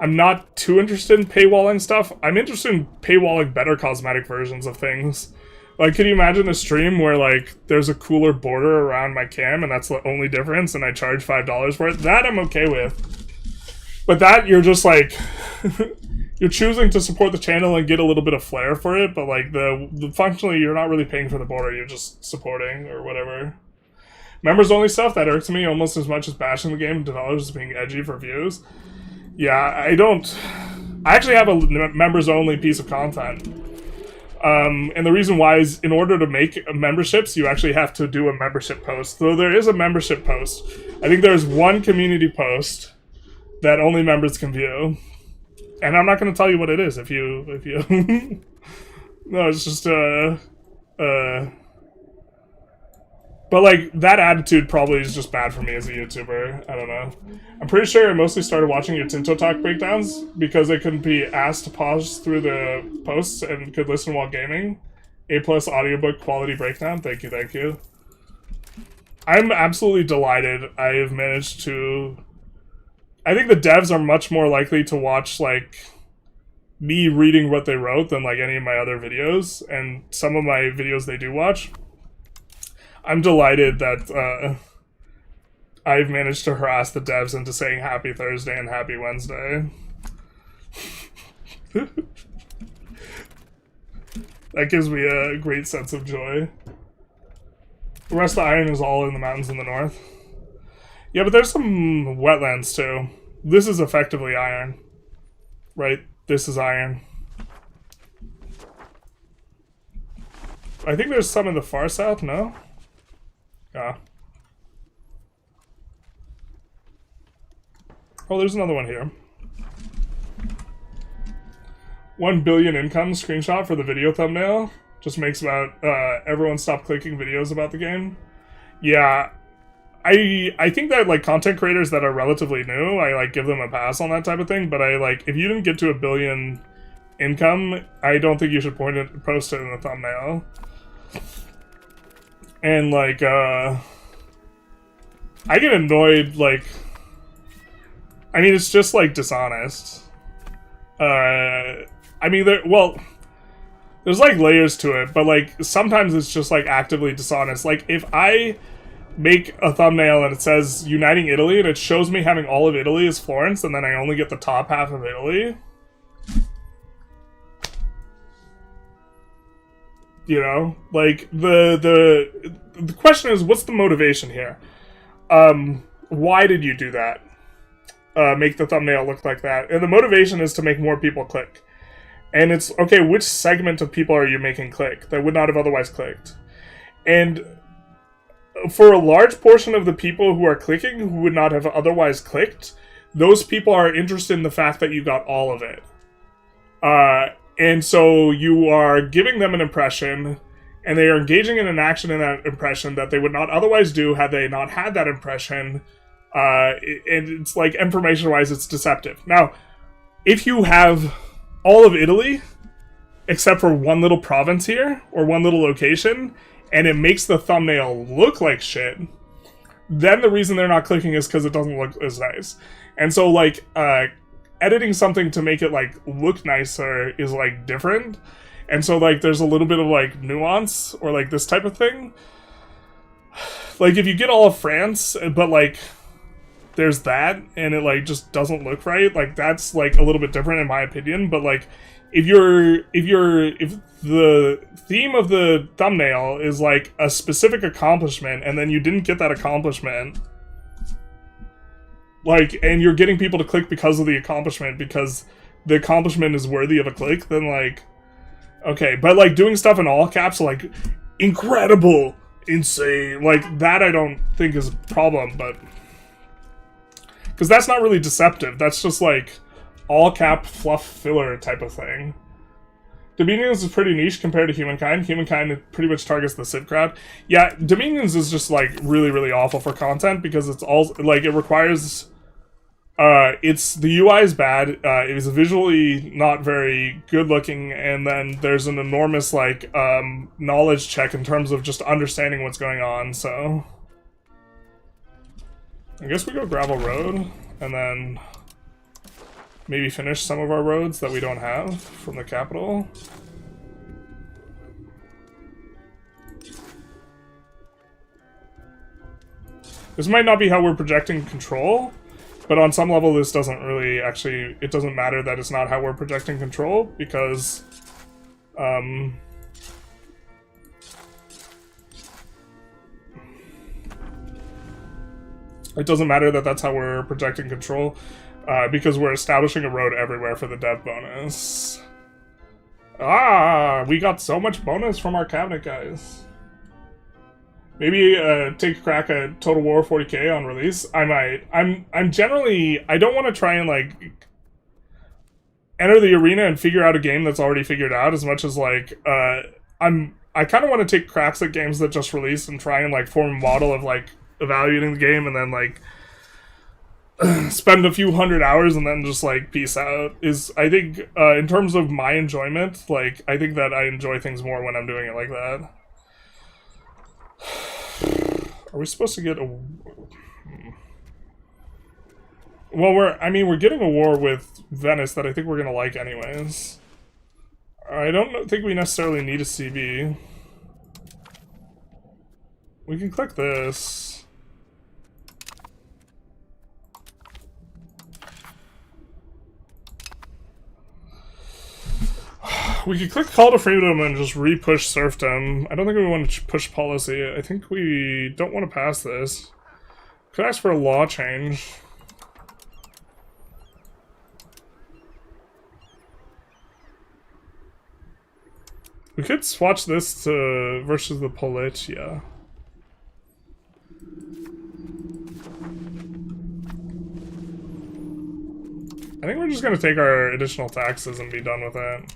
I'm not too interested in paywalling stuff. I'm interested in paywalling better cosmetic versions of things. Like, can you imagine a stream where, like, there's a cooler border around my cam and that's the only difference and I charge $5 for it? That I'm okay with. But that, you're just, like... you're choosing to support the channel and get a little bit of flair for it, but, like, the functionally, you're not really paying for the border, you're just supporting or whatever. Members-only stuff, that irks me almost as much as bashing the game, developers being edgy for views. Yeah, I actually have a members-only piece of content. And the reason why is, in order to make memberships, you actually have to do a membership post. So there is a membership post. I think there's one community post that only members can view. And I'm not going to tell you what it is if you... No, it's just, But, like, that attitude probably is just bad for me as a YouTuber. I don't know. I'm pretty sure I mostly started watching your Tinto Talk breakdowns because I couldn't be asked to pause through the posts and could listen while gaming. A+ audiobook quality breakdown. Thank you, thank you. I'm absolutely delighted I have managed to... I think the devs are much more likely to watch, like, me reading what they wrote than, like, any of my other videos. And some of my videos they do watch. I'm delighted that I've managed to harass the devs into saying Happy Thursday and Happy Wednesday. That gives me a great sense of joy. The rest of the iron is all in the mountains in the north. Yeah, but there's some wetlands too. This is effectively iron. Right? This is iron. I think there's some in the far south, no? Yeah. Oh, there's another one here. 1 billion income screenshot for the video thumbnail. Just makes about everyone stop clicking videos about the game. Yeah, I think that, like, content creators that are relatively new, I, like, give them a pass on that type of thing, but I, like, if you didn't get to 1 billion income, I don't think you should post it in the thumbnail. And, like, I get annoyed, like, I mean, it's just, like, dishonest. I mean, there's, like, layers to it, but, like, sometimes it's just, like, actively dishonest. Like, if I make a thumbnail and it says Uniting Italy, and it shows me having all of Italy as Florence, and then I only get the top half of Italy... You know, like, the question is, what's the motivation here? Why did you do that? Make the thumbnail look like that? And the motivation is to make more people click. And it's, okay, which segment of people are you making click that would not have otherwise clicked? And for a large portion of the people who are clicking who would not have otherwise clicked, those people are interested in the fact that you got all of it. And so you are giving them an impression, and they are engaging in an action in that impression that they would not otherwise do had they not had that impression. And it's like, information-wise, it's deceptive. Now, if you have all of Italy, except for one little province here, or one little location, and it makes the thumbnail look like shit, then the reason they're not clicking is because it doesn't look as nice. And so, like, editing something to make it, like, look nicer is, like, different. And so, like, there's a little bit of, like, nuance, or, like, this type of thing. Like, if you get all of France, but, like, there's that, and it, like, just doesn't look right, like, that's, like, a little bit different in my opinion. But, like, if the theme of the thumbnail is, like, a specific accomplishment, and then you didn't get that accomplishment... Like, and you're getting people to click because of the accomplishment, because the accomplishment is worthy of a click, then, like, okay. But, like, doing stuff in all caps, like, incredible, insane, like, that I don't think is a problem, but... Because that's not really deceptive. That's just, like, all-cap fluff filler type of thing. Dominions is pretty niche compared to Humankind. Humankind pretty much targets the Civ crowd. Yeah, Dominions is just, like, really, really awful for content, because it's all, like, it requires... the UI is bad, it is visually not very good looking, and then there's an enormous, like, knowledge check in terms of just understanding what's going on, so... I guess we go gravel road, and then... maybe finish some of our roads that we don't have from the capital. This might not be how we're projecting control, but on some level this doesn't really actually, it doesn't matter that it's not how we're projecting control, because it doesn't matter that that's how we're projecting control, because we're establishing a road everywhere for the dev bonus. Ah, we got so much bonus from our cabinet guys. Maybe take a crack at Total War 40k on release. I might. I'm generally, I don't want to try and like enter the arena and figure out a game that's already figured out, as much as like I kind of want to take cracks at games that just released and try and like form a model of like evaluating the game, and then like spend a few hundred hours and then just like peace out. Is, I think in terms of my enjoyment, like I think that I enjoy things more when I'm doing it like that. Are we supposed to get a... Well, we're getting a war with Venice that I think we're gonna like anyways. I don't think we necessarily need a CB. We can click this. We could click Call to Freedom and just re-push serfdom. I don't think we want to push policy. I think we don't want to pass this. Could ask for a law change. We could swatch this to versus the Politia. I think we're just going to take our additional taxes and be done with it.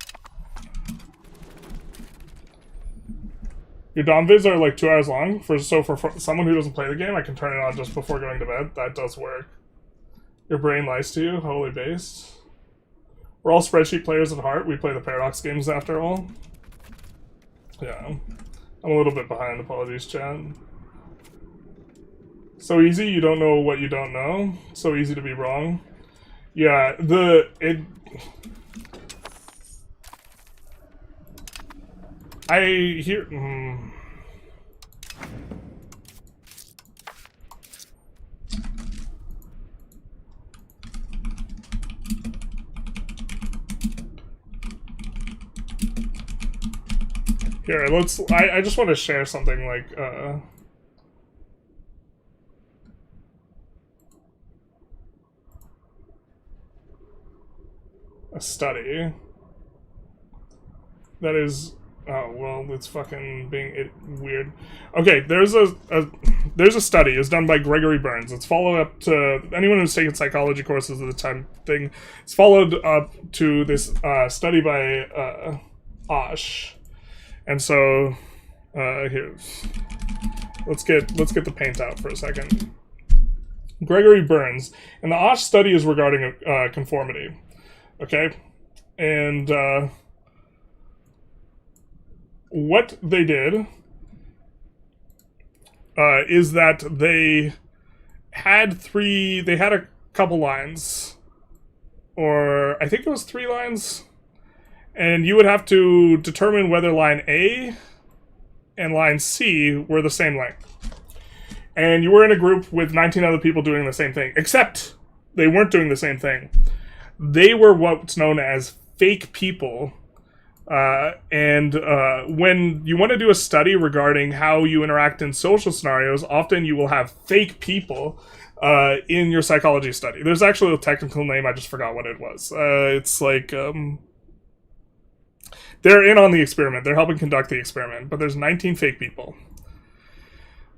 Your Dom vids are like 2 hours long, so for someone who doesn't play the game, I can turn it on just before going to bed. That does work. Your brain lies to you, holy based. We're all spreadsheet players at heart. We play the Paradox games after all. Yeah. I'm a little bit behind, apologies, chat. So easy, you don't know what you don't know. So easy to be wrong. Yeah, I hear... Here, let's... I just want to share something like, a study that is... Oh, well, it's fucking being weird. Okay, there's a study. It's done by Gregory Burns. It's followed up to... Anyone who's taken psychology courses at the time thing, it's followed up to this study by Osh. And so, here. Let's get the paint out for a second. Gregory Burns. And the Osh study is regarding conformity. Okay? And... what they did is that they had a couple lines, or I think it was 3 lines, and you would have to determine whether line A and line C were the same length. And you were in a group with 19 other people doing the same thing, except they weren't doing the same thing. They were what's known as fake people. When you want to do a study regarding how you interact in social scenarios, often you will have fake people in your psychology study. There's actually a technical name, I just forgot what it was. It's like, they're in on the experiment. They're helping conduct the experiment, but there's 19 fake people.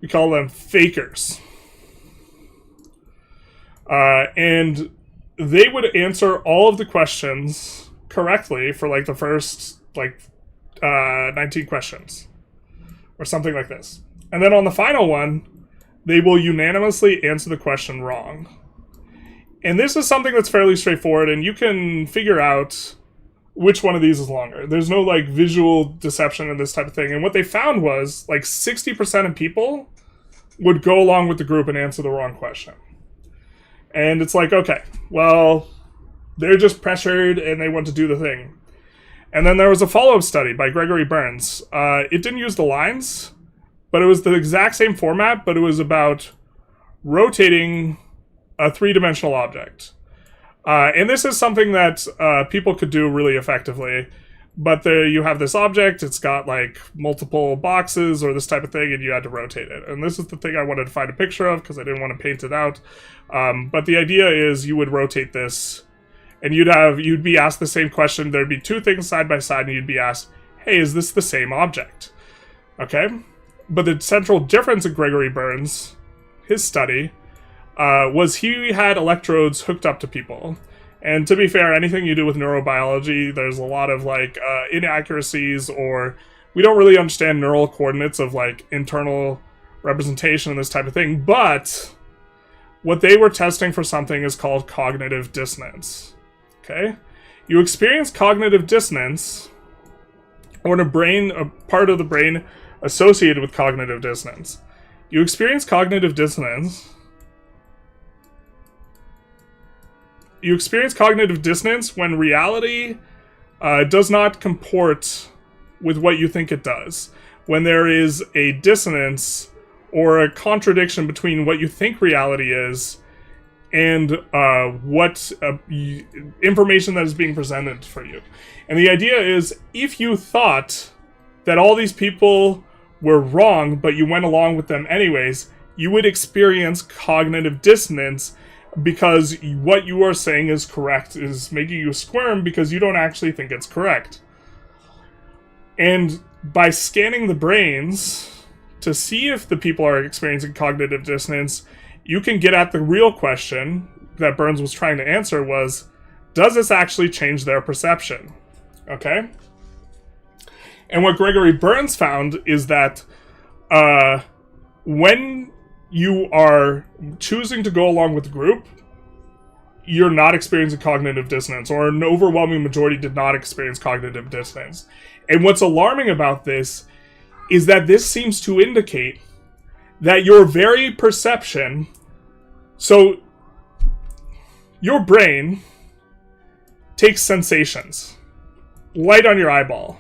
We call them fakers. And they would answer all of the questions correctly for like the first 19 questions or something like this, and then on the final one they will unanimously answer the question wrong. And this is something that's fairly straightforward, and you can figure out which one of these is longer. There's no like visual deception in this type of thing. And what they found was like 60% of people would go along with the group and answer the wrong question. And it's like, okay, well, they're just pressured and they want to do the thing. And then there was a follow-up study by Gregory Burns. It didn't use the lines, but it was the exact same format, but it was about rotating a three-dimensional object. And this is something that people could do really effectively. But there you have this object, it's got like multiple boxes or this type of thing, and you had to rotate it. And this is the thing I wanted to find a picture of because I didn't want to paint it out. But the idea is you would rotate this, and you'd be asked the same question. There'd be two things side by side, and you'd be asked, hey, is this the same object? Okay? But the central difference in Gregory Burns, his study, was he had electrodes hooked up to people. And to be fair, anything you do with neurobiology, there's a lot of like inaccuracies, or we don't really understand neural coordinates of like internal representation and this type of thing. But what they were testing for something is called cognitive dissonance. Okay? You experience cognitive dissonance, or in a part of the brain associated with cognitive dissonance. You experience cognitive dissonance. You experience cognitive dissonance when reality does not comport with what you think it does. When there is a dissonance or a contradiction between what you think reality is and what information that is being presented for you. And the idea is, if you thought that all these people were wrong, but you went along with them anyways, you would experience cognitive dissonance, because what you are saying is correct is making you squirm because you don't actually think it's correct. And by scanning the brains to see if the people are experiencing cognitive dissonance, you can get at the real question that Burns was trying to answer was, does this actually change their perception? Okay? And what Gregory Burns found is that when you are choosing to go along with the group, you're not experiencing cognitive dissonance, or an overwhelming majority did not experience cognitive dissonance. And what's alarming about this is that this seems to indicate that your very perception, so your brain takes sensations, light on your eyeball,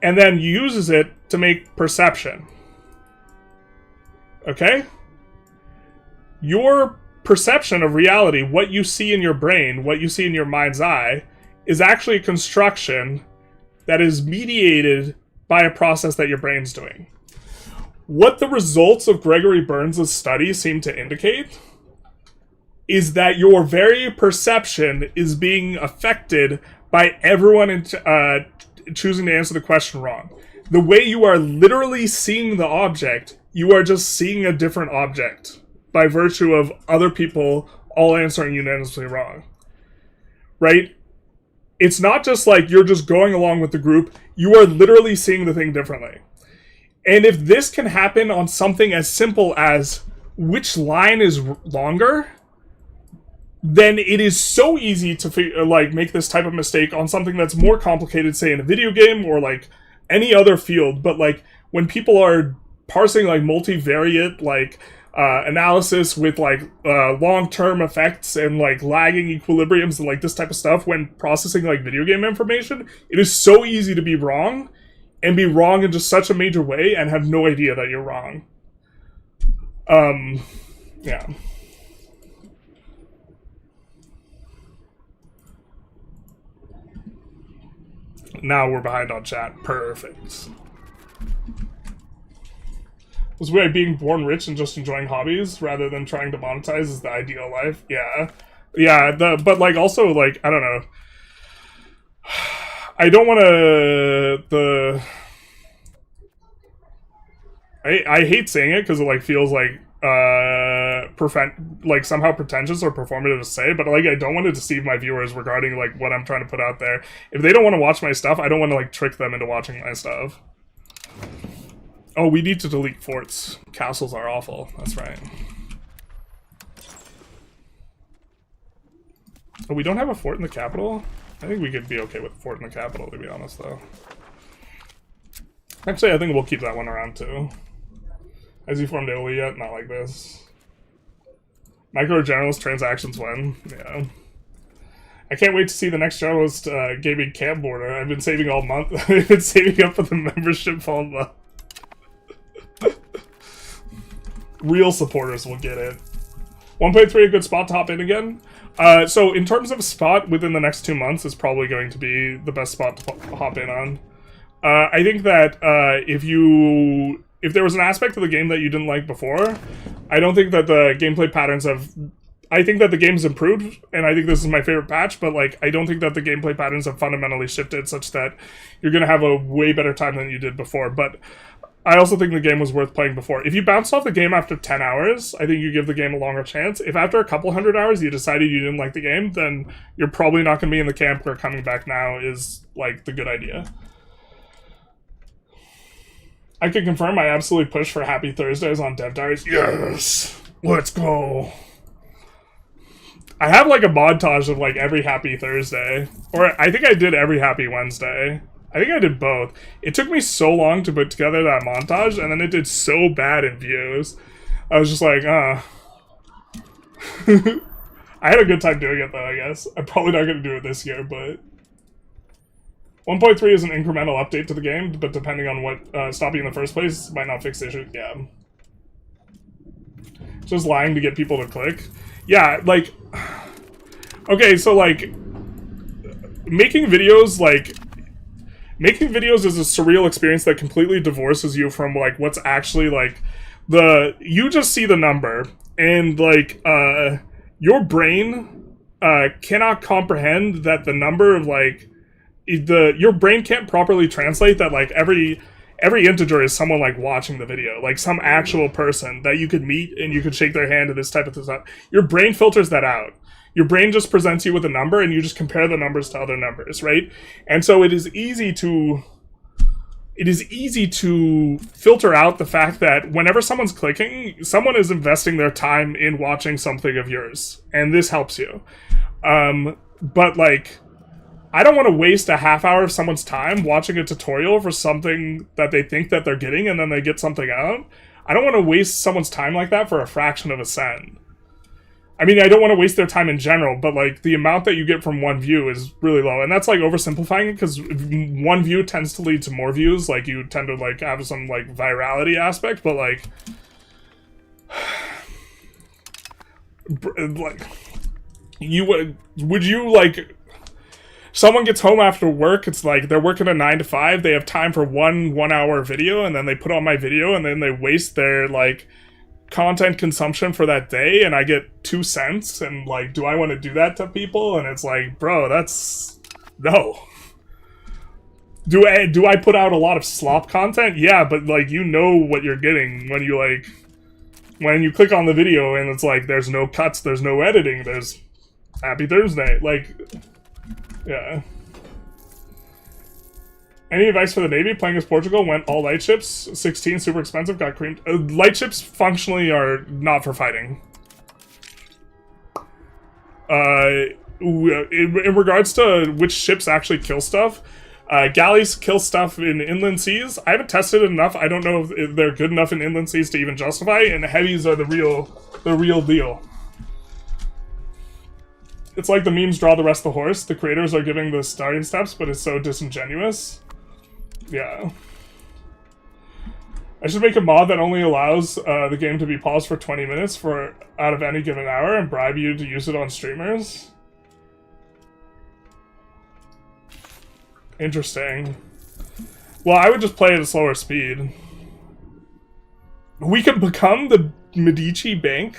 and then uses it to make perception. Okay? Your perception of reality, what you see in your brain, what you see in your mind's eye, is actually a construction that is mediated by a process that your brain's doing. What the results of Gregory Burns' study seem to indicate is that your very perception is being affected by everyone choosing to answer the question wrong. The way you are literally seeing the object, you are just seeing a different object by virtue of other people all answering unanimously wrong. Right? It's not just like you're just going along with the group, you are literally seeing the thing differently. And if this can happen on something as simple as which line is longer, then it is so easy to make this type of mistake on something that's more complicated, say in a video game or like any other field. But like when people are parsing like multivariate analysis with like long-term effects and like lagging equilibriums and like this type of stuff, when processing like video game information, it is so easy to be wrong, and be wrong in just such a major way and have no idea that you're wrong. Yeah. Now we're behind on chat. Perfect. Was we being born rich and just enjoying hobbies rather than trying to monetize is the ideal life? Yeah. Yeah, but like also like, I don't know. I don't want to I hate saying it because it like feels like somehow pretentious or performative to say, but like I don't want to deceive my viewers regarding like what I'm trying to put out there. If they don't want to watch my stuff, I don't want to like trick them into watching my stuff. Oh, we need to delete forts. Castles are awful. That's right. Oh, we don't have a fort in the capital? I think we could be okay with a fort in the capital, to be honest, though. Actually, I think we'll keep that one around, too. Has he formed Italy yet? Not like this. Micro-generalist transactions when? Yeah. I can't wait to see the next journalist gaming camp border. I've been saving all month. I've been saving up for the membership all month. Real supporters will get it. 1.3 a good spot to hop in again. So in terms of spot within the next 2 months is probably going to be the best spot to hop in on. I think that if there was an aspect of the game that you didn't like before, I don't think that the gameplay patterns have... I think that the game's improved, and I think this is my favorite patch, but like I don't think that the gameplay patterns have fundamentally shifted such that you're going to have a way better time than you did before. But I also think the game was worth playing before. If you bounced off the game after 10 hours, I think you give the game a longer chance. If after a couple hundred hours you decided you didn't like the game, then you're probably not going to be in the camp where coming back now is like the good idea. I can confirm I absolutely push for Happy Thursdays on Dev Diaries. Yes! Let's go! I have like a montage of like every Happy Thursday. Or I think I did every Happy Wednesday. I think I did both. It took me so long to put together that montage, and then it did so bad in views. I was just like, I had a good time doing it though, I guess. I'm probably not going to do it this year, but... 1.3 is an incremental update to the game, but depending on what stopped you in the first place, might not fix the issue. Yeah. Just lying to get people to click. Yeah, like... Okay, so, like... Making videos is a surreal experience that completely divorces you from, like, what's actually, like... You just see the number, and, like, your brain cannot comprehend that the number of, like... Your brain can't properly translate that like every integer is someone like watching the video, like some actual person that you could meet and you could shake their hand and this type of stuff. Your brain filters that out. Your brain just presents you with a number and you just compare the numbers to other numbers, right? And so it is easy to filter out the fact that whenever someone's clicking, someone is investing their time in watching something of yours, and this helps you. But like, I don't want to waste a half hour of someone's time watching a tutorial for something that they think that they're getting and then they get something out. I don't want to waste someone's time like that for a fraction of a cent. I mean, I don't want to waste their time in general, but like the amount that you get from one view is really low. And that's like oversimplifying it because one view tends to lead to more views. Like you tend to like have some like virality aspect, but like would you like... Someone gets home after work, it's like they're working a 9 to 5, they have time for one hour video, and then they put on my video, and then they waste their, like, content consumption for that day, and I get 2 cents, and, like, do I want to do that to people? And it's like, bro, that's... No. Do I put out a lot of slop content? Yeah, but, like, you know what you're getting when you, like... When you click on the video, and it's like, there's no cuts, there's no editing, there's Happy Thursday, like... Yeah. Any advice for the Navy? Playing as Portugal, went all light ships. 16, super expensive, got creamed. Light ships functionally are not for fighting. In regards to which ships actually kill stuff, galleys kill stuff in inland seas. I haven't tested it enough. I don't know if they're good enough in inland seas to even justify, and heavies are the real deal. It's like the memes draw the rest of the horse. The creators are giving the starting steps, but it's so disingenuous. Yeah. I should make a mod that only allows the game to be paused for 20 minutes out of any given hour and bribe you to use it on streamers. Interesting. Well, I would just play at a slower speed. We can become the Medici Bank.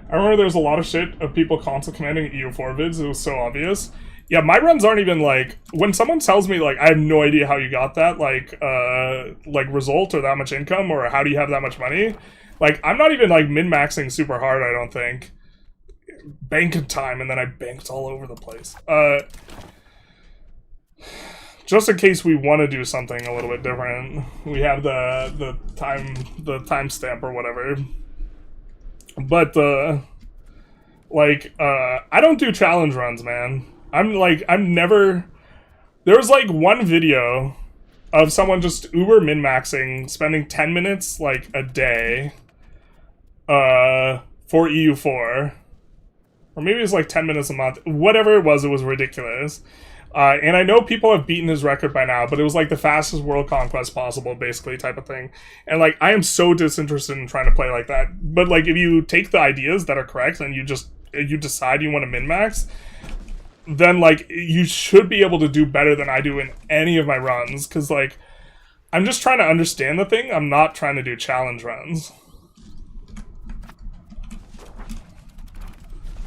I remember there was a lot of shit of people console commanding EU4 vids. It was so obvious. Yeah, my runs aren't even like... When someone tells me, like, I have no idea how you got that, like result or that much income or how do you have that much money, like, I'm not even, like, min-maxing super hard, I don't think. Banking time, and then I banked all over the place. just in case we want to do something a little bit different, we have the timestamp or whatever. But I don't do challenge runs, man. I'm never. There was like one video of someone just uber min-maxing, spending 10 minutes like a day for EU4. Or maybe it was like 10 minutes a month. Whatever it was ridiculous. And I know people have beaten his record by now, but it was like the fastest world conquest possible, basically, type of thing. And like, I am so disinterested in trying to play like that. But like, if you take the ideas that are correct and you decide you want to min-max, then like, you should be able to do better than I do in any of my runs. Because like, I'm just trying to understand the thing. I'm not trying to do challenge runs.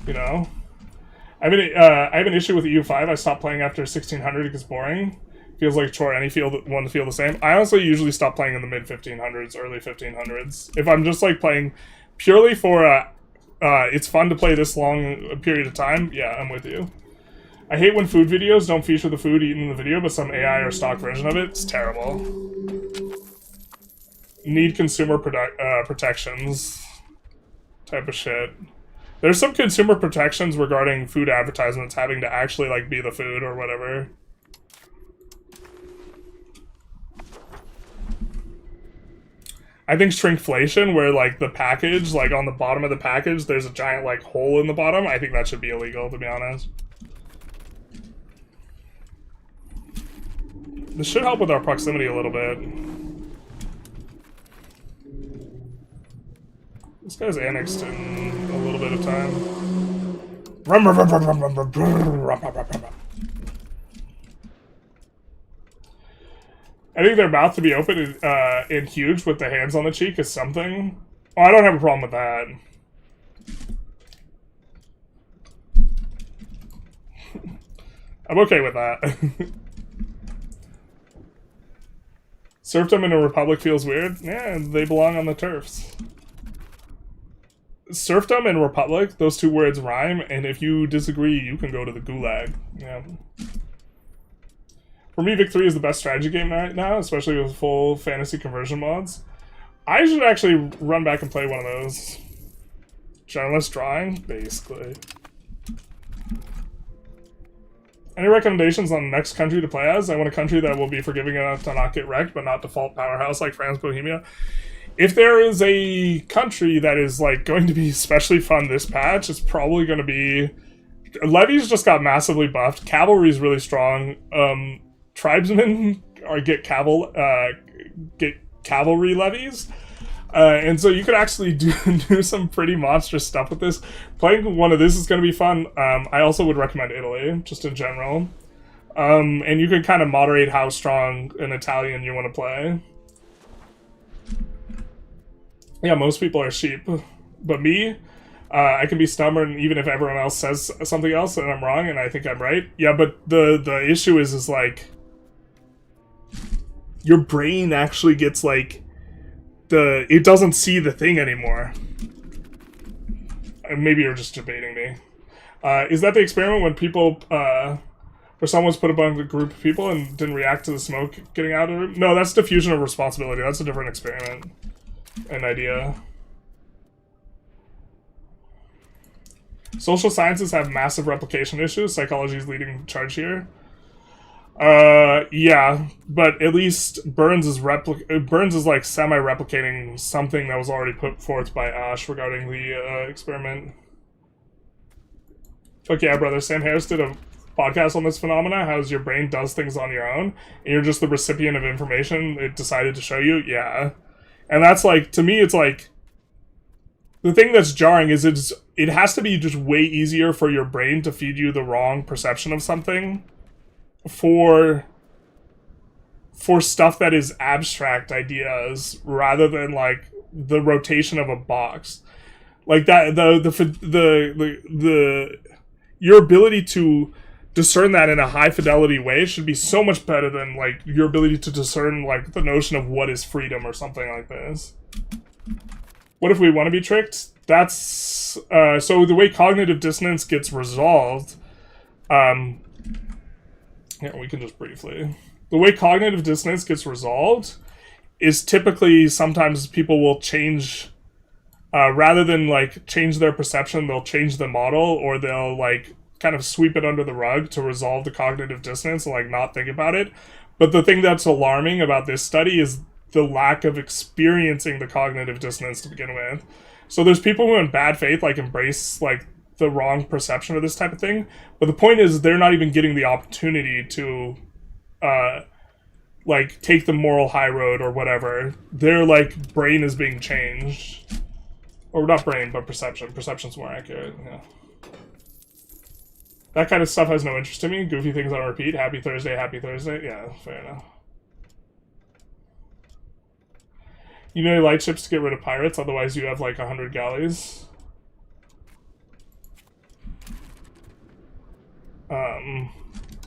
You know? I have an issue with EU5. I stopped playing after 1600 because it's boring. Feels like a chore. Any one to feel the same. I honestly usually stop playing in the mid 1500s, early 1500s. If I'm just like playing purely for it's fun to play this long a period of time, yeah, I'm with you. I hate when food videos don't feature the food eaten in the video, but some AI or stock version of it. It's terrible. Need consumer protections type of shit. There's some consumer protections regarding food advertisements having to actually, like, be the food or whatever. I think shrinkflation, where, like, the package, like, on the bottom of the package, there's a giant, like, hole in the bottom. I think that should be illegal, to be honest. This should help with our proximity a little bit. This guy's annexed in a little bit of time. I think their mouth to be open and huge with the hands on the cheek is something. Oh, I don't have a problem with that. I'm okay with that. Serfdom in a republic feels weird. Yeah, they belong on the turfs. Serfdom and republic, those two words rhyme, and if you disagree, you can go to the gulag. Yeah. For me, Vic 3 is the best strategy game right now, especially with full fantasy conversion mods. I should actually run back and play one of those. Journalist drawing, basically. Any recommendations on the next country to play as? I want a country that will be forgiving enough to not get wrecked, but not default powerhouse like France, Bohemia. If there is a country that is like going to be especially fun this patch, it's probably going to be... Levies just got massively buffed. Cavalry is really strong. Tribesmen get cavalry levies. And so you could actually do some pretty monstrous stuff with this. Playing one of this is going to be fun. I also would recommend Italy, just in general. And you can kind of moderate how strong an Italian you want to play. Yeah, most people are sheep. But me, I can be stubborn even if everyone else says something else and I'm wrong and I think I'm right. Yeah, but the issue is like... Your brain actually gets like... It doesn't see the thing anymore. Maybe you're just debating me. Is that the experiment when people... where someone's put up on a group of people and didn't react to the smoke getting out of it? No, that's diffusion of responsibility. That's a different experiment. An idea. Social sciences have massive replication issues. Psychology is leading charge here. Yeah, but at least Burns is like semi-replicating something that was already put forth by Ash regarding the experiment. Fuck yeah, brother. Sam Harris did a podcast on this phenomena, how your brain does things on your own, and you're just the recipient of information it decided to show you. Yeah. And that's like, to me, it's like, the thing that's jarring is it has to be just way easier for your brain to feed you the wrong perception of something for stuff that is abstract ideas rather than like the rotation of a box. Like that, your ability to discern that in a high fidelity way should be so much better than like your ability to discern like the notion of what is freedom or something like this. What if we want to be tricked? That's so the way cognitive dissonance gets resolved. Yeah, we can just briefly. the way cognitive dissonance gets resolved is typically sometimes people will change, rather than like change their perception, they'll change the model, or they'll like kind of sweep it under the rug to resolve the cognitive dissonance and like not think about it. But the thing that's alarming about this study is the lack of experiencing the cognitive dissonance to begin with. So there's people who in bad faith like embrace like the wrong perception of this type of thing, but the point is they're not even getting the opportunity to like take the moral high road or whatever. Their like brain is being changed, or not brain but perception's more accurate. Yeah, that kind of stuff has no interest in me. Goofy things on repeat. Happy Thursday. Yeah, fair enough. You need light ships to get rid of pirates, otherwise you have like 100 galleys.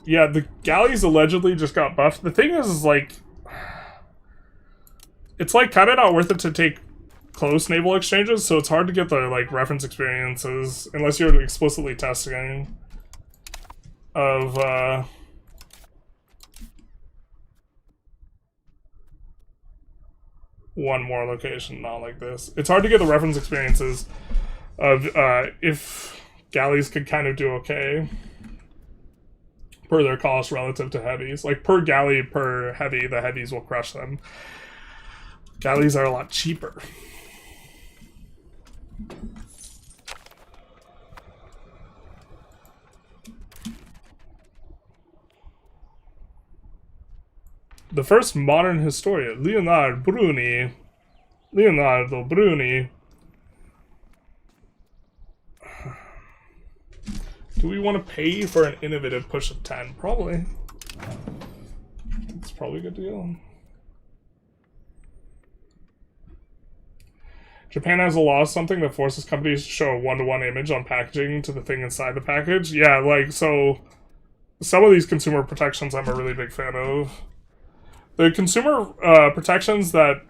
Yeah, the galleys allegedly just got buffed. The thing is like, it's like kind of not worth it to take close naval exchanges, so it's hard to get the like reference experiences unless you're explicitly testing of one more location, not like this. It's hard to get the reference experiences of if galleys could kind of do okay per their cost relative to heavies. Like per galley per heavy, the heavies will crush them. Galleys are a lot cheaper. The first modern historian, Leonardo Bruni. Do we want to pay for an innovative push of 10? Probably. It's probably a good deal. Japan has a law, something that forces companies to show a one-to-one image on packaging to the thing inside the package. Yeah, like, so some of these consumer protections I'm a really big fan of. The consumer protections that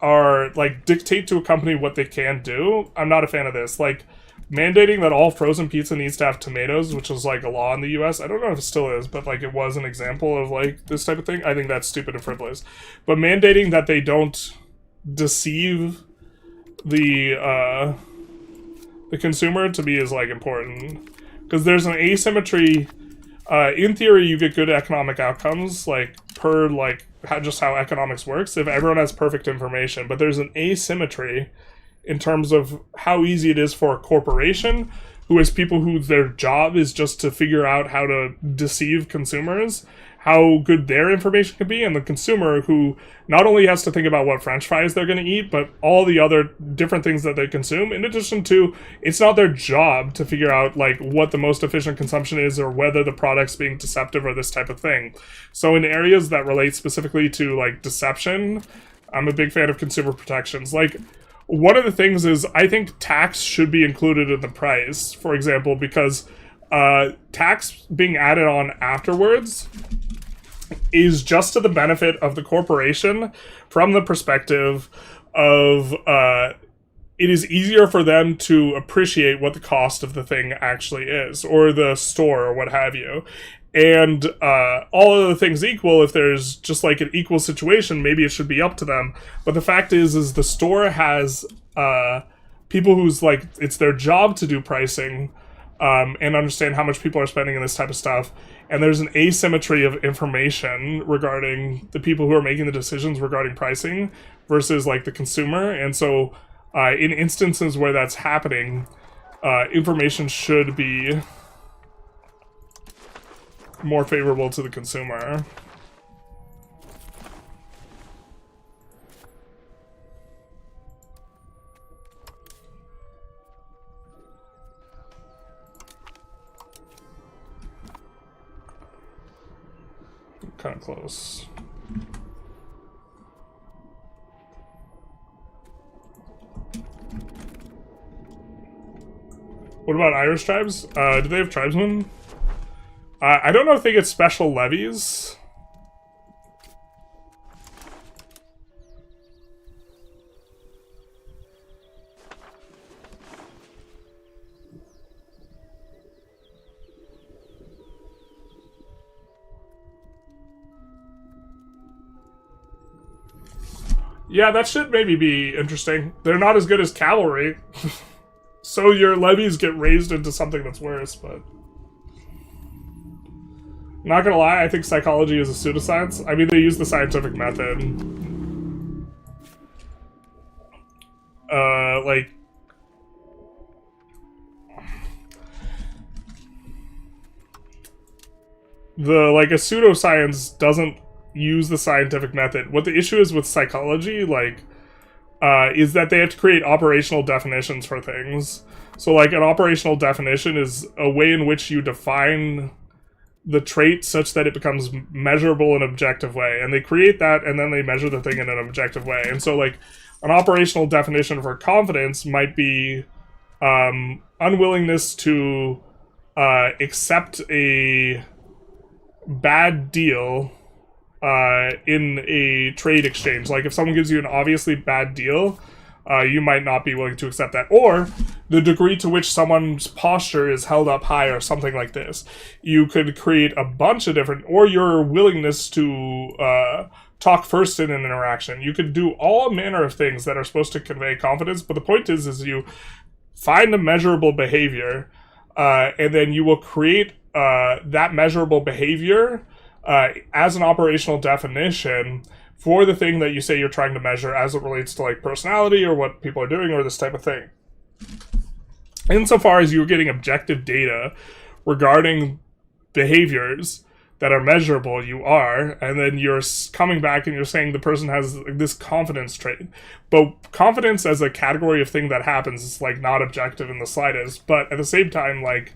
are, like, dictate to a company what they can do, I'm not a fan of this. Like, mandating that all frozen pizza needs to have tomatoes, which is, like, a law in the US. I don't know if it still is, but, like, it was an example of, like, this type of thing. I think that's stupid and frivolous. But mandating that they don't deceive the consumer, to me, is, like, important. Because there's an asymmetry. In theory, you get good economic outcomes, like, per, like, how economics works if everyone has perfect information. But there's an asymmetry in terms of how easy it is for a corporation who has people who their job is just to figure out how to deceive consumers, how good their information can be, and the consumer who not only has to think about what french fries they're going to eat, but all the other different things that they consume. In addition to, it's not their job to figure out like what the most efficient consumption is or whether the product's being deceptive or this type of thing. So in areas that relate specifically to like deception, I'm a big fan of consumer protections. Like, one of the things is I think tax should be included in the price, for example, because tax being added on afterwards is just to the benefit of the corporation from the perspective of it is easier for them to appreciate what the cost of the thing actually is, or the store, or what have you. And all other things equal, if there's just like an equal situation, maybe it should be up to them. But the fact is the store has people who's like, it's their job to do pricing and understand how much people are spending in this type of stuff. And there's an asymmetry of information regarding the people who are making the decisions regarding pricing versus like the consumer. And so in instances where that's happening, information should be more favorable to the consumer. Kind of close. What about Irish tribes? Do they have tribesmen? I don't know if they get special levies. Yeah, that should maybe be interesting. They're not as good as cavalry. So your levies get raised into something that's worse, but... Not gonna lie, I think psychology is a pseudoscience. I mean, they use the scientific method. Like... a pseudoscience doesn't use the scientific method. What the issue is with psychology, like... is that they have to create operational definitions for things. So, like, an operational definition is a way in which you define the trait such that it becomes measurable in an objective way. And they create that, and then they measure the thing in an objective way. And so, like, an operational definition for confidence might be unwillingness to accept a bad deal in a trade exchange. Like, if someone gives you an obviously bad deal, you might not be willing to accept that. Or the degree to which someone's posture is held up high or something like this. You could create a bunch of different... Or your willingness to talk first in an interaction. You could do all manner of things that are supposed to convey confidence, but the point is you find a measurable behavior, and then you will create that measurable behavior as an operational definition for the thing that you say you're trying to measure as it relates to, like, personality or what people are doing or this type of thing. Insofar as you're getting objective data regarding behaviors that are measurable, you are, and then you're coming back and you're saying the person has this confidence trait. But confidence as a category of thing that happens is, like, not objective in the slightest, but at the same time, like,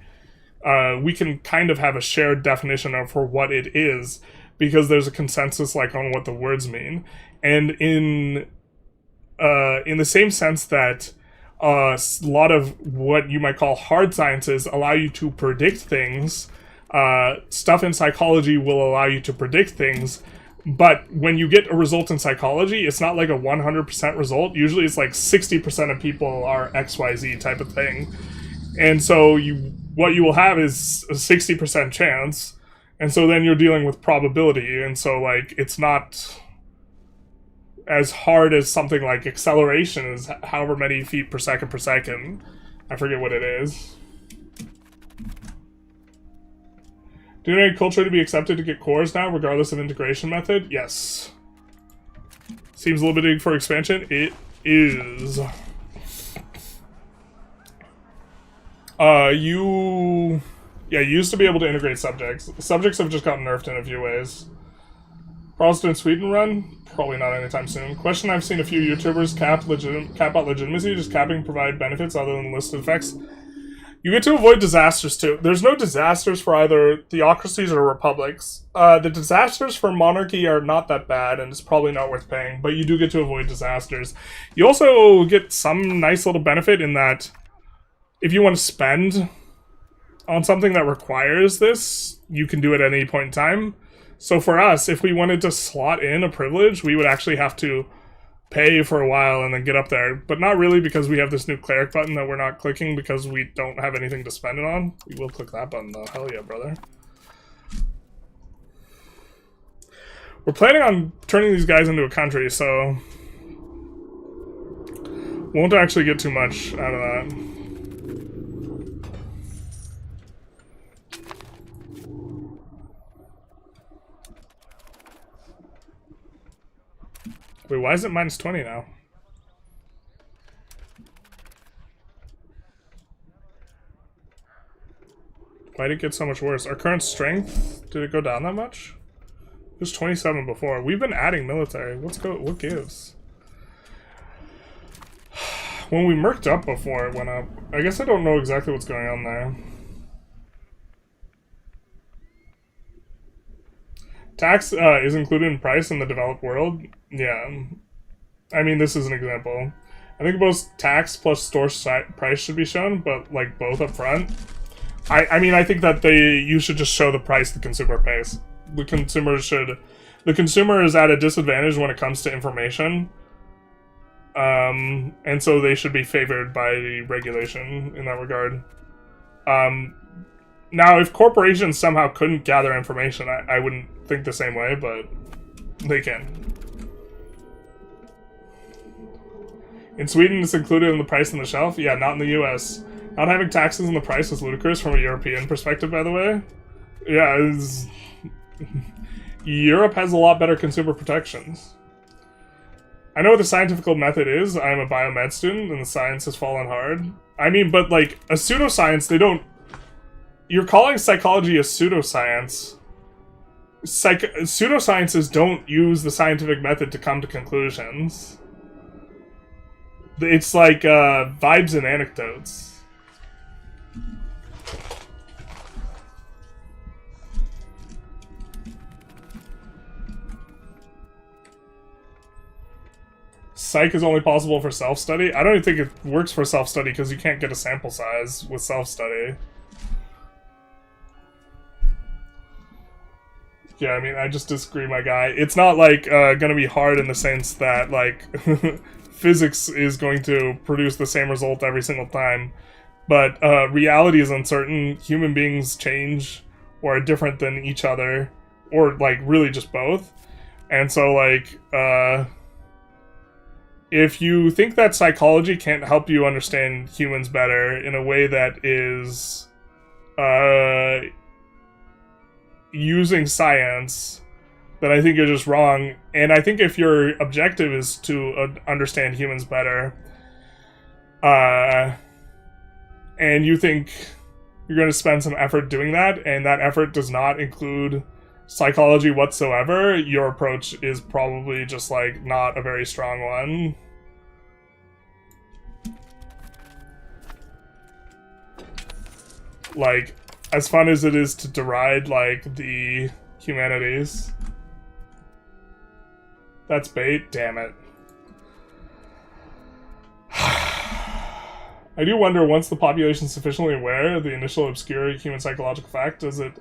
we can kind of have a shared definition of for what it is, because there's a consensus, like, on what the words mean. And in the same sense that a lot of what you might call hard sciences allow you to predict things, stuff in psychology will allow you to predict things, but when you get a result in psychology, it's not like a 100% result. Usually it's like 60% of people are XYZ type of thing. And so what you will have is a 60% chance, and so then you're dealing with probability, and so, like, it's not as hard as something like acceleration is however many feet per second. I forget what it is. Do you need culture to be accepted to get cores now, regardless of integration method? Yes. Seems a little bit big for expansion. It is. You used to be able to integrate subjects. Subjects have just gotten nerfed in a few ways. Protestant Sweden run? Probably not anytime soon. Question: I've seen a few YouTubers cap out legitimacy, just capping provide benefits other than listed effects. You get to avoid disasters too. There's no disasters for either theocracies or republics. The disasters for monarchy are not that bad, and it's probably not worth paying, but you do get to avoid disasters. You also get some nice little benefit in that if you want to spend on something that requires this, you can do it at any point in time. So for us, if we wanted to slot in a privilege, we would actually have to pay for a while and then get up there. But not really, because we have this new cleric button that we're not clicking because we don't have anything to spend it on. We will click that button though. Hell yeah, brother. We're planning on turning these guys into a country, so won't actually get too much out of that. Wait, why is it minus 20 now? Why did it get so much worse? Our current strength, did it go down that much? It was 27 before. We've been adding military. What gives? When we merked up before, it went up. I guess I don't know exactly what's going on there. Tax is included in price in the developed world. Yeah. I mean, this is an example. I think both tax plus store price should be shown, but, like, both up front. I mean, I think that you should just show the price the consumer pays. The consumer is at a disadvantage when it comes to information. And so they should be favored by the regulation in that regard. Now, if corporations somehow couldn't gather information, I wouldn't think the same way, but they can. In Sweden, it's included in the price on the shelf. Yeah, not in the U.S. Not having taxes on the price is ludicrous from a European perspective, by the way. Yeah, Europe has a lot better consumer protections. I know what the scientific method is. I'm a biomed student, and the science has fallen hard. I mean, but, like, a pseudoscience, they don't... You're calling psychology a pseudoscience. Pseudosciences don't use the scientific method to come to conclusions. It's like, vibes and anecdotes. Psych is only possible for self-study? I don't even think it works for self-study because you can't get a sample size with self-study. Yeah, I mean, I just disagree, my guy. It's not, like, gonna be hard in the sense that, like, physics is going to produce the same result every single time. But, reality is uncertain. Human beings change or are different than each other. Or, like, really just both. And so, like, if you think that psychology can't help you understand humans better in a way that is using science, then I think you're just wrong. And I think if your objective is to understand humans better, and you think you're going to spend some effort doing that, and that effort does not include psychology whatsoever, your approach is probably just, like, not a very strong one. Like, as fun as it is to deride, like, the humanities. That's bait? Damn it. I do wonder, once the population is sufficiently aware of the initial obscure human psychological fact, does it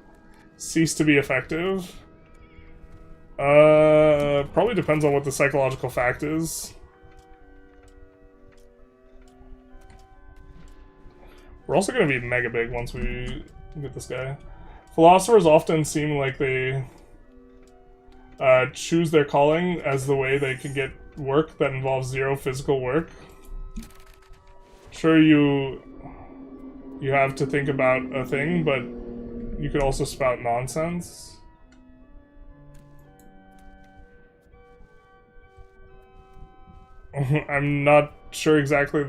cease to be effective? Probably depends on what the psychological fact is. We're also going to be mega big once we get this guy. Philosophers often seem like they choose their calling as the way they can get work that involves zero physical work. Sure, you have to think about a thing, but you could also spout nonsense. I'm not sure exactly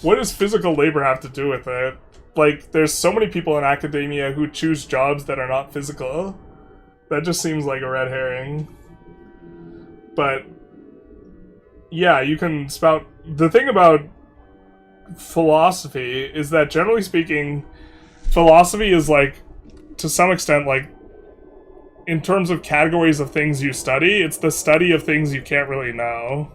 what does physical labor have to do with it? Like, there's so many people in academia who choose jobs that are not physical. That just seems like a red herring. But, yeah, you can spout... The thing about philosophy is that, generally speaking, philosophy is, like, to some extent, like, in terms of categories of things you study, it's the study of things you can't really know.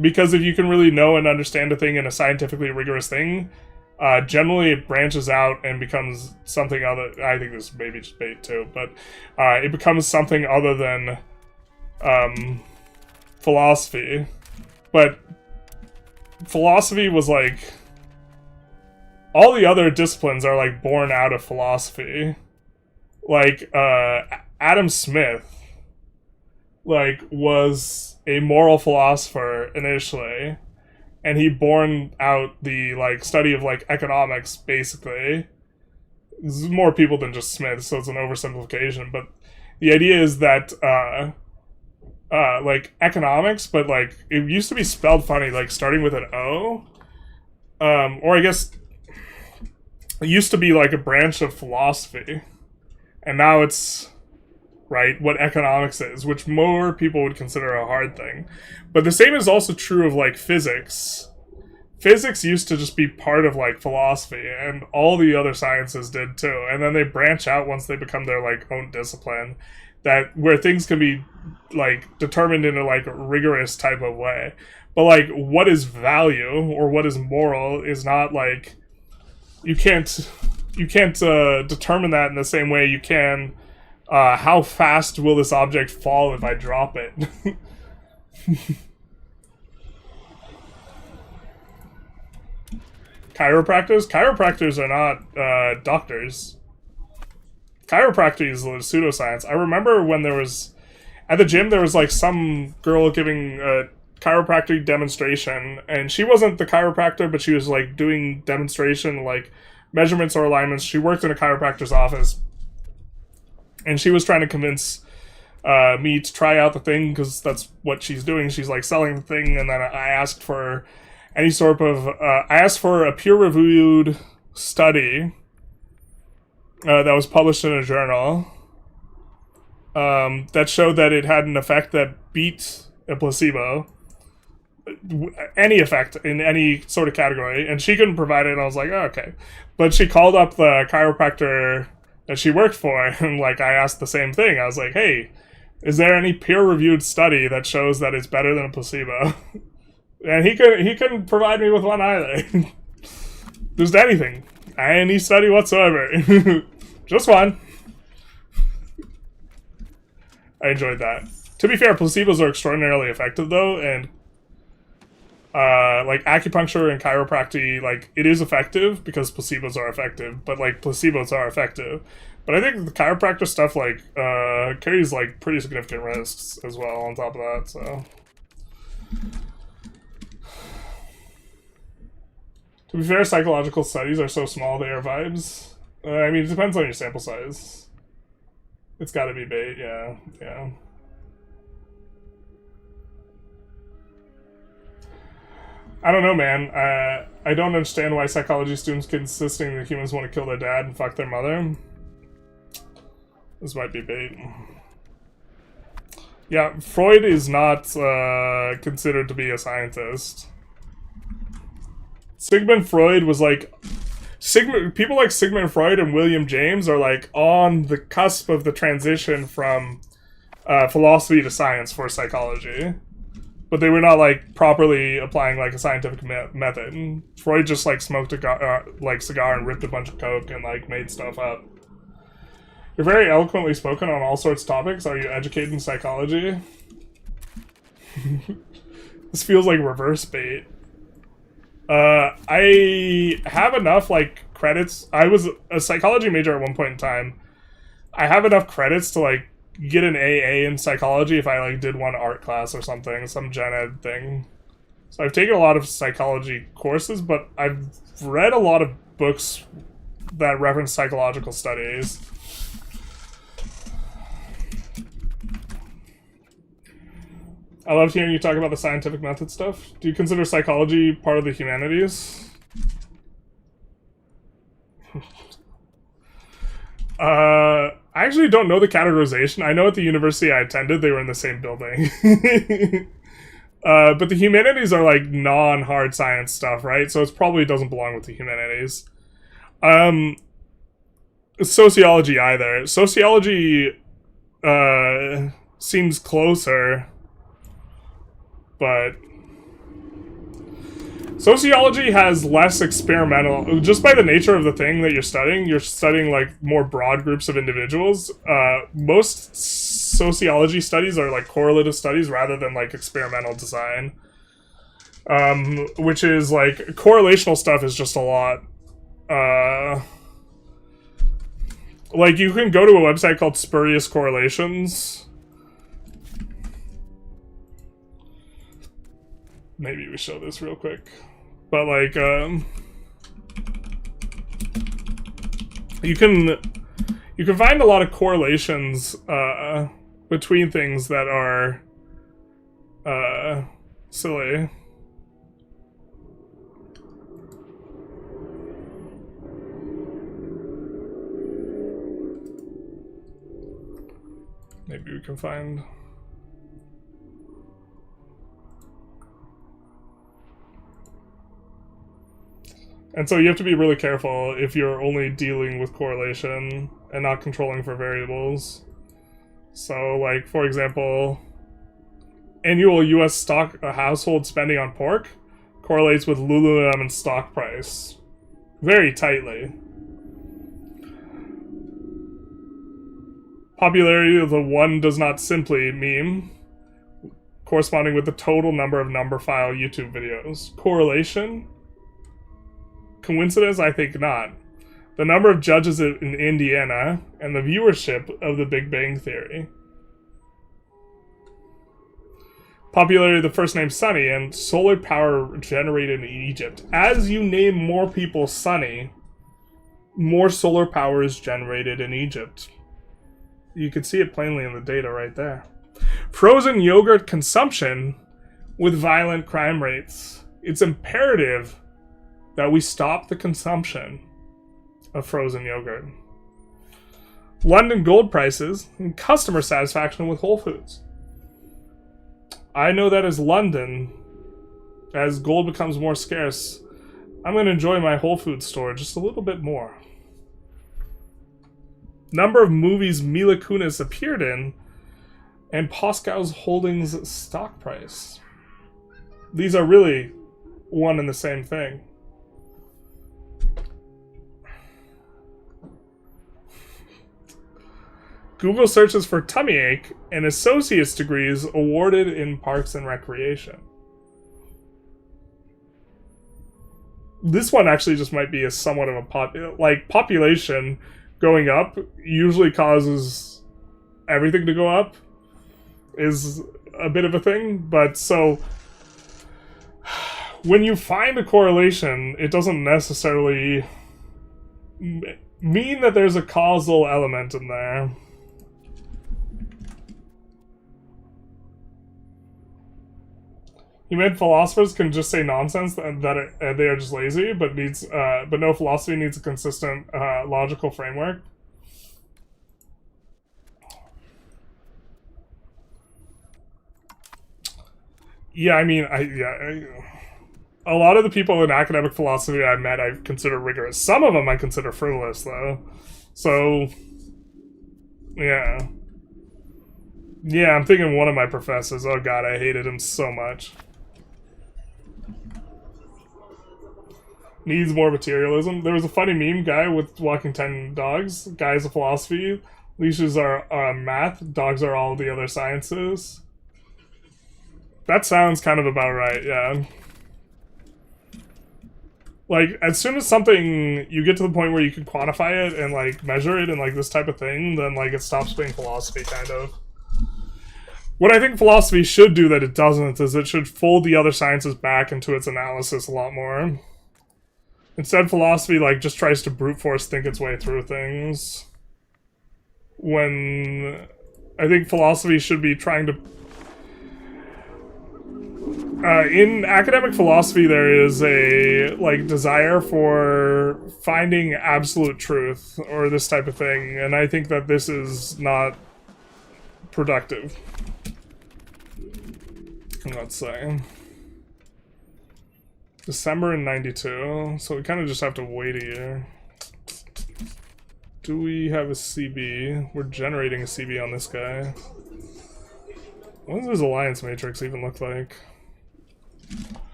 Because if you can really know and understand a thing in a scientifically rigorous thing, generally it branches out and becomes something other... I think this is maybe just bait too, but it becomes something other than philosophy. But philosophy was like... All the other disciplines are like born out of philosophy. Like, Adam Smith, like, was a moral philosopher initially, and he born out the, like, study of, like, economics, basically. There's more people than just Smith, so it's an oversimplification, but the idea is that, like, economics, but, like, it used to be spelled funny, like, starting with an O, or I guess it used to be, like, a branch of philosophy, and now it's... right, what economics is, which more people would consider a hard thing. But the same is also true of, like, physics. Physics used to just be part of, like, philosophy, and all the other sciences did too. And then they branch out once they become their, like, own discipline, that where things can be, like, determined in a, like, rigorous type of way. But, like, what is value, or what is moral, is not, like... You can't determine that in the same way you can... how fast will this object fall if I drop it? Chiropractors? Chiropractors are not doctors. Chiropractic is pseudoscience. I remember when there was... at the gym there was like some girl giving a chiropractic demonstration, and she wasn't the chiropractor, but she was like doing demonstration like measurements or alignments. She worked in a chiropractor's office, and she was trying to convince me to try out the thing because that's what she's doing. She's like selling the thing, and then I asked for any sort of I asked for a peer-reviewed study that was published in a journal that showed that it had an effect that beat a placebo, any effect in any sort of category, and she couldn't provide it, and I was like, oh, okay. But she called up the chiropractor that she worked for, and like I asked the same thing. I was like, hey, is there any peer-reviewed study that shows that it's better than a placebo? And he couldn't provide me with one either. Just anything. Any study whatsoever. Just one. I enjoyed that. To be fair, placebos are extraordinarily effective though, and like acupuncture and chiropractic, like it is effective because placebos are effective, but like placebos are effective. But I think the chiropractor stuff like carries like pretty significant risks as well on top of that, so. To be fair, psychological studies are so small they are vibes. I mean, it depends on your sample size. It's gotta be bait, yeah. I don't know, man. I don't understand why psychology students keep insisting that humans want to kill their dad and fuck their mother. This might be bait. Yeah, Freud is not considered to be a scientist. Sigmund Freud was like... people like Sigmund Freud and William James are like on the cusp of the transition from philosophy to science for psychology. But they were not like properly applying like a scientific method. Freud just like smoked a cigar and ripped a bunch of coke and like made stuff up. You're very eloquently spoken on all sorts of topics. Are you educated in psychology? This feels like reverse bait. I have enough like credits. I was a psychology major at one point in time. I have enough credits to like get an AA in psychology if I like did one art class or something, some gen ed thing. So I've taken a lot of psychology courses, but I've read a lot of books that reference psychological studies. I loved hearing you talk about the scientific method stuff. Do you consider psychology part of the humanities? I actually don't know the categorization. I know at the university I attended, they were in the same building. But the humanities are like non-hard science stuff, right? So it probably doesn't belong with the humanities. Sociology either. Sociology seems closer, but sociology has less experimental, just by the nature of the thing that you're studying like more broad groups of individuals. Most sociology studies are like correlative studies rather than like experimental design. Which is like, correlational stuff is just a lot. Like you can go to a website called Spurious Correlations. Maybe we show this real quick. But like, you can find a lot of correlations between things that are silly. Maybe we can find. And so you have to be really careful if you're only dealing with correlation and not controlling for variables. So, like, for example, annual U.S. stock household spending on pork correlates with Lululemon stock price very tightly. Popularity of the one does not simply meme corresponding with the total number of number file YouTube videos. Correlation? Coincidence? I think not. The number of judges in Indiana and the viewership of The Big Bang Theory. Popularity of the first name Sunny, and solar power generated in Egypt. As you name more people Sunny, more solar power is generated in Egypt. You can see it plainly in the data right there. Frozen yogurt consumption with violent crime rates. It's imperative that we stop the consumption of frozen yogurt. London gold prices and customer satisfaction with Whole Foods. I know that as London, as gold becomes more scarce, I'm going to enjoy my Whole Foods store just a little bit more. Number of movies Mila Kunis appeared in, and Pascal's Holdings stock price. These are really one and the same thing. Google searches for tummy ache and associate's degrees awarded in Parks and Recreation. This one actually just might be a somewhat of a population going up usually causes everything to go up is a bit of a thing, but so when you find a correlation, it doesn't necessarily mean that there's a causal element in there. You mean philosophers can just say nonsense that they are just lazy, but no philosophy needs a consistent logical framework. Yeah, I mean, a lot of the people in academic philosophy I met, I consider rigorous. Some of them I consider frivolous, though. So, yeah. Yeah, I'm thinking one of my professors. Oh god, I hated him so much. Needs more materialism. There was a funny meme guy with walking 10 dogs. Guys of philosophy. Leashes are math. Dogs are all the other sciences. That sounds kind of about right, yeah. Like, as soon as something, you get to the point where you can quantify it and, like, measure it and, like, this type of thing, then, like, it stops being philosophy, kind of. What I think philosophy should do that it doesn't is it should fold the other sciences back into its analysis a lot more. Instead, philosophy, like, just tries to brute force think its way through things. When I think philosophy should be trying to... in academic philosophy, there is a, like, desire for finding absolute truth, or this type of thing, and I think that this is not productive. Let's say December in 92, so we kind of just have to wait a year. Do we have a CB? We're generating a CB on this guy. What does his alliance matrix even look like?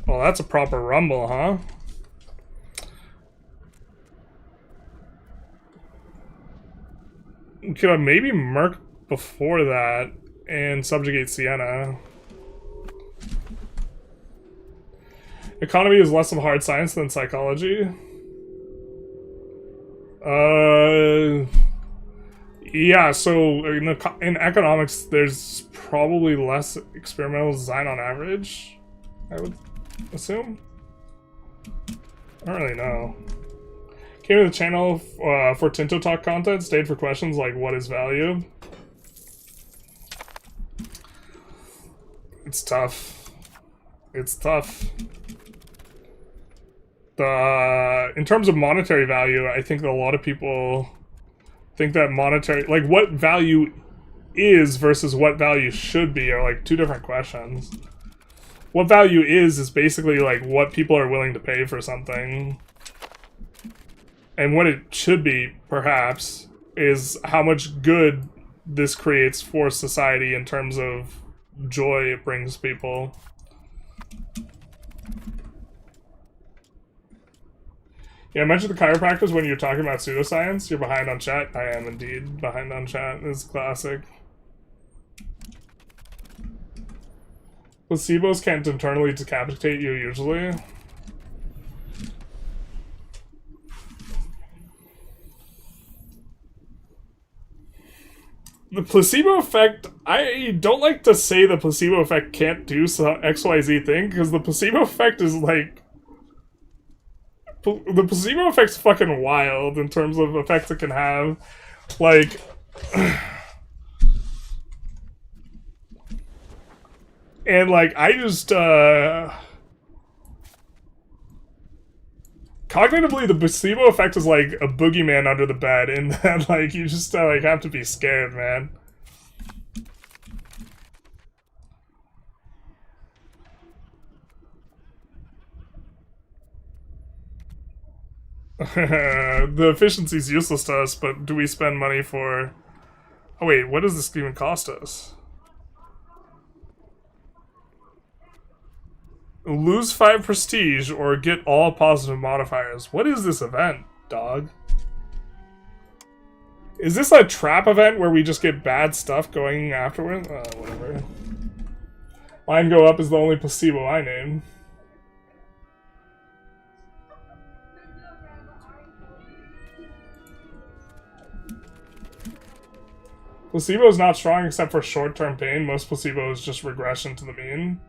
Well, that's a proper rumble, huh? Could I maybe Merc before that and subjugate Siena? Economy is less of a hard science than psychology. Yeah, so in economics, there's probably less experimental design on average, I would assume. I don't really know. Came to the channel for Tinto Talk content, stayed for questions like what is value? It's tough. It's tough. In terms of monetary value, I think that a lot of people think that monetary, like what value is versus what value should be are like two different questions. What value is basically like what people are willing to pay for something. And what it should be, perhaps, is how much good this creates for society in terms of joy it brings people. Yeah, mention the chiropractors when you're talking about pseudoscience. You're behind on chat. I am indeed behind on chat. This is classic. Placebos can't internally decapitate you usually. The placebo effect, I don't like to say the placebo effect can't do some XYZ thing, because the placebo effect is like... The placebo effect's fucking wild in terms of effects it can have. Like... and like, I just, cognitively, the placebo effect is like a boogeyman under the bed, and that, like, you just, like, have to be scared, man. The efficiency's useless to us, but do we spend money for... Oh wait, what does this even cost us? Lose 5 prestige or get all positive modifiers. What is this event, dog? Is this a trap event where we just get bad stuff going afterward? Whatever. Line go up is the only placebo I named. Placebo is not strong except for short-term pain. Most placebo is just regression to the mean.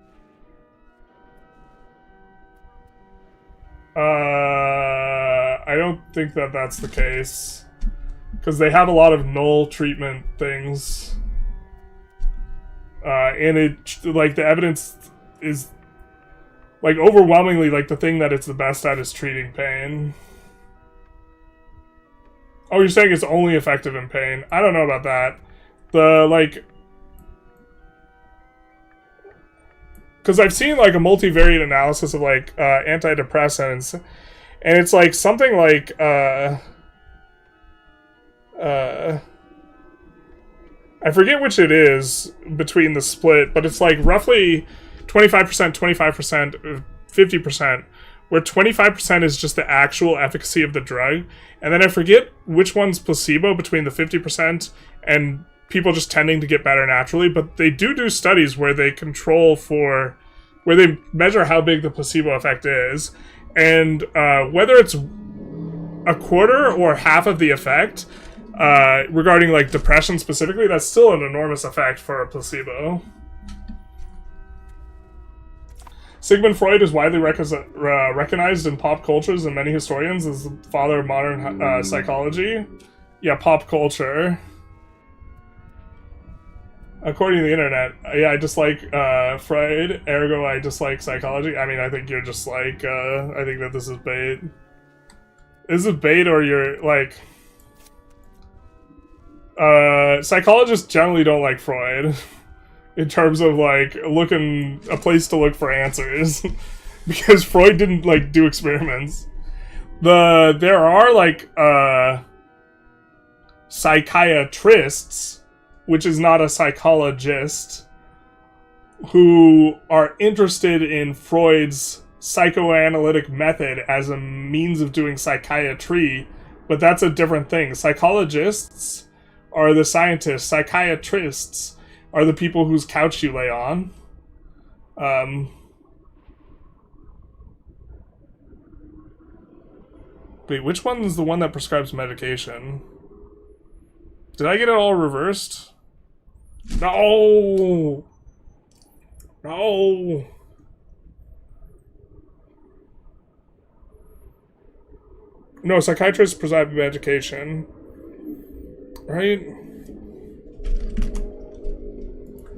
I don't think that that's the case. Because they have a lot of null treatment things. And it, like, the evidence is, like, overwhelmingly, like, the thing that it's the best at is treating pain. Oh, you're saying it's only effective in pain? I don't know about that. The, like... Because I've seen, like, a multivariate analysis of, like, antidepressants, and it's, like, something like, I forget which it is between the split, but it's, like, roughly 25%, 25%, 50%, where 25% is just the actual efficacy of the drug, and then I forget which one's placebo between the 50% and people just tending to get better naturally, but they do studies where they control for, where they measure how big the placebo effect is, and whether it's a quarter or half of the effect, regarding, like, depression specifically, that's still an enormous effect for a placebo. Sigmund Freud is widely recognized in pop cultures and many historians as the father of modern psychology. Yeah, pop culture. According to the internet, yeah, I dislike Freud, ergo I dislike psychology. I mean, I think you're just like, I think that this is bait. This is bait, or you're, like... psychologists generally don't like Freud. In terms of, like, a place to look for answers. Because Freud didn't, like, do experiments. There are, like, psychiatrists, which is not a psychologist, who are interested in Freud's psychoanalytic method as a means of doing psychiatry, but that's a different thing. Psychologists are the scientists. Psychiatrists are the people whose couch you lay on. Wait, which one is the one that prescribes medication? Did I get it all reversed? No! No! No, psychiatrists prescribe medication. Right?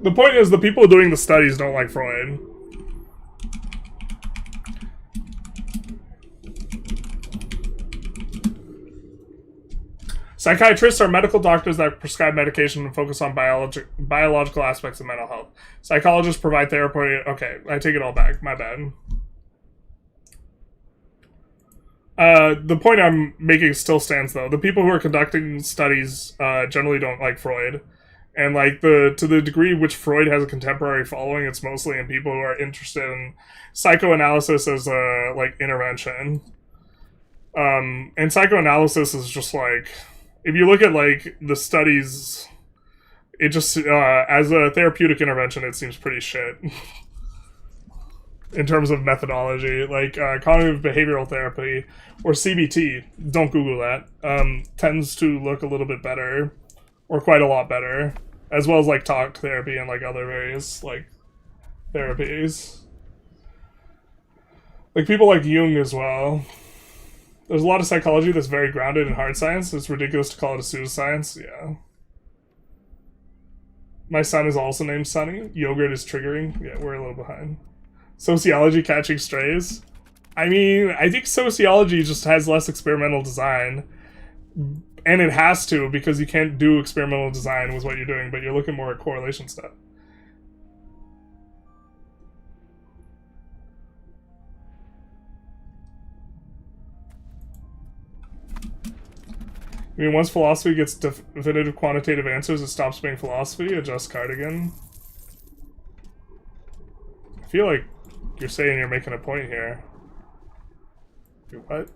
The point is, the people doing the studies don't like Freud. Psychiatrists are medical doctors that prescribe medication and focus on biological aspects of mental health. Psychologists provide therapy. Okay, I take it all back. My bad. The point I'm making still stands, though. The people who are conducting studies generally don't like Freud. And, like, to the degree which Freud has a contemporary following, it's mostly in people who are interested in psychoanalysis as a, like, intervention. And psychoanalysis is just, like... If you look at, like, the studies, it just, as a therapeutic intervention, it seems pretty shit. In terms of methodology. Like, cognitive behavioral therapy, or CBT, don't Google that, tends to look a little bit better or quite a lot better, as well as like talk therapy and like other various like therapies. Like people like Jung as well. There's a lot of psychology that's very grounded in hard science. It's ridiculous to call it a pseudoscience. Yeah. My son is also named Sonny. Yogurt is triggering. Yeah, we're a little behind. Sociology catching strays. I mean, I think sociology just has less experimental design. And it has to, because you can't do experimental design with what you're doing, but you're looking more at correlation stuff. I mean, once philosophy gets definitive quantitative answers, it stops being philosophy. Adjust Cardigan. I feel like you're saying you're making a point here. What?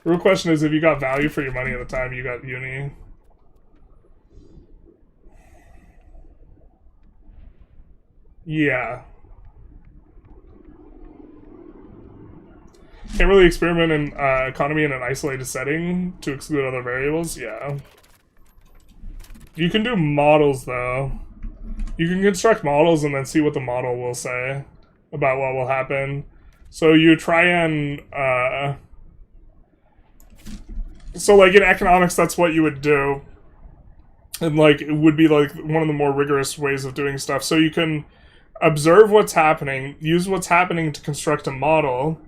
The real question is if you got value for your money at the time you got uni. Yeah. Can't really experiment in economy in an isolated setting to exclude other variables. Yeah. You can do models, though. You can construct models and then see what the model will say about what will happen. So you try and... So, like, in economics, that's what you would do. And, like, it would be, like, one of the more rigorous ways of doing stuff. So you can observe what's happening, use what's happening to construct a model...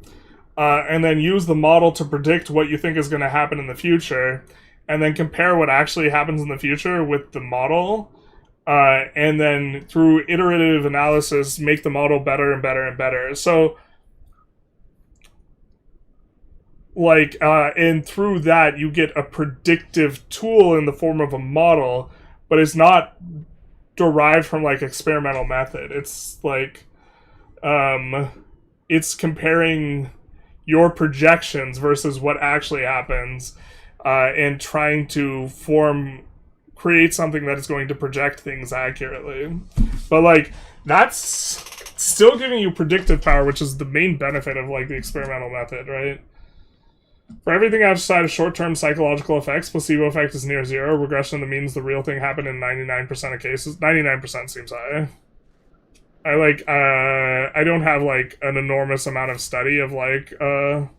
and then use the model to predict what you think is going to happen in the future, and then compare what actually happens in the future with the model, and then through iterative analysis, make the model better and better and better. So, like, and through that, you get a predictive tool in the form of a model, but it's not derived from, like, experimental method. It's, like, it's comparing your projections versus what actually happens, and trying to create something that is going to project things accurately. But, like, that's still giving you predictive power, which is the main benefit of, like, the experimental method, right? For everything outside of short-term psychological effects, placebo effect is near zero. Regression that means the real thing happened in 99% of cases. 99% seems high. I don't have, like, an enormous amount of study of, like, of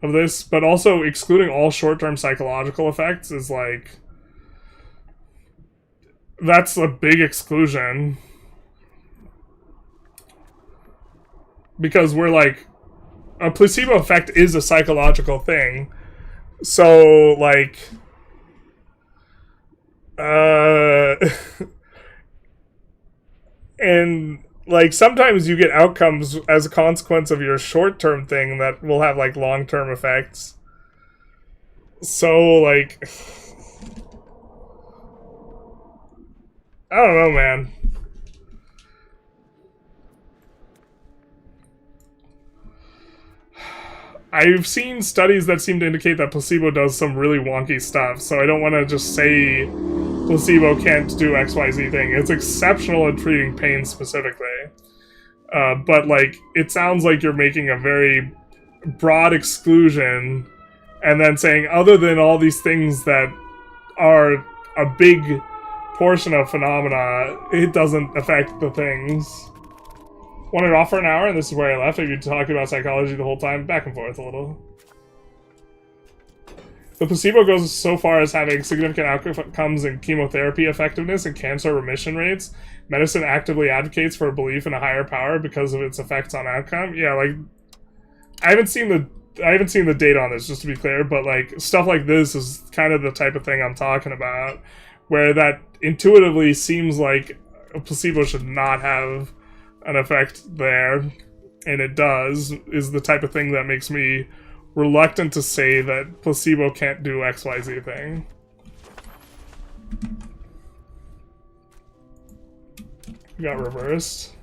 this, but also excluding all short-term psychological effects is, like, that's a big exclusion. Because we're, like, a placebo effect is a psychological thing. So, like... and, like, sometimes you get outcomes as a consequence of your short-term thing that will have, like, long-term effects. So, like... I don't know, man. I've seen studies that seem to indicate that placebo does some really wonky stuff, so I don't want to just say placebo can't do XYZ thing. It's exceptional at treating pain specifically. But, like, it sounds like you're making a very broad exclusion and then saying, other than all these things that are a big portion of phenomena, it doesn't affect the things. Wanted off for an hour, and this is where I left. I've been talking about psychology the whole time, back and forth a little. The placebo goes so far as having significant outcomes in chemotherapy effectiveness and cancer remission rates. Medicine actively advocates for a belief in a higher power because of its effects on outcome. Yeah, like, I haven't seen the data on this, just to be clear, but, like, stuff like this is kind of the type of thing I'm talking about, where that intuitively seems like a placebo should not have an effect there, and it does, is the type of thing that makes me reluctant to say that placebo can't do XYZ thing. Got reversed.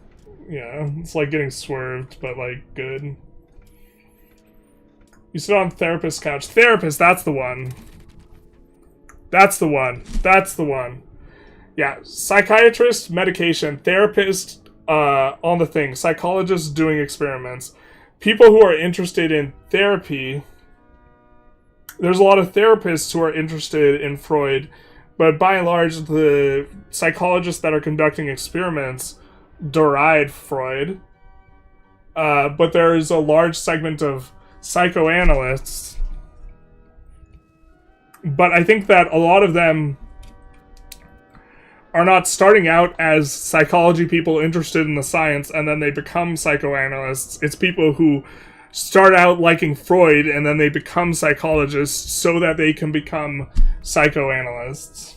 Yeah, it's like getting swerved, but, like, good. You sit on therapist's couch. Therapist, that's the one. That's the one. That's the one. Yeah, psychiatrist, medication, therapist, on the thing. Psychologist doing experiments. people who are interested in therapy, there's a lot of therapists who are interested in Freud, but by and large, the psychologists that are conducting experiments deride Freud. But there's a large segment of psychoanalysts. But I think that a lot of them are not starting out as psychology people interested in the science and then they become psychoanalysts. It's people who start out liking Freud and then they become psychologists so that they can become psychoanalysts.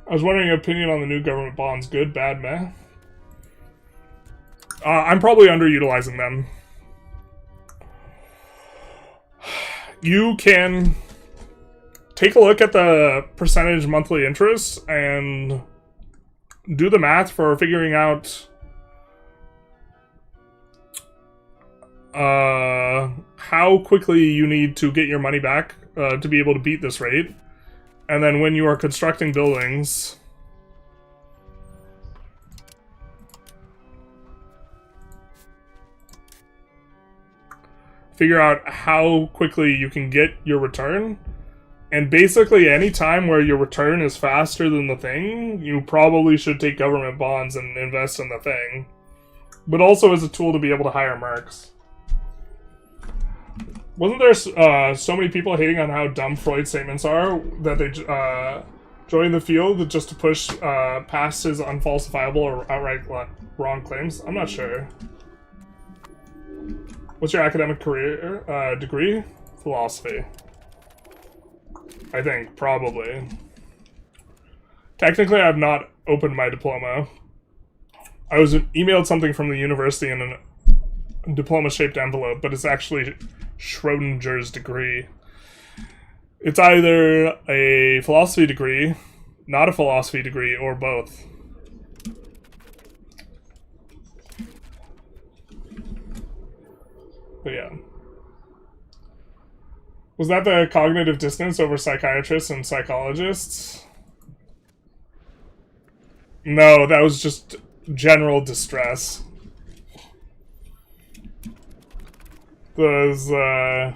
I was wondering your opinion on the new government bonds. Good, bad, meh? I'm probably underutilizing them. You can take a look at the percentage monthly interest and do the math for figuring out how quickly you need to get your money back to be able to beat this rate. And then when you are constructing buildings, figure out how quickly you can get your return. And basically any time where your return is faster than the thing, you probably should take government bonds and invest in the thing. But also as a tool to be able to hire mercs. Wasn't there so many people hating on how dumb Freud's statements are that they joined the field just to push past his unfalsifiable or outright wrong claims? I'm not sure. What's your academic career degree? Philosophy. I think, probably. Technically, I have not opened my diploma. I was emailed something from the university in a diploma-shaped envelope, but it's actually Schrodinger's degree. It's either a philosophy degree, not a philosophy degree, or both. But yeah. Was that the cognitive dissonance over psychiatrists and psychologists? No, that was just general distress. Those, I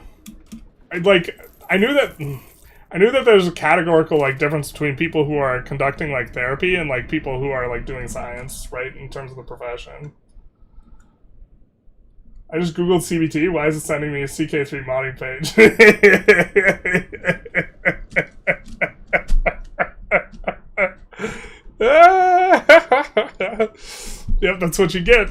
knew that there's a categorical, difference between people who are conducting, therapy and, people who are, doing science, right, in terms of the profession. I just googled CBT. Why is it sending me a CK3 modding page? Yep, that's what you get.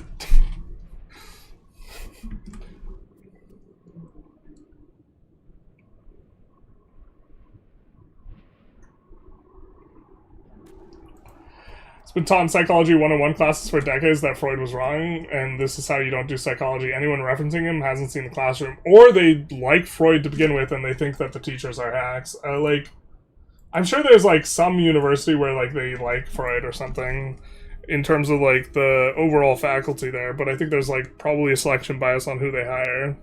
It's been taught in Psychology 101 classes for decades that Freud was wrong, and this is how you don't do psychology. Anyone referencing him hasn't seen the classroom, or they like Freud to begin with, and they think that the teachers are hacks. I'm sure there's, some university where, they like Freud or something, in terms of, the overall faculty there, but I think there's, probably a selection bias on who they hire.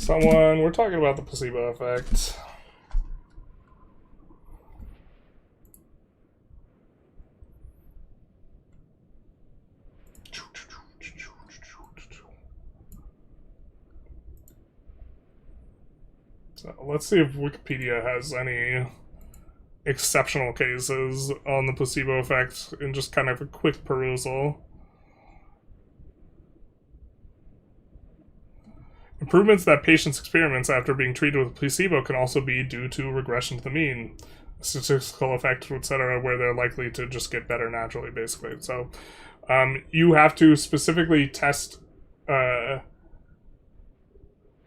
We're talking about the placebo effect. So let's see if Wikipedia has any exceptional cases on the placebo effect in just kind of a quick perusal. Improvements that patients experience after being treated with placebo can also be due to regression to the mean, statistical effect, etc., where they're likely to just get better naturally, basically. So you have to specifically test...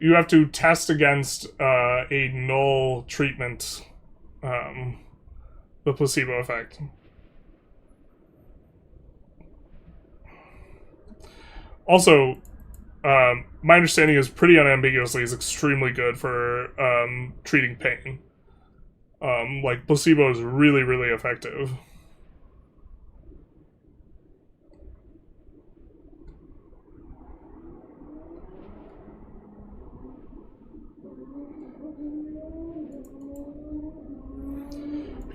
you have to test against a null treatment, the placebo effect. Also, my understanding is pretty unambiguously is extremely good for treating pain. Placebo is really, really effective.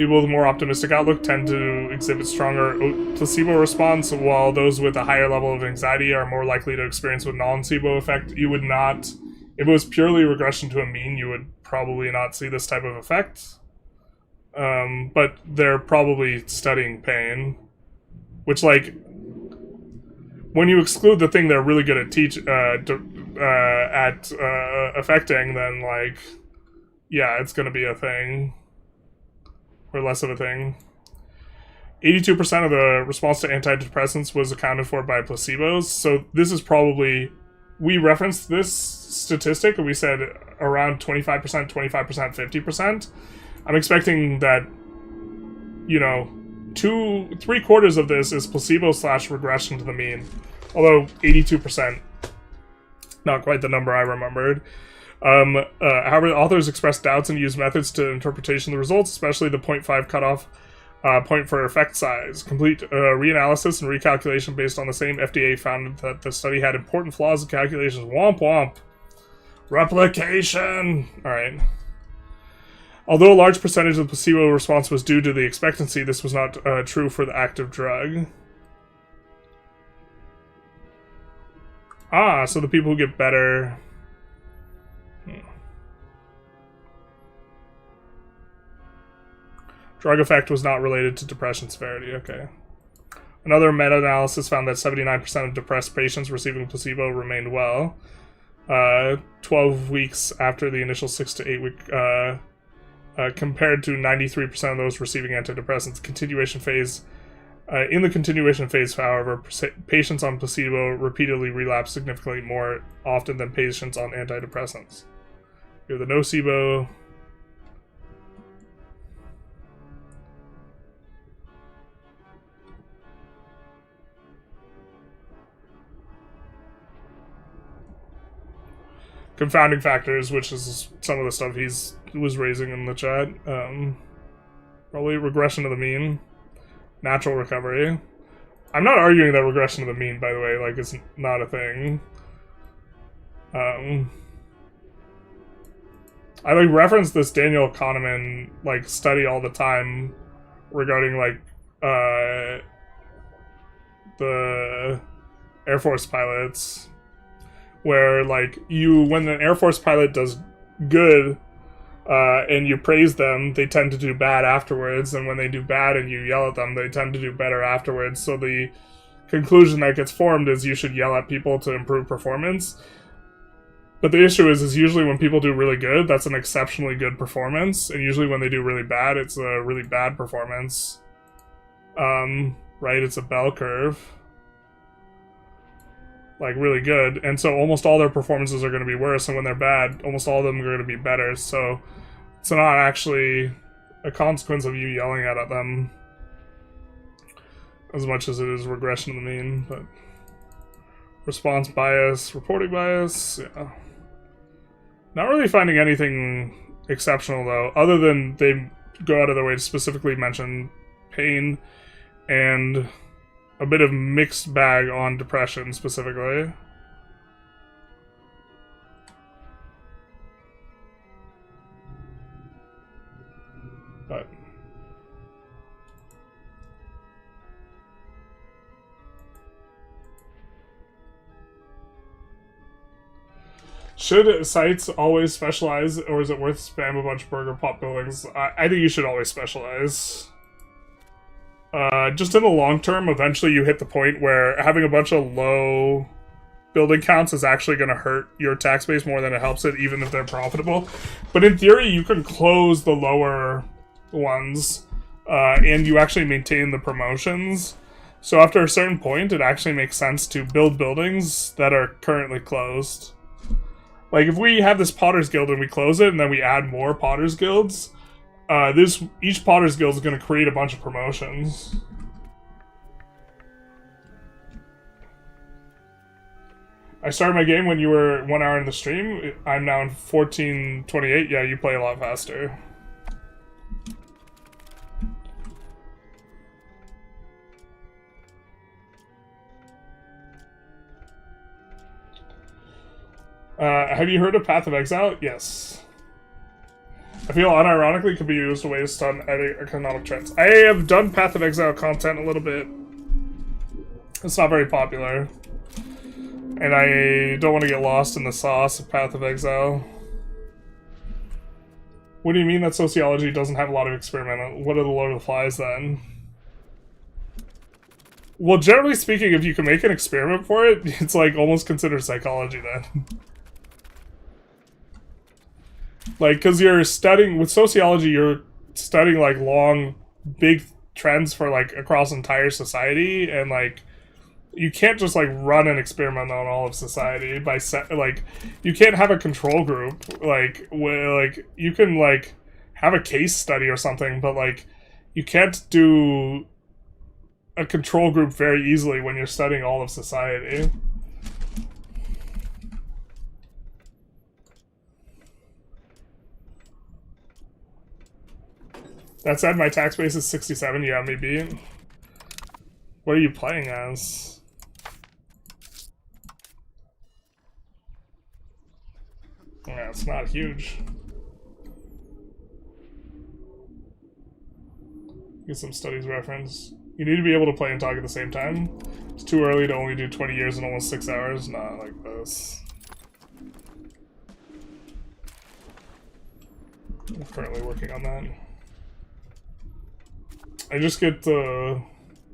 People with a more optimistic outlook tend to exhibit stronger placebo response, while those with a higher level of anxiety are more likely to experience a non-placebo effect. You would not, if it was purely regression to a mean, you would probably not see this type of effect. But they're probably studying pain, which, like, when you exclude the thing they're really good at affecting, then, like, yeah, it's gonna be a thing. Or less of a thing. 82% of the response to antidepressants was accounted for by placebos, so this is probably... We referenced this statistic, and we said around 25%, 25%, 50%. I'm expecting that, you know, 3/4 of this is placebo/regression to the mean. Although 82%, not quite the number I remembered. However, the authors expressed doubts and used methods to interpretation of the results, especially the 0.5 cutoff point for effect size. Complete reanalysis and recalculation based on the same FDA found that the study had important flaws in calculations. Womp womp. Replication! Alright. Although a large percentage of the placebo response was due to the expectancy, this was not true for the active drug. Ah, so the people who get better... Drug effect was not related to depression severity. Okay. Another meta-analysis found that 79% of depressed patients receiving placebo remained well. 12 weeks after the initial 6 to 8 week, compared to 93% of those receiving antidepressants. Continuation phase. In the continuation phase, however, patients on placebo repeatedly relapse significantly more often than patients on antidepressants. We have the nocebo. Confounding factors, which is some of the stuff he's was raising in the chat. Probably regression to the mean. Natural recovery. I'm not arguing that regression to the mean, by the way, like, it's not a thing. I, like, reference this Daniel Kahneman, like, study all the time regarding, like, the Air Force pilots, where, like, when an Air Force pilot does good, and you praise them, they tend to do bad afterwards, and when they do bad and you yell at them, they tend to do better afterwards. So the conclusion that gets formed is you should yell at people to improve performance. But the issue is usually when people do really good, that's an exceptionally good performance, and usually when they do really bad, it's a really bad performance. Right? It's a bell curve. Like, really good, and so almost all their performances are going to be worse, and when they're bad, almost all of them are going to be better, so it's not actually a consequence of you yelling at them as much as it is regression to the mean. But response bias, reporting bias, yeah. Not really finding anything exceptional, though, other than they go out of their way to specifically mention pain and a bit of mixed bag on depression, specifically. But should sites always specialize, or is it worth spam a bunch of burger pop buildings? I think you should always specialize. Just in the long term, eventually you hit the point where having a bunch of low building counts is actually going to hurt your tax base more than it helps it, even if they're profitable. But in theory, you can close the lower ones, and you actually maintain the promotions. So after a certain point, it actually makes sense to build buildings that are currently closed. Like, if we have this Potter's Guild and we close it, and then we add more Potter's Guilds, each Potter's Guild is going to create a bunch of promotions. I started my game when you were 1 hour in the stream. I'm now in 14:28. Yeah, you play a lot faster. Have you heard of Path of Exile? Yes. I feel unironically could be used ways to edit economic trends. I have done Path of Exile content a little bit. It's not very popular. And I don't want to get lost in the sauce of Path of Exile. What do you mean that sociology doesn't have a lot of experimental? What are the Lord of the Flies then? Well, generally speaking, if you can make an experiment for it, it's like almost considered psychology then. Like, because you're studying, with sociology, you're studying like long, big trends for like across entire society, and like, you can't just like run an experiment on all of society by like, you can't have a control group, like, where like, you can like have a case study or something, but like, you can't do a control group very easily when you're studying all of society. That said, my tax base is 67, you have me beat. What are you playing as? Yeah, it's not huge. Get some studies reference. You need to be able to play and talk at the same time. It's too early to only do 20 years in almost 6 hours. Not like this. I'm currently working on that. I just get I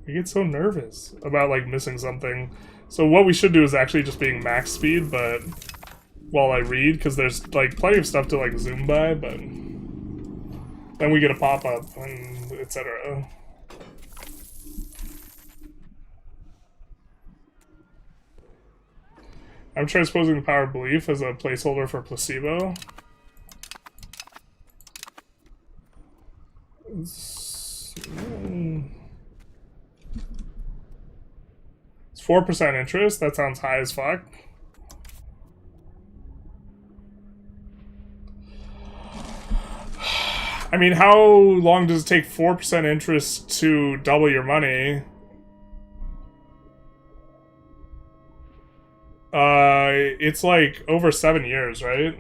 get so nervous about like missing something. So what we should do is actually just being max speed, but while I read, because there's like plenty of stuff to like zoom by, but then we get a pop-up and etc. I'm transposing the power of belief as a placeholder for placebo. It's 4% interest. That sounds high as fuck. I mean, how long does it take 4% interest to double your money? It's like over 7 years, right?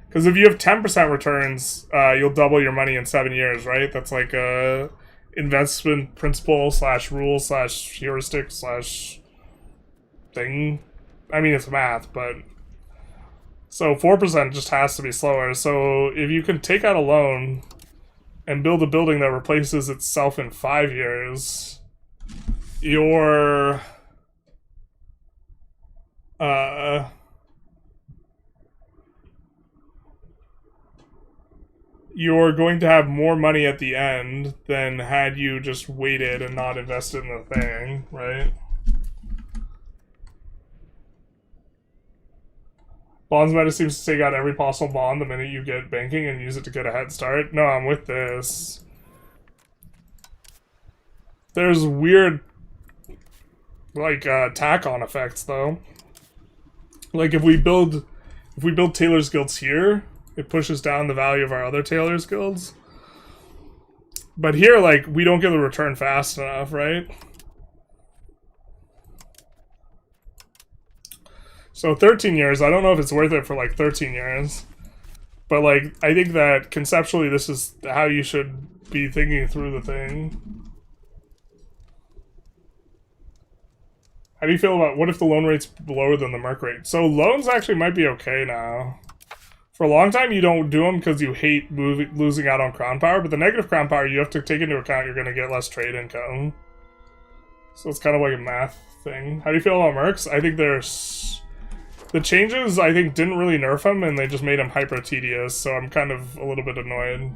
Because if you have 10% returns, you'll double your money in 7 years, right? That's like a investment principle / rule / heuristic / thing. I mean, it's math, but... So 4% just has to be slower. So if you can take out a loan and build a building that replaces itself in 5 years, you're going to have more money at the end than had you just waited and not invested in the thing, right? Bonds Meta seems to take out every possible bond the minute you get banking and use it to get a head start. No, I'm with this. There's weird, like, tack-on effects, though. Like, if we build Tailor's Guilds here, it pushes down the value of our other Tailor's Guilds. But here, like, we don't get the return fast enough, right? So 13 years, I don't know if it's worth it for like 13 years. But like, I think that conceptually this is how you should be thinking through the thing. How do you feel about, what if the loan rate's lower than the Merc rate? So loans actually might be okay now. For a long time you don't do them because you hate losing out on crown power, but the negative crown power you have to take into account you're going to get less trade income. So it's kind of like a math thing. How do you feel about Mercs? I think there's... The changes, I think, didn't really nerf them, and they just made them hyper tedious, so I'm kind of a little bit annoyed.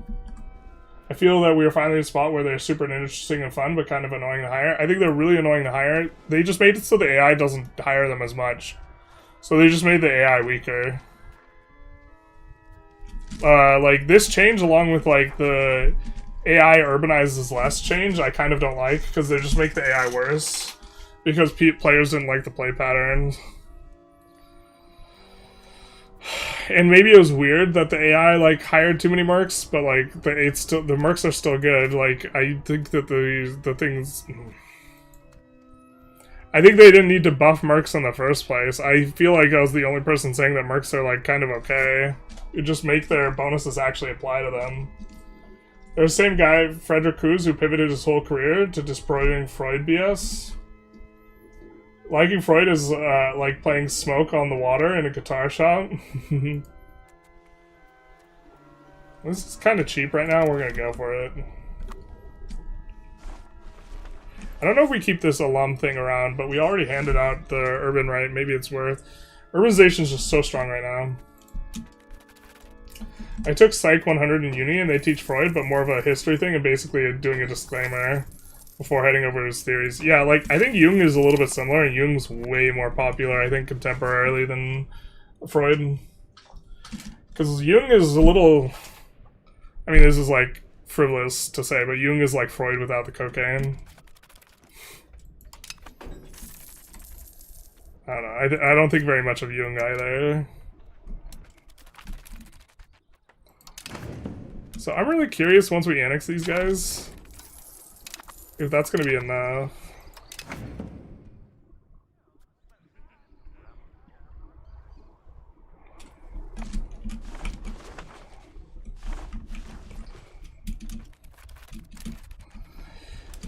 I feel that we are finally at a spot where they're super interesting and fun, but kind of annoying to hire. I think they're really annoying to hire. They just made it so the AI doesn't hire them as much. So they just made the AI weaker. Like, this change, along with, like, the AI urbanizes less change, I kind of don't like, because they just make the AI worse. Because players didn't like the play pattern. And maybe it was weird that the AI like hired too many mercs, but like the mercs are still good. Like I think that the things, I think they didn't need to buff mercs in the first place. I feel like I was the only person saying that mercs are like kind of okay. You just make their bonuses actually apply to them. There's the same guy, Frederick Cruz, who pivoted his whole career to destroying Freud BS. Liking Freud is like playing Smoke on the Water in a guitar shop. This is kind of cheap right now. We're gonna go for it. I don't know if we keep this alum thing around, but we already handed out the urban right. Maybe it's worth. Urbanization is just so strong right now. I took Psych 100 in uni, and they teach Freud, but more of a history thing, and basically doing a disclaimer before heading over his theories. Yeah, like, I think Jung is a little bit similar, and Jung's way more popular, I think, contemporarily than Freud. Because Jung is a little... I mean, this is, like, frivolous to say, but Jung is like Freud without the cocaine. I don't know. I don't think very much of Jung either. So I'm really curious once we annex these guys, if that's going to be enough.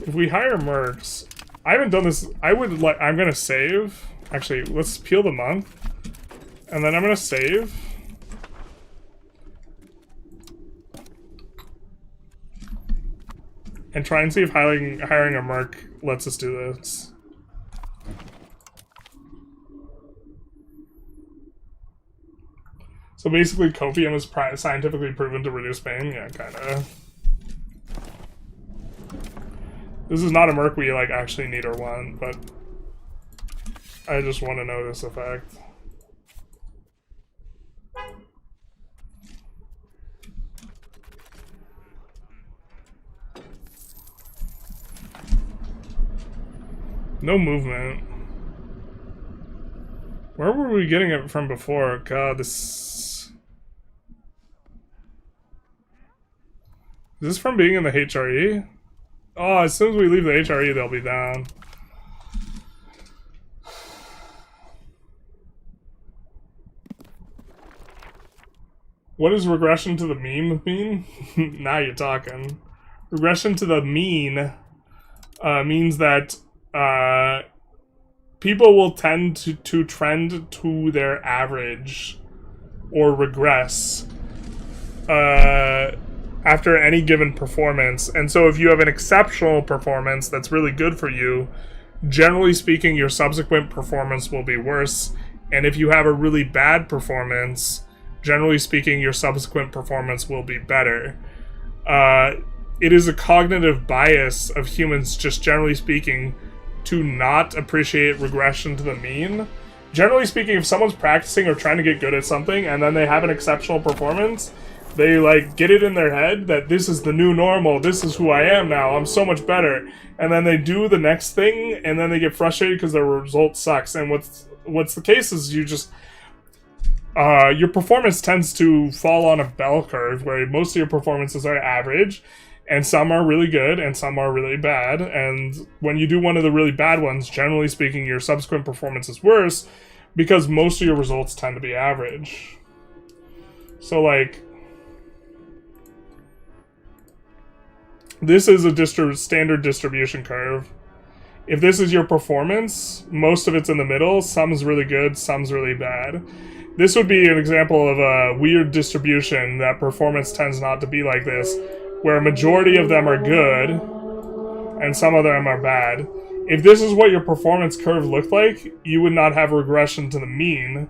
If we hire mercs, I haven't done this. I would like. I'm going to save. Actually, let's peel the month, and then I'm going to save. And try and see if hiring a merc lets us do this. So basically, copium is scientifically proven to reduce pain. Yeah, kind of. This is not a merc we like actually need or want, but I just want to know this effect. No movement. Where were we getting it from before? God, this... Is this from being in the HRE? Oh, as soon as we leave the HRE, they'll be down. What does regression to the mean mean? Now you're talking. Regression to the mean means that people will tend to trend to their average or regress after any given performance. And so if you have an exceptional performance that's really good for you, generally speaking, your subsequent performance will be worse. And if you have a really bad performance, generally speaking, your subsequent performance will be better. It is a cognitive bias of humans, just generally speaking, to not appreciate regression to the mean. Generally speaking, if someone's practicing or trying to get good at something and then they have an exceptional performance, they like get it in their head that this is the new normal, this is who I am now, I'm so much better. And then they do the next thing and then they get frustrated because their result sucks. And what's the case is you just your performance tends to fall on a bell curve where most of your performances are average. And some are really good, and some are really bad. And when you do one of the really bad ones, generally speaking, your subsequent performance is worse because most of your results tend to be average. So, like, this is a standard distribution curve. If this is your performance, most of it's in the middle. Some's really good, some's really bad. This would be an example of a weird distribution that performance tends not to be like this, where a majority of them are good, and some of them are bad. If this is what your performance curve looked like, you would not have regression to the mean,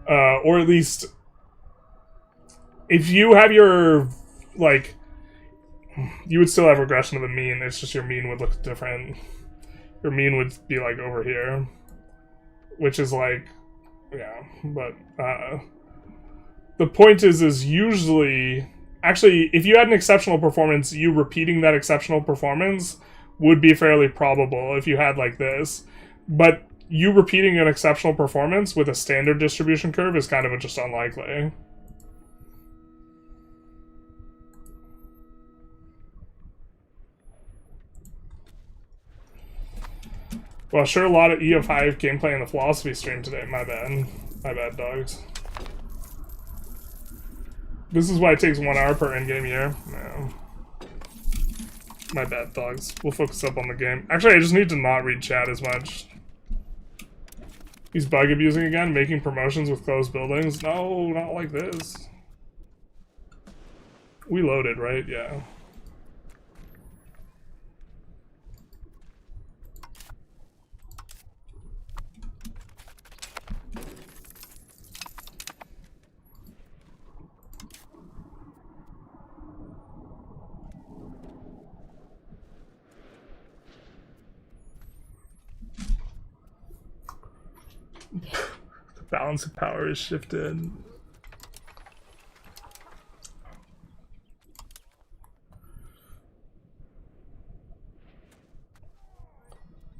or at least, if you have your, like, you would still have regression to the mean, it's just your mean would look different. Your mean would be, like, over here, which is, like, yeah, but, the point is usually... Actually, if you had an exceptional performance, you repeating that exceptional performance would be fairly probable if you had like this. But you repeating an exceptional performance with a standard distribution curve is kind of just unlikely. Well, sure, a lot of EU5 gameplay in the philosophy stream today. My bad. My bad, dogs. This is why it takes 1 hour per in-game year. No. My bad, dogs. We'll focus up on the game. Actually, I just need to not read chat as much. He's bug abusing again, making promotions with closed buildings. No, not like this. We loaded, right? Yeah. The balance of power is shifted.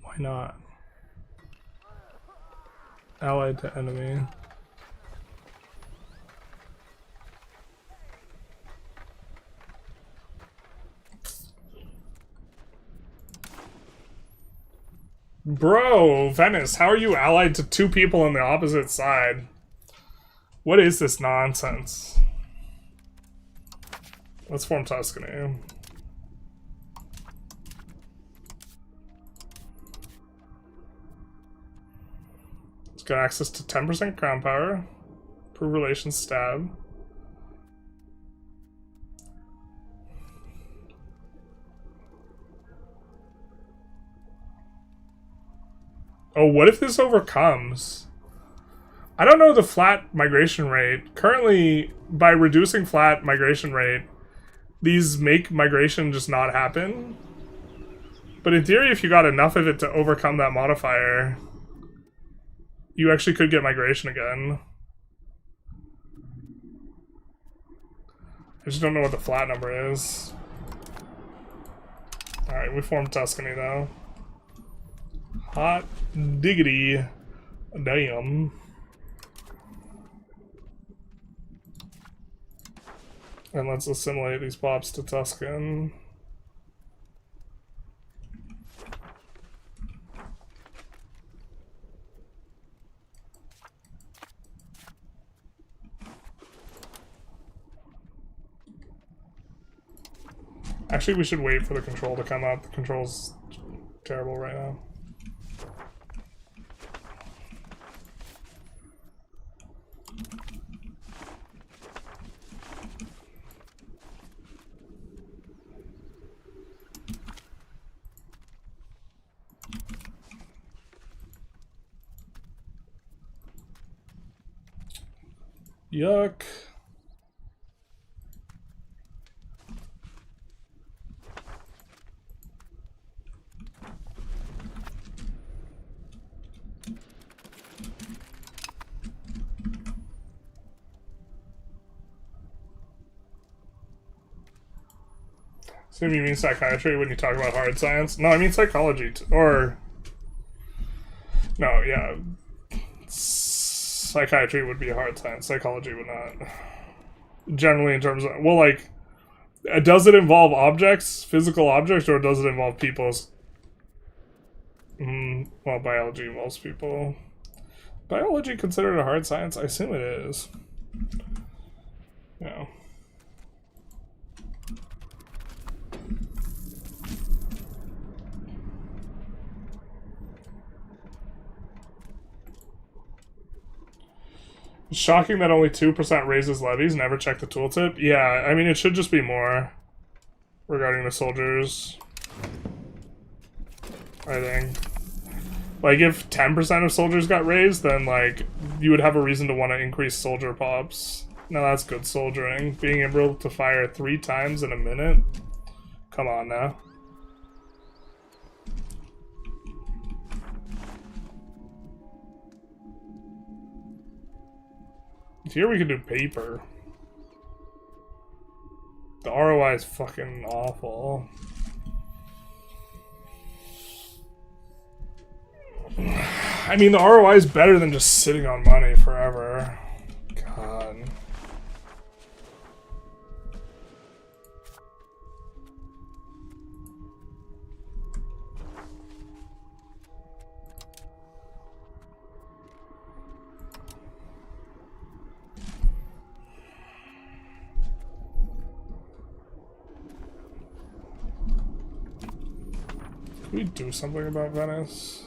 Why not? Allied to enemy. Bro, Venice, how are you allied to 2 people on the opposite side? What is this nonsense? Let's form Tuscany. It's got access to 10% crown power. Improve relations stab. Oh, what if this overcomes? I don't know the flat migration rate. Currently, by reducing flat migration rate, these make migration just not happen. But in theory, if you got enough of it to overcome that modifier, you actually could get migration again. I just don't know what the flat number is. Alright, we formed Tuscany though. Hot diggity damn. And let's assimilate these pops to Tuscan. Actually, we should wait for the control to come up. The control's terrible right now. Yuck. So you mean psychiatry when you talk about hard science? No, I mean psychology, or... No, yeah. Psychiatry would be a hard science. Psychology would not. Generally in terms of... Well, like... Does it involve objects? Physical objects? Or does it involve people's... well, biology involves people. Biology considered a hard science? I assume it is. Yeah. Shocking that only 2% raises levies. Never check the tooltip. Yeah, I mean, it should just be more regarding the soldiers. I think. Like, if 10% of soldiers got raised, then, like, you would have a reason to want to increase soldier pops. Now, that's good soldiering. Being able to fire 3 times in a minute? Come on now. Here we can do paper. The ROI is fucking awful. I mean, the ROI is better than just sitting on money forever. God. we do something about Venice?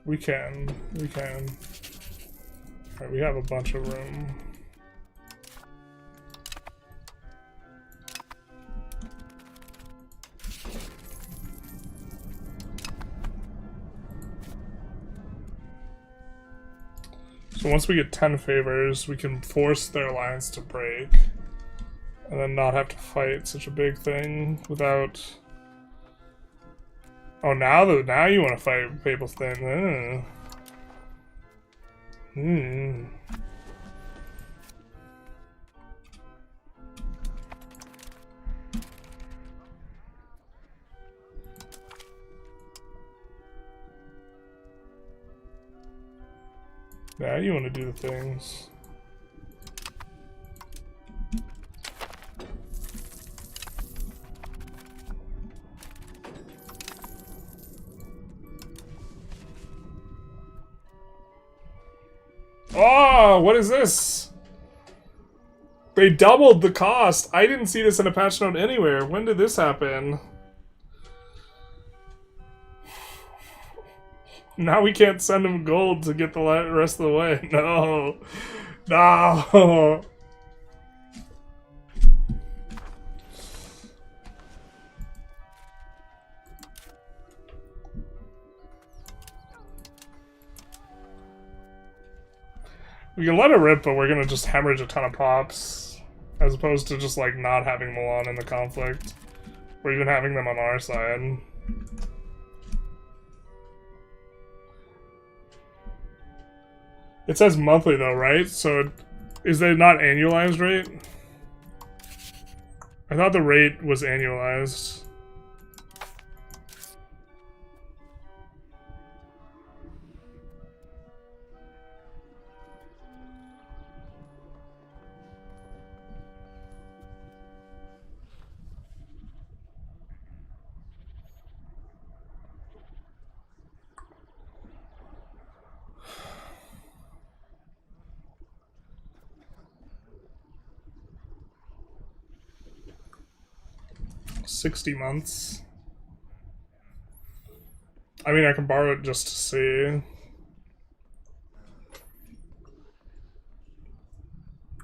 We can. Alright, we have a bunch of room. So once we get 10 favors, we can force their alliance to break. And then not have to fight such a big thing without... Oh, now you want to fight Papal Thing. Now you want to do the things. Oh, what is this? They doubled the cost. I didn't see this in a patch note anywhere. When did this happen? Now we can't send them gold to get the rest of the way. No. No. We can let it rip, but we're gonna just hemorrhage a ton of pops. As opposed to just, like, not having Milan in the conflict. Or even having them on our side. It says monthly, though, right? So, is that not annualized rate? I thought the rate was annualized. $60 months. I mean, I can borrow it just to see.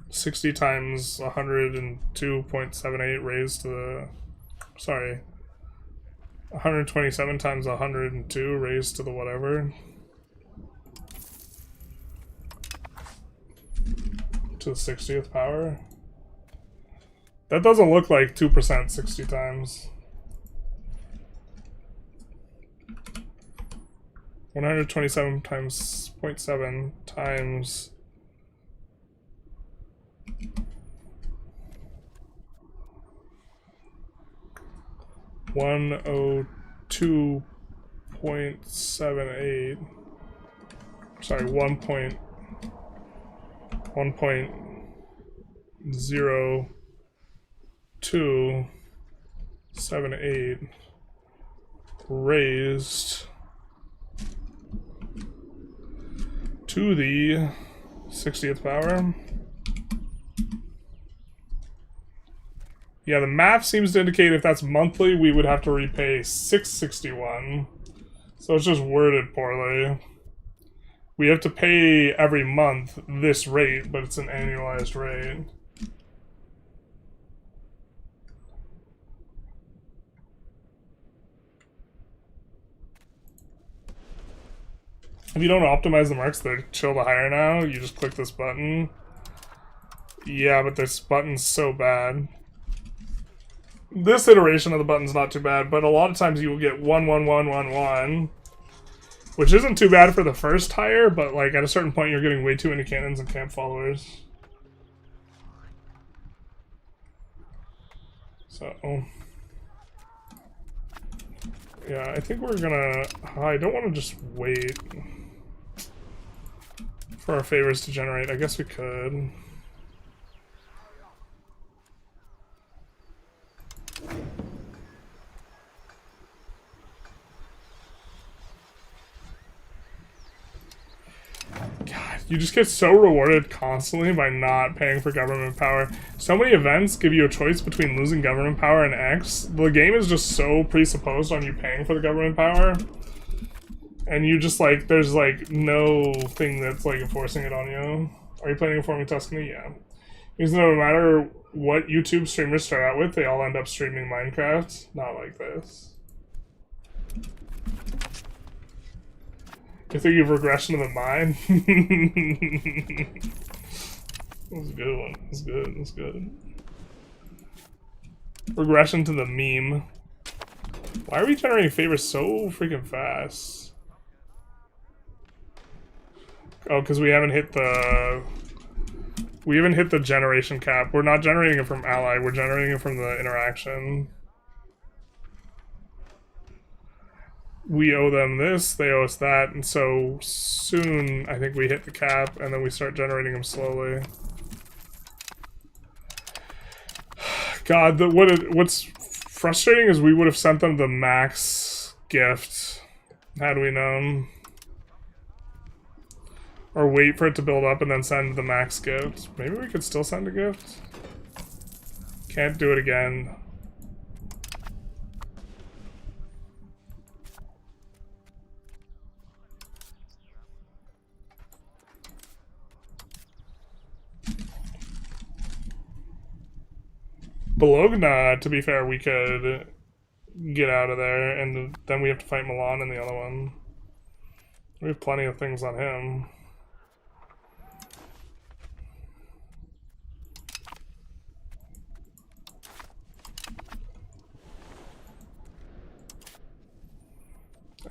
60 times 102.78 raised to the... Sorry. 127 times 102 raised to the whatever. To the 60th power. That doesn't look like 2% 60 times. 127 times 0.7 times 102.78. Sorry, 1.0278 raised to the 60th power. Yeah, the math seems to indicate if that's monthly, we would have to repay 661. So it's just worded poorly. We have to pay every month this rate, but it's an annualized rate. If you don't optimize the marks, they're chill to higher now. You just click this button. Yeah, but this button's so bad. This iteration of the button's not too bad, but a lot of times you will get 11111, which isn't too bad for the first hire, but like at a certain point you're getting way too many cannons and camp followers. So yeah, I think we're gonna... I don't want to just wait for our favors to generate. I guess we could. You just get so rewarded constantly by not paying for government power. So many events give you a choice between losing government power and X. The game is just so presupposed on you paying for the government power. And you just like, there's like no thing that's like enforcing it on you. Are you planning on forming Tuscany? Yeah. Because no matter what YouTube streamers start out with, they all end up streaming Minecraft. Not like this. You think you've regression to the mind? That was a good one. That's good. That's good. Regression to the meme. Why are we generating favors so freaking fast? Oh, because we haven't hit the generation cap. We're not generating it from ally. We're generating it from the interaction. We owe them this, they owe us that, and so soon I think we hit the cap, and then we start generating them slowly. God, what's frustrating is we would have sent them the max gift had we known. Or wait for it to build up and then send the max gift. Maybe we could still send a gift? Can't do it again. Bologna, to be fair, we could get out of there, and then we have to fight Milan in the other one. We have plenty of things on him.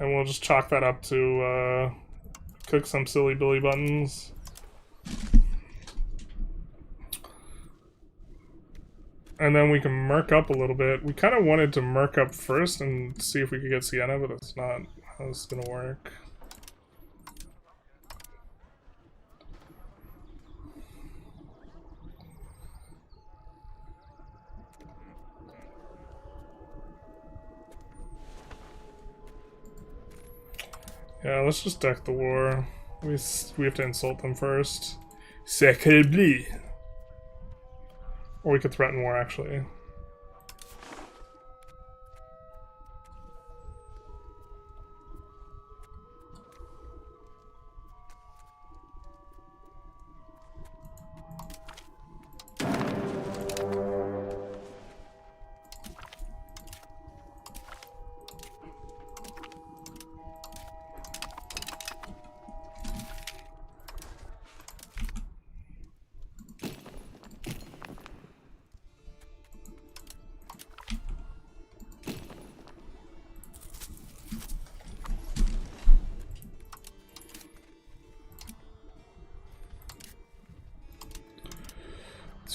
And we'll just chalk that up to cook some silly Billy buttons. And then we can merc up a little bit. We kind of wanted to merc up first and see if we could get Sienna, but that's not how this is going to work. Yeah, let's just deck the war. We have to insult them first. Sacre-bleu. Or we could threaten war, actually.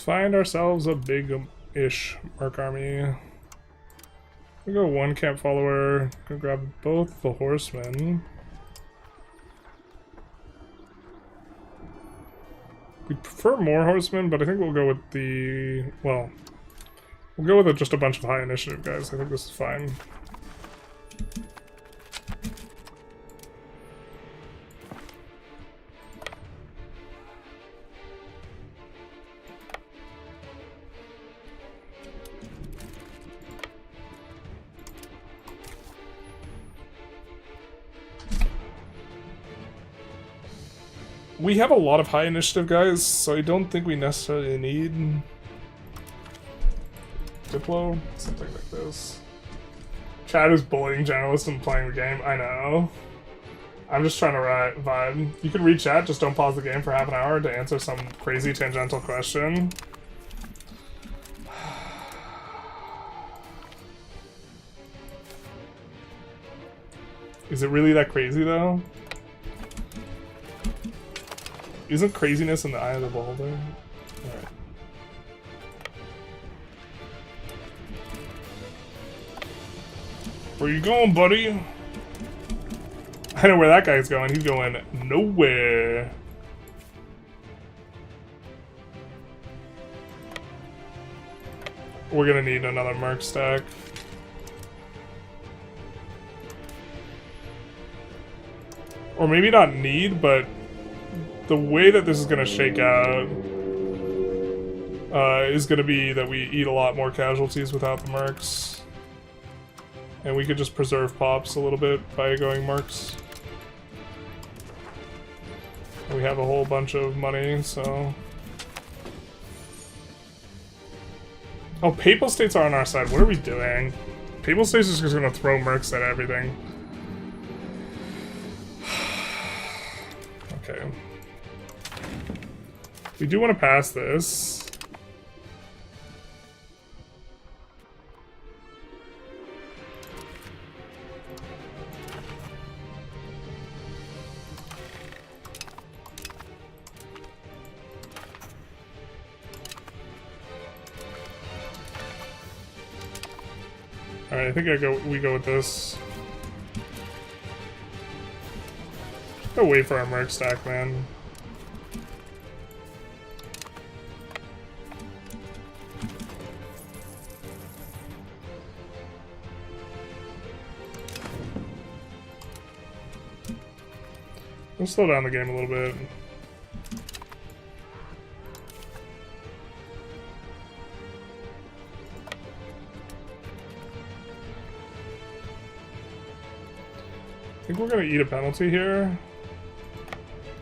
Find ourselves a big-ish Merc army. We go one camp follower. Go grab both the horsemen. We prefer more horsemen, but I think we'll go with the... well, we'll go with just a bunch of high initiative guys. I think this is fine. We have a lot of high initiative guys, so I don't think we necessarily need Diplo, something like this. Chad is bullying journalists and playing the game. I know. I'm just trying to vibe. You can read chat, just don't pause the game for half an hour to answer some crazy tangential question. Is it really that crazy though? Isn't craziness in the eye of the beholder? Alright. Where you going, buddy? I know where that guy's going. He's going nowhere. We're gonna need another Merc stack. Or maybe not need, but the way that this is going to shake out is going to be that we eat a lot more casualties without the mercs. And we could just preserve pops a little bit by going mercs. And we have a whole bunch of money, so... Oh, Papal States are on our side. What are we doing? Papal States is just going to throw mercs at everything. Okay. We do want to pass this. Alright, I think we go with this. Gotta wait for our merc stack, man. We'll slow down the game a little bit. I think we're gonna eat a penalty here.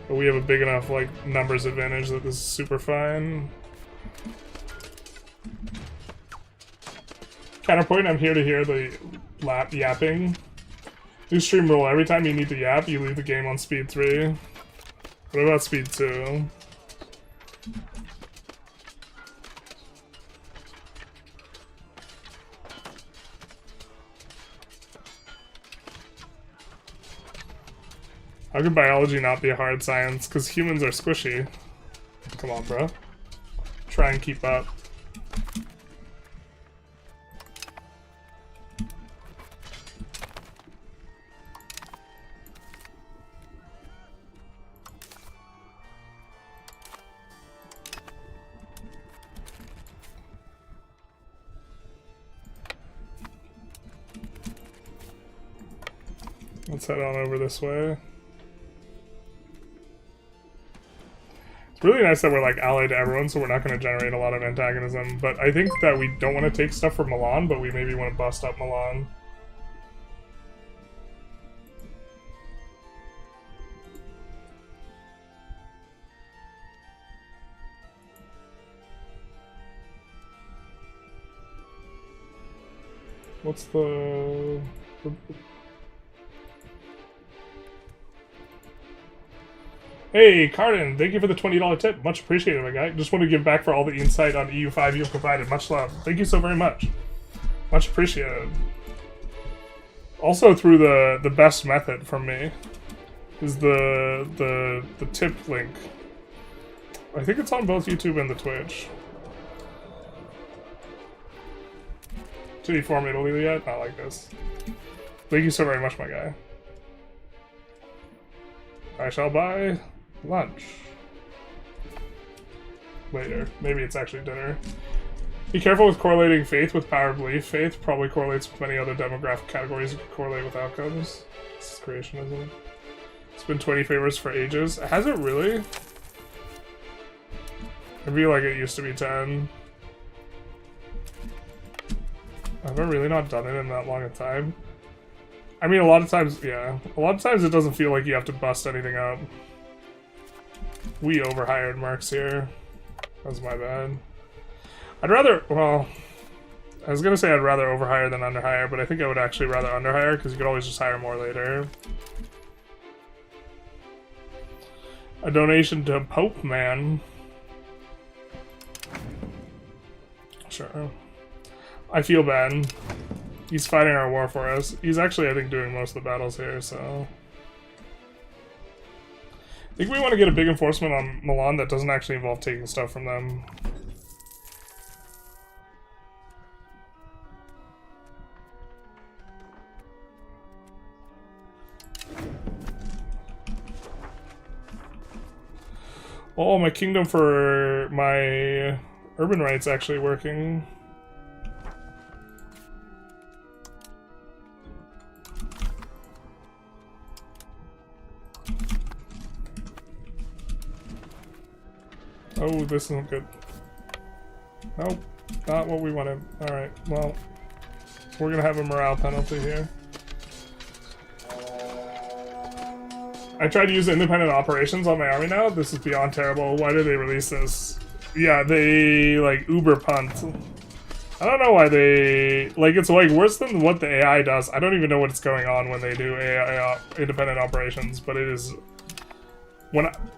But we have a big enough, like, numbers advantage that this is super fine. Counterpoint, I'm here to hear the yapping. New stream rule, every time you need to yap, you leave the game on speed 3. What about speed 2? How could biology not be a hard science? Because humans are squishy. Come on, bro. Try and keep up. Let's head on over this way. It's really nice that we're like allied to everyone, so we're not going to generate a lot of antagonism. But I think that we don't want to take stuff from Milan, but we maybe want to bust up Milan. What's the... Hey, Cardin, thank you for the $20 tip. Much appreciated, my guy. Just want to give back for all the insight on EU5 you've provided. Much love. Thank you so very much. Much appreciated. Also, through the best method from me is the tip link. I think it's on both YouTube and the Twitch. Did he form Italy yet? Not like this. Thank you so very much, my guy. I shall buy lunch. Later. Maybe it's actually dinner. Be careful with correlating faith with power belief. Faith probably correlates with many other demographic categories that correlate with outcomes. This is creationism. It's been 20 favors for ages. Has it really? I feel like it used to be 10. Have I really not done it in that long a time? I mean, a lot of times, yeah. A lot of times it doesn't feel like you have to bust anything up. We overhired marks here. That's my bad. I'd rather, well, I was gonna say I'd rather overhire than underhire, but I think I would actually rather underhire because you could always just hire more later. A donation to Pope Man. Sure. I feel bad. He's fighting our war for us. He's actually, I think, doing most of the battles here, so... I think we want to get a big enforcement on Milan that doesn't actually involve taking stuff from them. Oh, my kingdom for my urban rights actually working. Oh, this isn't good. Nope, not what we wanted. Alright, well, we're gonna have a morale penalty here. I tried to use independent operations on my army now. This is beyond terrible. Why did they release this? Yeah, they, like, uber punt. I don't know why they... Like, it's, like, worse than what the AI does. I don't even know what's going on when they do AI independent operations, but it is...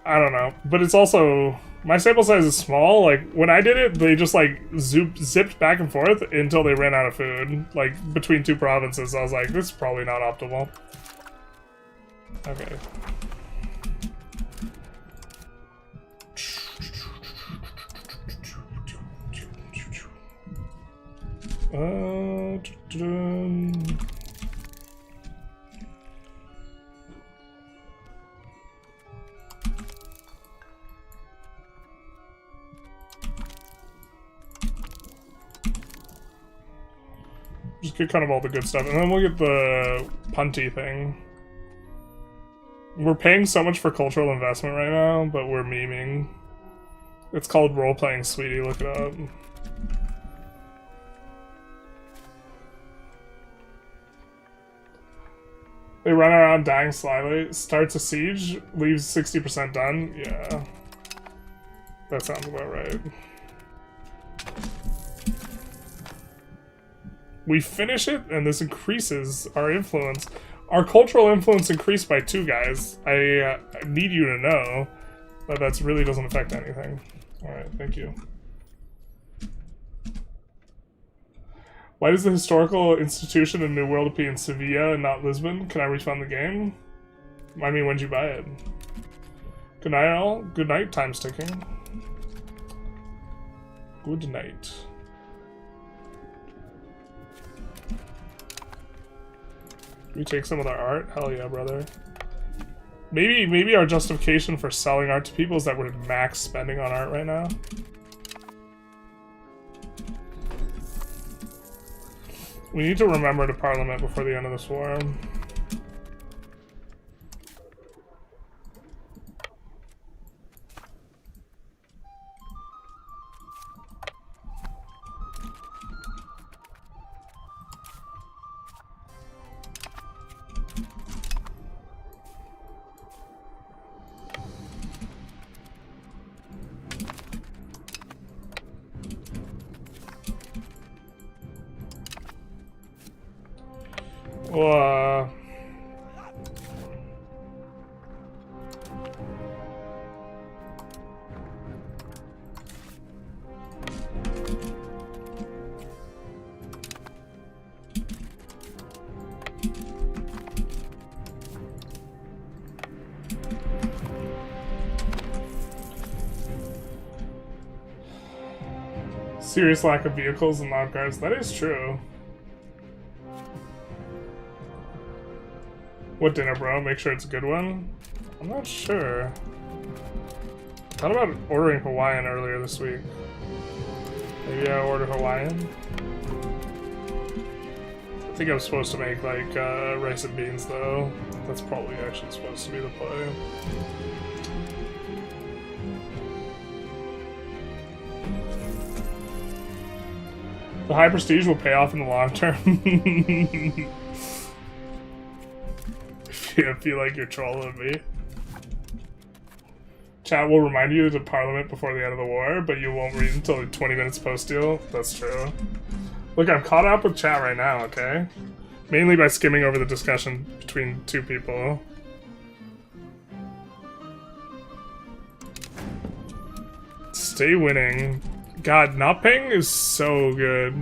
I don't know. But it's also... My sample size is small. Like, when I did it, they just, like, zipped back and forth until they ran out of food. Like, between two provinces. I was like, this is probably not optimal. Okay. Just get kind of all the good stuff, and then we'll get the punty thing. We're paying so much for cultural investment right now, but we're memeing. It's called role-playing, sweetie. Look it up. They run around dying slyly. Starts a siege, leaves 60% done. Yeah. That sounds about right. We finish it, and this increases our influence. Our cultural influence increased by 2, guys. I need you to know that that really doesn't affect anything. Alright, thank you. Why does the historical institution in New World appear in Sevilla and not Lisbon? Can I refund the game? I mean, when'd you buy it? Good night, all. Good night, time's ticking. Good night. We take some of their art? Hell yeah, brother. Maybe our justification for selling art to people is that we're max spending on art right now. We need to remember to parliament before the end of this war. Serious lack of vehicles and mob cars. That is true. What dinner, bro? Make sure it's a good one? I'm not sure. Thought about ordering Hawaiian earlier this week. Maybe I order Hawaiian? I think I'm supposed to make, like, rice and beans, though. That's probably actually supposed to be the play. The high prestige will pay off in the long term. I feel like you're trolling me. Chat will remind you to parliament before the end of the war, but you won't read until 20 minutes post-deal. That's true. Look, I'm caught up with chat right now, okay? Mainly by skimming over the discussion between 2 people. Stay winning. God, not paying is so good.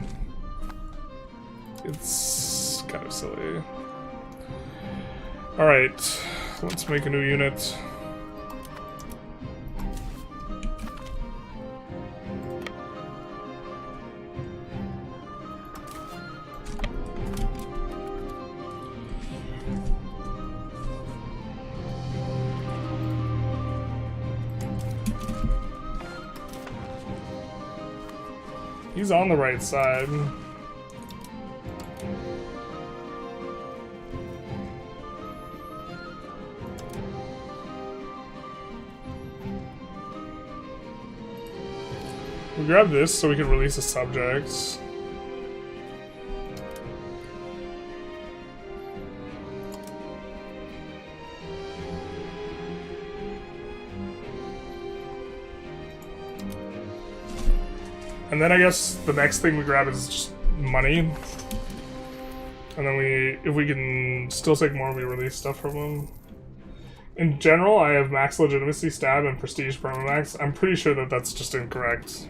It's kind of silly. Alright, let's make a new unit. He's on the right side. We grab this so we can release a subject. And then I guess the next thing we grab is just money. And then if we can still take more, we release stuff from them. In general, I have max legitimacy, stab, and prestige permamax. I'm pretty sure that that's just incorrect.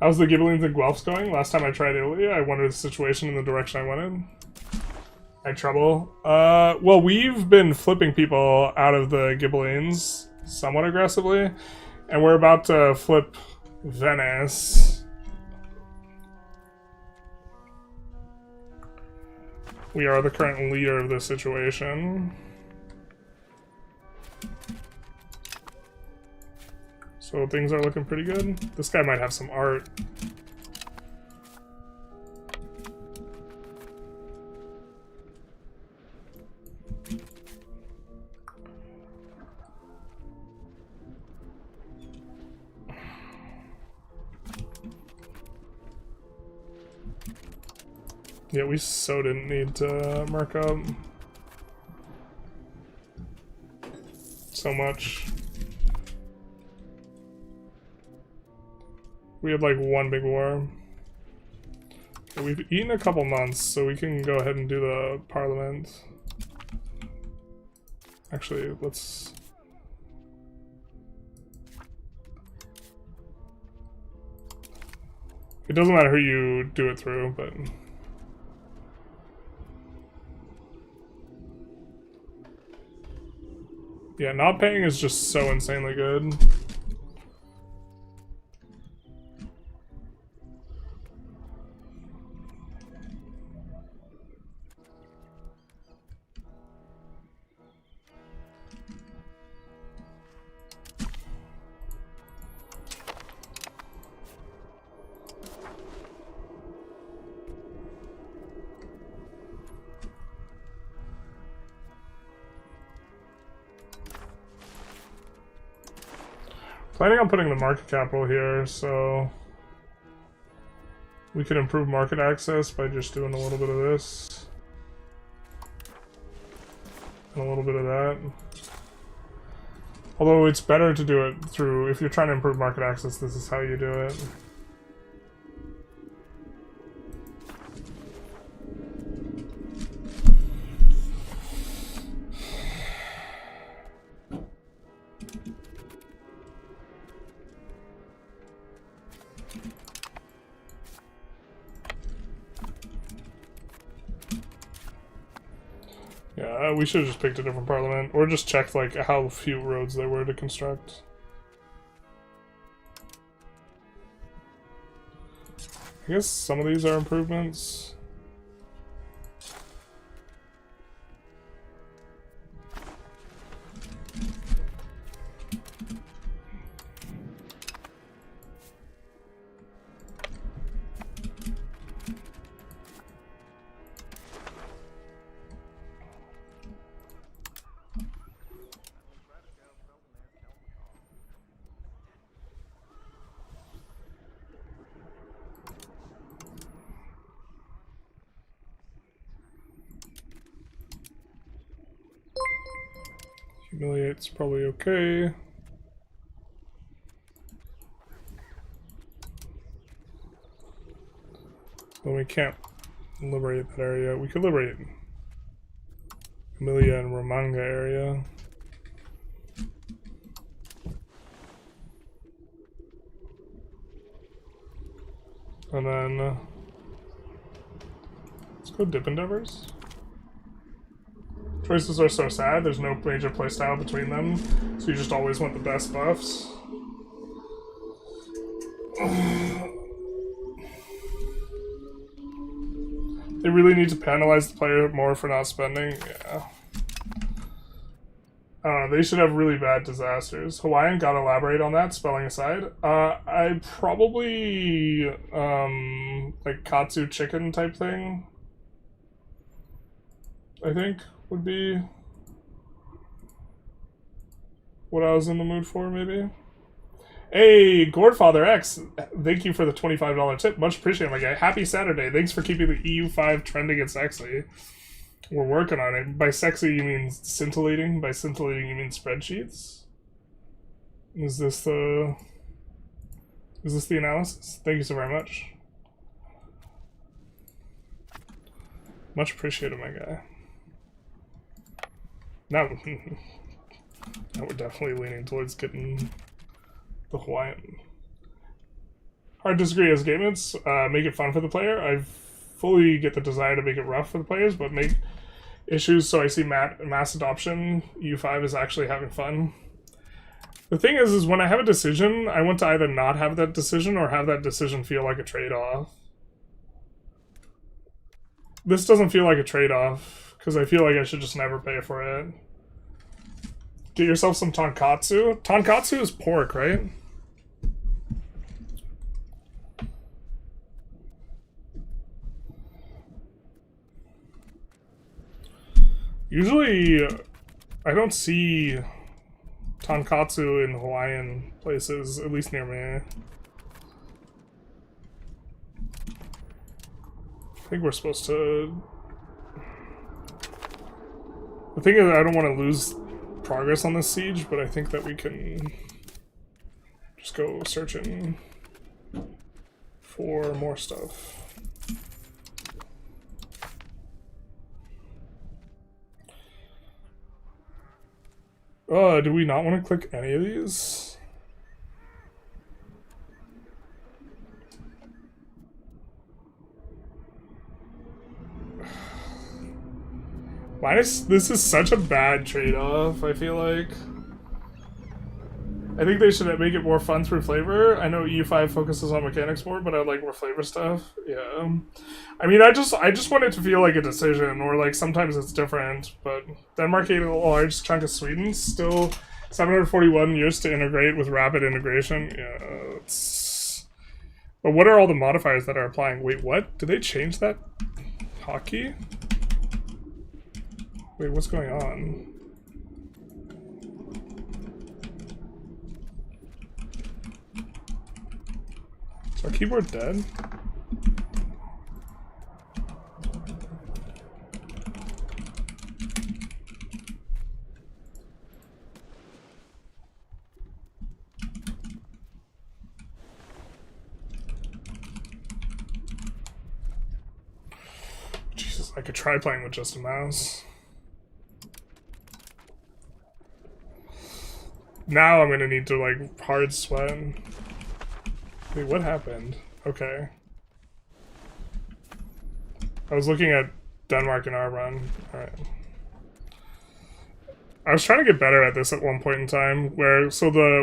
How's the Ghibellines and Guelphs going? Last time I tried Italy, I wondered the situation in the direction I went in. I had trouble. Well, we've been flipping people out of the Ghibellines somewhat aggressively, and we're about to flip Venice. We are the current leader of this situation. So things are looking pretty good. This guy might have some art. Yeah, we so didn't need to mark up so much. We had like one big war. Okay, we've eaten a couple months, so we can go ahead and do the parliament. Actually, let's... It doesn't matter who you do it through, but... Yeah, not paying is just so insanely good. Planning on putting the market capital here, so we could improve market access by just doing a little bit of this and a little bit of that. Although it's better to do it through, if you're trying to improve market access, this is how you do it. Yeah, we should have just picked a different parliament, or just checked like how few roads there were to construct. I guess some of these are improvements. Humiliate's probably okay. Well, we can't liberate that area. We could liberate Emilia and Romagna area. And then let's go dip endeavors. Choices are so sad, there's no major playstyle between them, so you just always want the best buffs. They really need to penalize the player more for not spending, yeah. They should have really bad disasters. Hawaiian, gotta elaborate on that, spelling aside. I probably, like katsu chicken type thing, I think, would be what I was in the mood for, maybe. Hey, Gourdfather X, thank you for the $25 tip. Much appreciated, my guy. Happy Saturday. Thanks for keeping the EU5 trending and sexy. We're working on it. By sexy, you mean scintillating. By scintillating, you mean spreadsheets. Is this the analysis? Thank you so very much. Much appreciated, my guy. Now we're definitely leaning towards getting the Hawaiian. Hard to disagree as game mates. Make it fun for the player. I fully get the desire to make it rough for the players, but make issues so I see mass adoption. EU5 is actually having fun. The thing is when I have a decision, I want to either not have that decision or have that decision feel like a trade-off. This doesn't feel like a trade-off, because I feel like I should just never pay for it. Get yourself some tonkatsu. Tonkatsu is pork, right? Usually, I don't see tonkatsu in Hawaiian places, at least near me. I think we're supposed to... The thing is, I don't want to lose progress on this siege, but I think that we can just go searching for more stuff. Do we not want to click any of these? This is such a bad trade-off, I feel like. I think they should make it more fun through flavor. I know EU5 focuses on mechanics more, but I like more flavor stuff. Yeah. I mean, I just want it to feel like a decision, or like sometimes it's different, but Denmark ate a large chunk of Sweden, still 741 years to integrate with rapid integration. Yeah, it's... But what are all the modifiers that are applying? Wait, what? Did they change that hotkey? Wait, what's going on? Is our keyboard dead? Jesus, I could try playing with just a mouse. Now I'm gonna need to, like, hard sweat. Wait, what happened? Okay. I was looking at Denmark in our run. Alright. I was trying to get better at this at one point in time, where,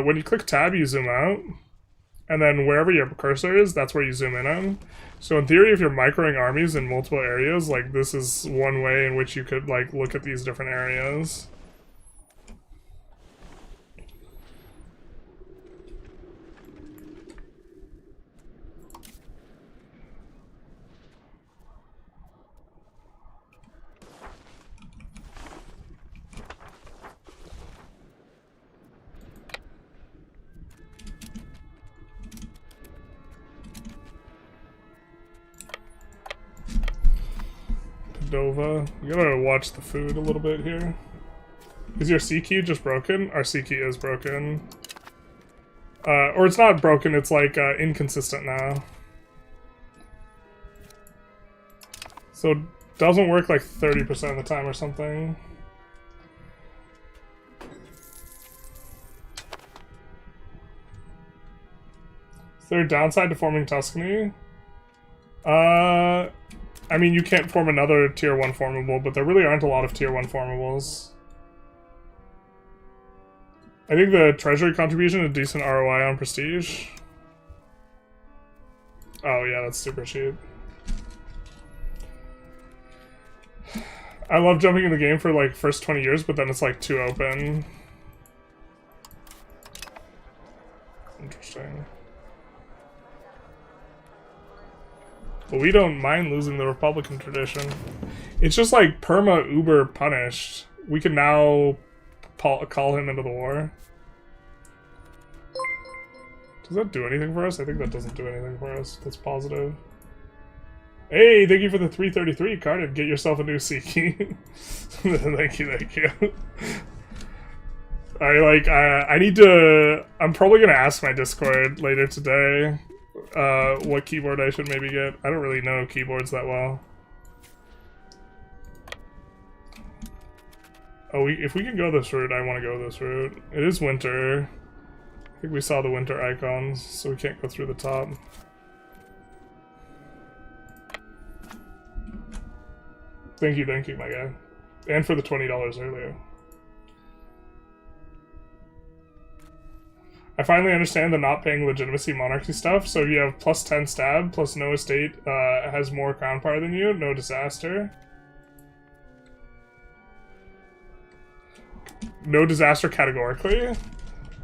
when you click tab, you zoom out, and then wherever your cursor is, that's where you zoom in on. So in theory, if you're microing armies in multiple areas, like, this is one way in which you could, like, look at these different areas. Dova. You gotta watch the food a little bit here. Is your C key just broken? Our C key is broken. Or it's not broken, it's like inconsistent now. So it doesn't work like 30% of the time or something. Is there a downside to forming Tuscany? I mean, you can't form another tier 1 formable, but there really aren't a lot of tier 1 formables. I think the treasury contribution is a decent ROI on prestige. Oh yeah, that's super cheap. I love jumping in the game for like first 20 years, but then it's like too open. Interesting. But we don't mind losing the Republican tradition. It's just like perma-uber punished. We can now call him into the war. Does that do anything for us? I think that doesn't do anything for us. That's positive. Hey, thank you for the 333 card. Get yourself a new sea key. Thank you, thank you. I need to... I'm probably going to ask my Discord later today what keyboard I should maybe get. I don't really know keyboards that well. Oh, if we can go this route, I want to go this route. It is winter. I think we saw the winter icons, so we can't go through the top. Thank you, my guy. And for the $20 earlier. I finally understand the not paying legitimacy monarchy stuff. So you have plus 10 stab, plus no estate has more crown power than you, no disaster. No disaster categorically?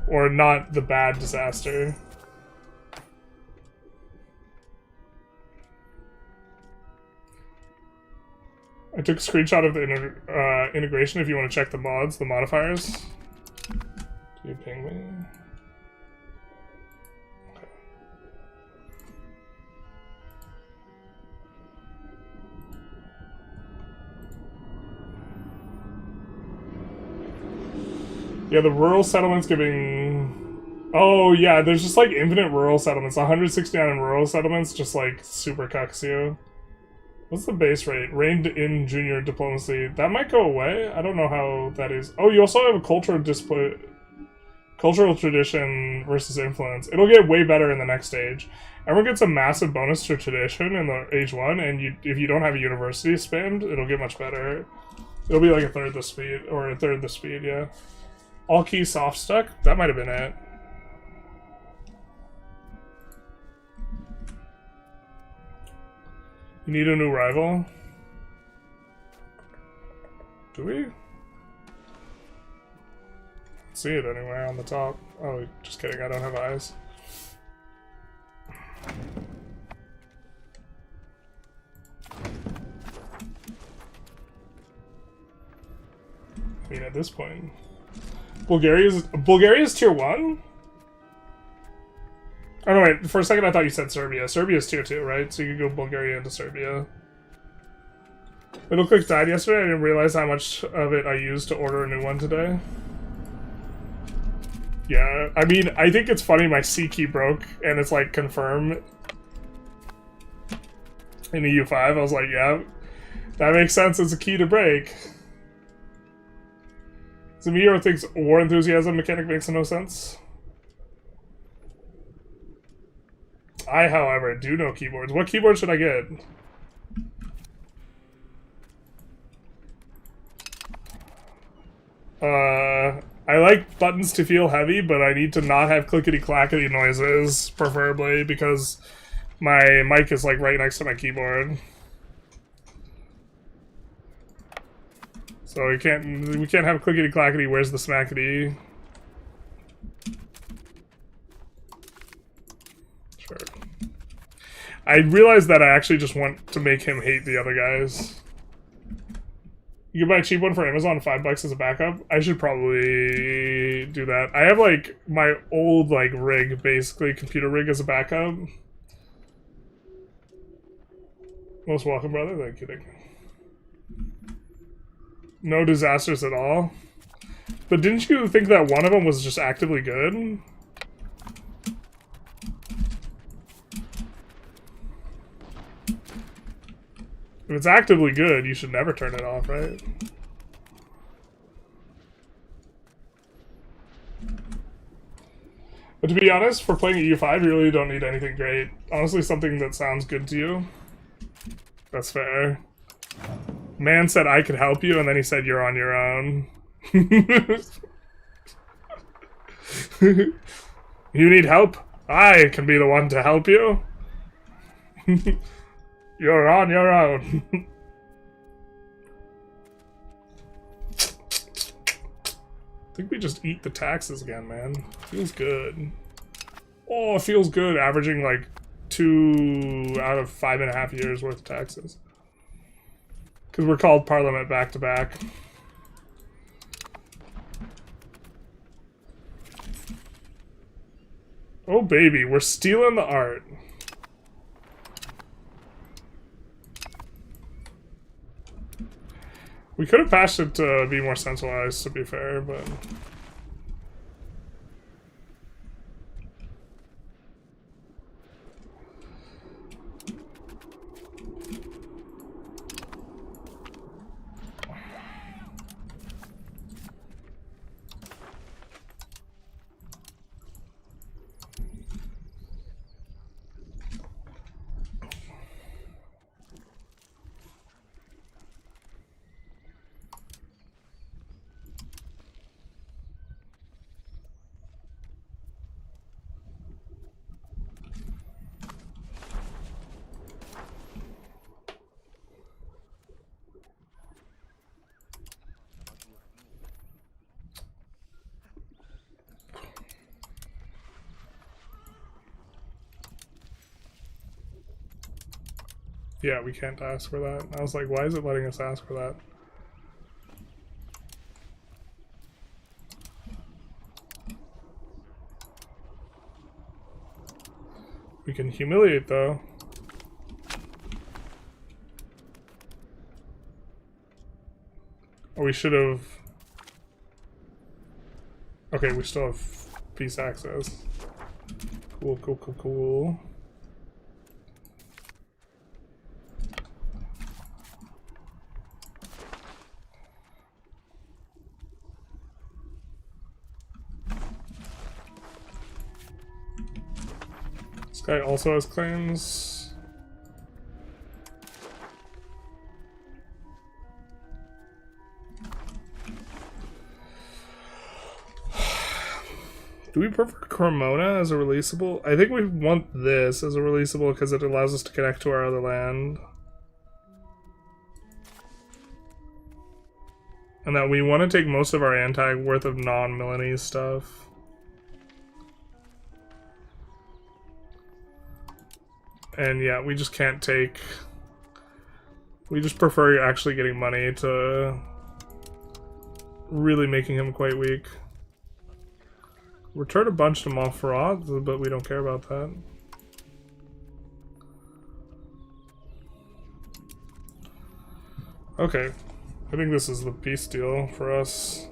Or not the bad disaster? I took a screenshot of the integration if you want to check the mods, the modifiers. Do you ping me? Okay. Yeah, the rural settlements giving... Oh, yeah, there's just, like, infinite rural settlements. 169 in rural settlements just, like, super cucks you. What's the base rate? Reigned in junior diplomacy. That might go away. I don't know how that is. Oh, you also have a cultural tradition versus influence. It'll get way better in the next stage. Everyone gets a massive bonus to tradition in the age 1, and if you don't have a university spammed, it'll get much better. It'll be like a third the speed, or a third the speed, yeah. All key soft stuck? That might have been it. You need a new rival? Do we? See it anywhere on the top. Oh, just kidding, I don't have eyes. I mean, at this point... Bulgaria's tier 1? Oh no, wait, for a second I thought you said Serbia. Serbia's tier 2, right? So you could go Bulgaria into Serbia. Middle click died yesterday. I didn't realize how much of it I used to order a new one today. Yeah, I mean, I think it's funny my C key broke, and it's like confirm in EU5. I was like, yeah, that makes sense, it's a key to break. Zamiro thinks war enthusiasm mechanic makes no sense. I, however, do know keyboards. What keyboard should I get? I like buttons to feel heavy, but I need to not have clickety-clackety noises, preferably, because my mic is, like, right next to my keyboard. So we can't have clickety-clackety, where's the smackety? Sure. I realized that I actually just want to make him hate the other guys. You can buy a cheap one for Amazon, $5 as a backup. I should probably do that. I have, like, my old, like, rig, basically, computer rig as a backup. Most welcome, brother. Thank you, thank you. No disasters at all. But didn't you think that one of them was just actively good? If it's actively good, you should never turn it off, right? But to be honest, for playing EU5, you really don't need anything great. Honestly, something that sounds good to you. That's fair. Man said I could help you, and then he said you're on your own. You need help? I can be the one to help you. You're on your own. I think we just eat the taxes again, man. Feels good. Oh, it feels good averaging like 2 out of 5.5 years worth of taxes. Because we're called Parliament back to back. Oh baby, we're stealing the art. We could have patched it to be more centralized, to be fair, but... Yeah, we can't ask for that. I was like, why is it letting us ask for that? We can humiliate, though. Or we should have... Okay, we still have peace access. Cool, cool, cool, cool. This guy also has claims. Do we prefer Cremona as a releasable? I think we want this as a releasable because it allows us to connect to our other land. And that we want to take most of our anti worth of non-Milanese stuff. And yeah, we just can't take... We just prefer actually getting money to really making him quite weak. Return a bunch to Montferrat, but we don't care about that. Okay. I think this is the peace deal for us.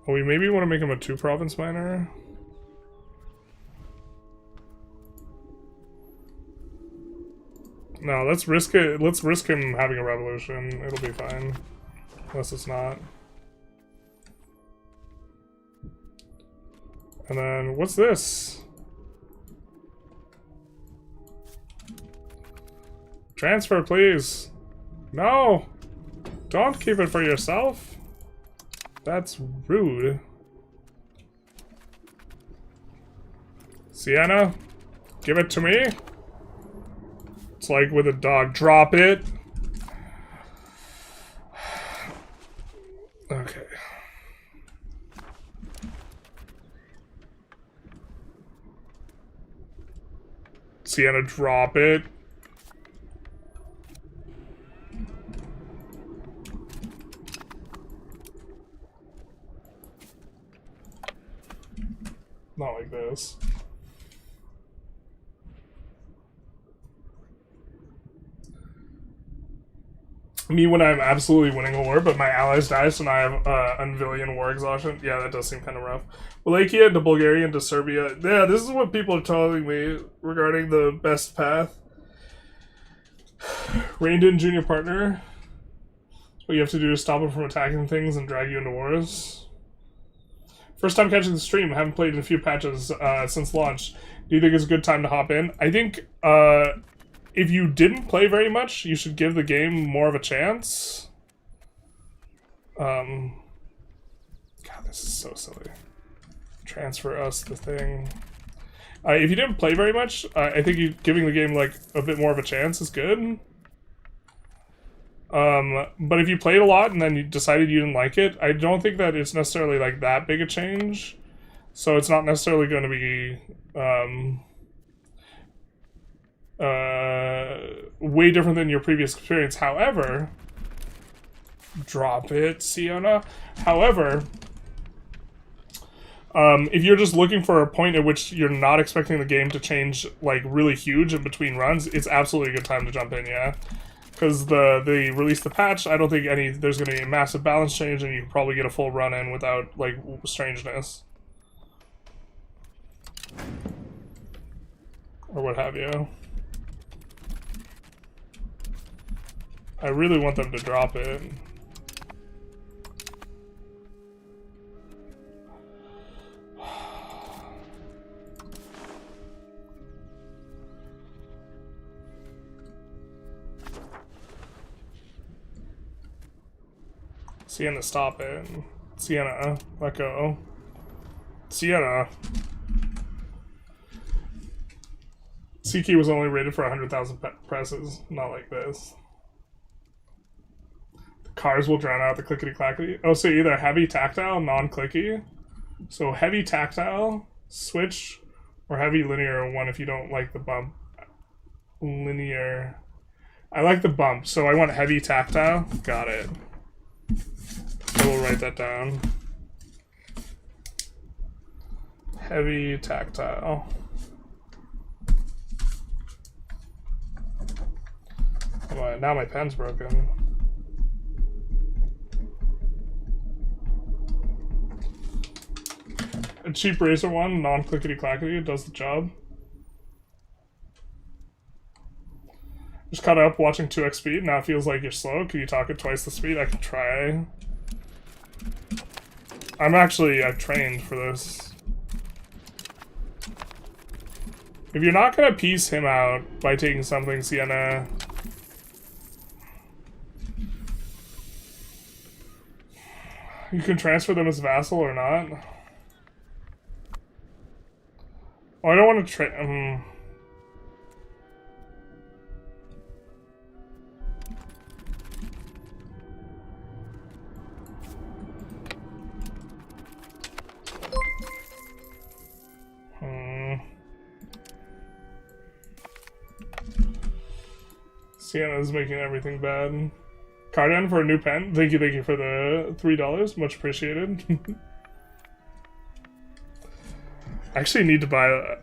Oh, we maybe want to make him a 2-province miner. No, let's risk it. Let's risk him having a revolution. It'll be fine. Unless it's not. And then, what's this? Transfer, please. No! Don't keep it for yourself. That's rude. Sienna, give it to me. It's like with a dog. Drop it. Okay. Sienna, drop it. Not like this. Me when I'm absolutely winning a war, but my allies die, so now I have Unvillian war exhaustion. Yeah, that does seem kind of rough. Wallachia to Bulgaria to Serbia. Yeah, this is what people are telling me regarding the best path. Reined in junior partner. What you have to do is stop them from attacking things and drag you into wars. First time catching the stream. I haven't played in a few patches since launch. Do you think it's a good time to hop in? I think if you didn't play very much, you should give the game more of a chance. God, this is so silly. Transfer us the thing. If you didn't play very much, I think giving the game like a bit more of a chance is good. But if you played a lot and then you decided you didn't like it, I don't think that it's necessarily like that big a change. So it's not necessarily going to be way different than your previous experience. However, drop it, Siena. However, if you're just looking for a point at which you're not expecting the game to change like really huge in between runs, it's absolutely a good time to jump in, yeah. Because they released the patch, I don't think there's going to be a massive balance change, and you can probably get a full run in without like strangeness or what have you. I really want them to drop it. Sienna, stop it. Sienna, let go. Sienna. CK was only rated for 100,000 presses, not like this. The cars will drown out the clickety-clackety. Oh, so either heavy tactile, non-clicky. So heavy tactile, switch, or heavy linear one if you don't like the bump. Linear. I like the bump, so I want heavy tactile. Got it. So we'll write that down. Heavy tactile. Oh, now my pen's broken. A cheap razor one, non-clickety-clackety, does the job. Just caught up watching 2x speed, now it feels like you're slow. Can you talk at twice the speed? I can try. I've trained for this. If you're not gonna piece him out by taking something, Sienna, you can transfer them as vassal or not. Oh, I don't want to trade. Sienna's making everything bad. Cardan for a new pen. Thank you for the $3. Much appreciated. I actually need to buy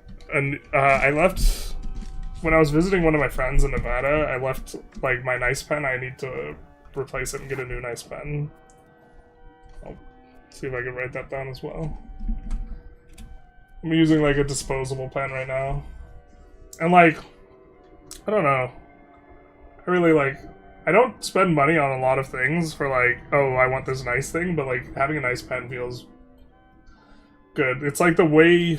I left when I was visiting one of my friends in Nevada. I left like my nice pen. I need to replace it and get a new nice pen. I'll see if I can write that down as well. I'm using like a disposable pen right now, and like I don't know. I really like. I don't spend money on a lot of things for like, oh, I want this nice thing, but like having a nice pen feels good. It's like the way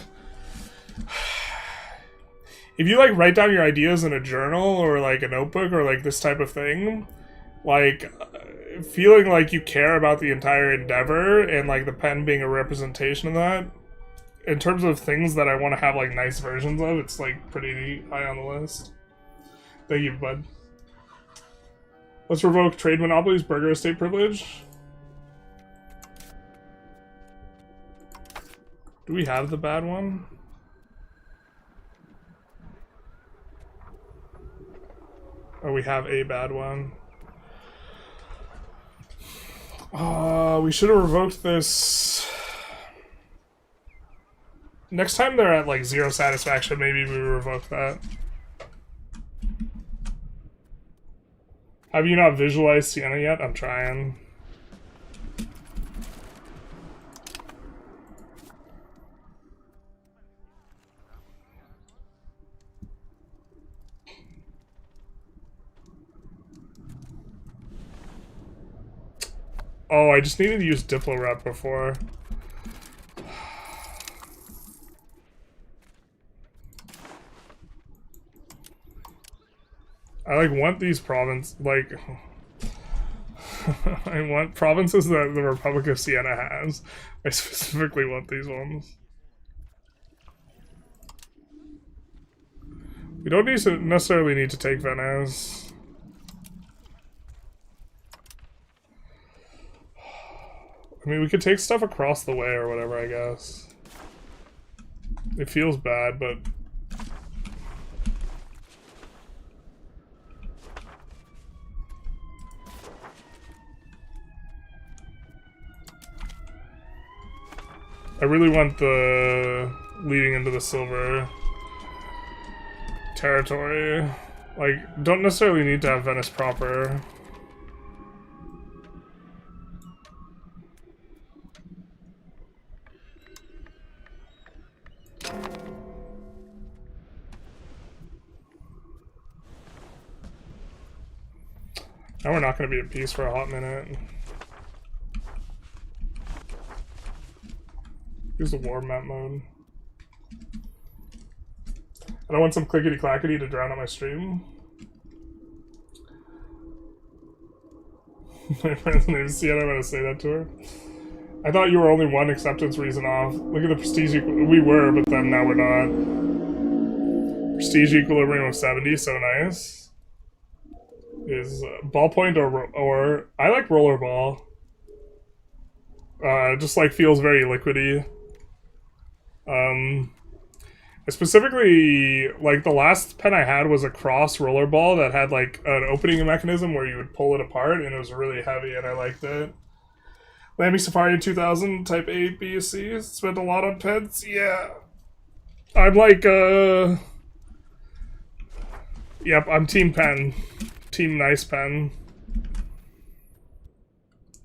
if you like write down your ideas in a journal or like a notebook or like this type of thing, like feeling like you care about the entire endeavor and like the pen being a representation of that. In terms of things that I want to have like nice versions of, it's like pretty high on the list. Thank you, bud. Let's revoke trade monopolies, burger estate privilege. Do we have the bad one? Or we have a bad one. We should have revoked this. Next time they're at like 0 satisfaction, maybe we revoke that. Have you not visualized Sienna yet? I'm trying. Oh, I just needed to use Diplo Rep before. I like want these provinces, like I want provinces that the Republic of Siena has. I specifically want these ones. We don't necessarily need to take Venice. I mean, we could take stuff across the way or whatever, I guess. It feels bad, but I really want the leading into the silver territory. Like, don't necessarily need to have Venice proper. Now we're not going to be at peace for a hot minute. Use the war map mode. I don't want some clickety clackety to drown out my stream. My friend's name is Sienna. I'm going to say that to her. I thought you were only one acceptance reason off. Look at the prestige. We were, but then now we're not. Prestige equilibrium of 70, so nice. Is ballpoint or I like rollerball. Just like feels very liquidy. Specifically, like the last pen I had was a cross rollerball that had like an opening mechanism where you would pull it apart, and it was really heavy, and I liked it. Lamy Safari 2000, Type A, B, C. Spent a lot on pens. Yeah, I'm like Yep, I'm Team Pen. Team Nice Pen.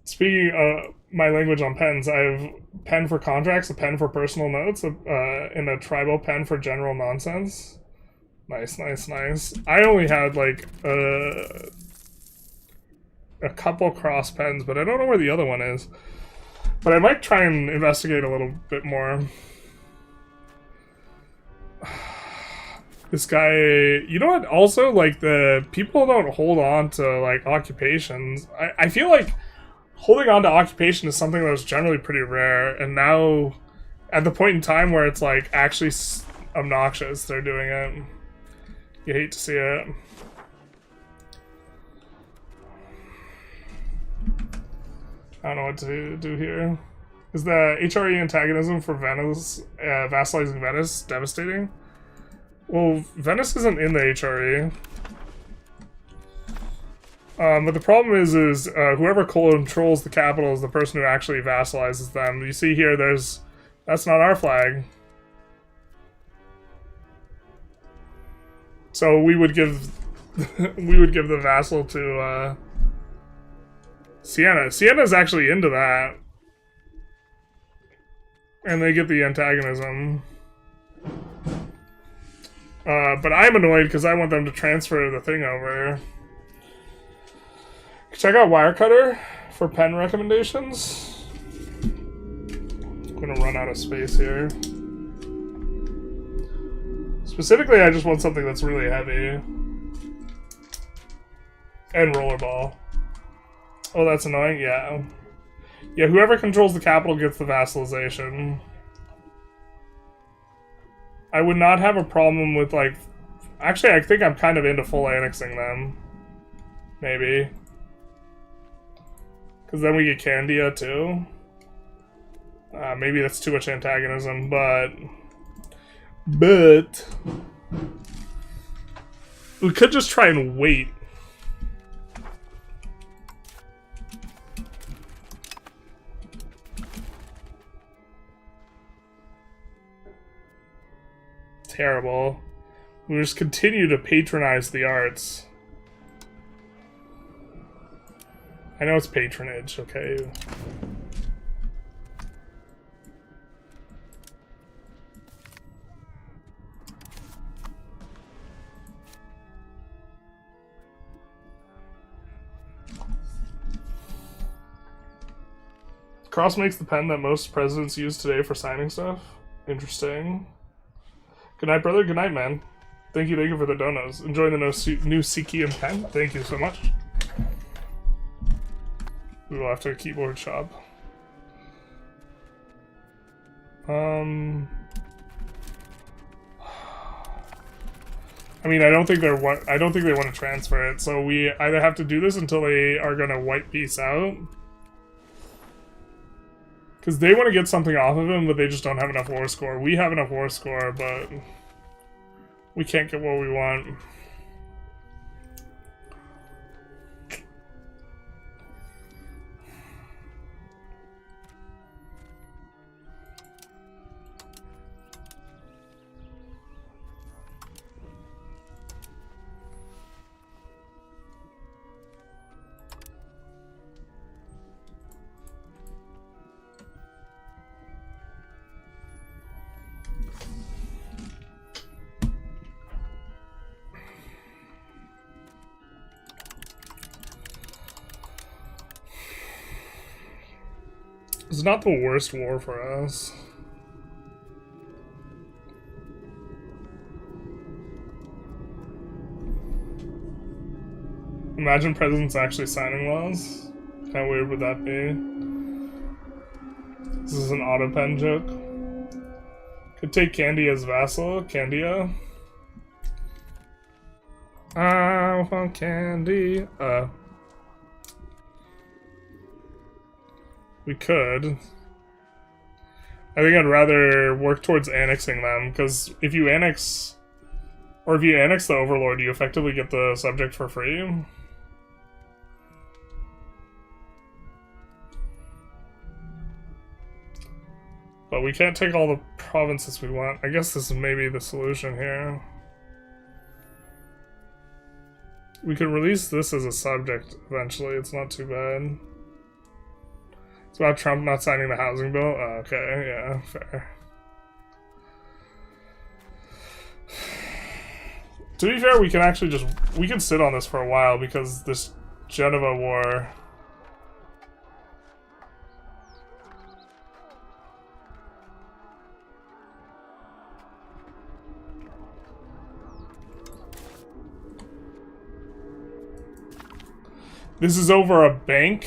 Speaking of my language on pens, I have pen for contracts, a pen for personal notes, and a tribal pen for general nonsense. Nice, nice, nice. I only had like a couple cross pens, but I don't know where the other one is. But I might try and investigate a little bit more. This guy, you know what? Also, like, the people don't hold on to, like, occupations. I feel like holding on to occupation is something that was generally pretty rare, and now, at the point in time where it's, like, actually obnoxious, they're doing it. You hate to see it. I don't know what to do here. Is the HRE antagonism for Venice, vassalizing Venice, devastating? Well, Venice isn't in the HRE. But the problem is whoever controls the capital is the person who actually vassalizes them. You see here, that's not our flag. So we would give the vassal to Sienna. Sienna's actually into that. And they get the antagonism. But I'm annoyed because I want them to transfer the thing over. Check out Wirecutter for pen recommendations. I'm gonna run out of space here. Specifically, I just want something that's really heavy. And rollerball. Oh, that's annoying? Yeah. Yeah, whoever controls the capital gets the vassalization. I would not have a problem with, like... Actually, I think I'm kind of into full annexing them. Maybe. Because then we get Candia, too. Maybe that's too much antagonism, but... we could just try and wait. Terrible. We just continue to patronize the arts. I know it's patronage, okay? Cross makes the pen that most presidents use today for signing stuff. Interesting. Good night, brother. Good night, man. Thank you for the donos. Enjoying the new Sikian pen. Thank you so much. We will have to keyboard shop. I mean, I don't think they want to transfer it. So we either have to do this until they are gonna wipe peace out, because they want to get something off of him, but they just don't have enough war score. We have enough war score, but we can't get what we want. It's not the worst war for us. Imagine presidents actually signing laws. How weird would that be? This is an autopen joke. Could take Candy as vassal. Candia. I want candy. We could. I think I'd rather work towards annexing them, because if you annex... Or if you annex the Overlord, you effectively get the subject for free. But we can't take all the provinces we want. I guess this is maybe the solution here. We could release this as a subject eventually. It's not too bad. It's about Trump not signing the housing bill? Oh, okay, yeah, fair. To be fair, we can actually just... We can sit on this for a while because this Geneva war... This is over a bank?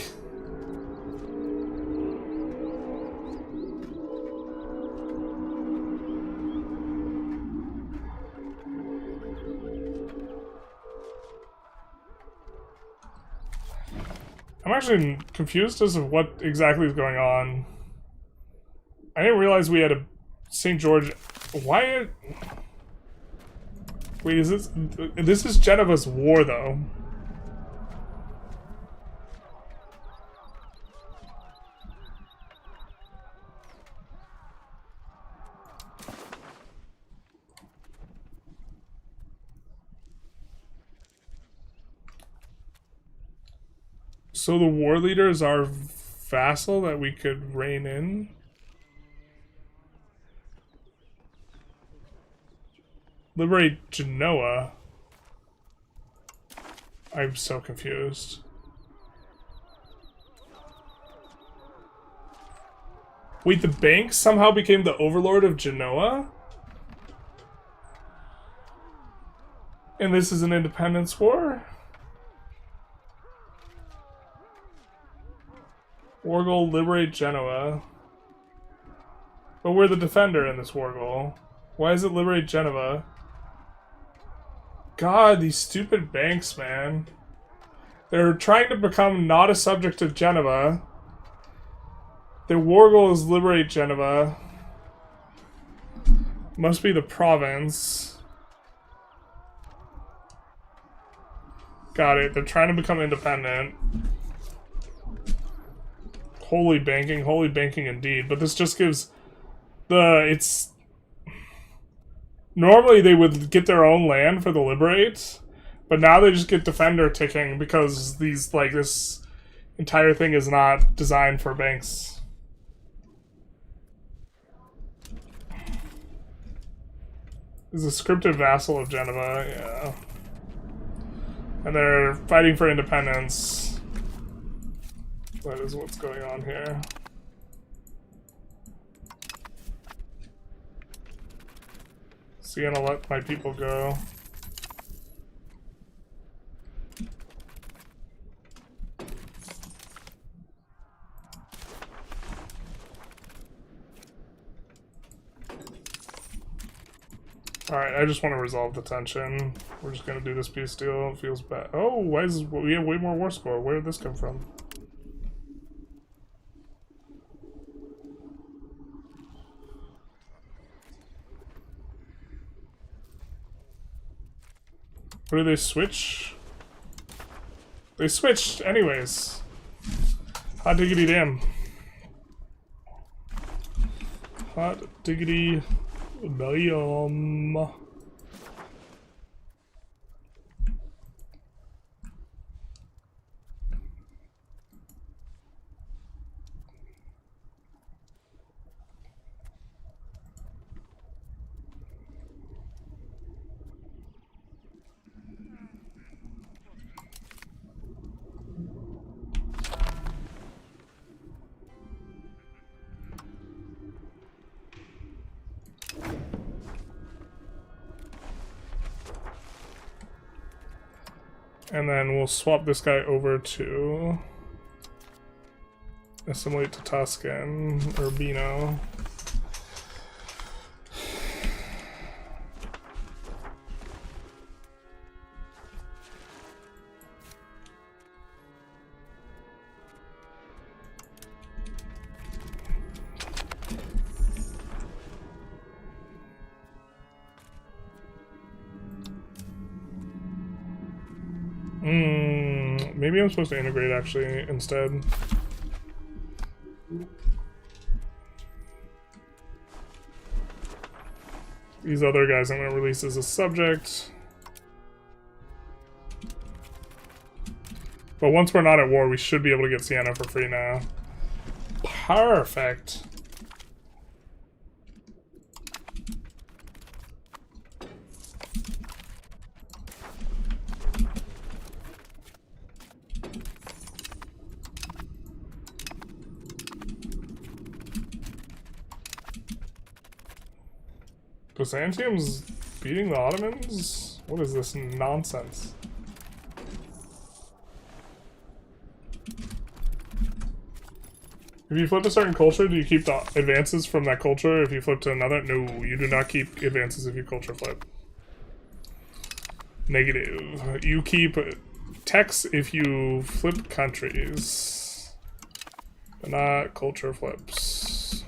I'm actually confused as to what exactly is going on. I didn't realize we had a St. George... Why... Wait, is this... This is Geneva's war, though. So the war leader is our vassal that we could rein in? Liberate Genoa? I'm so confused. Wait, the bank somehow became the overlord of Genoa? And this is an independence war? War goal, liberate Genoa. But we're the defender in this war goal. Why is it liberate Geneva? God, these stupid banks, man. They're trying to become not a subject of Geneva. Their war goal is liberate Geneva. Must be the province. Got it. They're trying to become independent. Holy banking indeed. But this just gives it's... Normally they would get their own land for the liberate, but now they just get defender ticking because these, like, this entire thing is not designed for banks. This is a scripted vassal of Geneva, yeah. And they're fighting for independence. That is what's going on here. Sienna, let my people go. Alright, I just want to resolve the tension. We're just gonna do this peace deal. It feels bad. Oh, why is we have way more war score? Where did this come from? What do they switch? They switched anyways. Hot diggity damn. Hot diggity damn. And then we'll swap this guy over to assimilate to Tuscan, Urbino. Maybe I'm supposed to integrate actually instead. These other guys I'm going to release as a subject. But once we're not at war, we should be able to get Siena for free now. Perfect. Byzantium's beating the Ottomans? What is this nonsense? If you flip a certain culture, do you keep the advances from that culture? If you flip to another? No, you do not keep advances if you culture flip. Negative. You keep techs if you flip countries, but not culture flips.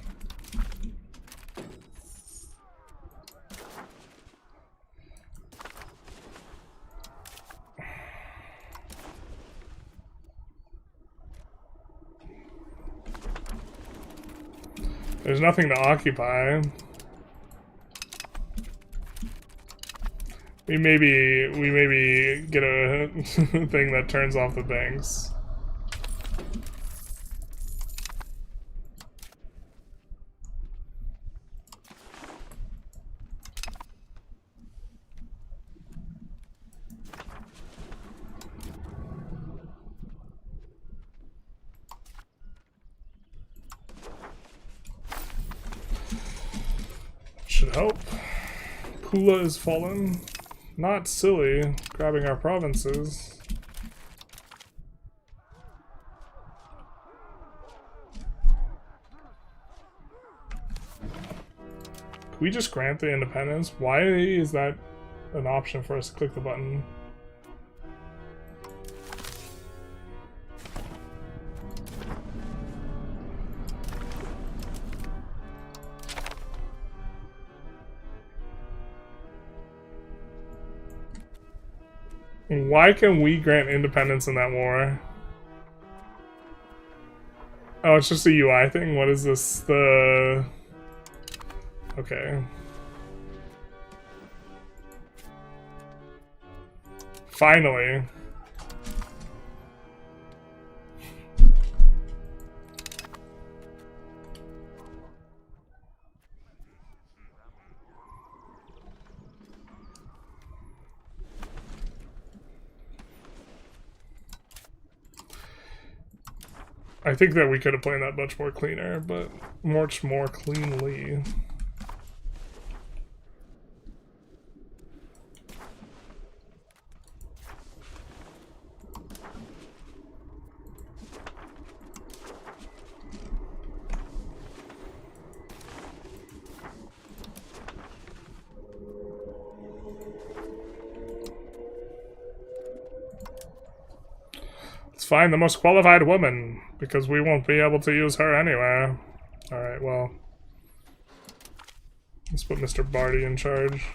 There's nothing to occupy. We maybe get a thing that turns off the things. Should help. Pula is fallen. Not silly, grabbing our provinces. Can we just grant the independence? Why is that an option for us to click the button? Why can we grant independence in that war? Oh, it's just a UI thing? What is this? The... Okay. Finally. I think that we could have played that much more cleaner, but much more cleanly. Find the most qualified woman, because we won't be able to use her anywhere. Alright, well. Let's put Mr. Barty in charge.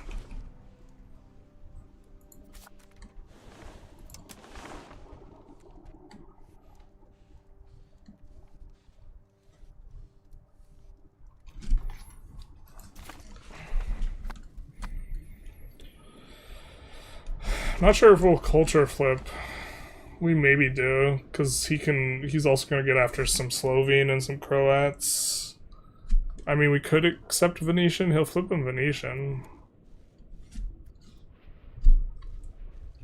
Not sure if we'll culture flip. We maybe do, because he's also going to get after some Slovene and some Croats. I mean, we could accept Venetian. He'll flip him Venetian.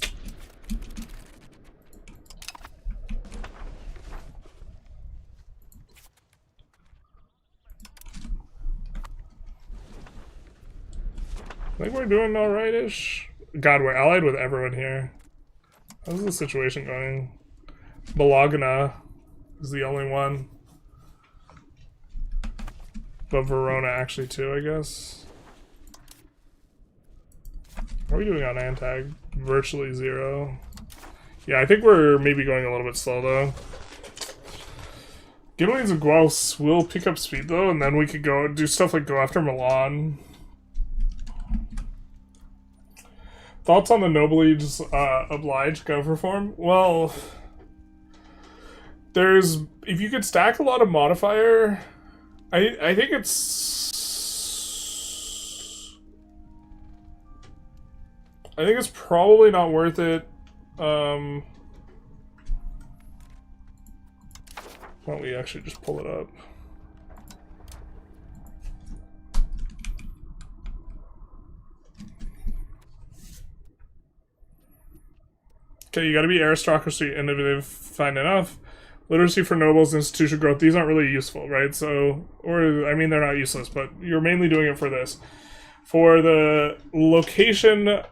I think we're doing alright-ish. God, we're allied with everyone here. How's the situation going? Bologna is the only one. But Verona actually too, I guess. What are we doing on Antag? Virtually 0. Yeah, I think we're maybe going a little bit slow though. Ghibellines and Guelphs will pick up speed though, and then we could go do stuff like go after Milan. Thoughts on the Nobles obliged gov reform? Well, there's if you could stack a lot of modifier, I think it's probably not worth it. Why don't we actually just pull it up? Okay, you gotta be aristocracy, innovative, fine enough. Literacy for nobles, institution growth, these aren't really useful, right? So, or, I mean, they're not useless, but you're mainly doing it for this. For the location,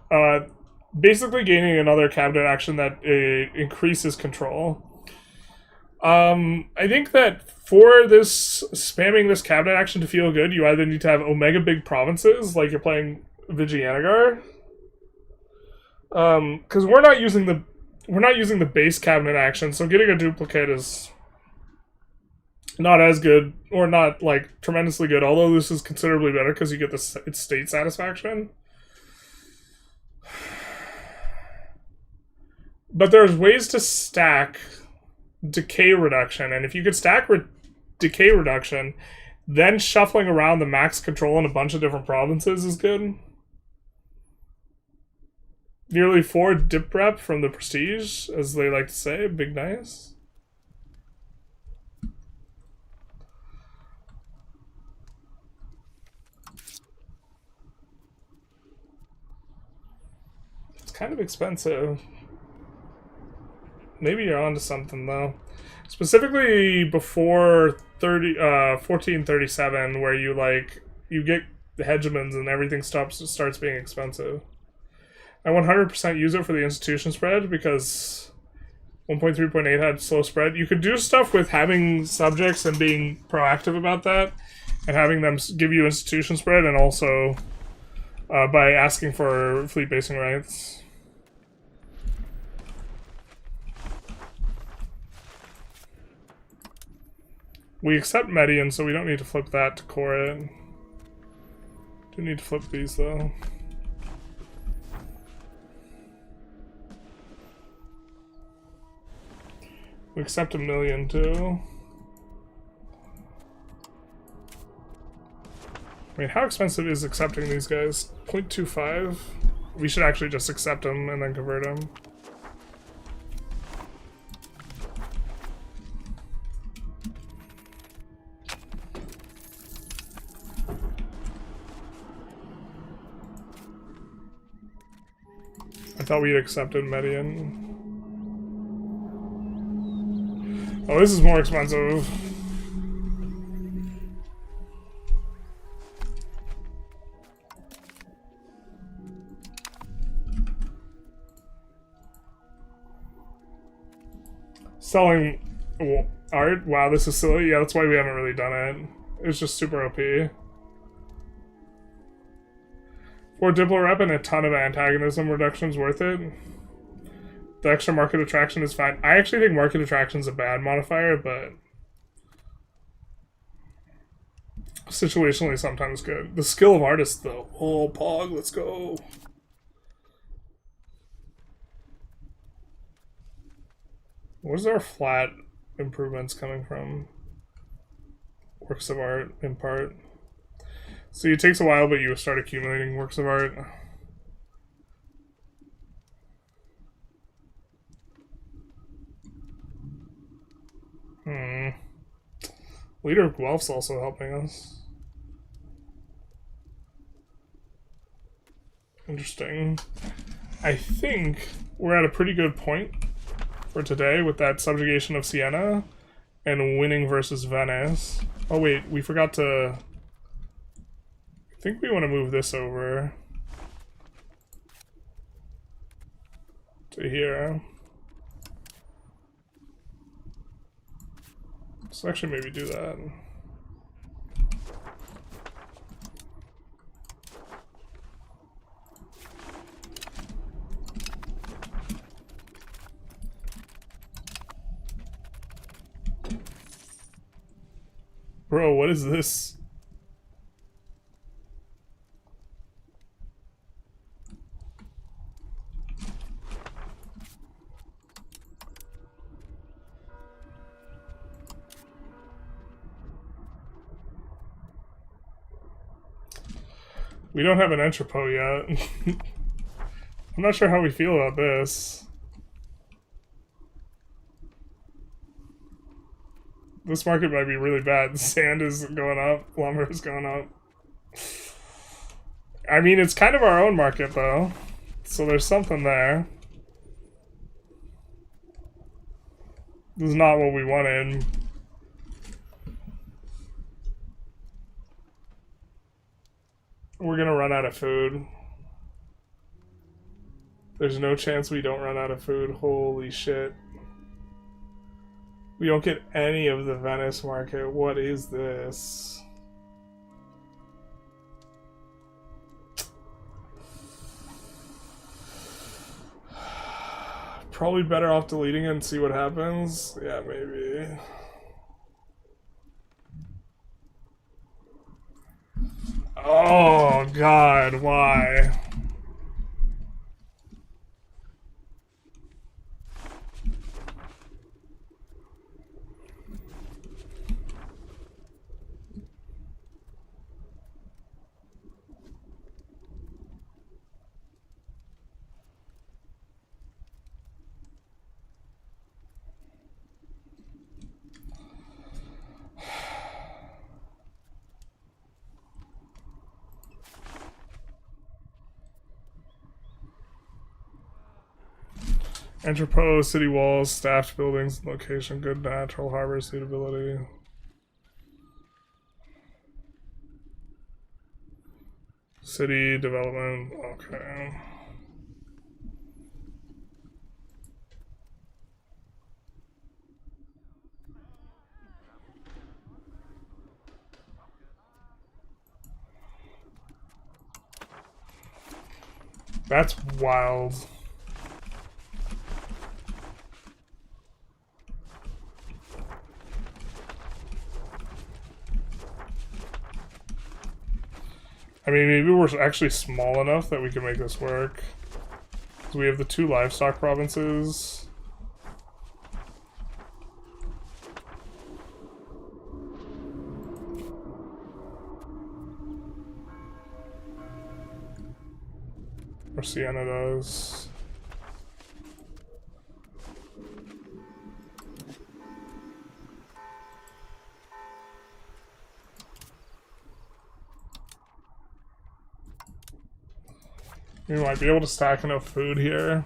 basically gaining another cabinet action that increases control. I think that for this, spamming this cabinet action to feel good, you either need to have omega big provinces, like you're playing Vijayanagar. Because we're not using the base cabinet action, so getting a duplicate is not as good, or not like tremendously good, although this is considerably better because you get its state satisfaction. But there's ways to stack decay reduction, and if you could stack decay reduction, then shuffling around the max control in a bunch of different provinces is good. Nearly 4 dip rep from the prestige, as they like to say. Big nice. It's kind of expensive. Maybe you're onto something though. Specifically before 1437, where you get the hegemons and everything starts being expensive. I 100% use it for the institution spread because 1.3.8 had slow spread. You could do stuff with having subjects and being proactive about that, and having them give you institution spread, and also by asking for fleet basing rights. We accept Median, so we don't need to flip that to core it. Do need to flip these though. We accept 1 million too. I mean, how expensive is accepting these guys? 0.25? We should actually just accept them and then convert them. I thought we had accepted Median. Oh, this is more expensive. Selling art? Wow, this is silly. Yeah, that's why we haven't really done it. It's just super OP. 4 Diplo rep and a ton of antagonism reductions worth it. The extra market attraction is fine. I actually think market attraction is a bad modifier, but situationally sometimes good. The skill of artist, though. Oh, Pog, let's go. Where's our flat improvements coming from? Works of art, in part. So it takes a while, but you start accumulating works of art. Leader of Guelphs also helping us. Interesting. I think we're at a pretty good point for today with that subjugation of Siena and winning versus Venice. Oh wait, we forgot to... I think we want to move this over to here. Let's actually maybe do that. Bro, what is this? We don't have an entrepot yet. I'm not sure how we feel about this. This market might be really bad. Sand is going up, lumber is going up. I mean, it's kind of our own market, though. So there's something there. This is not what we wanted. We're gonna run out of food. There's no chance we don't run out of food. Holy shit. We don't get any of the Venice market. What is this? Probably better off deleting it and see what happens. Yeah, maybe. Oh god, why? Entrepot, city walls, staffed buildings, location, good natural harbor suitability. City development, okay. That's wild. I mean, maybe we're actually small enough that we can make this work. So we have the 2 livestock provinces. Or Siena does. We might be able to stack enough food here.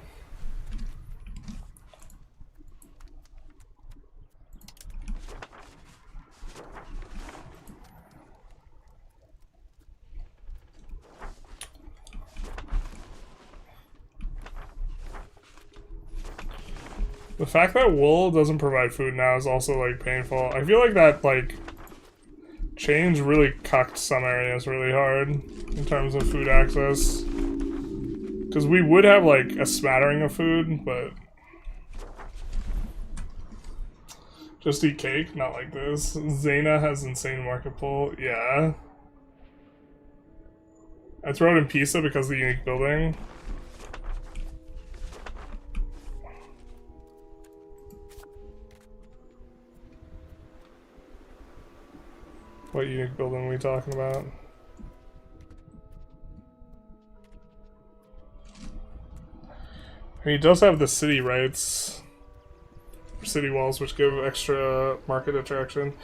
The fact that wool doesn't provide food now is also, like, painful. I feel like that, like, change really cucked some areas really hard in terms of food access. Because we would have, like, a smattering of food, but... Just eat cake? Not like this. Zena has insane market pull. Yeah. I throw it in Pisa because of the unique building. What unique building are we talking about? He does have the city rights, city walls, which give extra market attraction.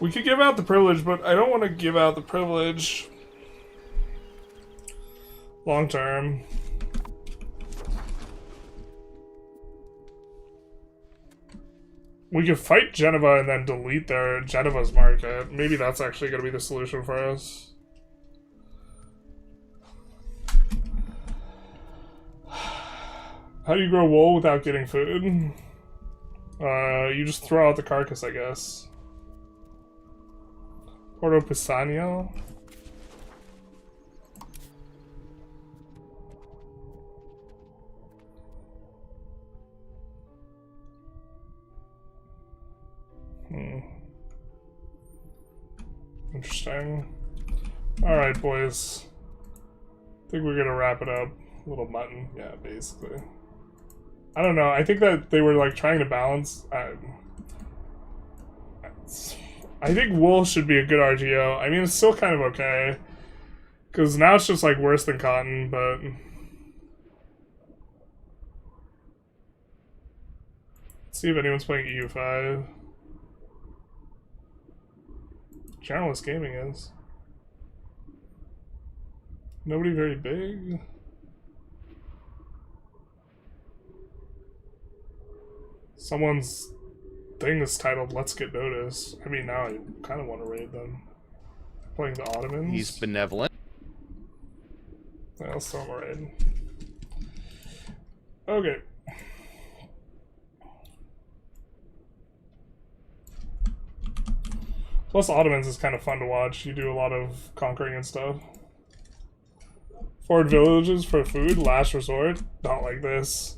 We could give out the privilege, but I don't want to give out the privilege long term. We could fight Geneva and then delete their Geneva's market. Maybe that's actually going to be the solution for us. How do you grow wool without getting food? You just throw out the carcass, I guess. Porto Pisano. Interesting. Alright, boys. I think we're gonna wrap it up. Little mutton. Yeah, basically. I don't know. I think that they were like trying to balance. I think wool should be a good RGO. I mean, it's still kind of okay. Because now it's just like worse than cotton, but. Let's see if anyone's playing EU5. Journalist Gaming is. Nobody very big. Someone's thing is titled Let's Get Noticed. I mean, now I kind of want to raid them. Playing the Ottomans. He's benevolent. Yeah, I'll still have a raid. Okay. Plus, Ottomans is kind of fun to watch. You do a lot of conquering and stuff. Forward villages for food, last resort. Not like this.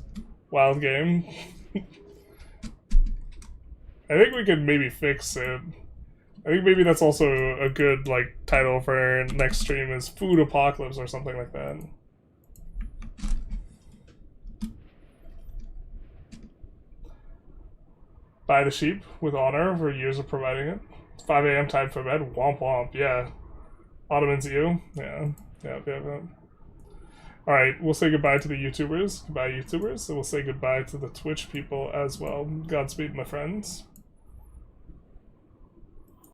Wild game. I think we could maybe fix it. I think maybe that's also a good like title for next stream is Food Apocalypse or something like that. Buy the sheep with honor for years of providing it. 5 a.m. time for bed. Womp womp. Yeah. Ottomans you. Yeah. Yeah. Alright, we'll say goodbye to the YouTubers. Goodbye, YouTubers. And we'll say goodbye to the Twitch people as well. Godspeed, my friends.